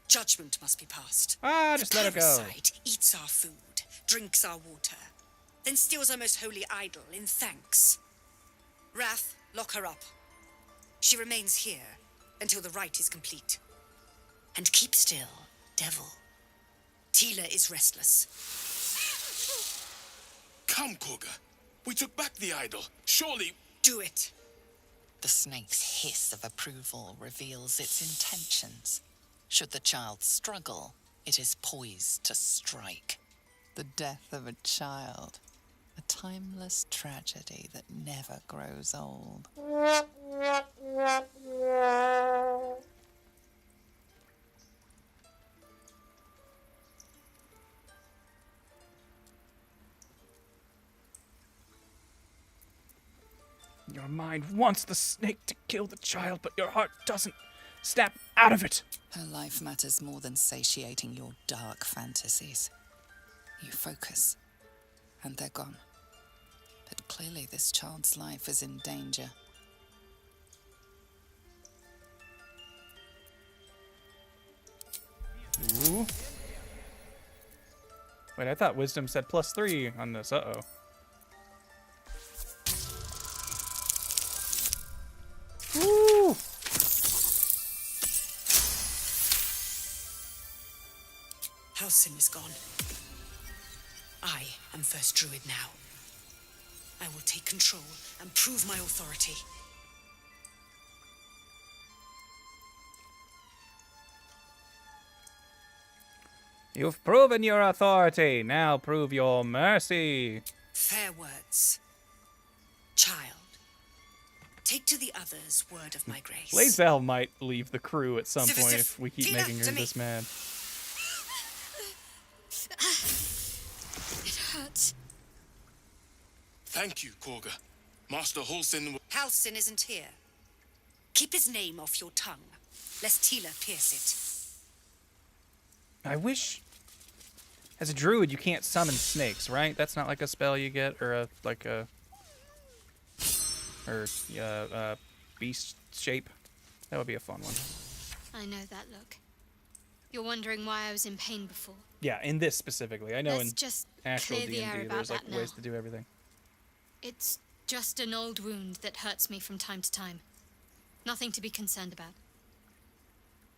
judgment must be passed. Just let her go. The parasite eats our food, drinks our water, then steals our most holy idol in thanks. Wrath, lock her up. She remains here until the rite is complete. And keep still, devil. Tila is restless. Come, Gorga. We took back the idol. Surely... Do it. The snake's hiss of approval reveals its intentions. Should the child struggle, it is poised to strike. The death of a child. A timeless tragedy that never grows old. Your mind wants the snake to kill the child, but your heart doesn't. Snap out of it! Her life matters more than satiating your dark fantasies. You focus, and they're gone. But clearly this child's life is in danger. Ooh. Wait, I thought wisdom said +3 on this. Uh-oh. Woo! Halcyon is gone. I am first druid now. I will take control and prove my authority. You've proven your authority. Now prove your mercy. Fair words. Child, take to the others word of my grace. Lae'zel might leave the crew at some point if we keep making her this mad. It hurts. Thank you, Korga. Master Halsin... Halsin isn't here. Keep his name off your tongue, lest Tila pierce it. I wish... As a druid, you can't summon snakes, right? That's not like a spell you get, or a beast shape. That would be a fun one. I know that look. You're wondering why I was in pain before. Yeah, in this specifically. I know Let's in just actual clear the air D&D, about there's like that ways now. to do everything. It's just an old wound that hurts me from time to time. Nothing to be concerned about.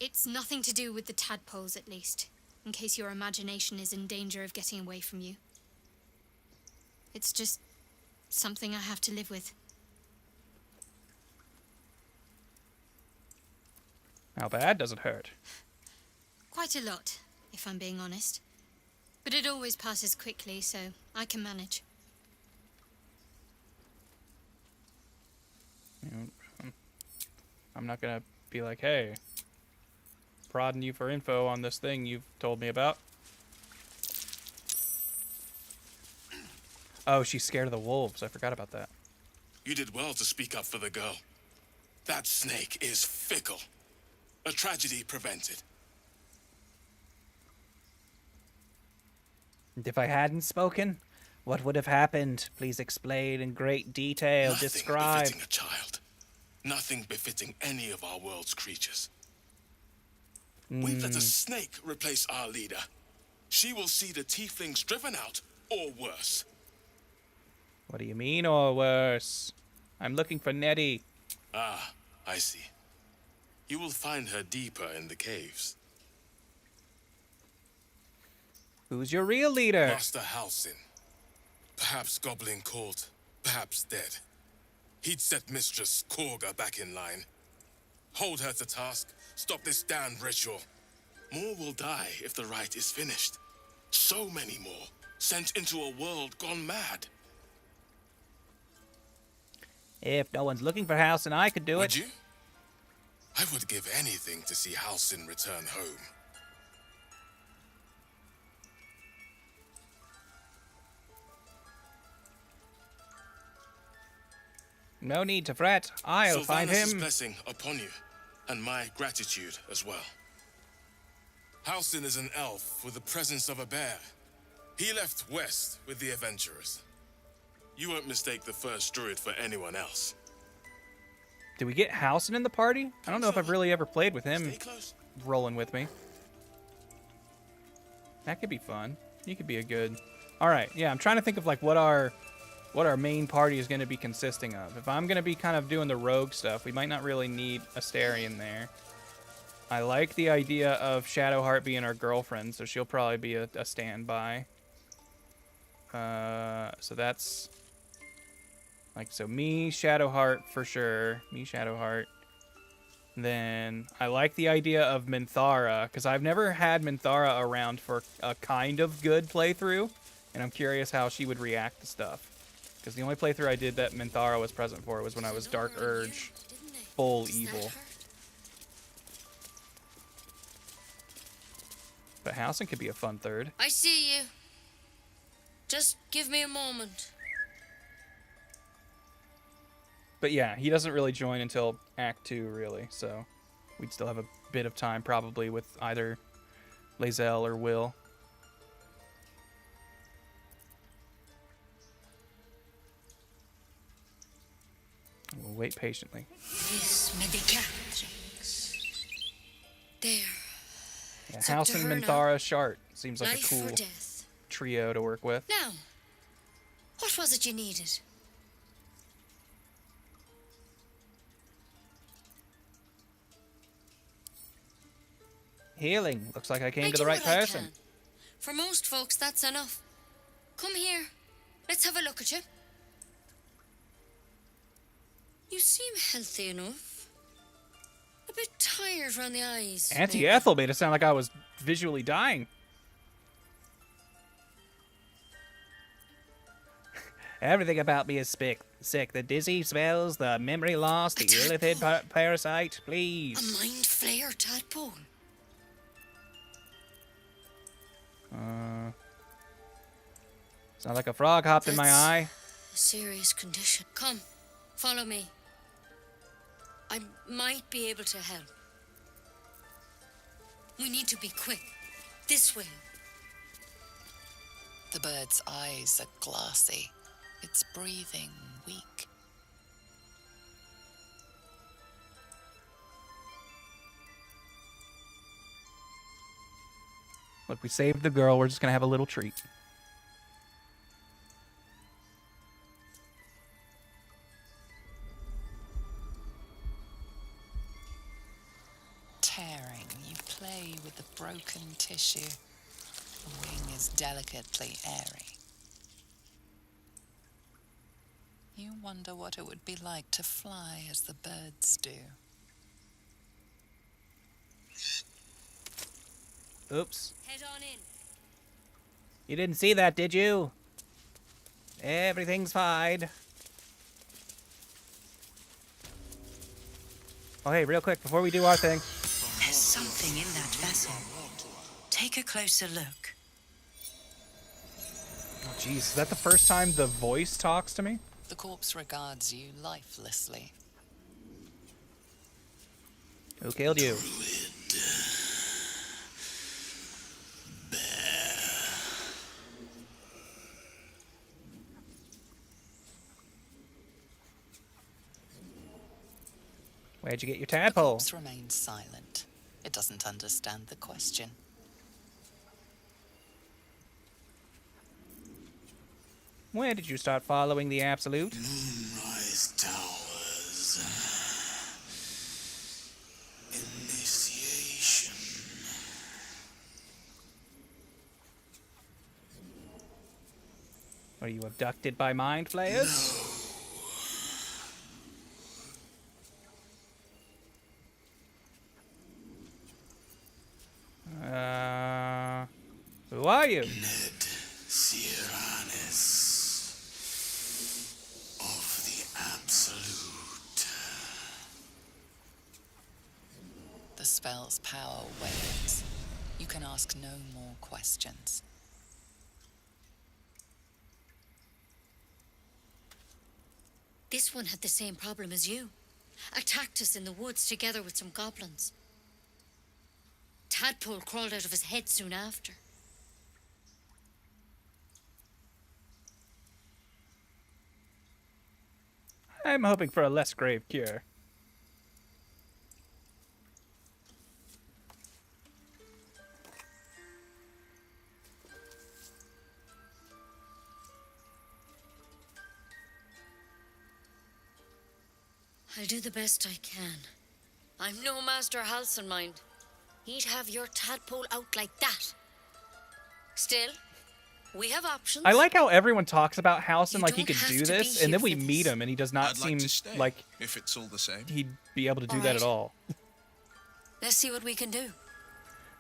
It's nothing to do with the tadpoles, at least, in case your imagination is in danger of getting away from you. It's just something I have to live with. How bad does it hurt? Quite a lot, if I'm being honest. But it always passes quickly, so I can manage. You know, I'm not gonna be like, hey, prodding you for info on this thing you've told me about. Oh, she's scared of the wolves. I forgot about that. You did well to speak up for the girl. That snake is fickle. A tragedy prevented. And if I hadn't spoken, what would have happened? Please explain in great detail. Nothing Describe. befitting a child. Nothing befitting any of our world's creatures. We've let a snake replace our leader. She will see the tieflings driven out, or worse. What do you mean, or worse? I'm looking for Nettie. Ah, I see. You will find her deeper in the caves. Who's your real leader? Master Halsin. Perhaps Goblin caught, perhaps dead. He'd set Mistress Korga back in line. Hold her to task, stop this damned ritual. More will die if the rite is finished. So many more, sent into a world gone mad. If no one's looking for House, and I could do Would it. you? I would give anything to see Halsin return home. No need to fret. I'll find Sylvanas' him. blessing upon you, and my gratitude as well. Halsin is an elf with the presence of a bear. He left west with the adventurers. You won't mistake the first druid for anyone else. Did we get Halsin in the party? I don't know if I've really ever played with him rolling with me. That could be fun. He could be a good... Alright, yeah, I'm trying to think of like what our main party is going to be consisting of. If I'm going to be kind of doing the rogue stuff, we might not really need Astarion there. I like the idea of Shadowheart being our girlfriend, so she'll probably be a standby. So that's... Like, so me, Shadowheart for sure. Me, Shadowheart. Then I like the idea of Minthara, because I've never had Minthara around for a kind of good playthrough, and I'm curious how she would react to stuff. Because the only playthrough I did that Minthara was present for was when I was Dark Urge, full evil. But Halsin could be a fun third. I see you. Just give me a moment. But yeah, he doesn't really join until Act 2, really, so we'd still have a bit of time probably with either Lae'zel or Will. We'll wait patiently. This medicatrix. There. Yeah, It's up to Halsin, her now. Minthara, Shart seems like Life a cool or death. trio to work with. Now, what was it you needed? Healing. Looks like I came I to the do right what I person. can. For most folks, that's enough. Come here. Let's have a look at you. You seem healthy enough. A bit tired round the eyes. Auntie Ethel made it sound like I was visually dying. Everything about me is sick. The dizzy spells, the memory loss, the illithid parasite. Please. A mind flayer tadpole. Sound like a frog hopped in my eye. A serious condition. Come, follow me. I might be able to help. We need to be quick. This way. The bird's eyes are glassy. Its breathing weak. Look, we saved the girl. We're just gonna have a little treat. Tearing, you play with the broken tissue. The wing is delicately airy. You wonder what it would be like to fly as the birds do. Oops. Head on in. You didn't see that, did you? Everything's fine. Oh, hey, real quick, before we do our thing. There's something in that vessel. Take a closer look. Oh, jeez, is that the first time the voice talks to me? The corpse regards you lifelessly. Who killed you? Where'd you get your The tadpole? corpse remains silent. It doesn't understand the question. When did you start following the Absolute? Moonrise Towers. Initiation. Were you abducted by mind flayers? Who are you? Ned Siranis of the Absolute. The spell's power wanes. You can ask no more questions. This one had the same problem as you. Attacked us in the woods together with some goblins. Tadpole crawled out of his head soon after. I'm hoping for a less grave cure. I'll do the best I can. I'm no Master Halcyon, mind. He'd have your tadpole out like that. Still, we have options. I like how everyone talks about Halcyon like he don't could have do to be this, and then here we for meet this. him and he does not I'd like seem to stay, like if it's all the same. he'd be able to do All that right. at all. Let's see what we can do.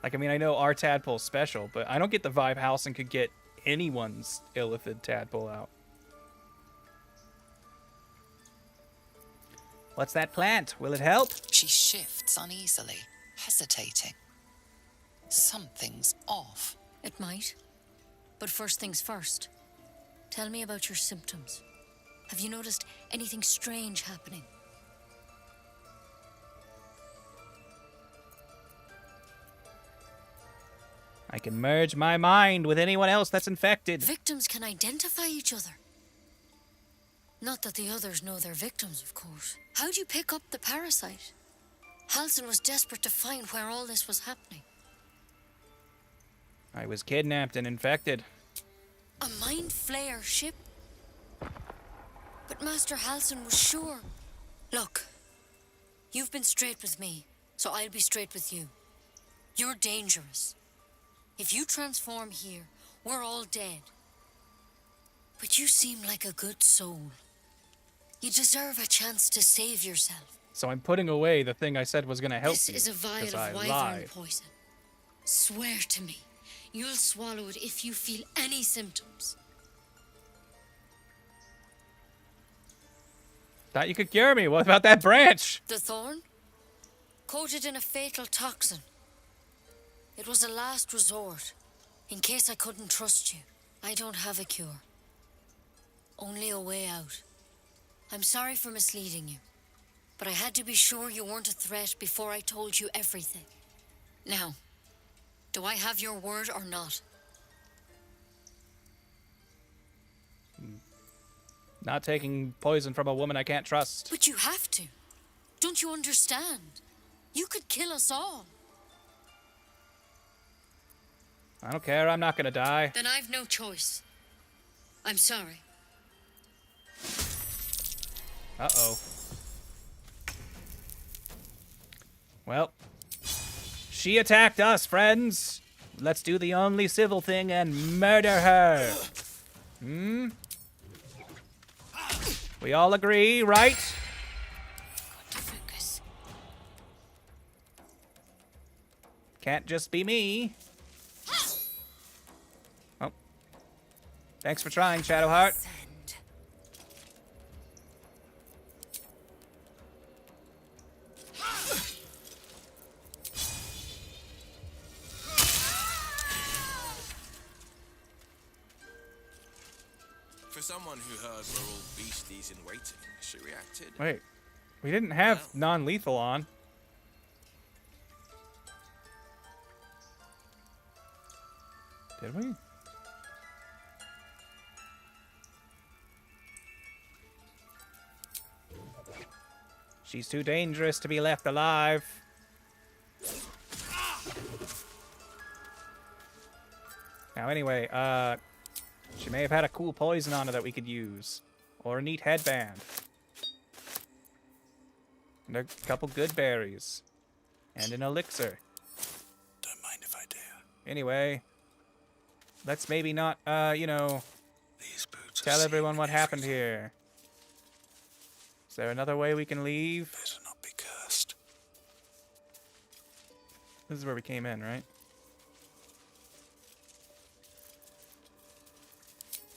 Like, I mean, I know our tadpole's special, but I don't get the vibe Halcyon could get anyone's illithid tadpole out. What's that plant? Will it help? She shifts uneasily, hesitating. Something's off. It might. But first things first. Tell me about your symptoms. Have you noticed anything strange happening? I can merge my mind with anyone else that's infected. Victims can identify each other. Not that the others know they're victims, of course. How'd you pick up the parasite? Halcyon was desperate to find where all this was happening. I was kidnapped and infected. A mind flayer ship? But Master Halcyon was sure. Look, you've been straight with me, so I'll be straight with you. You're dangerous. If you transform here, we're all dead. But you seem like a good soul. You deserve a chance to save yourself. So I'm putting away the thing I said was going to help This you. is a vial 'cause I of wyvern lied. poison. Swear to me, you'll swallow it if you feel any symptoms. Thought you could cure me. What about that branch? The thorn? Coated in a fatal toxin. It was a last resort, in case I couldn't trust you. I don't have a cure. Only a way out. I'm sorry for misleading you, but I had to be sure you weren't a threat before I told you everything. Now, do I have your word or not? Not taking poison from a woman I can't trust. But you have to. Don't you understand? You could kill us all. I don't care. I'm not gonna die. Then I've no choice. I'm sorry. Uh-oh. Well, she attacked us, friends. Let's do the only civil thing and murder her. Hmm? We all agree, right? Can't just be me. Oh. Thanks for trying, Shadowheart. For someone who heard we're all beasties in waiting, she reacted. Wait. We didn't have non-lethal on. Did we? She's too dangerous to be left alive. Now anyway, she may have had a cool poison on her that we could use. Or a neat headband. And a couple good berries. And an elixir. Don't mind if I do. Anyway, let's maybe not, you know, tell everyone what happened here. Is there another way we can leave? Better not be cursed. This is where we came in, right?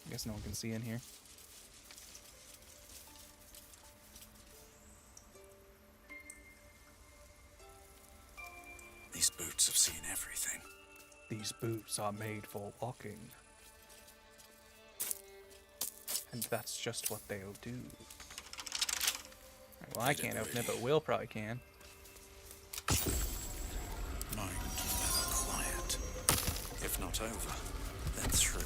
I guess no one can see in here. These boots have seen everything. These boots are made for walking. And that's just what they'll do. Right, well, I can't open it, but Will probably can. Mind never quiet. If not over, then through.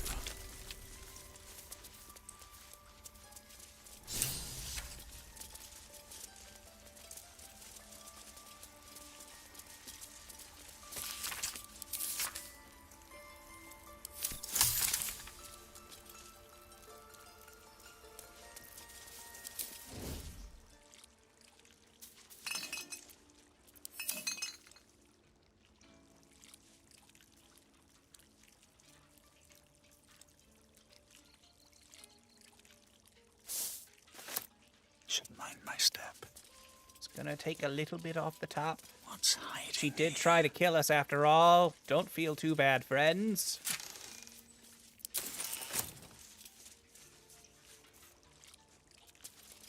Should mind my step. It's gonna take a little bit off the top. What's hiding? She did try to kill us after all. Don't feel too bad, friends.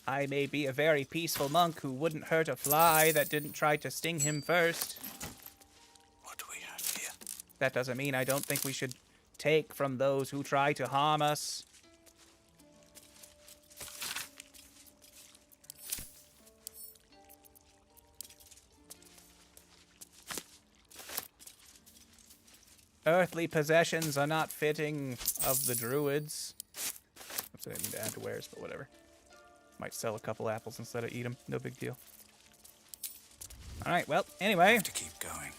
I may be a very peaceful monk who wouldn't hurt a fly that didn't try to sting him first. What do we have here? That doesn't mean I don't think we should take from those who try to harm us. Earthly possessions are not fitting of the druids. Oops, I didn't mean to add to wares, but whatever. Might sell a couple apples instead of eat them. No big deal. Alright, well, anyway. Have to keep going.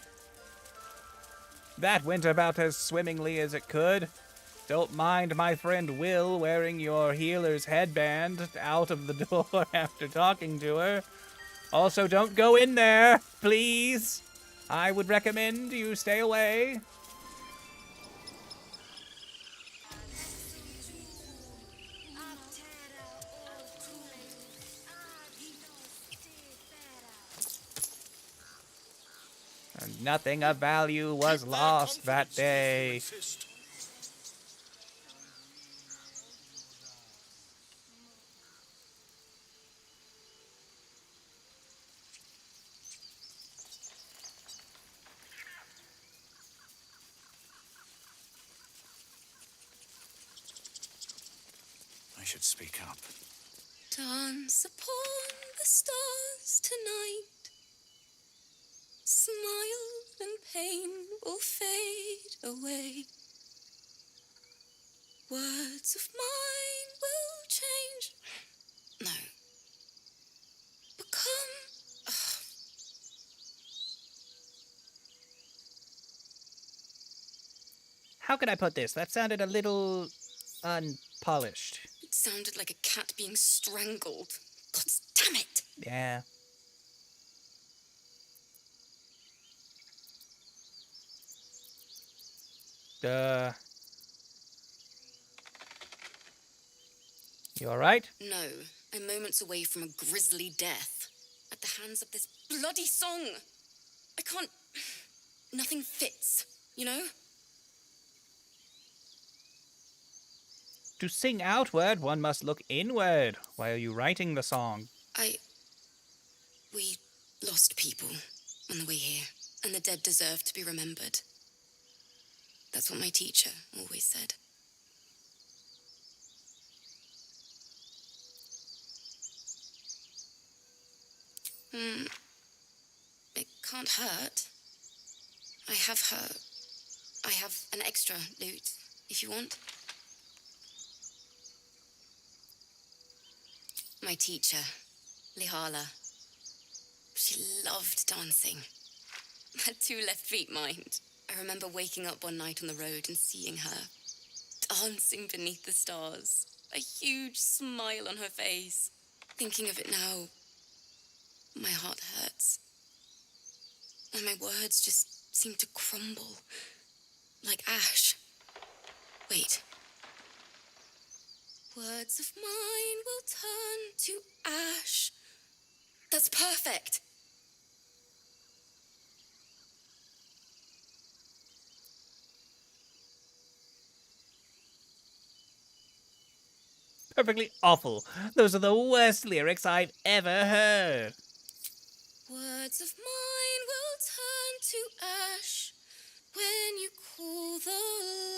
That went about as swimmingly as it could. Don't mind my friend Will wearing your healer's headband out of the door after talking to her. Also, don't go in there, please. I would recommend you stay away. And nothing of value was lost that day. should speak up. Dance upon the stars tonight. Smile and pain will fade away. Words of mine will change. No. Become. How can I put this? That sounded a little unpolished. It sounded like a cat being strangled. God damn it! Yeah. You alright? No, I'm moments away from a grisly death. At the hands of this bloody song. I can't. Nothing fits, you know? To sing outward, one must look inward. Why are you writing the song? We lost people on the way here, and the dead deserve to be remembered. That's what my teacher always said. It can't hurt. I have an extra loot, if you want. My teacher, Lihala. She loved dancing. Had 2 left feet, mind. I remember waking up one night on the road and seeing her dancing beneath the stars. A huge smile on her face. Thinking of it now, my heart hurts. And my words just seem to crumble. Like ash. Wait. Words of mine will turn to ash. That's perfect. Perfectly awful. Those are the worst lyrics I've ever heard. Words of mine will turn to ash when you cool the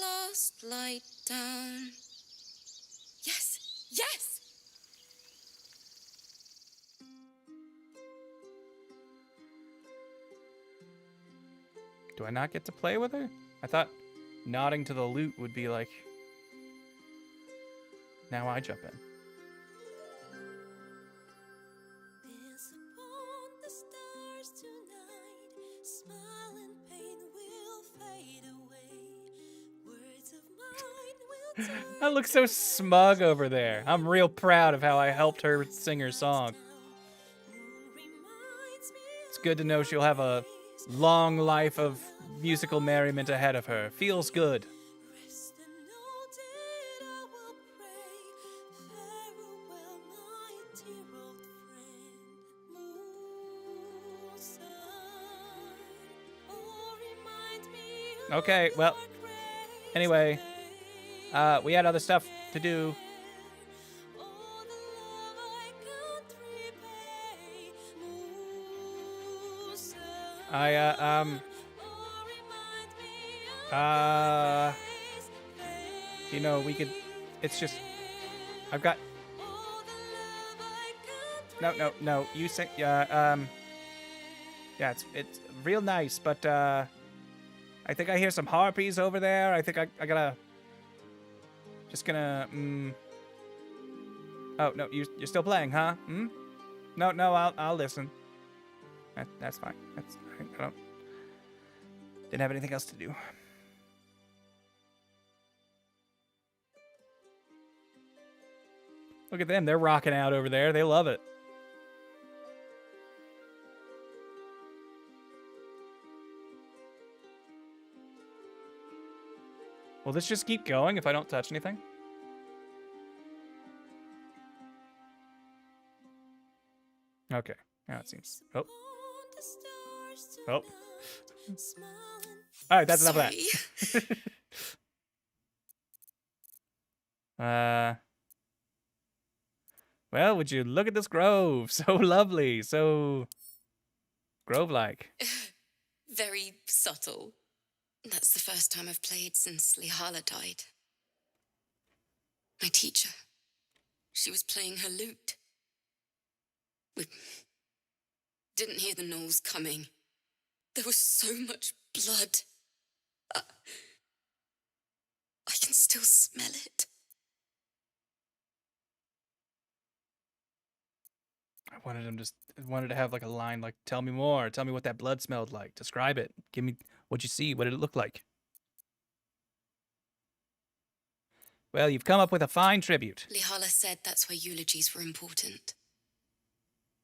last light down. Yes, yes! Do I not get to play with her? I thought nodding to the loot would be like... Now I jump in. I look so smug over there. I'm real proud of how I helped her sing her song. It's good to know she'll have a long life of musical merriment ahead of her. Feels good. Okay, well, anyway, we had other stuff to do. You know, we could, it's just, I've got, no, you sing, yeah, it's real nice, but, I think I hear some harpies over there. I think I gotta, just gonna, oh, no, you're still playing, huh? No, I'll listen. That's fine. That's fine. Didn't have anything else to do. Look at them. They're rocking out over there. They love it. Will this just keep going if I don't touch anything? Okay. Now it seems. Oh. Oh. All right, that's enough of that. Well, would you look at this grove? So lovely, so grove-like. Very subtle. That's the first time I've played since Lihala died. My teacher. She was playing her lute. We didn't hear the gnolls coming. There was so much blood. I can still smell it. I wanted to have like a line like, tell me more, tell me what that blood smelled like, describe it, give me what you see, what did it look like? Well, you've come up with a fine tribute. Lihala said that's why eulogies were important.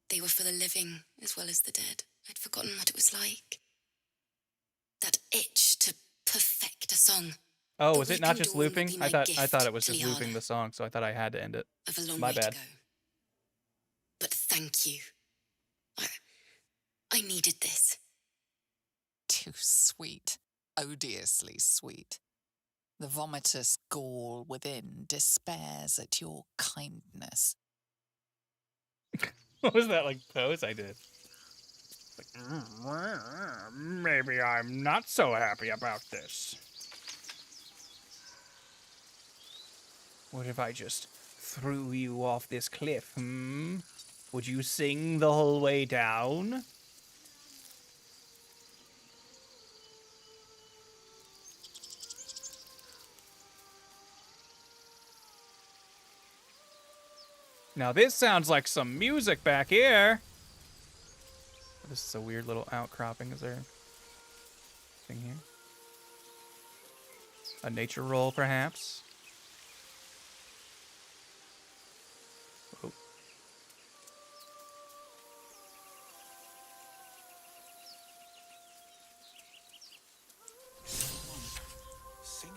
They were for the living as well as the dead. I'd forgotten what it was like. That itch to perfect a song. Oh, was it not just looping? I thought it was just looping the song, so I thought I had to end it. Of a long My way bad. To go. But thank you. I needed this. Too sweet. Odiously sweet. The vomitous gall within despairs at your kindness. What was that like pose I did? Like, maybe I'm not so happy about this. What if I just threw you off this cliff, hmm? Would you sing the whole way down? Now this sounds like some music back here. This is a weird little outcropping. Is there a thing here? A nature roll, perhaps? Oh. Singing.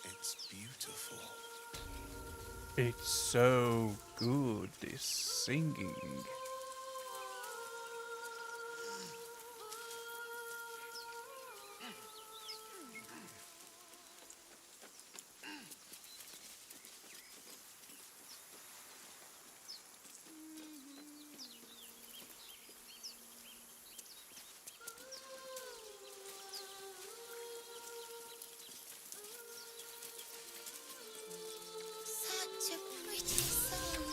It's beautiful. It's so good, this singing. Such a pretty song.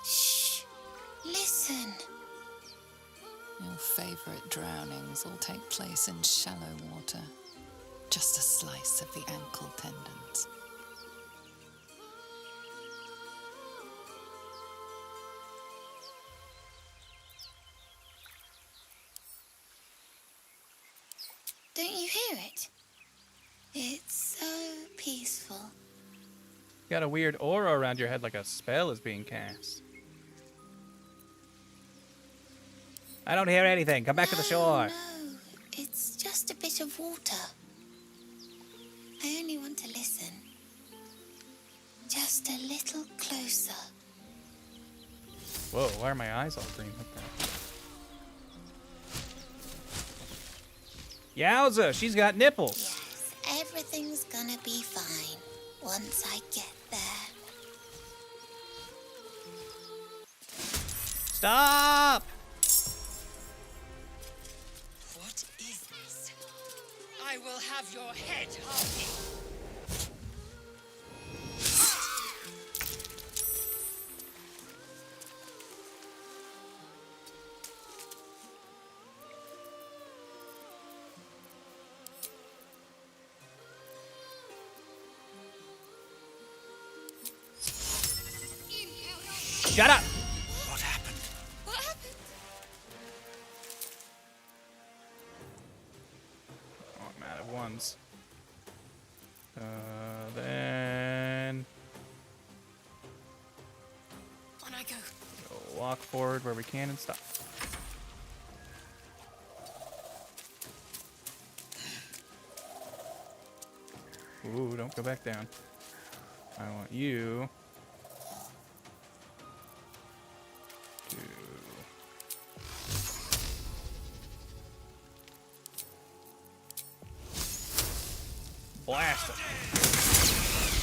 Shh. Listen. Your favourite drownings all take place in shallow water. Just a slice of the ankle tendons. Don't you hear it? It's so peaceful. You got a weird aura around your head like a spell is being cast. I don't hear anything. Come back to the shore. No, it's just a bit of water. I only want to listen. Just a little closer. Whoa, why are my eyes all green? What the... Yowza, she's got nipples. Yes, everything's gonna be fine once I get there. Stop! What is this? I will have your head, Harvey. Shut up! What happened? What happened? Oh, I'm out of ones. Then... On I go. Go walk forward where we can and stop. Ooh, don't go back down. I want you to Blast him.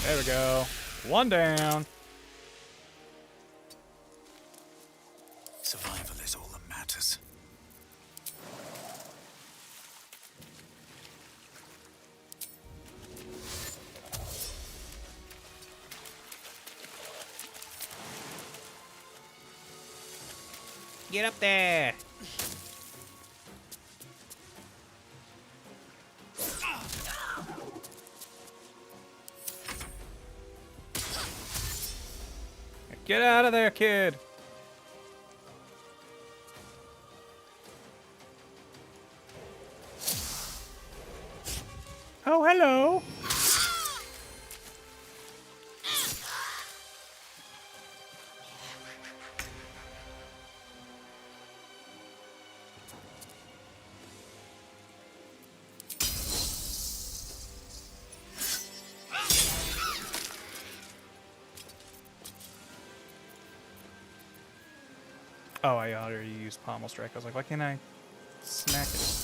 There we go. One down. Survival is all that matters. Get up there. Get out of there, kid. Oh, hello. Oh, I already used Pommel Strike. I was like, why can't I smack it?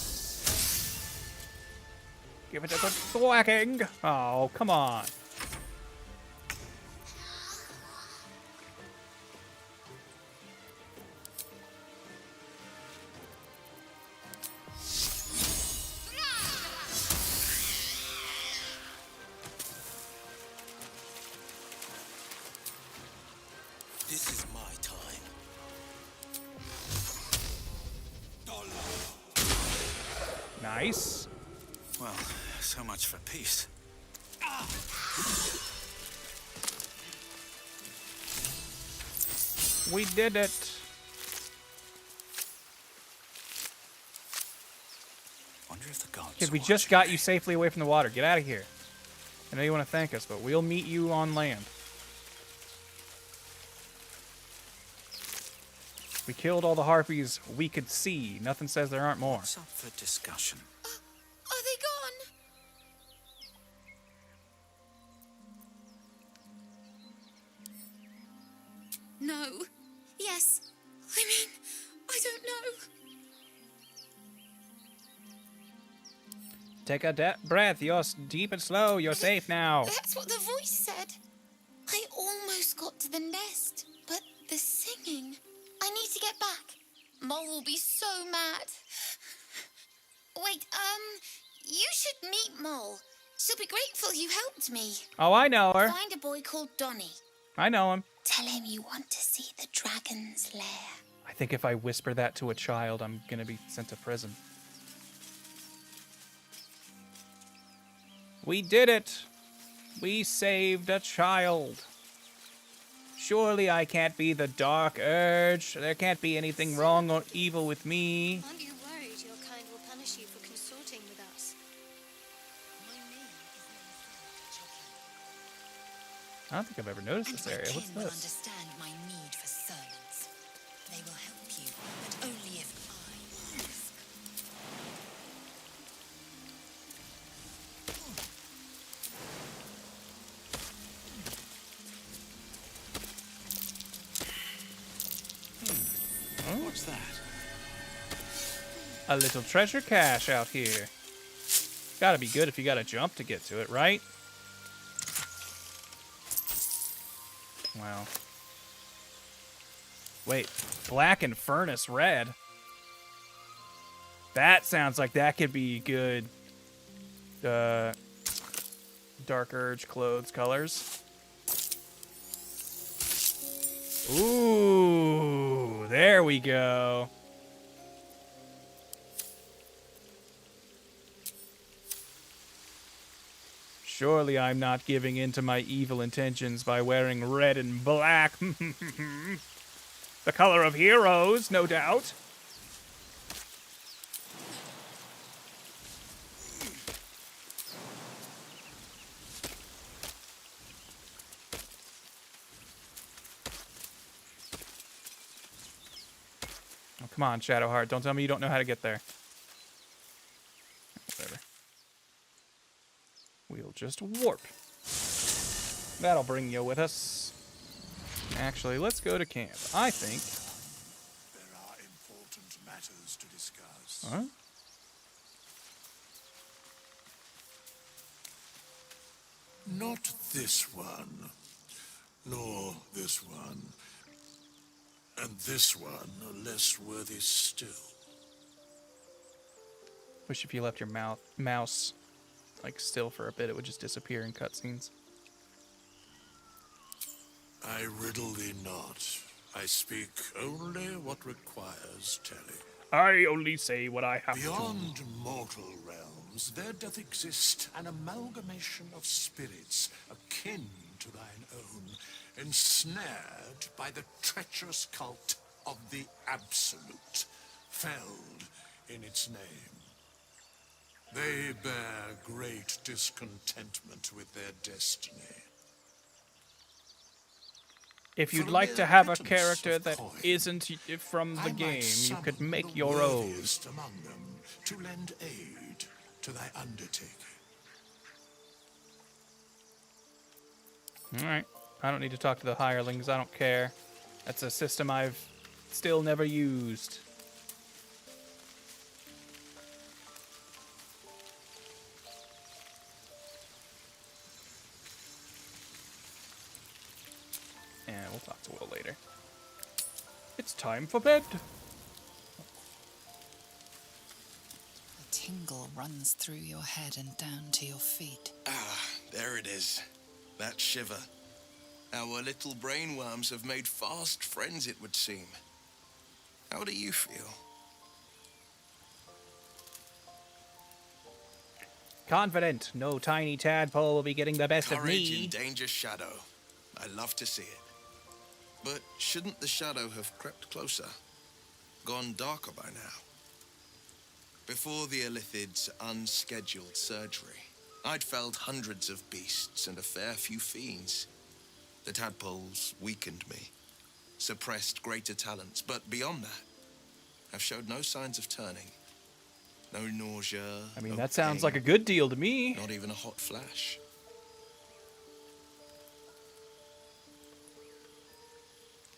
Give it a good thwacking. Oh, come on. This is my time. Nice. Well, so much for peace. We did it. Wonder if the gods Kid, we just got you safely away from the water. Get out of here. I know you want to thank us, but we'll meet you on land. We killed all the harpies we could see. Nothing says there aren't more. What's up for discussion? Are they gone? No. Yes. I mean, I don't know. Take a breath. You're deep and slow. You're safe now. That's what the voice said. I almost got to the nest, but the singing. I need to get back. Mole will be so mad. Wait, you should meet Mole. She'll be grateful you helped me. Oh, I know her. Find a boy called Donny. I know him. Tell him you want to see the dragon's lair. I think if I whisper that to a child, I'm gonna be sent to prison. We did it. We saved a child. Surely I can't be the dark urge. There can't be anything wrong or evil with me. Aren't you worried your kind will punish you for consorting with us? I don't think I've ever noticed this area. What's will this? understand my need for servants. They will help you, but only if I ask. What's that? A little treasure cache out here. Gotta be good if you gotta jump to get to it, right? Wow. Wait, black and furnace red. That sounds like that could be good. Dark Urge clothes colors. Ooh, there we go. Surely I'm not giving in to my evil intentions by wearing red and black. The color of heroes, no doubt. Oh, come on, Shadowheart. Don't tell me you don't know how to get there. Whatever. We'll just warp. That'll bring you with us. Actually, let's go to camp. I think... There are important matters to discuss. Huh? Not this one, nor this one, and this one are less worthy still. Wish if you left your mouse like still for a bit, it would just disappear in cutscenes. I riddle thee not. I speak only what requires telling. I only say what I have Beyond to. mortal realms, there doth exist an amalgamation of spirits akin to thine own, ensnared by the treacherous cult of the Absolute, felled in its name. They bear great discontentment with their destiny. If you'd like to have a character that isn't from the game, you could make your own. Among them to lend aid to thy undertaking. Alright. I don't need to talk to the hirelings. I don't care. That's a system I've still never used. And we'll talk to Will later. It's time for bed. A tingle runs through your head and down to your feet. Ah, there it is. That shiver. Our little brainworms have made fast friends, it would seem. How do you feel? Confident. No tiny tadpole will be getting the best of Courage me. in danger, Shadow. I love to see it. But shouldn't the shadow have crept closer? Gone darker by now? Before the Illithid's unscheduled surgery, I'd felled hundreds of beasts and a fair few fiends. The tadpoles weakened me, suppressed greater talents, but beyond that, I've showed no signs of turning. No nausea. I mean, no that sounds pain, like a good deal to me. Not even a hot flash.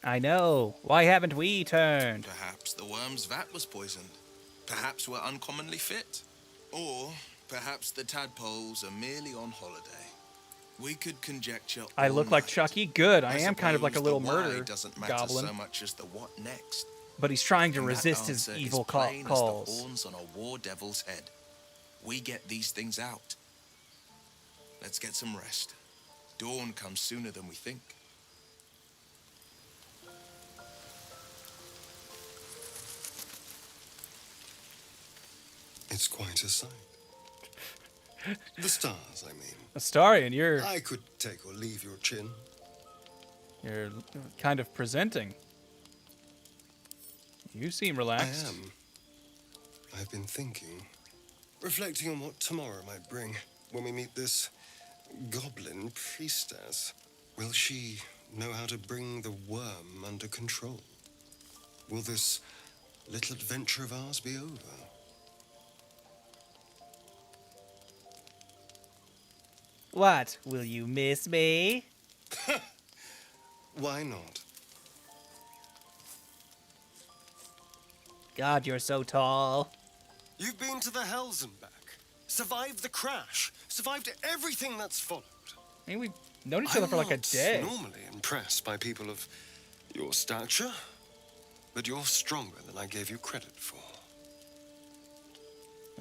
I know. Why haven't we turned? Perhaps the worm's vat was poisoned. Perhaps we're uncommonly fit. Or perhaps the tadpoles are merely on holiday. We could conjecture. I look like night. Chucky? Good. I am kind of like a suppose little the why murder doesn't matter goblin. so much as the what next. But he's trying to And that resist his answer evil is plain as the calls. horns on a war devil's head. We get these things out. Let's get some rest. Dawn comes sooner than we think. It's quite a sight. The stars, I mean. Astarion, you're I could take or leave your chin. you're kind of presenting. You seem relaxed. I am. I've been thinking, reflecting on what tomorrow might bring when we meet this goblin priestess. Will she know how to bring the worm under control? Will this little adventure of ours be over? What? Will you miss me? Why not? God, you're so tall. You've been to the Hells and back, survived the crash, survived everything that's followed. I mean, we've known each other for like a day. I'm not normally impressed by people of your stature, but you're stronger than I gave you credit for.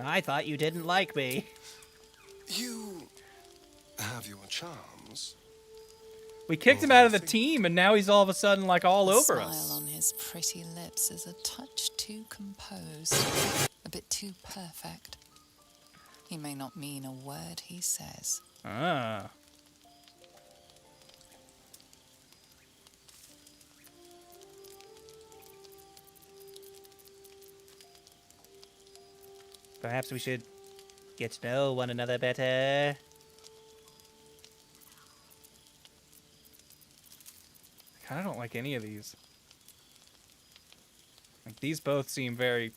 I thought you didn't like me. You have your charms. We kicked him out of the team, and now he's all of a sudden like all The over smile us. on his pretty lips is a touch too composed, a bit too perfect. He may not mean a word he says. Ah. Perhaps we should get to know one another better. I kind of don't like any of these. Like, these both seem very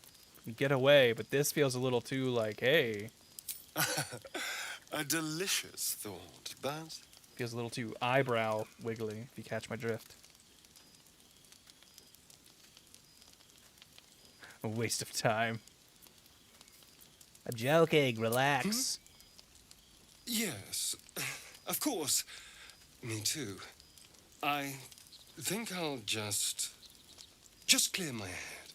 get away, but this feels a little too like, hey. A delicious thought, but... Feels a little too eyebrow wiggly, if you catch my drift. A waste of time. I'm joking, relax. Yes, Of course. Me too. I think I'll just clear my head.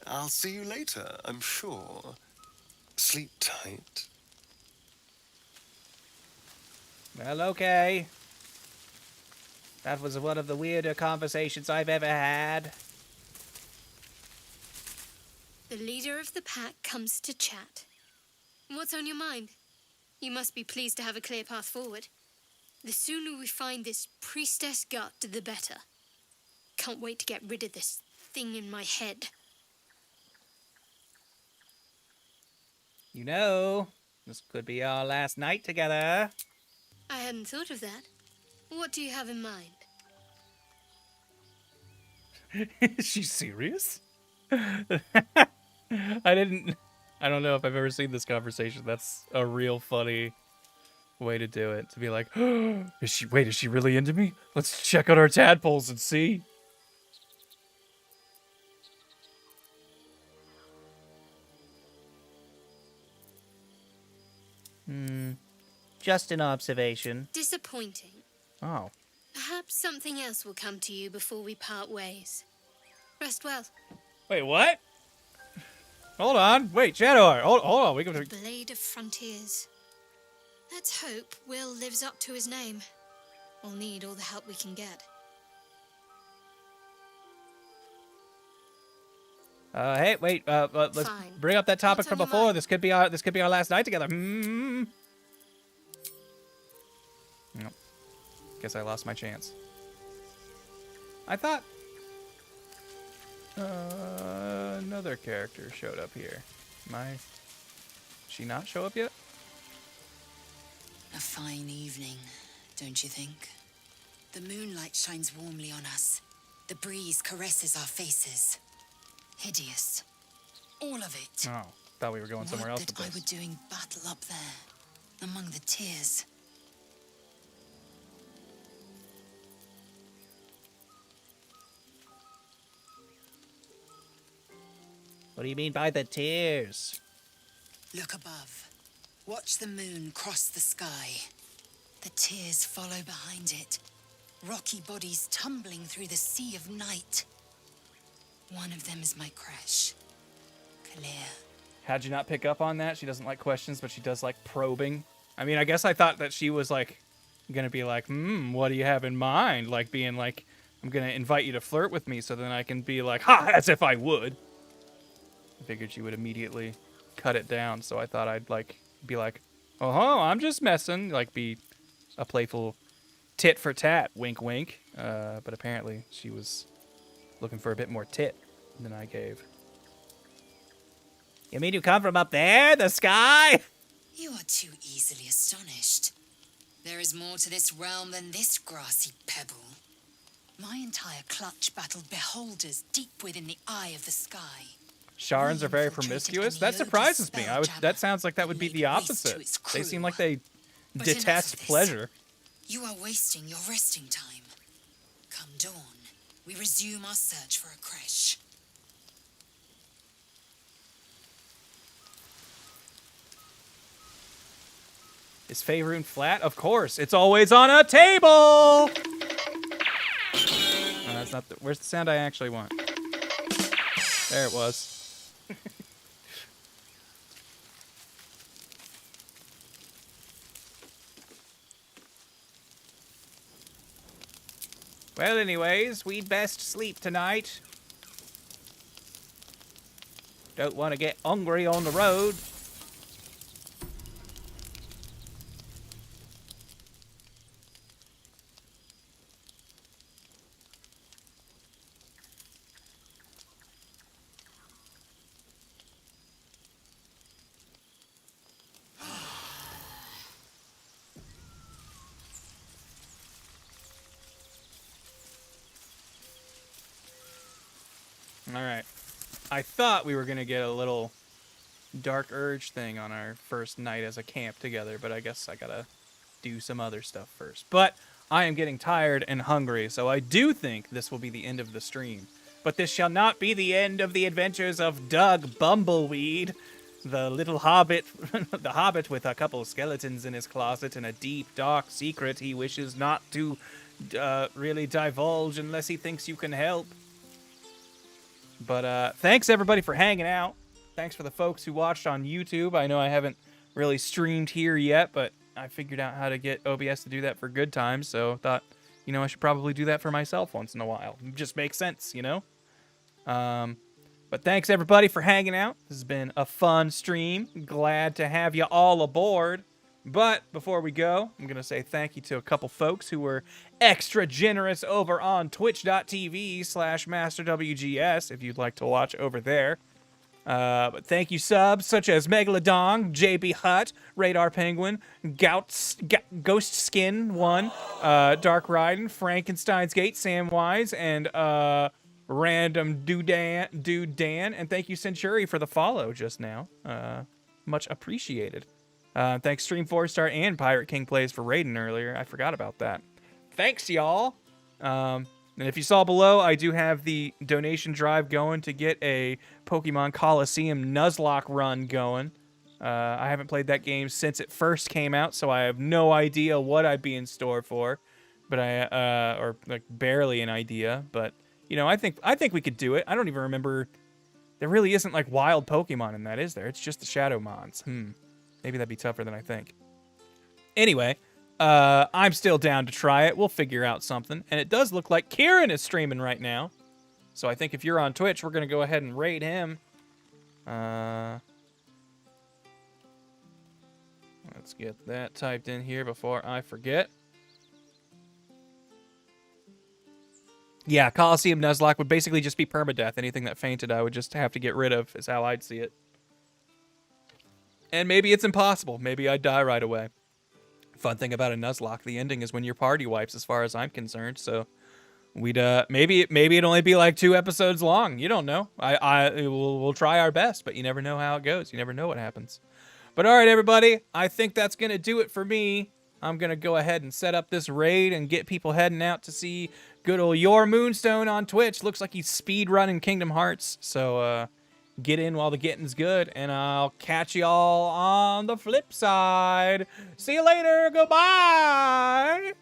I'll see you later, I'm sure. Sleep tight. Well, okay. That was one of the weirder conversations I've ever had. The leader of the pack comes to chat. What's on your mind? You must be pleased to have a clear path forward. The sooner we find this priestess gut, the better. Can't wait to get rid of this thing in my head. You know, this could be our last night together. I hadn't thought of that. What do you have in mind? Is she serious? I don't know if I've ever seen this conversation. That's a real funny way to do it. To be like, oh, is she really into me? Let's check out our tadpoles and see. Just an observation. Disappointing. Oh. Perhaps something else will come to you before we part ways. Rest well. Wait, what? Hold on. Wait, Shadowheart. Hold on. We can. The Blade of Frontiers. Let's hope Will lives up to his name. We'll need all the help we can get. Hey, wait. Let's Fine. bring up that topic What's from on your before. mind? This could be our last night together. Nope. Guess I lost my chance. I thought another character showed up here. Did she not show up yet? A fine evening, don't you think? The moonlight shines warmly on us. The breeze caresses our faces. Hideous. All of it. Oh, thought we were going somewhere else with That I this. were doing battle up there, among the tears. What do you mean by the tears? Look above. Watch the moon cross the sky. The tears follow behind it. Rocky bodies tumbling through the sea of night. One of them is my crush. Clear. How'd you not pick up on that? She doesn't like questions, but she does like probing. I mean, I guess I thought that she was like gonna be like, what do you have in mind? Like being like, I'm gonna invite you to flirt with me, so then I can be like, ha, as if I would. I figured she would immediately cut it down, so I thought I'd like be like, oh, I'm just messing, like be a playful tit for tat, wink wink. But apparently she was looking for a bit more tit than I gave. You mean you come from up there, the sky? You are too easily astonished. There is more to this realm than this grassy pebble. My entire clutch battled beholders deep within the eye of the sky. Sharans are very promiscuous? That surprises me. That sounds like that would be the opposite. They seem like they detest pleasure. You are wasting your resting time. Come dawn, we resume our search for a creche. Is Faerun flat? Of course. It's always on a table! No, that's not the... Where's the sound I actually want? There it was. Well, anyways, we'd best sleep tonight. Don't want to get hungry on the road. Alright. I thought we were going to get a little dark urge thing on our first night as a camp together, but I guess I gotta do some other stuff first. But I am getting tired and hungry, so I do think this will be the end of the stream. But this shall not be the end of the adventures of Duhg Bumbleweed. the little hobbit, the hobbit with a couple of skeletons in his closet and a deep, dark secret he wishes not to really divulge unless he thinks you can help. But thanks everybody for hanging out. Thanks for the folks who watched on YouTube. I know I haven't really streamed here yet, but I figured out how to get OBS to do that for good times, so thought, you know, I should probably do that for myself once in a while. It just makes sense, you know? But thanks everybody for hanging out. This has been a fun stream. Glad to have you all aboard. But before we go, I'm going to say thank you to a couple folks who were extra generous over on twitch.tv/MasterWGS if you'd like to watch over there. But thank you subs such as Megalodon, JB Hutt, Radar Penguin, Ghost Skin 1, Dark Ryden, Frankenstein's Gate, Samwise, and Random Dude Dan. And thank you Century for the follow just now. Much appreciated. Thanks Stream 4-Star and Pirate King Plays for raiding earlier. I forgot about that. Thanks, y'all. And if you saw below, I do have the donation drive going to get a Pokemon Coliseum Nuzlocke run going. I haven't played that game since it first came out, so I have no idea what I'd be in store for. But or like barely an idea. But you know, I think we could do it. I don't even remember. There really isn't like wild Pokemon in that, is there? It's just the Shadow Mons. Maybe that'd be tougher than I think. Anyway, I'm still down to try it. We'll figure out something. And it does look like Kieran is streaming right now. So I think if you're on Twitch, we're going to go ahead and raid him. Let's get that typed in here before I forget. Yeah, Coliseum Nuzlocke would basically just be permadeath. Anything that fainted, I would just have to get rid of, is how I'd see it. And maybe it's impossible. Maybe I'd die right away. Fun thing about a Nuzlocke, the ending is when your party wipes, as far as I'm concerned. So we'd maybe it'd only be like 2 episodes long. You don't know. We'll try our best, but you never know how it goes. You never know what happens. But all right, everybody, I think that's gonna do it for me. I'm gonna go ahead and set up this raid and get people heading out to see good old Your Moonstone on Twitch. Looks like he's speed running Kingdom Hearts. So get in while the getting's good, and I'll catch y'all on the flip side. See you later. Goodbye.